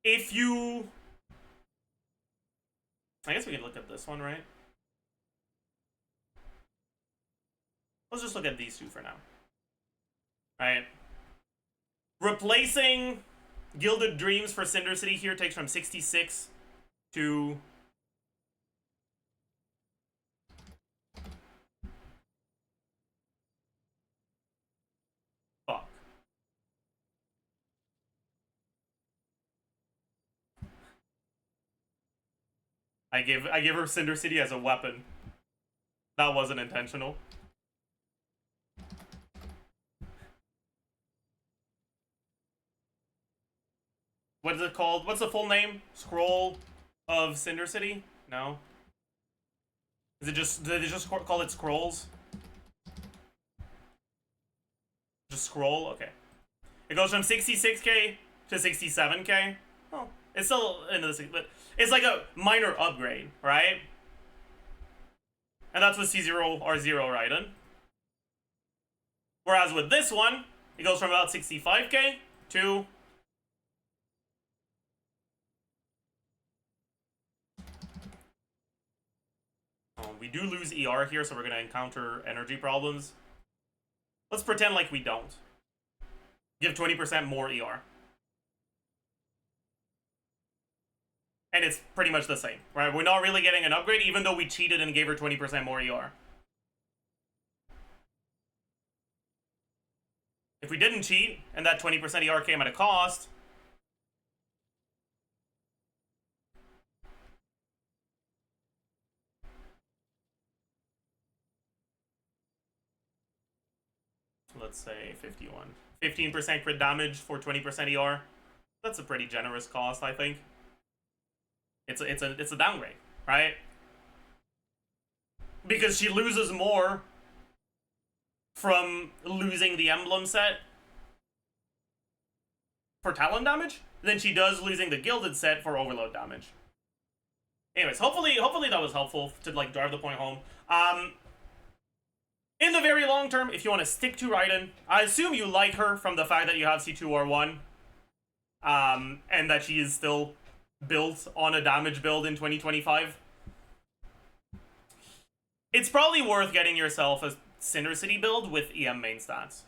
if you... I guess we can look at this one, right? Let's just look at these two for now. Right? Replacing Gilded Dreams for Cinder City here takes from 66 to... Fuck. I give her Cinder City as a weapon. That wasn't intentional. What is it called? What's the full name? Scroll of Cinder City? No. Is it just, did they just call it Scrolls? Just Scroll? Okay. It goes from 66k to 67k. Oh, it's still into the, but it's like a minor upgrade, right? And that's with C0 or 0 Raiden. Whereas with this one, it goes from about 65k to... we do lose ER here, so we're going to encounter energy problems. Let's pretend like we don't. Give 20% more ER. And it's pretty much the same, right? We're not really getting an upgrade, even though we cheated and gave her 20% more ER. If we didn't cheat, and that 20% ER came at a cost... let's say 51. 15% crit damage for 20% ER. That's a pretty generous cost, I think. It's a downgrade, right? Because she loses more from losing the emblem set for talent damage than she does losing the gilded set for overload damage. Anyways, hopefully that was helpful to like drive the point home. In the very long term, if you want to stick to Raiden, I assume you like her from the fact that you have C2R1, and that she is still built on a damage build in 2025. It's probably worth getting yourself a Cinder City build with EM main stats.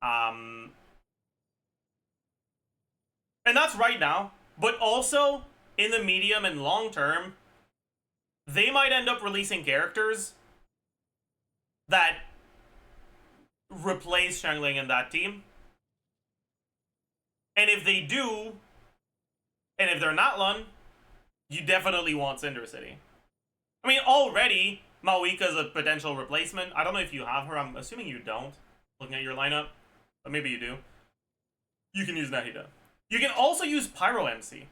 And that's right now, but also in the medium and long term, they might end up releasing characters that replace Xiangling in that team. And if they do, and if they're not Lun, you definitely want Cinder City. I mean, already, Maoika's a potential replacement. I don't know if you have her. I'm assuming you don't, looking at your lineup. But maybe you do. You can use Nahida. You can also use Pyro MC.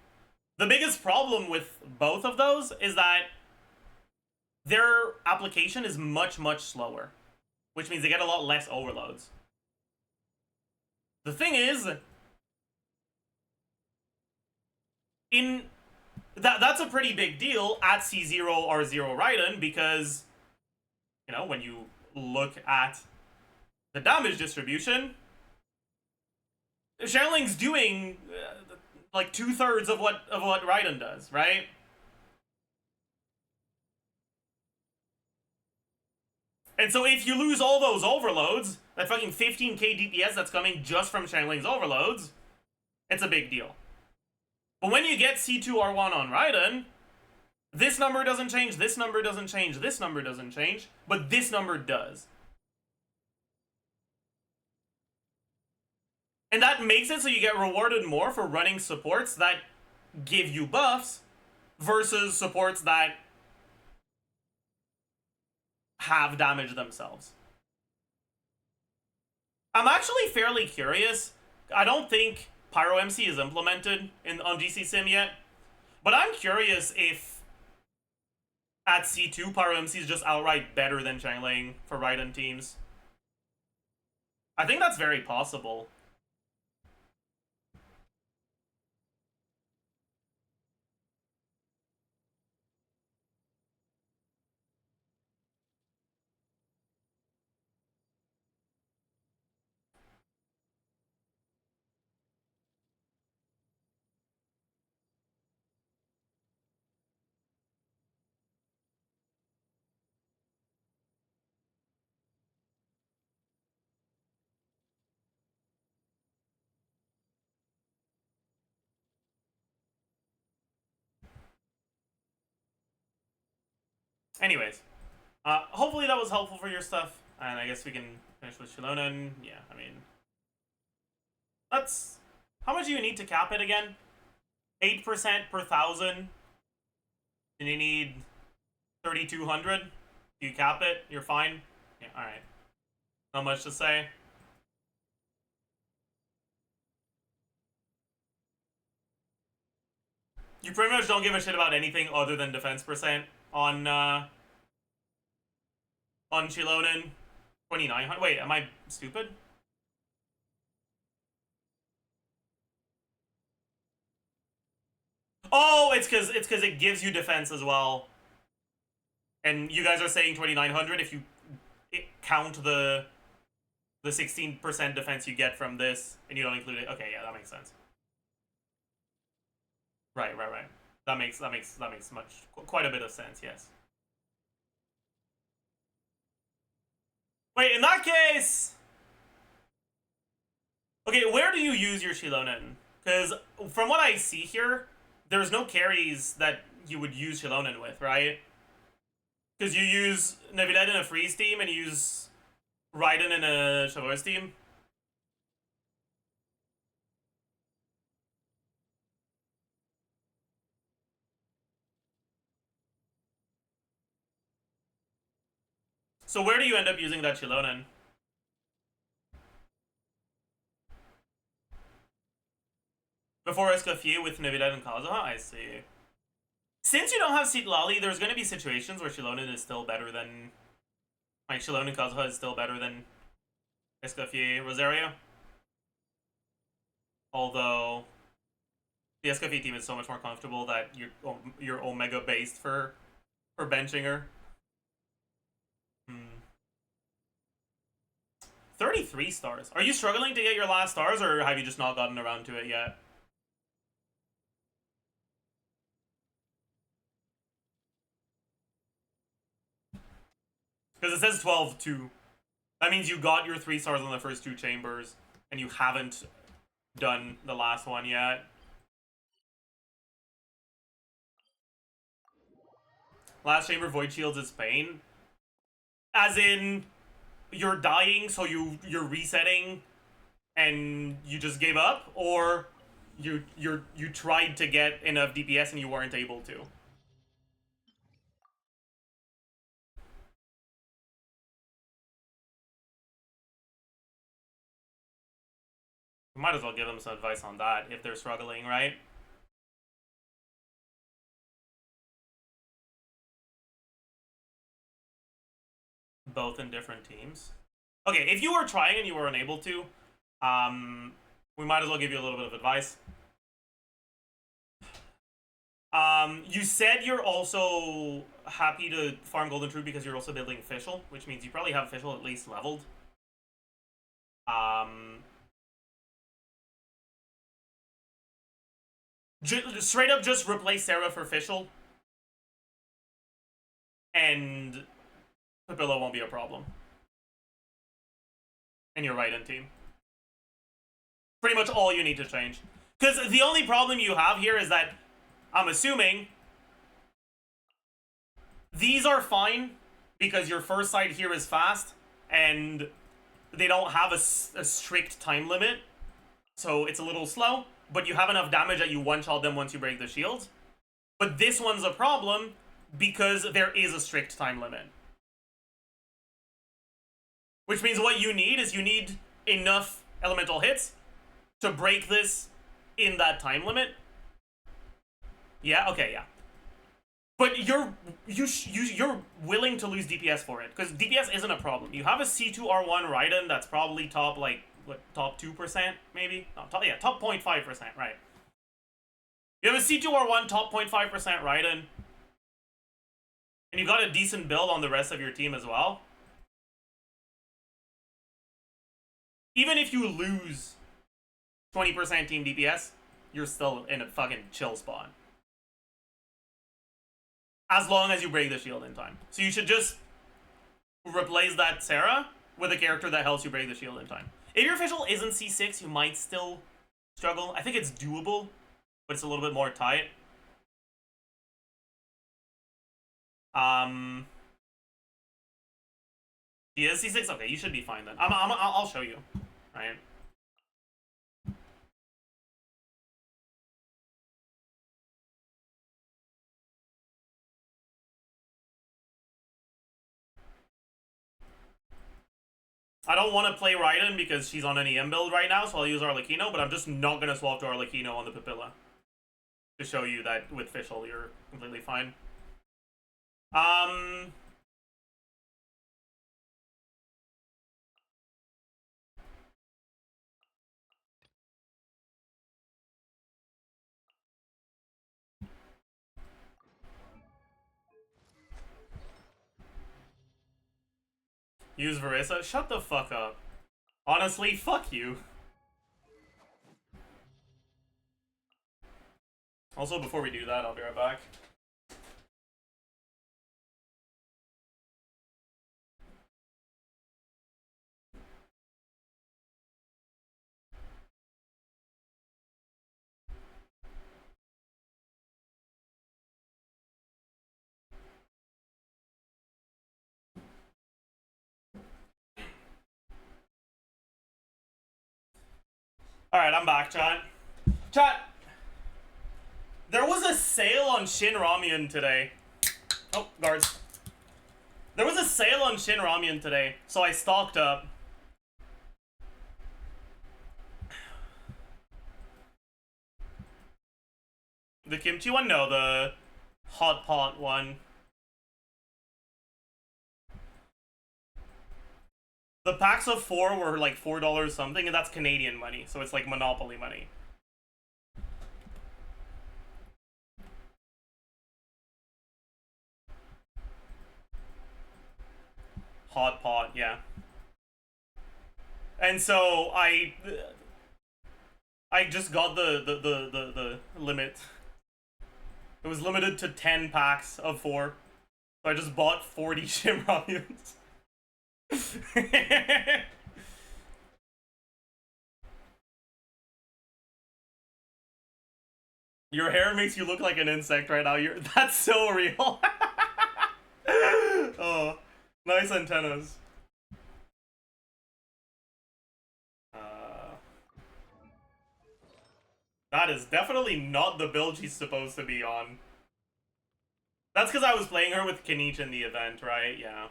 The biggest problem with both of those is that their application is much, much slower, which means they get a lot less overloads. The thing is, in that's a pretty big deal at C0 R0 Raiden, because, you know, when you look at the damage distribution, Xiangling's doing like 2/3 of what Raiden does, right? And so if you lose all those overloads, that fucking 15k DPS that's coming just from Xiangling's overloads, it's a big deal. But when you get C2 R1 on Raiden, this number doesn't change, this number doesn't change, this number doesn't change, but this number does. And that makes it so you get rewarded more for running supports that give you buffs versus supports that have damage themselves. I'm actually fairly curious. I don't think Pyro MC is implemented on GC Sim yet, but I'm curious if at C2 Pyro MC is just outright better than Xiangling for Raiden teams. I think that's very possible. Anyways, hopefully that was helpful for your stuff, and I guess we can finish with Shilonen. Yeah, I mean, that's... How much do you need to cap it again? 8% per 1,000. And you need 3,200. You cap it, you're fine. Yeah, alright. Not much to say. You pretty much don't give a shit about anything other than defense percent on Shilonen. 2,900. Wait, am I stupid? Oh, it's because it gives you defense as well. And you guys are saying 2,900 if you count the 16% defense you get from this, and you don't include it. Okay, yeah, that makes sense. Right. That makes quite a bit of sense. Yes. Wait, in that case, okay, where do you use your Shilonen? Because from what I see here, there's no carries that you would use Shilonen with, right? Because you use Neviled in a freeze team and you use Raiden in a Chavois team. So where do you end up using that Shilonen? Before Escoffier with Neviled and Kazuha? I see. Since you don't have Citlali, there's going to be situations where Shilonen is still better than... Like, Shilonen Kazuha is still better than Escoffier Rosario. Although, the Escoffier team is so much more comfortable that you're Omega based for benching her. 33 stars. Are you struggling to get your last stars, or have you just not gotten around to it yet? Because it says 12-2. That means you got your 3 stars on the first 2 chambers, and you haven't done the last one yet. Last chamber, Void Shields is pain. As in, you're dying, so you're resetting, and you just gave up, or you tried to get enough DPS and you weren't able to. We might as well give them some advice on that if they're struggling, right? Both in different teams. Okay, if you were trying and you were unable to, we might as well give you a little bit of advice. You said you're also happy to farm Golden Truth because you're also building Fischl, which means you probably have Fischl at least leveled. Straight up just replace Sarah for Fischl. And Papilla won't be a problem. And you're right in team. Pretty much all you need to change. Because the only problem you have here is that, I'm assuming, these are fine because your first side here is fast and they don't have a strict time limit. So it's a little slow, but you have enough damage that you one-shot them once you break the shield. But this one's a problem because there is a strict time limit. Which means what you need is you need enough elemental hits to break this in that time limit. Yeah, okay, yeah. But you're willing to lose DPS for it, because DPS isn't a problem. You have a C2R1 Raiden that's probably top, like, what, top 2%, maybe? No, top 0.5%, right. You have a C2R1 top 0.5% Raiden, and you've got a decent build on the rest of your team as well. Even if you lose 20% team DPS, you're still in a fucking chill spot. As long as you break the shield in time. So you should just replace that Sarah with a character that helps you break the shield in time. If your official isn't C6, you might still struggle. I think it's doable, but it's a little bit more tight. He is C6? Okay, you should be fine then. I'll show you. Right? I don't want to play Raiden because she's on an EM build right now, so I'll use Arlecchino, but I'm just not going to swap to Arlecchino on the Papilla. To show you that with Fischl, you're completely fine. Use Verissa? Shut the fuck up. Honestly, fuck you. Also, before we do that, I'll be right back. Alright, I'm back, chat. Chat! There was a sale on Shin Ramyun today. Oh, guards. There was a sale on Shin Ramyun today, so I stocked up. The kimchi one? No, the hot pot one. The packs of 4 were like $4 something, and that's Canadian money, so it's like Monopoly money. Hot pot, yeah. And so I just got the limit. It was limited to 10 packs of 4. So I just bought 40 Shimramyuns. Your hair makes you look like an insect right now. That's so real. Oh, nice antennas. That is definitely not the build she's supposed to be on. That's because I was playing her with Kinich in the event, right? Yeah.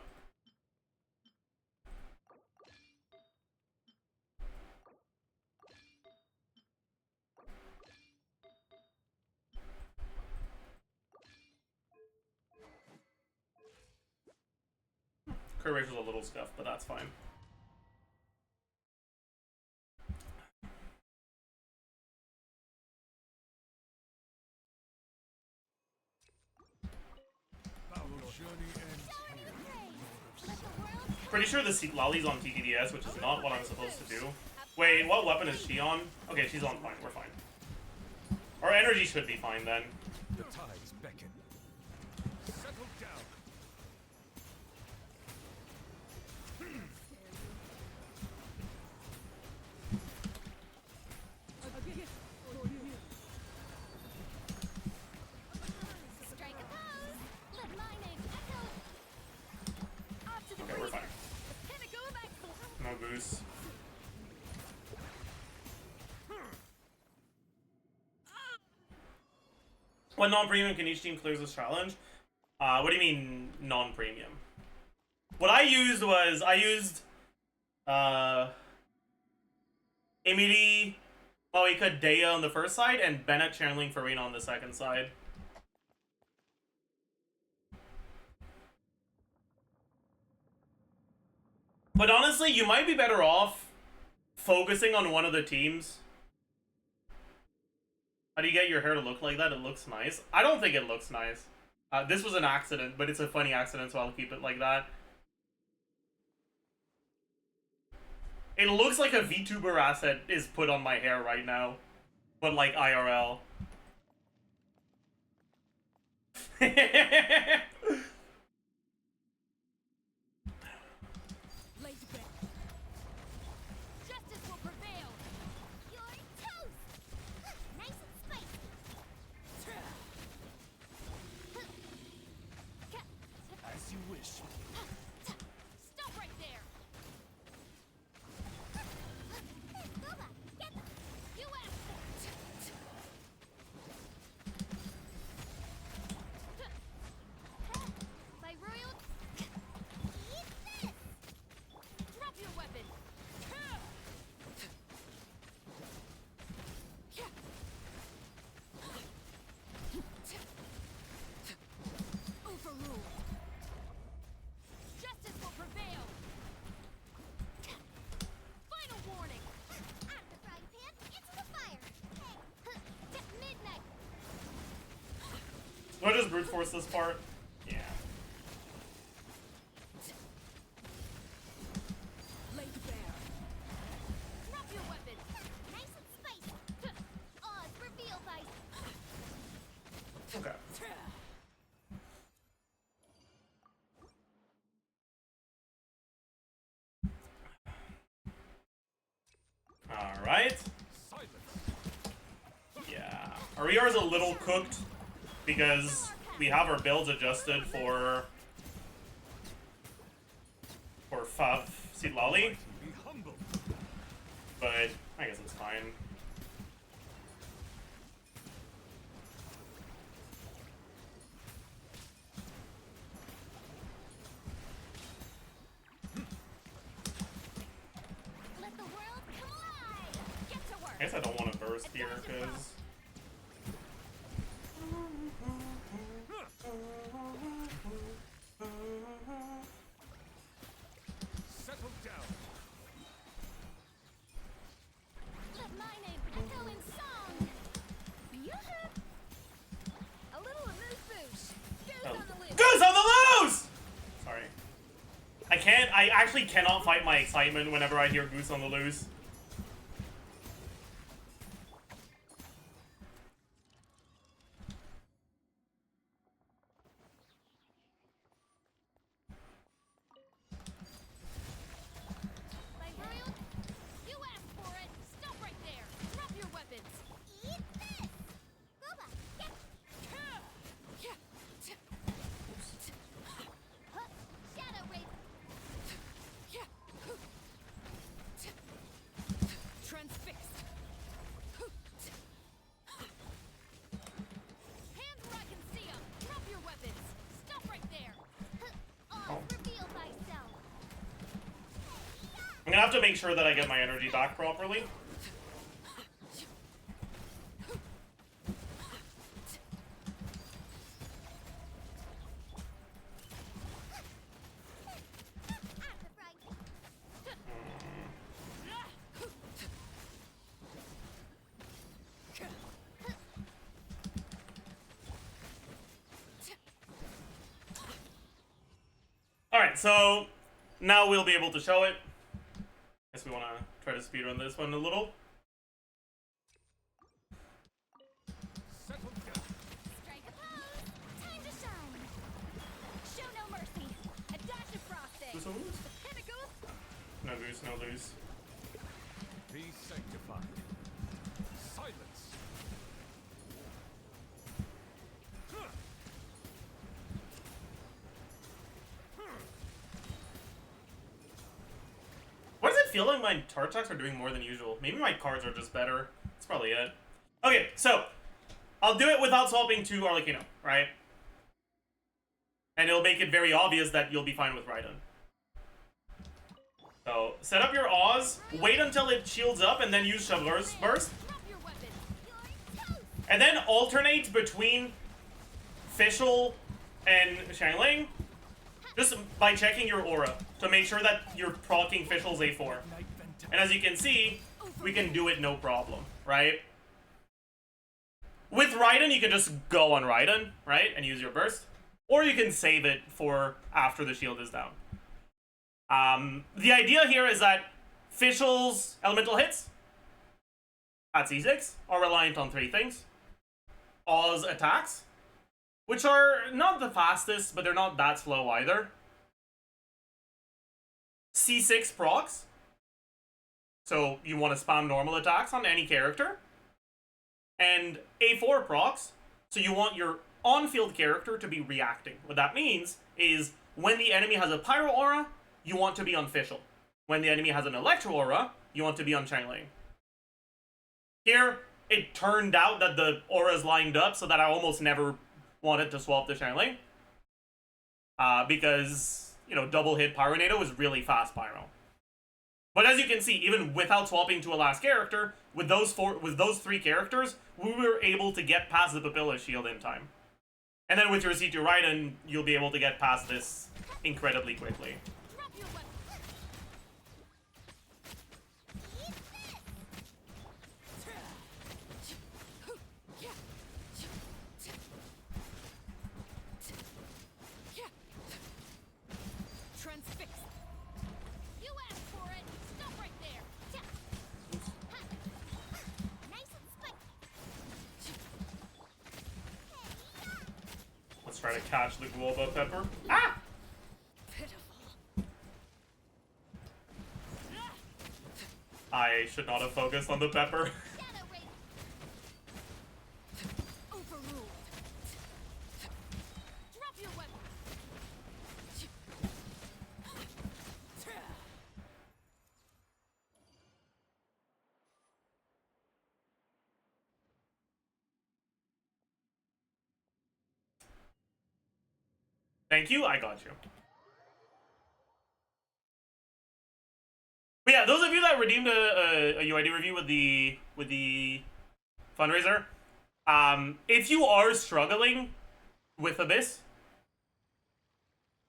Courage was a little scuffed, but that's fine. journey ends here. Let the world Pretty sure the seat lolly's on TTDS, which is not what I'm supposed to do. Wait, what weapon is she on? Okay, she's on fine. We're fine. Our energy should be fine then. The tides beckon. Settle down. strike a pose. Let my name echo. Off to the Okay, we're fine. pinnacle of excellence. No goose. What non-premium can each team clears this challenge? What do you mean non-premium? What I used was Imidi, Moika, Dea on the first side, and Bennett channeling Farina on the second side. But honestly, you might be better off focusing on one of the teams. How do you get your hair to look like that? It looks nice. I don't think it looks nice. This was an accident, but it's a funny accident, so I'll keep it like that. It looks like a VTuber asset is put on my hair right now. But like IRL. Lay to bed. Justice will prevail. You're toast. Nice and spicy. As you wish. Stop right there. Booba, get them. You asked for it. By royal. Eat this. Drop your weapon. Overruled. Justice will prevail. Final warning. Out the frying pan, into the fire. Hey, midnight. Do I just brute force this part? Yeah. Lay to bear. Drop your weapon. Nice and spicy. Oz reveal by. Okay. Alright. Yeah. Our ER is a little cooked because we have our builds adjusted for Fav Seed Lolly. Be humble. But I guess it's fine. Let the world come alive. Get to work. I guess I don't want to burst here because Settle down. Let my name echo in song. Yoo-hoo. A little amuse-bouche. Goose on the loose. Goose on the loose! Sorry. I actually cannot fight my excitement whenever I hear Goose on the loose. By royal, you asked for it. Stop right there. Drop your weapons. Eat this. Booba, get. Shadow Raven. Transfixed. Hands where I can see 'em. Drop your weapons. Stop right there. All reveal thyself. I'm gonna have to make sure that I get my energy back properly. Out the frying pan. Alright, so now we'll be able to show it. Guess we want to try to speedrun this one a little. Strike a pose. Time to shine. Show no mercy. A dash of frosting. Lose or lose? Pinnacles. No lose, no lose. Be sanctified. Silence. Why does it feel like my turret attacks are doing more than usual? Maybe my cards are just better. That's probably it. Okay, so I'll do it without swapping to Arlecchino, right? And it'll make it very obvious that you'll be fine with Raiden. So set up your Oz, wait until it shields up, and then use Shoveler's Burst. Drop your weapon. You're toast. And then alternate between Fischl and Xiangling, just by checking your aura to make sure that you're proccing Fischl's A4. And as you can see, we can do it no problem, right? With Raiden, you can just go on Raiden, right, and use your burst. Or you can save it for after the shield is down. The idea here is that Fischl's elemental hits at C6 are reliant on three things. Oz attacks, which are not the fastest, but they're not that slow either. C6 procs, so you want to spam normal attacks on any character. And A4 procs, so you want your on-field character to be reacting. What that means is when the enemy has a Pyro Aura, you want to be on Fischl. When the enemy has an Electro Aura, you want to be on Xiangling. Here, it turned out that the auras lined up so that I almost never wanted to swap to Xiangling. Because, you know, double hit Pyronado is really fast Pyro. But as you can see, even without swapping to a last character, with those three characters, we were able to get past the Papilla shield in time. And then with your C2 Raiden, you'll be able to get past this incredibly quickly. Drop your weapon. Transfix. You asked for it. Stop right there. Ha. Nice and spiky. Let's try to catch the Guoba Pepper. Ah! Pitiful. I should not have focused on the pepper. Shadow Raid. Overruled. Drop your weapon. Thank you, I got you. But yeah, those of you that redeemed a UID review with the fundraiser, if you are struggling with Abyss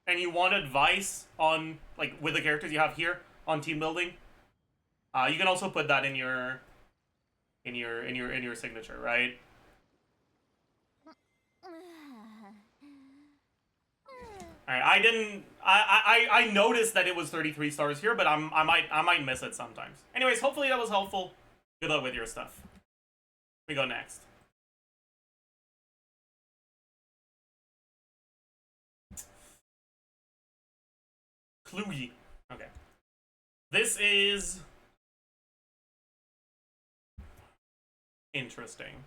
and you want advice on like with the characters you have here on team building, you can also put that in your signature, right? Alright, I noticed that it was 33 stars here, but I might miss it sometimes. Anyways, hopefully that was helpful. Good luck with your stuff. We go next. Klugi. Okay. This is interesting.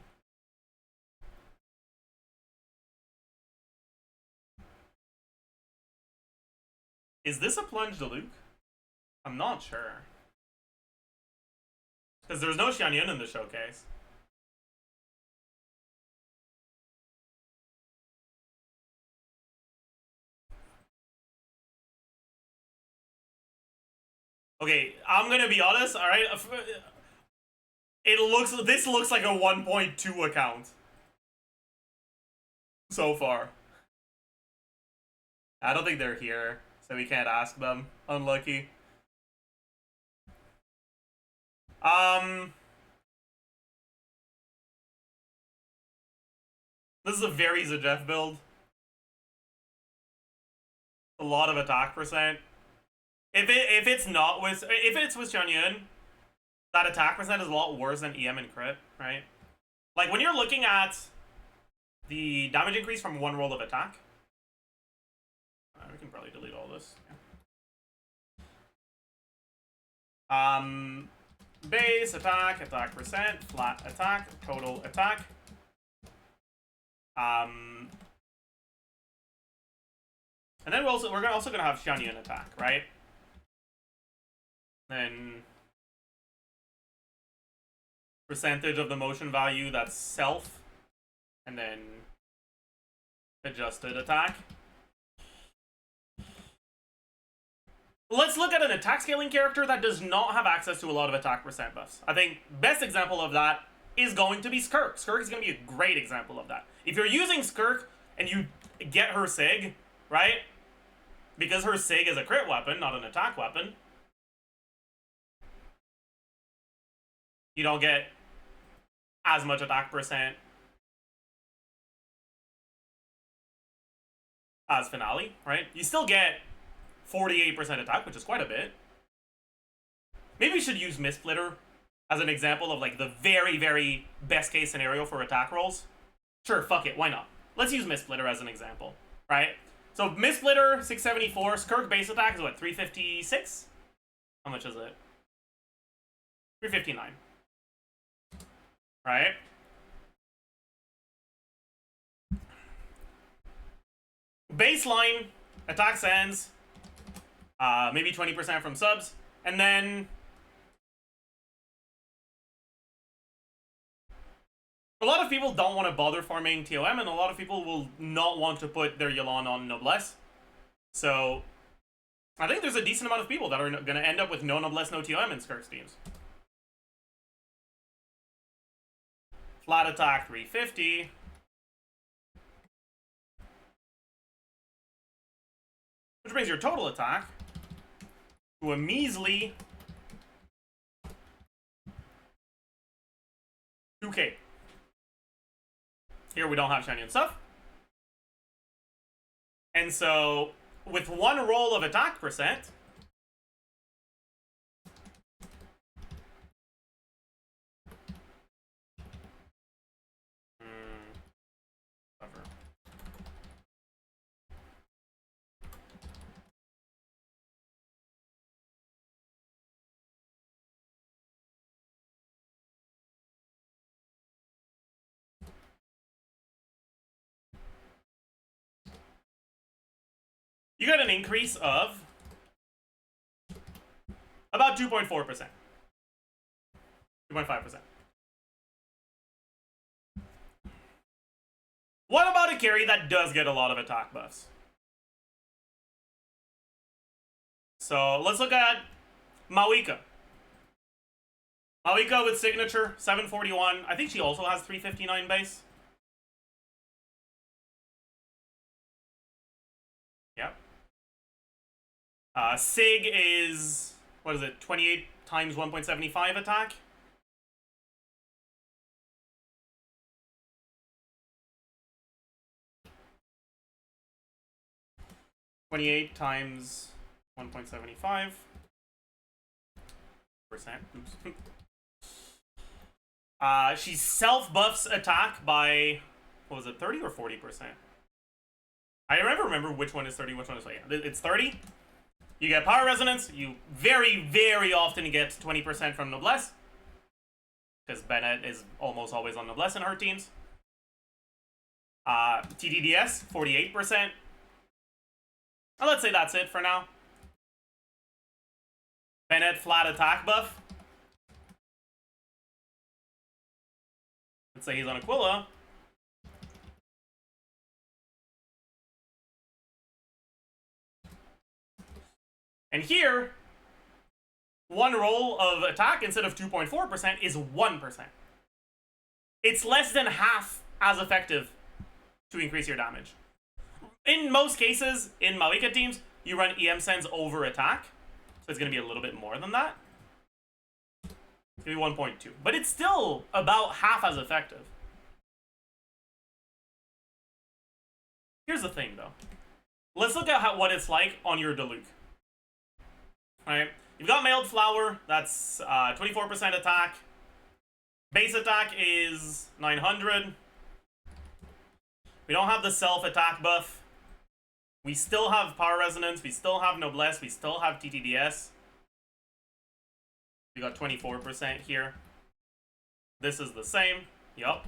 Is this a plunge to Luke? I'm not sure. Because there's no Xianyun in the showcase. Okay, I'm gonna be honest, alright? This looks like a 1.2 account. So far. I don't think they're here, so we can't ask them. Unlucky. This is a very Zajef build. a lot of attack percent. If it's with Xianyun, that attack percent is a lot worse than EM and crit, right? Like when you're looking at the damage increase from one roll of attack, we can probably delete all this. Yeah. Base attack, attack percent, flat attack, total attack. And then we're also gonna have Xianyun attack, right? Then percentage of the motion value, that's self, and then adjusted attack. Let's look at an attack scaling character that does not have access to a lot of attack percent buffs. I think best example of that is going to be Skirk. Skirk is going to be a great example of that. If you're using Skirk and you get her Sig, right? Because her Sig is a crit weapon, not an attack weapon, you don't get as much attack percent as Finale, right? You still get 48% attack, which is quite a bit. Maybe we should use Mistsplitter as an example of like the very, very best case scenario for attack rolls. Sure, fuck it, why not? Let's use Mistsplitter as an example, right? So Mistsplitter, 674, Skirk base attack is what, 356? How much is it? 359. Right? Baseline, attack sands, maybe 20% from subs, and then a lot of people don't want to bother farming TOM, and a lot of people will not want to put their Yelan on Noblesse. So I think there's a decent amount of people that are going to end up with no Noblesse, no TOM in Skirk's teams. Flat attack 350. Which brings your total attack to a measly 2k. Here we don't have Xianyun stuff. And so, with one roll of attack percent, you get an increase of about 2.4%. 2.5%. What about a carry that does get a lot of attack buffs? So let's look at Mawika. Mawika with signature, 741. I think she also has 359 base. Yep. Sig is, what is it, 28 times 1.75 attack? $28 times 1.75%. Oops. She self-buffs attack by, what was it, 30 or 40%? I remember which one is 30, which one is 40. Yeah, it's 30. You get power resonance. You very, very often get 20% from Noblesse, because Bennett is almost always on Noblesse in her teams. TDDS, 48%. And let's say that's it for now. Bennett flat attack buff. Let's say he's on Aquila. And here, one roll of attack instead of 2.4% is 1%. It's less than half as effective to increase your damage. In most cases, in Malika teams, you run EM Sends over attack. So it's going to be a little bit more than that. It's going to be 1.2. But it's still about half as effective. Here's the thing, though. let's look at what it's like on your Diluc. Alright, you've got Mailed Flower, that's 24% attack. Base attack is 900. We don't have the self-attack buff. We still have Power Resonance, we still have Noblesse, we still have TTDS. We got 24% here. This is the same, yup.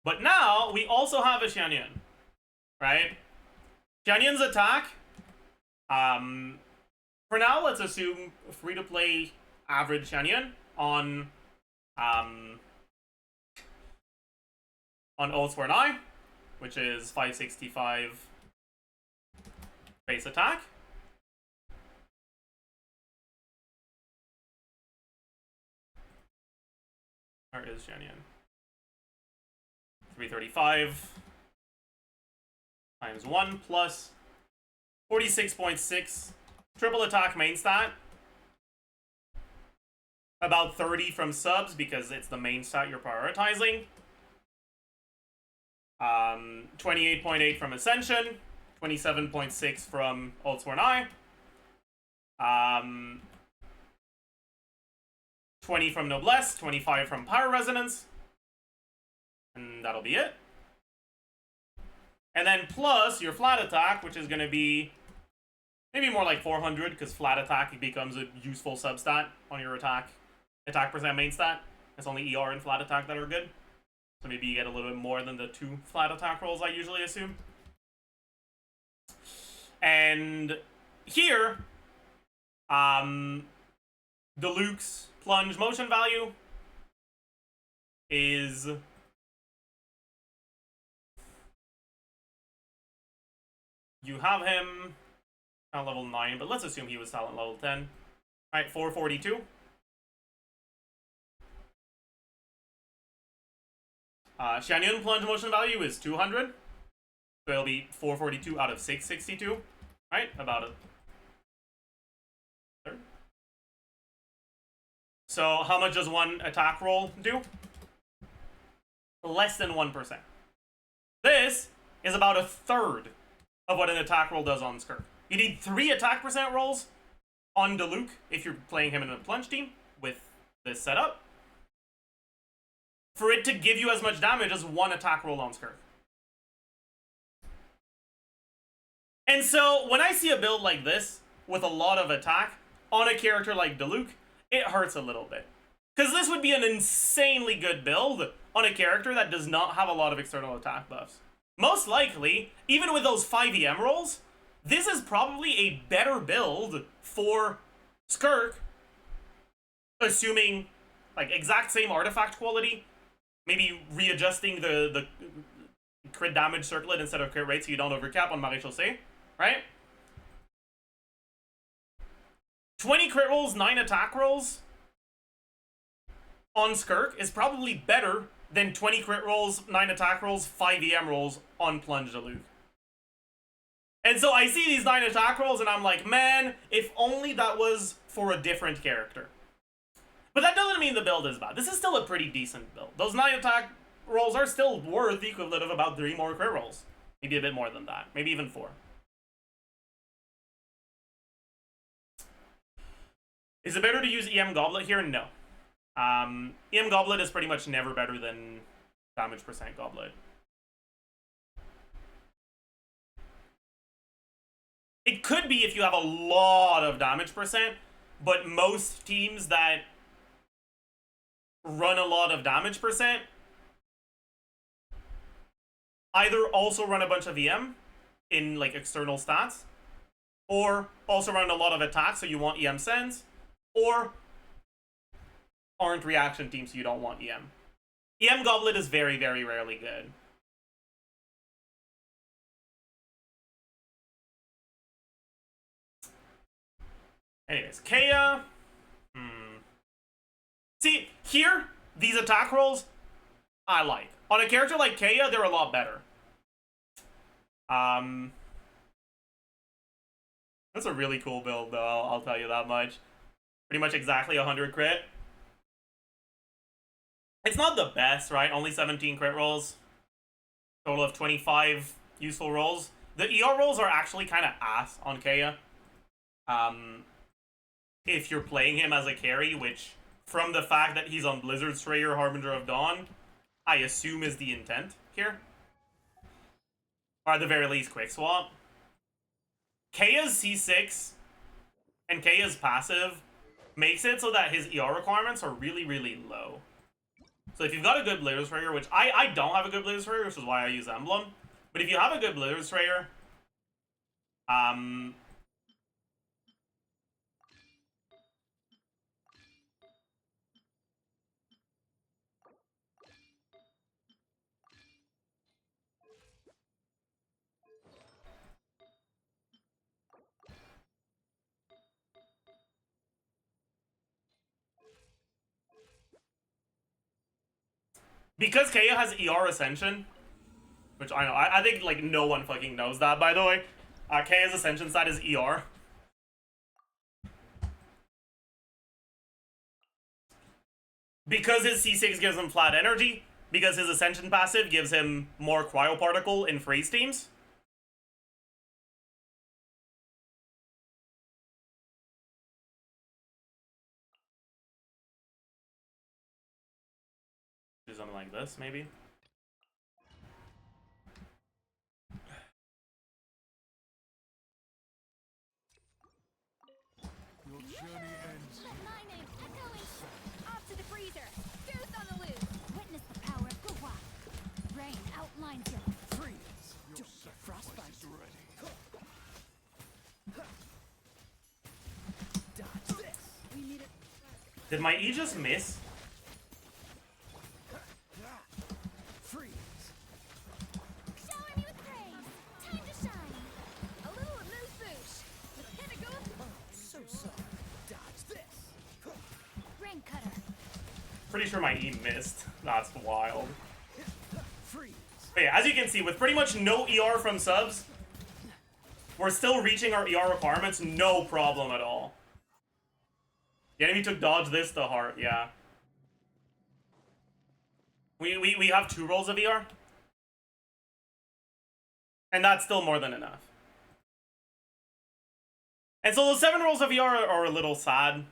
But now, we also have a Xianyun, right? Xianyun's attack, for now, let's assume free-to-play average Xianyun on Oaths for an Eye, which is 565 base attack. Where is Xianyun? 335 times 1 plus 46.6 triple attack main stat. About 30 from subs because it's the main stat you're prioritizing. 28.8 from Ascension, 27.6 from Oaths for an Eye. 20 from Noblesse, 25 from Power Resonance. And that'll be it. And then plus your flat attack, which is going to be maybe more like 400, because flat attack becomes a useful substat on your attack percent main stat. It's only ER and flat attack that are good. So maybe you get a little bit more than the 2 flat attack rolls I usually assume. And here, Diluc's plunge motion value is you have him at level 9, but let's assume he was talent level 10. Alright, 442. Xianyun plunge motion value is 200. So it'll be 442 out of 662. Right? About a third. So how much does one attack roll do? Less than 1%. This is about a third of what an attack roll does on Skirk. You need 3 attack percent rolls on Diluc if you're playing him in a plunge team with this setup for it to give you as much damage as 1 attack roll on Skirk. And so when I see a build like this with a lot of attack on a character like Diluc, it hurts a little bit. Because this would be an insanely good build on a character that does not have a lot of external attack buffs. Most likely, even with those 5 EM rolls, this is probably a better build for Skirk, assuming like exact same artifact quality, maybe readjusting the crit damage circlet instead of crit rate so you don't overcap on Maréchaussée, right? 20 crit rolls, 9 attack rolls on Skirk is probably better than 20 crit rolls, 9 attack rolls, 5 EM rolls on Plunge Diluc. And so I see these 9 attack rolls and I'm like, man, if only that was for a different character. But that doesn't mean the build is bad. This is still a pretty decent build. Those 9 attack rolls are still worth the equivalent of about 3 more crit rolls. Maybe a bit more than that. Maybe even 4. Is it better to use EM Goblet here? No. EM Goblet is pretty much never better than damage percent Goblet. It could be if you have a lot of damage percent, but most teams that run a lot of damage percent either also run a bunch of EM in like external stats, or also run a lot of attacks so you want EM sends, or aren't reaction teams so you don't want EM. EM Goblet is very, very rarely good. Anyways, Kea. See, here, these attack rolls, I like. On a character like Kea, they're a lot better. That's a really cool build, though, I'll tell you that much. Pretty much exactly 100 crit. It's not the best, right? Only 17 crit rolls. Total of 25 useful rolls. The ER rolls are actually kind of ass on Kea. If you're playing him as a carry, which, from the fact that he's on Blizzard Strayer, Harbinger of Dawn, I assume is the intent here. Or at the very least, quick swap. Kea's C6 and Kea's passive makes it so that his ER requirements are really, really low. So if you've got a good Blizzard Strayer, which I don't have a good Blizzard Strayer, which is why I use Emblem, but if you have a good Blizzard Strayer, because Kea has ER Ascension, which I know, I think like no one fucking knows that, by the way. Kea's Ascension stat is ER. Because his C6 gives him flat energy, because his Ascension passive gives him more Cryo Particle in freeze teams. Do something like this, maybe. Your journey ends Let here. my name echoing. Off to the freezer. Goose on the loose. Witness the power of Gua. Rain outlines you. Freeze. Your Don't get frostbite. is ready. Dodge this. We need it. Did my E just miss? Freeze. Shower me with praise. Time to shine. A little amuse bouche. Here we go. So sorry. Dodge this. Rain cutter. Pretty sure my E missed. That's wild. Freeze. But yeah, as you can see, with pretty much no ER from subs, we're still reaching our ER requirements, no problem at all. The enemy took dodge this to heart, yeah. We have 2 rolls of ER. And that's still more than enough. And so those 7 rolls of ER are a little sad.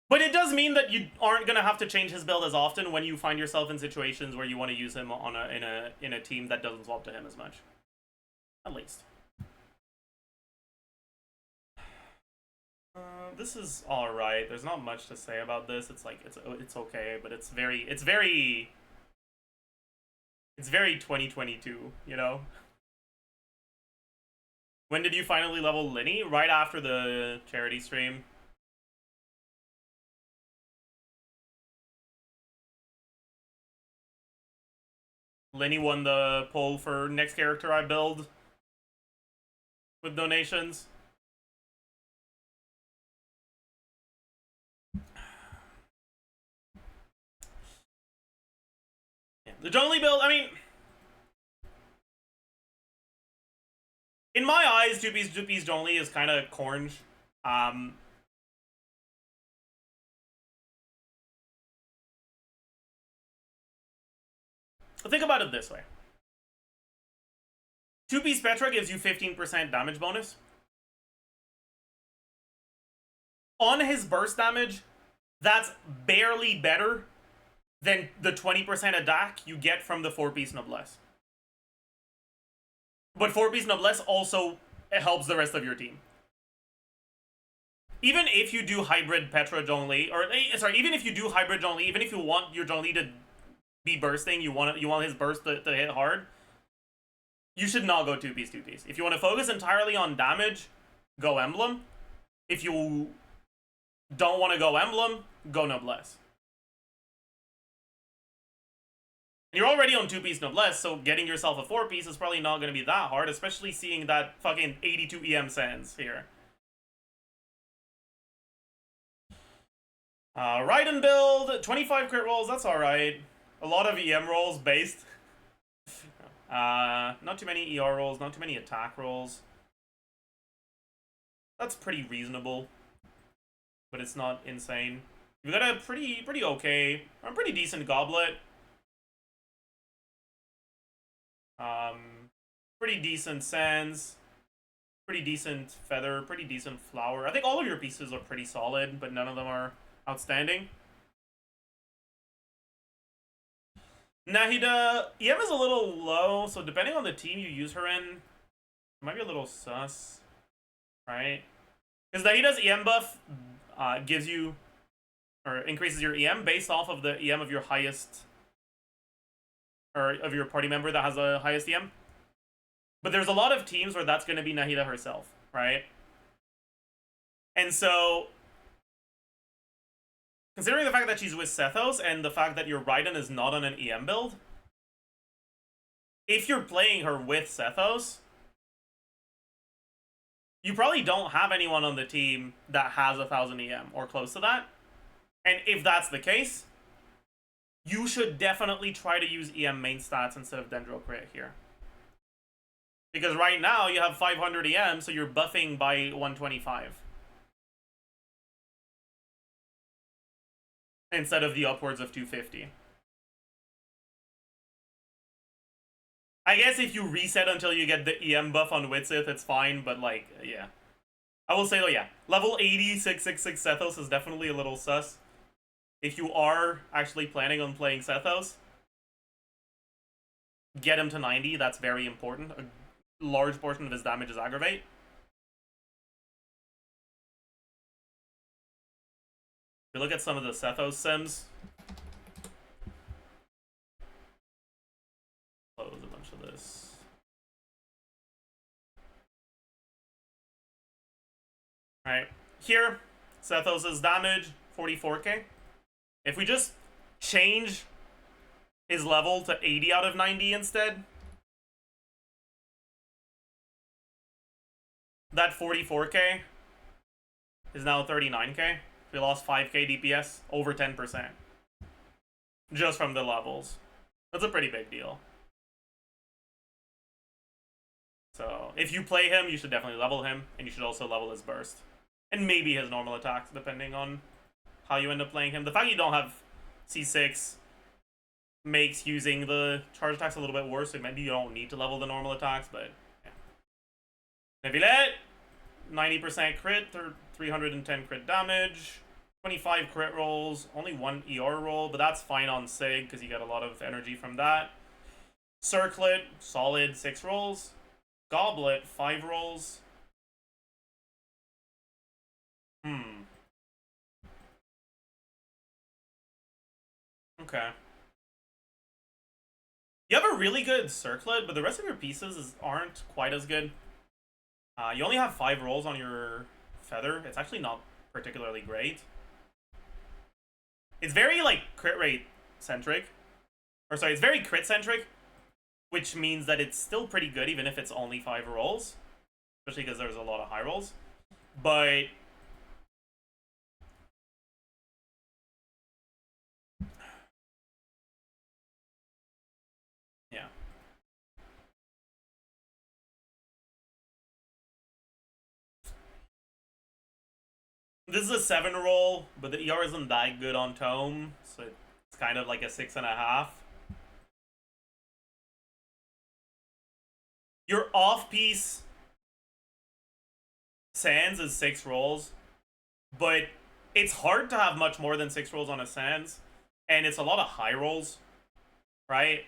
But it does mean that you aren't gonna have to change his build as often when you find yourself in situations where you want to use him on in a team that doesn't swap to him as much. At least. This is all right. There's not much to say about this. It's like it's okay, but it's very 2022, you know. When did you finally level Linny? Right after the charity stream. Linny won the poll for next character I build with donations. Yeah. The Zhongli build, I mean, in my eyes, 2P's Zhongli is kind of cornge. Think about it this way. 2P Spectra gives you 15% damage bonus. On his burst damage, that's barely better than the 20% attack you get from the 4-piece Noblesse. But 4-piece Noblesse also helps the rest of your team. Even if you do hybrid Petra Zhongli, or sorry, even if you do hybrid Zhongli, even if you want your Zhongli to be bursting, you want his burst to hit hard, you should not go 2-piece. If you want to focus entirely on damage, go Emblem. If you don't want to go Emblem, go Noblesse. You're already on 2-piece Noblesse, so getting yourself a 4-piece is probably not going to be that hard, especially seeing that fucking 82 EM sands here. Raiden build, 25 crit rolls, that's alright. A lot of EM rolls based. Not too many ER rolls, not too many attack rolls. That's pretty reasonable. But it's not insane. We've got a pretty okay, or pretty decent goblet. Pretty decent sands. Pretty decent feather. Pretty decent flower. I think all of your pieces are pretty solid, but none of them are outstanding. Nahida, EM is a little low, so depending on the team you use her in, it might be a little sus, right? Because Nahida's EM buff gives you, or increases your EM based off of the EM of your highest, or of your party member that has the highest EM. But there's a lot of teams where that's going to be Nahida herself, right? And so, considering the fact that she's with Sethos and the fact that your Raiden is not on an EM build, if you're playing her with Sethos, you probably don't have anyone on the team that has 1000 EM or close to that. And if that's the case, you should definitely try to use EM main stats instead of Dendro Crit here. Because right now you have 500 EM, so you're buffing by 125. Instead of the upwards of 250. I guess if you reset until you get the EM buff on Witsith, it's fine, but like, yeah. I will say, though, yeah. Level 80, 666 Sethos is definitely a little sus. If you are actually planning on playing Sethos, get him to 90, that's very important. A large portion of his damage is aggravate. If you look at some of the Sethos sims, close a bunch of this. Alright, here, Sethos' damage, 44k. If we just change his level to 80 out of 90 instead, that 44k is now 39k. We lost 5k DPS, over 10%. Just from the levels. That's a pretty big deal. So, if you play him, you should definitely level him, and you should also level his burst. And maybe his normal attacks, depending on how you end up playing him. The fact you don't have C6 makes using the charge attacks a little bit worse, so maybe you don't need to level the normal attacks, but yeah. Nevilet, 90% crit, 310 crit damage, 25 crit rolls, only 1 ER roll, but that's fine on Sig, because you get a lot of energy from that. Circlet, solid 6 rolls. Goblet, 5 rolls. Okay. You have a really good Circlet, but the rest of your pieces aren't quite as good. You only have 5 rolls on your Feather. It's actually not particularly great. It's very, like, crit rate centric. Or, sorry, it's very crit centric, which means that it's still pretty good, even if it's only 5 rolls. Especially because there's a lot of high rolls. But yeah. This is a 7 roll, but the ER isn't that good on Tome, so it's kind of like a 6.5. Your off-piece Sands is 6 rolls, but it's hard to have much more than 6 rolls on a Sands, and it's a lot of high rolls, right?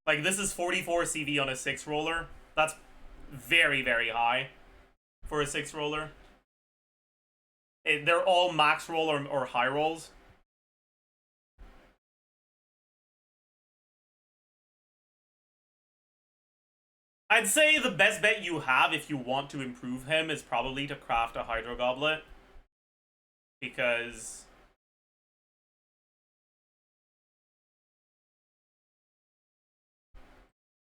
Like, this is 44 CV on a 6 roller. That's very, very high for a 6 roller. They're all max roll or high rolls. I'd say the best bet you have if you want to improve him is probably to craft a Hydro Goblet. Because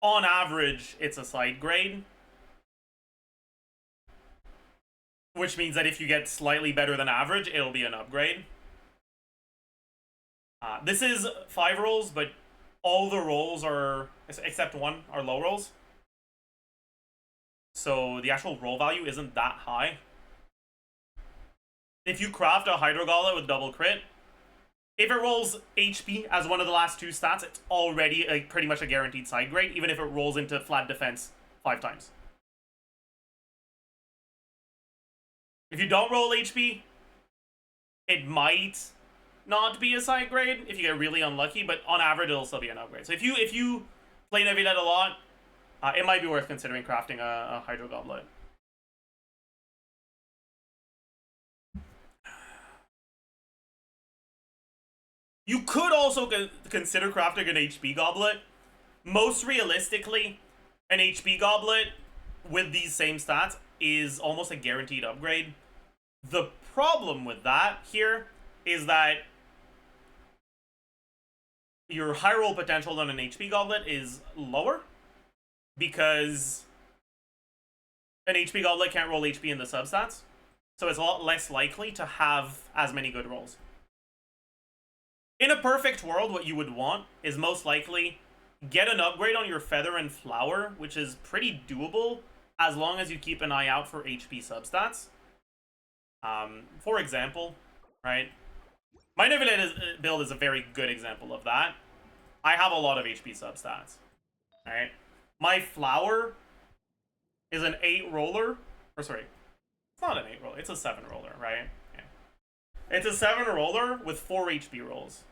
on average, it's a side grade. Which means that if you get slightly better than average, it'll be an upgrade. This is 5 rolls, but all the rolls are, except 1, are low rolls. So the actual roll value isn't that high. If you craft a Hydro Goblet with double crit, If it rolls HP as one of the last 2 stats, it's already pretty much a guaranteed side grade, even if it rolls into flat defense 5 times. If you don't roll HP, it might not be a side grade if you get really unlucky, but on average it'll still be an upgrade. So if you play Navidad a lot, it might be worth considering crafting a Hydro Goblet. You could also consider crafting an HP Goblet. Most realistically, an HP Goblet with these same stats is almost a guaranteed upgrade. The problem with that here is that your high roll potential on an HP Goblet is lower because an HP Goblet can't roll HP in the substats, so it's a lot less likely to have as many good rolls. In a perfect world, what you would want is most likely get an upgrade on your Feather and Flower, which is pretty doable as long as you keep an eye out for HP substats. For example, right? My Navidad build is a very good example of that. I have a lot of HP substats, right? My Flower is an 8 roller, or sorry, it's not an 8 roller, it's a 7 roller, right? Yeah. It's a 7 roller with 4 HP rolls.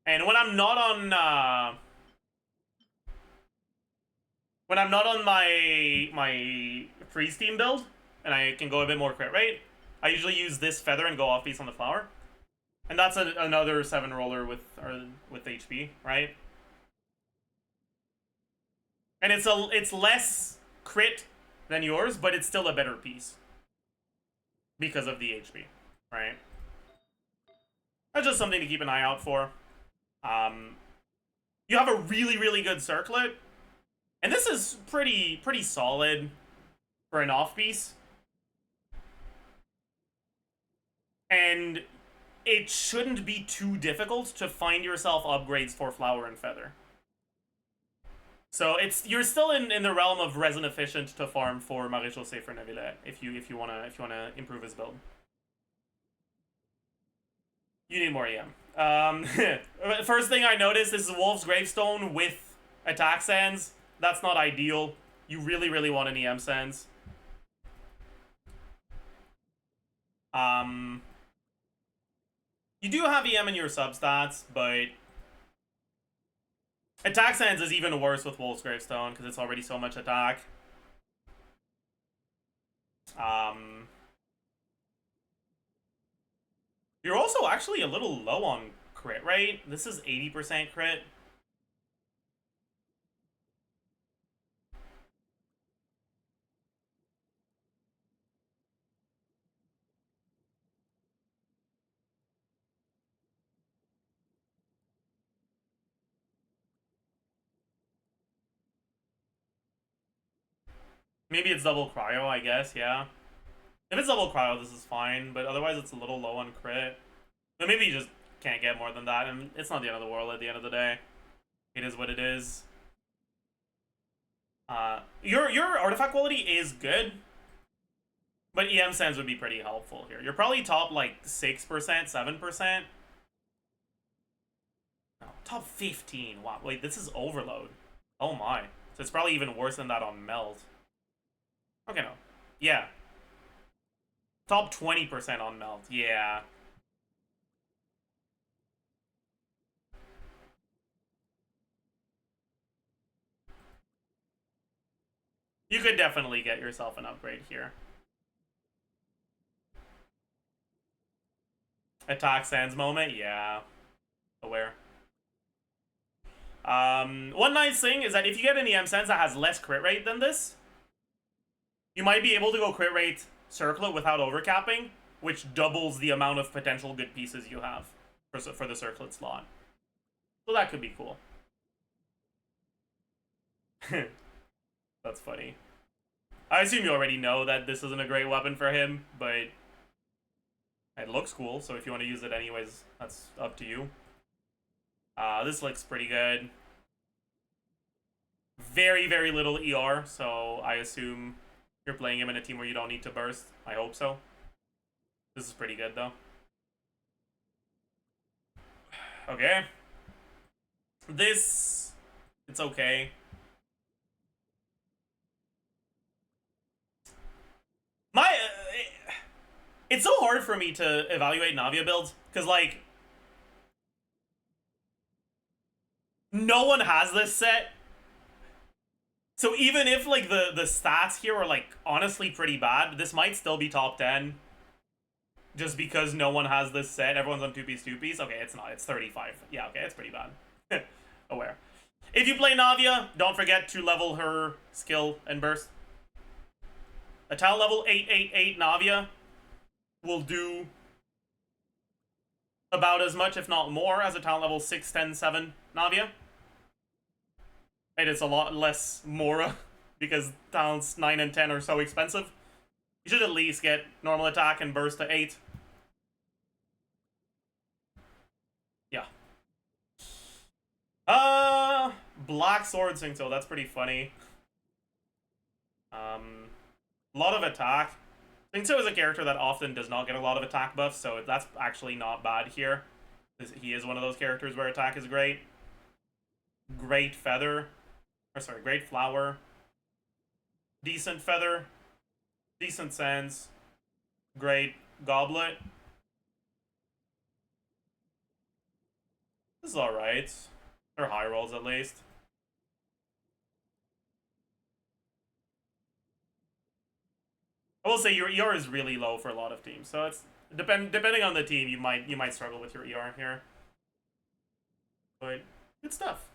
And when I'm not on my freeze team build, and I can go a bit more crit rate, I usually use this Feather and go off piece on the Flower, and that's another 7 roller with HP, right? And it's less crit than yours, but it's still a better piece because of the HP, right? That's just something to keep an eye out for. You have a really, really good circlet, and this is pretty solid for an off piece. And it shouldn't be too difficult to find yourself upgrades for Flower and Feather. So you're still in the realm of resin efficient to farm for Maréchaussée for Navidad if you wanna improve his build. You need more EM. First thing I noticed is Wolf's Gravestone with attack sands. That's not ideal. You really, really want an EM sands. You do have EM in your substats, but attack sands is even worse with Wolf's Gravestone because it's already so much attack. You're also actually a little low on crit rate. This is 80% crit. Maybe it's double cryo, I guess, yeah. If it's double cryo, this is fine, but otherwise it's a little low on crit. But maybe you just can't get more than that, and it's not the end of the world at the end of the day. It is what it is. Your artifact quality is good, but EM sands would be pretty helpful here. You're probably top like 6%, 7%. No, top 15. Wow, wait, this is overload. Oh my. So it's probably even worse than that on melt. Okay, no. Yeah. Top 20% on melt. Yeah. You could definitely get yourself an upgrade here. Attack sands moment? Yeah. Aware. One nice thing is that if you get an EM sands that has less crit rate than this, you might be able to go crit rate circlet without overcapping, which doubles the amount of potential good pieces you have for the circlet slot. So that could be cool. That's funny. I assume you already know that this isn't a great weapon for him, but It looks cool, so if you want to use it anyways, that's up to you. This looks pretty good. Very, very little ER, so I assume you're playing him in a team where you don't need to burst. I hope so. This is pretty good, though. Okay. This... It's okay. It's so hard for me to evaluate Navia builds, because, like... No one has this set. So even if, like, the stats here are, like, honestly pretty bad, this might still be top 10. Just because no one has this set. Everyone's on 2-piece, 2-piece. Okay, it's not. It's 35. Yeah, okay, it's pretty bad. Aware. If you play Navia, don't forget to level her skill and burst. A talent level 888 Navia will do about as much, if not more, as a talent level 6-10-7 Navia. And it's a lot less Mora, because talents 9 and 10 are so expensive. You should at least get normal attack and burst to 8. Yeah. Black Sword Singto, that's pretty funny. A lot of attack. Singto is a character that often does not get a lot of attack buffs, so that's actually not bad here. He is one of those characters where attack is great. Great Feather. Or sorry, Great Flower. Decent Feather. Decent Sands. Great Goblet. This is alright. They're high rolls at least. I will say your ER is really low for a lot of teams, so it's depending on the team, you might struggle with your ER here. But good stuff.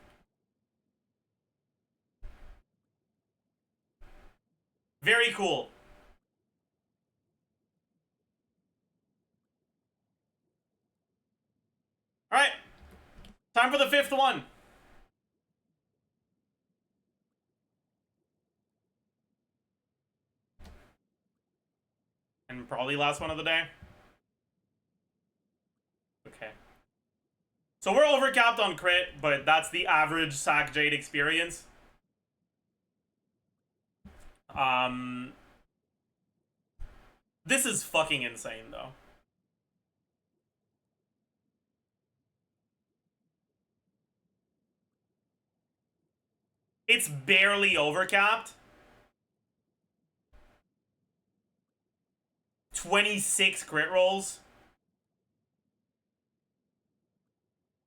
Very cool. Alright. Time for the 5th one. And probably last one of the day. Okay. So we're overcapped on crit, but that's the average Sack Jade experience. This is fucking insane, though. It's barely overcapped. 26 crit rolls.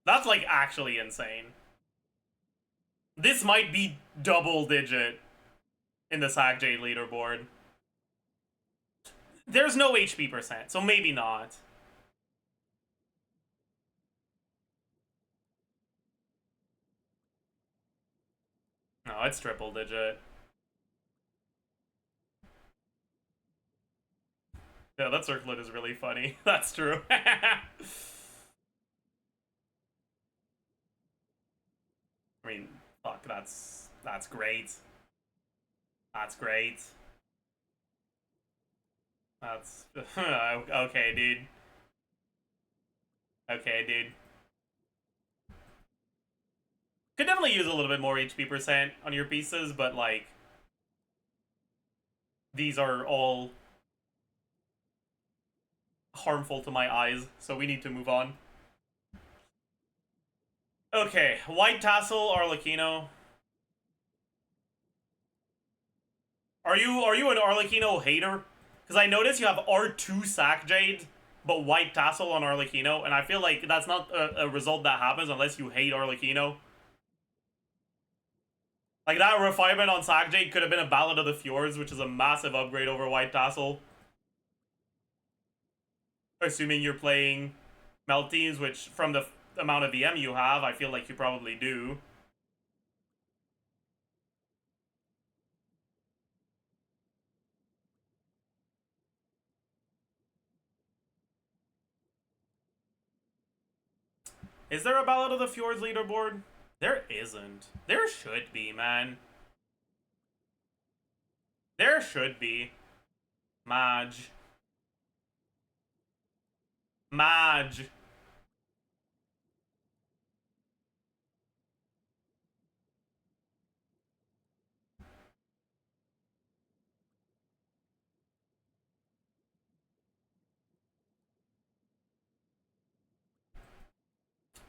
That's, like, actually insane. This might be double digit in the Sack Jade leaderboard. There's no HP percent, so maybe not. No, it's triple digit. Yeah, that circlet is really funny. That's true. I mean, fuck, that's great. That's great. That's okay, dude. Okay, dude. Could definitely use a little bit more HP percent on your pieces, but like these are all harmful to my eyes, so we need to move on. Okay, White Tassel Arlecchino. Are you an Arlecchino hater? Because I notice you have R2 Sack Jade, but White Tassel on Arlecchino, and I feel like that's not a result that happens unless you hate Arlecchino. Like, that refinement on Sack Jade could have been a Ballad of the Fjords, which is a massive upgrade over White Tassel. Assuming you're playing Melt teams, which from the amount of VM you have, I feel like you probably do. Is there a Ballad of the Fjords leaderboard? There isn't. There should be, man. There should be. Maj. Maj.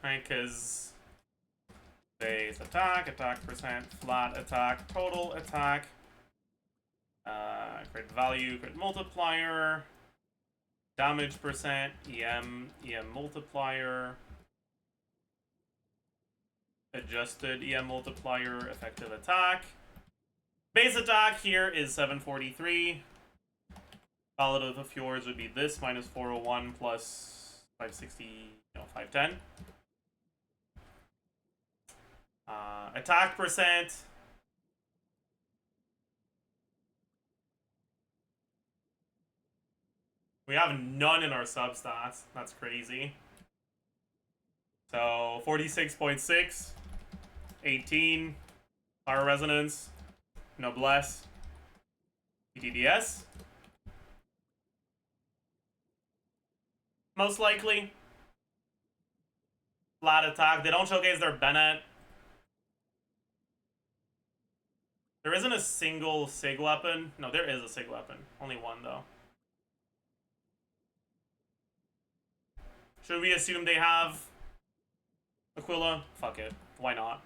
Right, because base attack, attack percent, flat attack, total attack, crit value, crit multiplier, damage percent, EM multiplier, adjusted EM multiplier, effective attack. Base attack here is 743. Ballad of the Fjords would be this, minus 401 plus 560, 510. Attack percent. We have none in our substats. That's crazy. So 46.6, 18, Power Resonance, Noblesse, PTDS. Most likely. Flat attack. They don't showcase their Bennett. There isn't a single SIG weapon. No, there is a SIG weapon. Only one, though. Should we assume they have Aquila? Fuck it. Why not?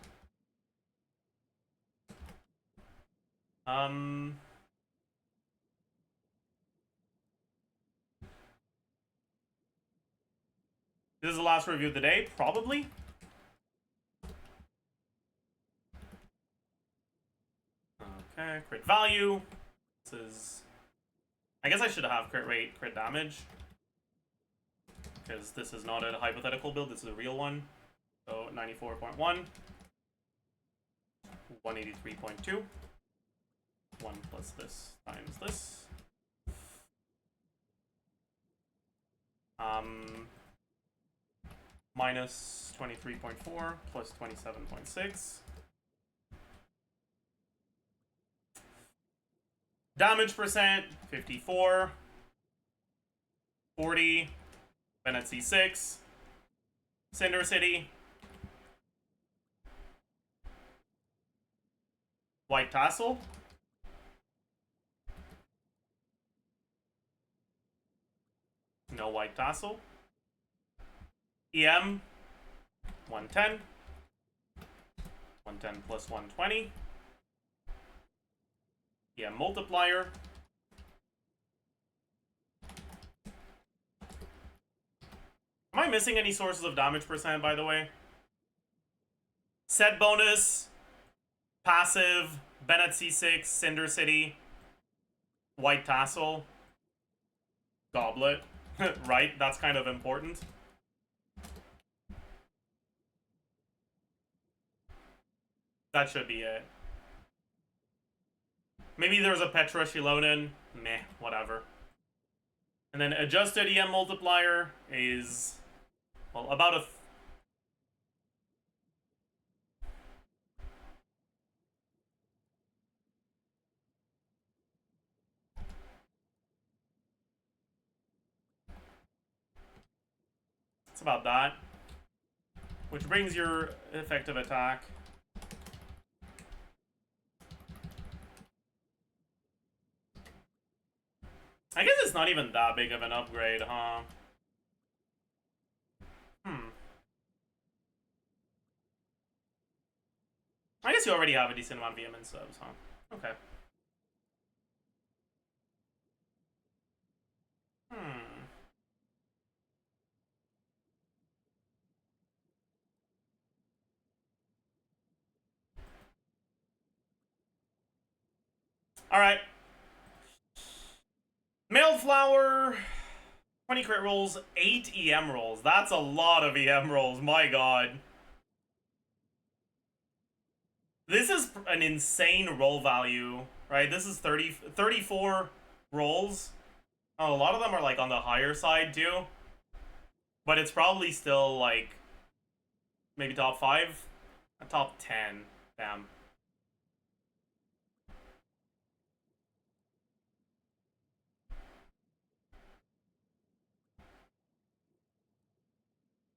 This is the last review of the day, probably. Okay, crit value. This is... I guess I should have crit rate, crit damage. Because this is not a hypothetical build, this is a real one. So 94.1. 183.2. 1 plus this times this. Minus 23.4 plus 27.6. Damage percent, 54. 40. Bennett C6. Cinder City. White Tassel. No White Tassel. EM. 110. 110 plus 120. EM multiplier. Am I missing any sources of damage percent, by the way? Set bonus, passive, Bennett C6, Cinder City, White Tassel, Goblet. Right? That's kind of important. That should be it. Maybe there's a Petra Shilonen. Meh, whatever. And then adjusted EM multiplier is... well, about a... it's about that. Which brings your effective attack. I guess it's not even that big of an upgrade, huh? I guess you already have a decent amount of VM and subs, huh? Okay. Alright. Mailed Flower. 20 crit rolls, 8 EM rolls. That's a lot of EM rolls, my god. This is an insane roll value, right? This is 34 rolls. Oh, a lot of them are like on the higher side too. But it's probably still like maybe top 5? Top 10. Damn.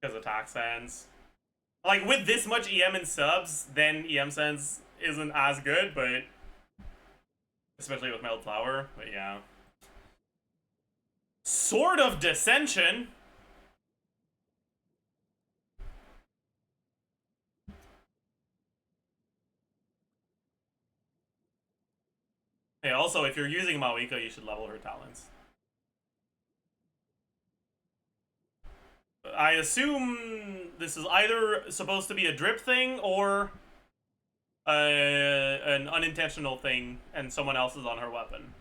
because attack sense. Like, with this much EM and subs, then EM sense isn't as good, but especially with Meld Flower, but yeah. Sword of Dissension. Hey, also, if you're using Mawika, you should level her talents. I assume this is either supposed to be a drip thing or an unintentional thing, and someone else is on her weapon.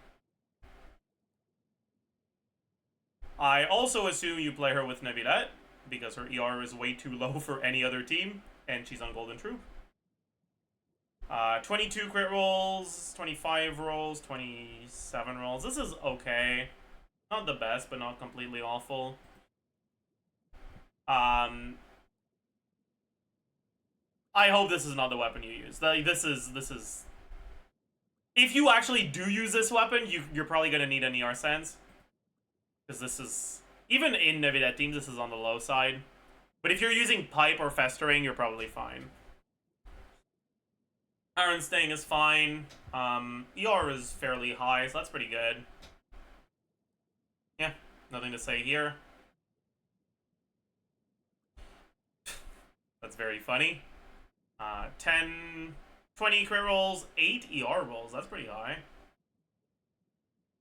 I also assume you play her with Nevirette, because her ER is way too low for any other team, and she's on Golden Troop. 22 crit rolls, 25 rolls, 27 rolls. This is okay. Not the best, but not completely awful. I hope this is not the weapon you use. This is... If you actually do use this weapon, you're probably going to need an ER sense. Because this is... Even in Nevirette teams, this is on the low side. But if you're using Pipe or Festering, you're probably fine. Iron Sting is fine. ER is fairly high, so that's pretty good. Yeah, nothing to say here. That's very funny. 10, 20 crit rolls, 8 ER rolls. That's pretty high.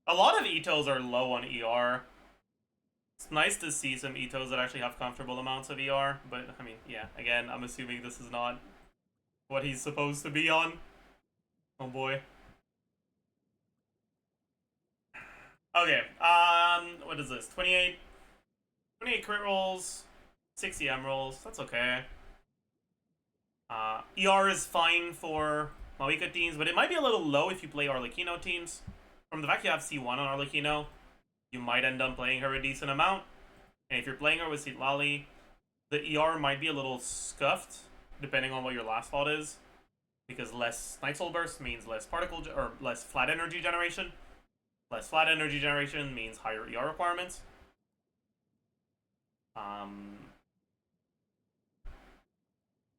A lot of Itos are low on ER. It's nice to see some Itos that actually have comfortable amounts of ER, but, I mean, yeah, again, I'm assuming this is not what he's supposed to be on. Oh boy. Okay, what is this? 28 crit rolls, 6 EM rolls, that's okay. ER is fine for Mawika teams, but it might be a little low if you play Arlecchino teams. From the fact you have C1 on Arlecchino, you might end up playing her a decent amount. And if you're playing her with Citlali, the ER might be a little scuffed, depending on what your last thought is. Because less Night Soul Burst means less particle, or less flat energy generation. Less flat energy generation means higher ER requirements.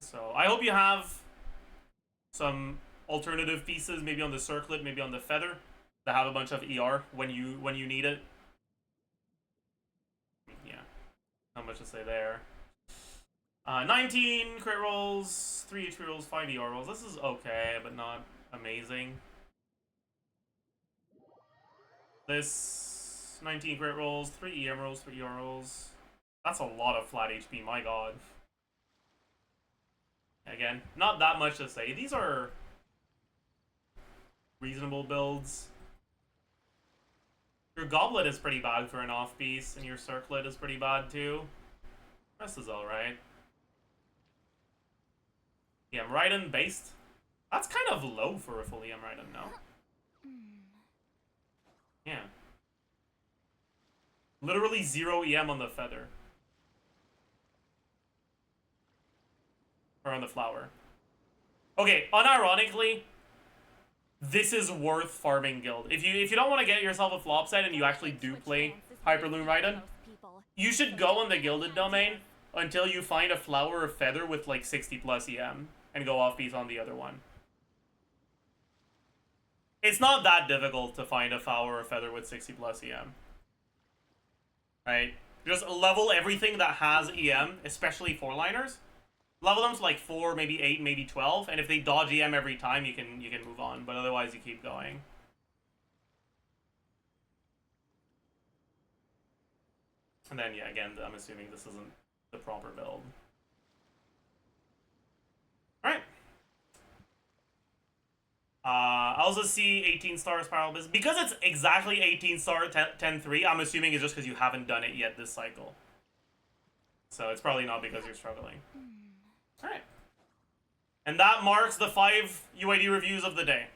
So I hope you have some alternative pieces, maybe on the circlet, maybe on the feather, that have a bunch of ER when you need it. Yeah, not much to say there. 19 crit rolls, 3 HP rolls, 5 ER rolls. This is okay, but not amazing. This 19 crit rolls, 3 EM rolls, 3 ER rolls. That's a lot of flat HP, my god. Again, not that much to say. These are reasonable builds. Your Goblet is pretty bad for an off-piece, and your Circlet is pretty bad too. The rest is alright. EM Raiden based. That's kind of low for a full EM Raiden, no? Yeah. Literally 0 EM on the feather. Or on the flower. Okay, unironically, this is worth farming guild. If you don't want to get yourself a flop set and you actually do play Hyperloom Raiden, you should go on the gilded domain until you find a flower or feather with like 60 plus EM and go off piece on the other one. It's not that difficult to find a flower or feather with 60 plus EM. Right? Just level everything that has EM, especially 4-liners. Level them to like 4, maybe 8, maybe 12, and if they dodge EM every time, you can move on, but otherwise you keep going. And then, yeah, again, I'm assuming this isn't the proper build. Alright. I also see 18-star Spiral Business. Because it's exactly 18-star 10-3, I'm assuming it's just because you haven't done it yet this cycle. So it's probably not because you're struggling. Alright. And that marks the 5 UID reviews of the day.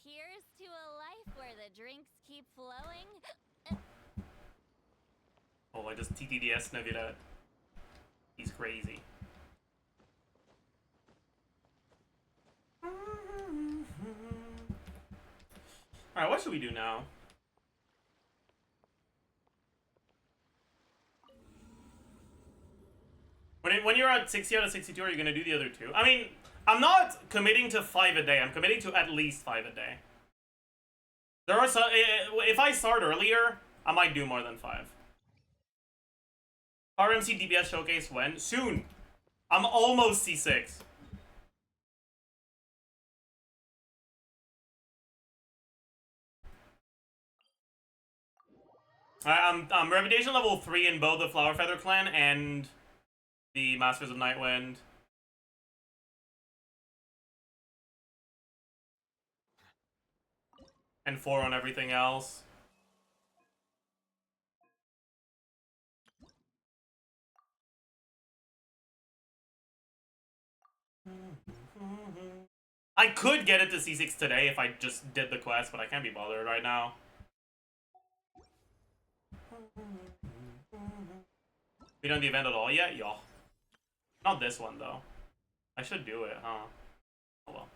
Here's to a life where the drinks keep flowing. Oh, I just TTDS Navira. He's crazy. Alright, what should we do now? When you're at 60 out of 62, are you going to do the other 2? I mean, I'm not committing to 5 a day. I'm committing to at least 5 a day. There are some... If I start earlier, I might do more than 5. RMC DPS Showcase when? Soon. I'm almost C6. I'm reputation level 3 in both the Flower Feather clan and the Masters of Nightwind. And 4 on everything else. I could get it to C6 today if I just did the quest, but I can't be bothered right now. We done the event at all yet? Yo. Not this one, though. I should do it, huh? Oh well.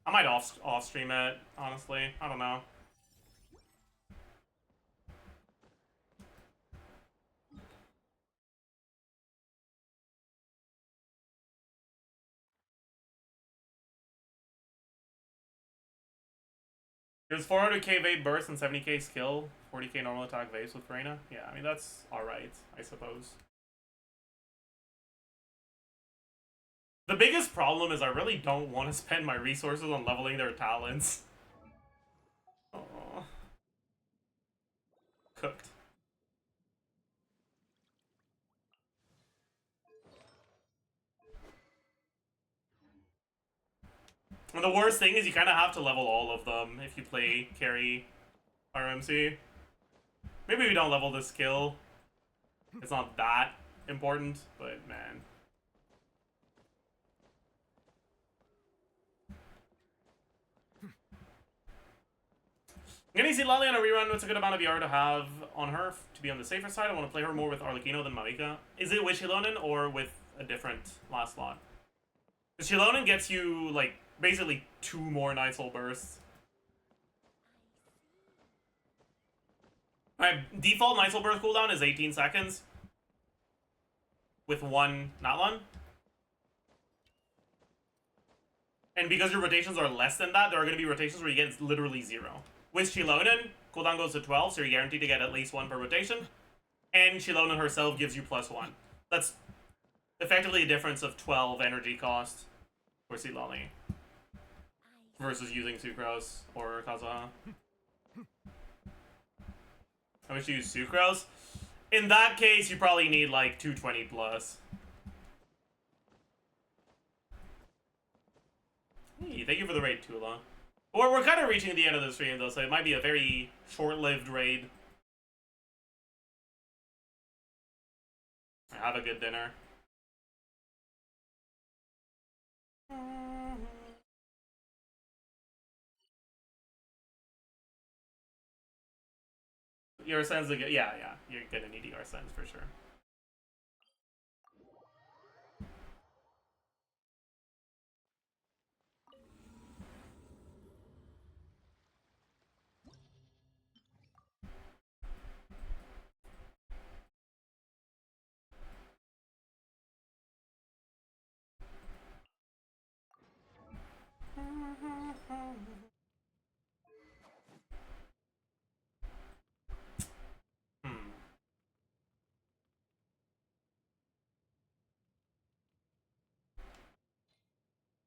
I might off-stream it, honestly. I don't know. There's 400k vape burst and 70k skill, 40k normal attack vapes with Reina. Yeah, I mean, that's alright, I suppose. The biggest problem is I really don't want to spend my resources on leveling their talents. Aww. Cooked. And the worst thing is you kind of have to level all of them if you play carry RMC. Maybe we don't level the skill. It's not that important, but man. I'm gonna see Lali on a rerun. What's a good amount of ER to have on her to be on the safer side? I want to play her more with Arlecchino than Marika. Is it with Shilonen or with a different last slot? Because Shilonen gets you, like, basically 2 more Night Soul bursts. Alright, default Night Soul burst cooldown is 18 seconds. With 1 Natlun. And because your rotations are less than that, there are going to be rotations where you get literally 0. With Shilonen, cooldown goes to 12, so you're guaranteed to get at least 1 per rotation. And Shilonen herself gives you +1. That's effectively a difference of 12 energy cost for Silali versus using Sucrose or Kazuha. I wish you used Sucrose. In that case, you probably need like 220 plus. Hey, thank you for the raid, Tula. We're kind of reaching the end of the stream though, so it might be a very short-lived raid. Have a good dinner. Your sense, yeah, you're gonna need your sense for sure.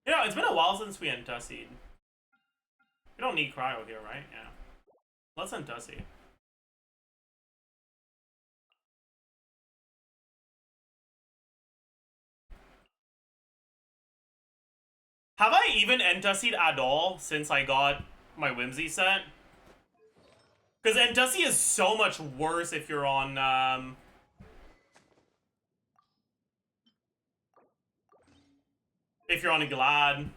You know, it's been a while since we Entussied. We don't need cryo here, right? Yeah. Let's Entussie. Have I even Entussied at all since I got my Whimsy set? Because Entussie is so much worse if you're on, if you're on a Glad.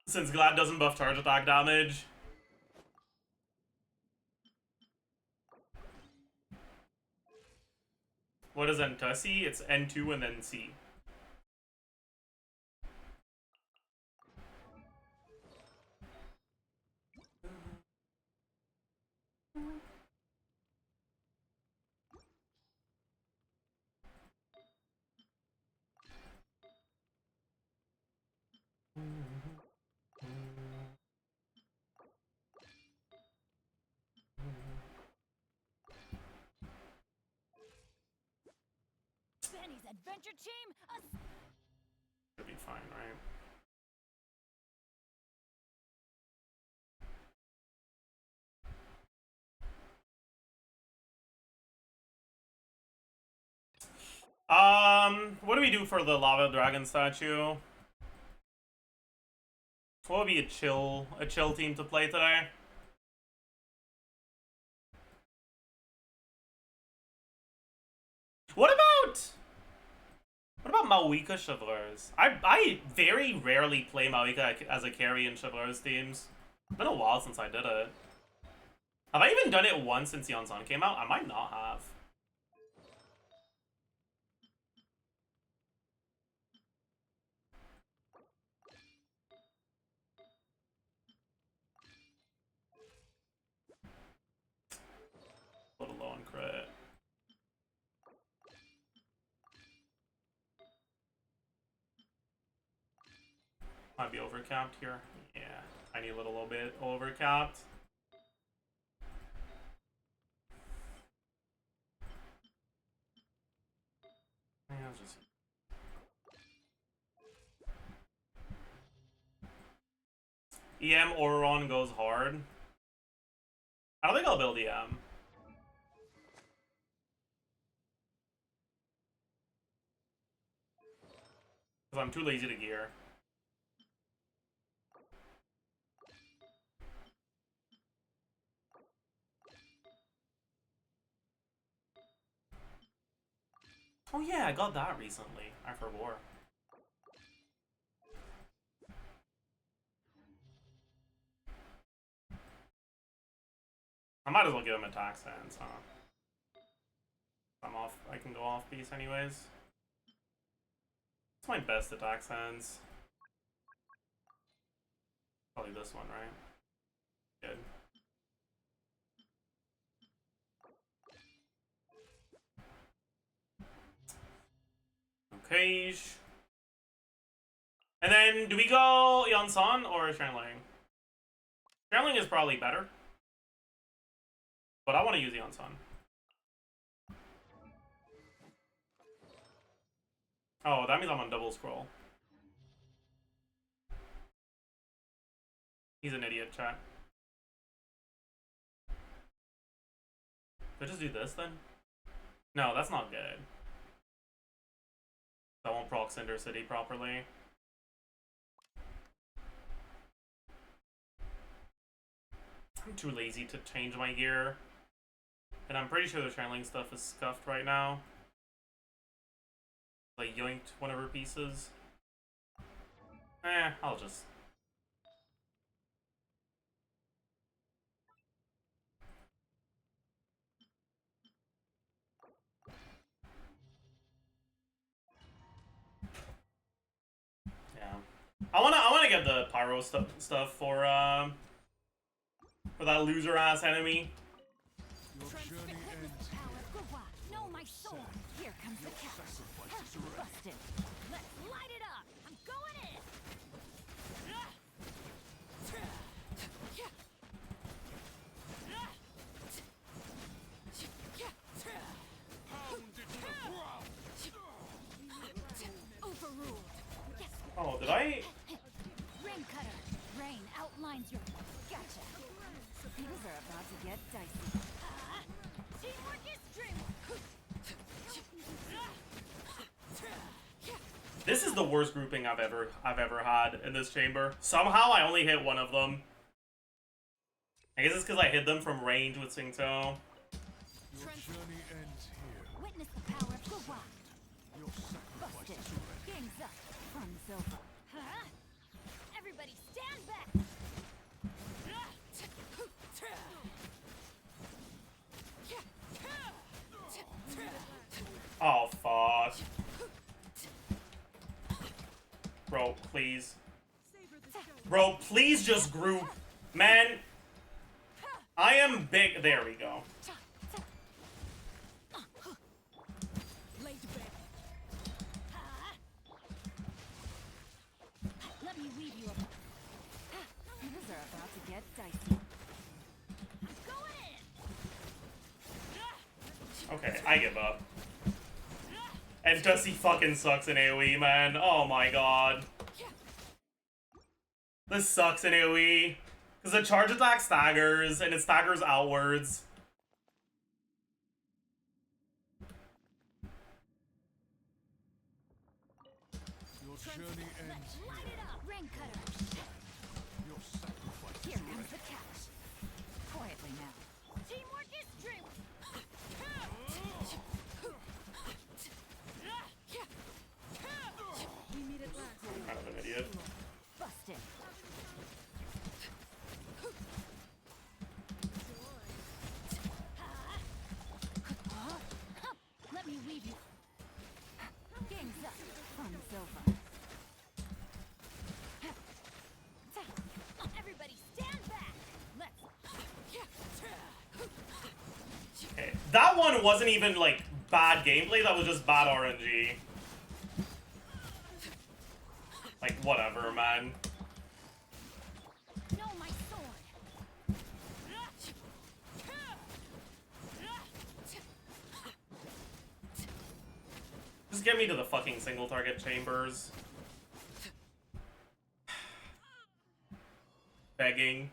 Since Glad doesn't buff charge attack damage. What is N2C? It's N2 and then C. Benny's adventure team. Should be fine, right? What do we do for the lava dragon statue? What would be a chill team to play today? What about Maoika Chevreurs? I very rarely play Maoika as a carry in Chevreurs teams. It's been a while since I did it. Have I even done it once since Yonsan came out? I might not have. A little low on crit. Might be overcapped here. Yeah, tiny little bit overcapped. Yeah, just... EM Auron goes hard. I don't think I'll build EM. Because I'm too lazy to gear. Oh yeah, I got that recently. I forgot. I might as well give him attack sense, huh? I'm off. I can go off piece anyways. It's my best attack sense. Probably this one, right? Good. Okay. And then, do we go Yonsan or Shanling? Shanling is probably better. But I want to use Yonsan. Oh, that means I'm on double scroll. He's an idiot, chat. Did I just do this then? No, that's not good. That won't proc Cinder City properly. I'm too lazy to change my gear. And I'm pretty sure the Shanling stuff is scuffed right now. Like, yoinked one of her pieces. I'll just... Yeah. I wanna get the pyro stuff for that loser ass enemy. Your journey ends here. Know my soul. Here comes the cat. Busted. Let's light it up. I'm going in. Overruled. Yes. Oh, did I? Rain cutter. Rain outlines your. Gotcha. Things are about to get dicey. Teamwork is dreamwork. This is the worst grouping I've ever had in this chamber. Somehow I only hit one of them. I guess it's because I hit them from range with Singto. Your journey ends here. Witness the power of Gua. Your sacrifice Busted. is ready. Game's up. Fun's over. Huh? Everybody Everybody stand back. Oh, fuck. Bro, please. Bro, please just group. Man, I am big. There we go. Let me weave you up. Things are about to get dicey. Going in. Okay, I give up. And Dusty fucking sucks in AoE, man. Oh my god. This sucks in AoE. Because the charge attack staggers, and it staggers outwards. Your journey ends here. Light it up. Rain cutter. Your sacrifice Here is comes ready. the catch. Quietly now. Teamwork is dream. We meet at last. I'm kind of an idiot. Busted. Let me weave you. Game's up. Fun's over. Everybody stand back. Let's. Okay. That one wasn't even, like, bad gameplay. That was just bad RNG. Like, whatever, man. No, my sword. Just get me to the fucking single target chambers. Begging.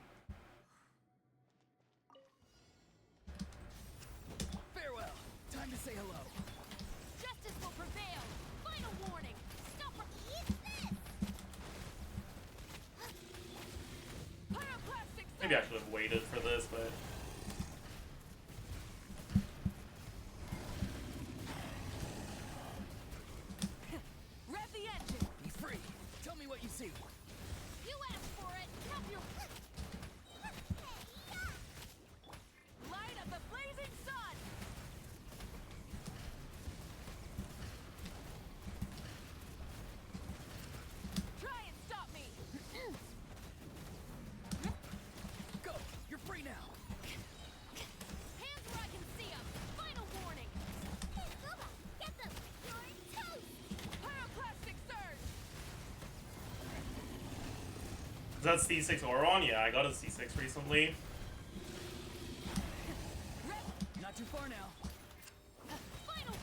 Farewell. Time to say hello. Justice will prevail. Final warning. Stop for this. Pyroclastic Maybe I should have waited for this, but... Rev the engine. Be free. Tell me what you see. You asked for it. Help your. Light of the blazing sun. Try and stop me. Go. You're free now. Hands where I can see them. Final warning. Hey, Bubba, get them. You're toast. Pyroclastic surge. Is that C6 Oron? Yeah, I got a C6 recently. Not too far now. Final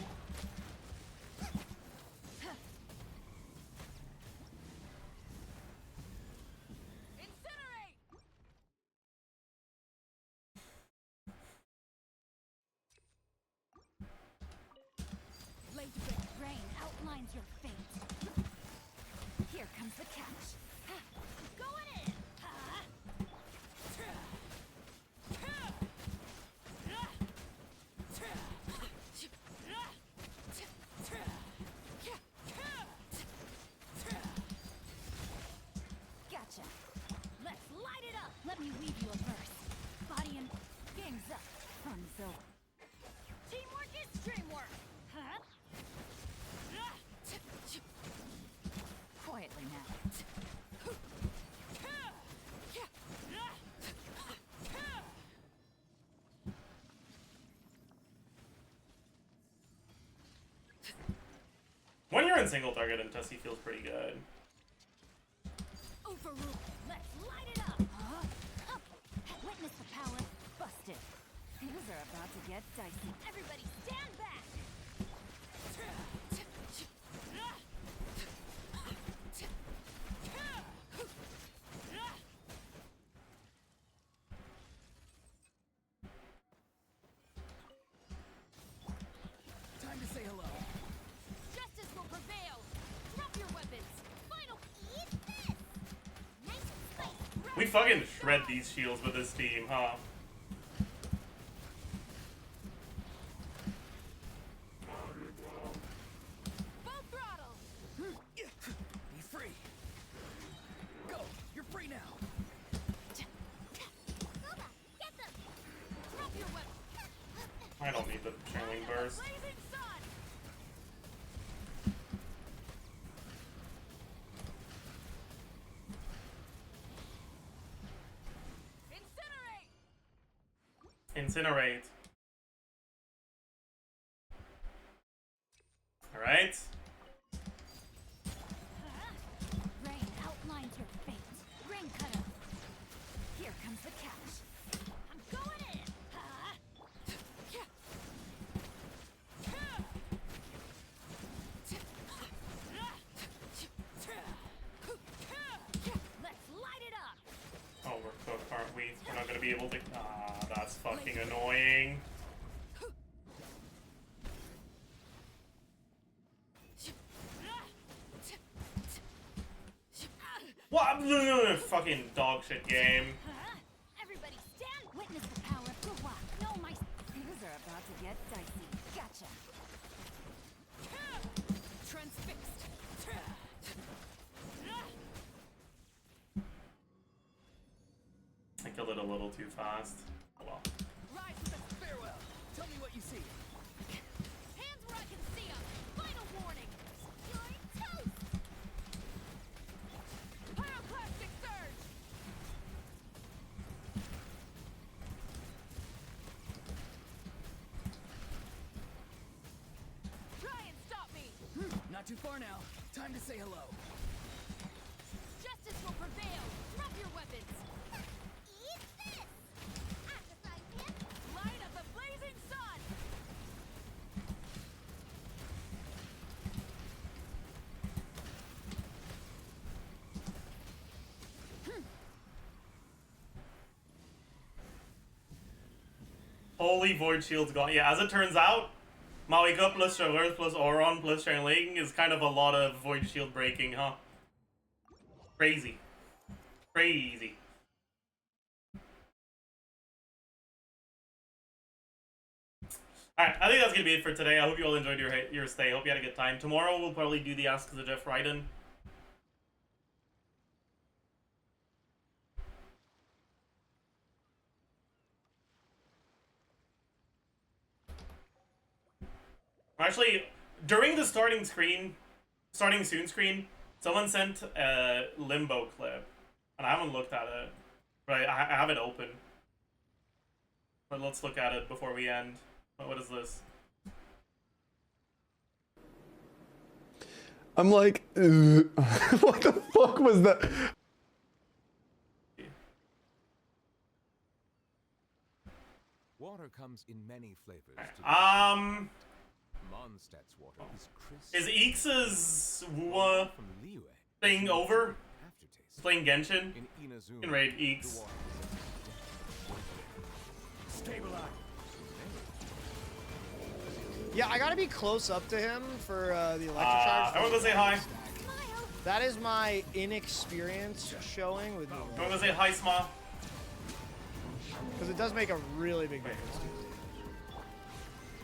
Incinerate. Late rain outlines your fate. Here comes the catch. Going in. Gotcha. Let's light it up. Let me weave you a verse. Body and game's up. Fun's over. Teamwork is dreamwork. Huh? Quietly now. When you're in single target, and Tessie feels pretty good. Overruled. Let's light it up. Witness the power. Busted. Things are about to get dicey. Everybody stand back. Time to say hello. Justice will prevail. Drop your weapons. Final. Eat this. Nice spice. We fucking shred these shields with this team, huh? Full throttle. Be free. Go. You're burst. Blazing sun. Incinerate. Incinerate. Alright. Rain outlines your fate. Rain cutter. Here comes the catch. I'm going in. Let's light it up. Oh, we're cooked, aren't we? We're not gonna be able to. Ah, that's fucking annoying. What? Fucking dog shit game. Everybody stand. Witness the power of the rock. No, my fingers are about to get dicey. Gotcha. Transfixed. I killed it a little too fast. Oh well. Rise with a farewell. Tell me what you see. Hands where I can see 'em. Final warning. You're toast. Pyroclastic surge. Try and stop me. Not too far now. Time to say hello. Justice will prevail. Drop your weapons. Eat this! I'm the Zajef. Light of the blazing sun. Holy Void Shield's gone. Yeah, as it turns out, Malika plus Sugars plus Auron plus Shanling is kind of a lot of Void Shield breaking, huh? Crazy. Crazy. Alright, I think that's gonna be it for today. I hope you all enjoyed your stay. Hope you had a good time. Tomorrow we'll probably do the Ask Zajef Raiden. Actually, during the starting soon screen, someone sent a Limbo clip, and I haven't looked at it, but I have it open. But let's look at it before we end. What is this? I'm like, what the fuck was that? Water comes in many flavors. Mondstadt's water is crisp. Is Ix's Wua From Liyue, thing over? aftertaste. Playing Genshin? In Inazuma, You can raid the Ix. water Stabilize. Yeah, I gotta be close up to him for the electric charge. Everyone go say hi. That is my inexperience showing with Everyone go say hi, Smile. because it does make a really big difference.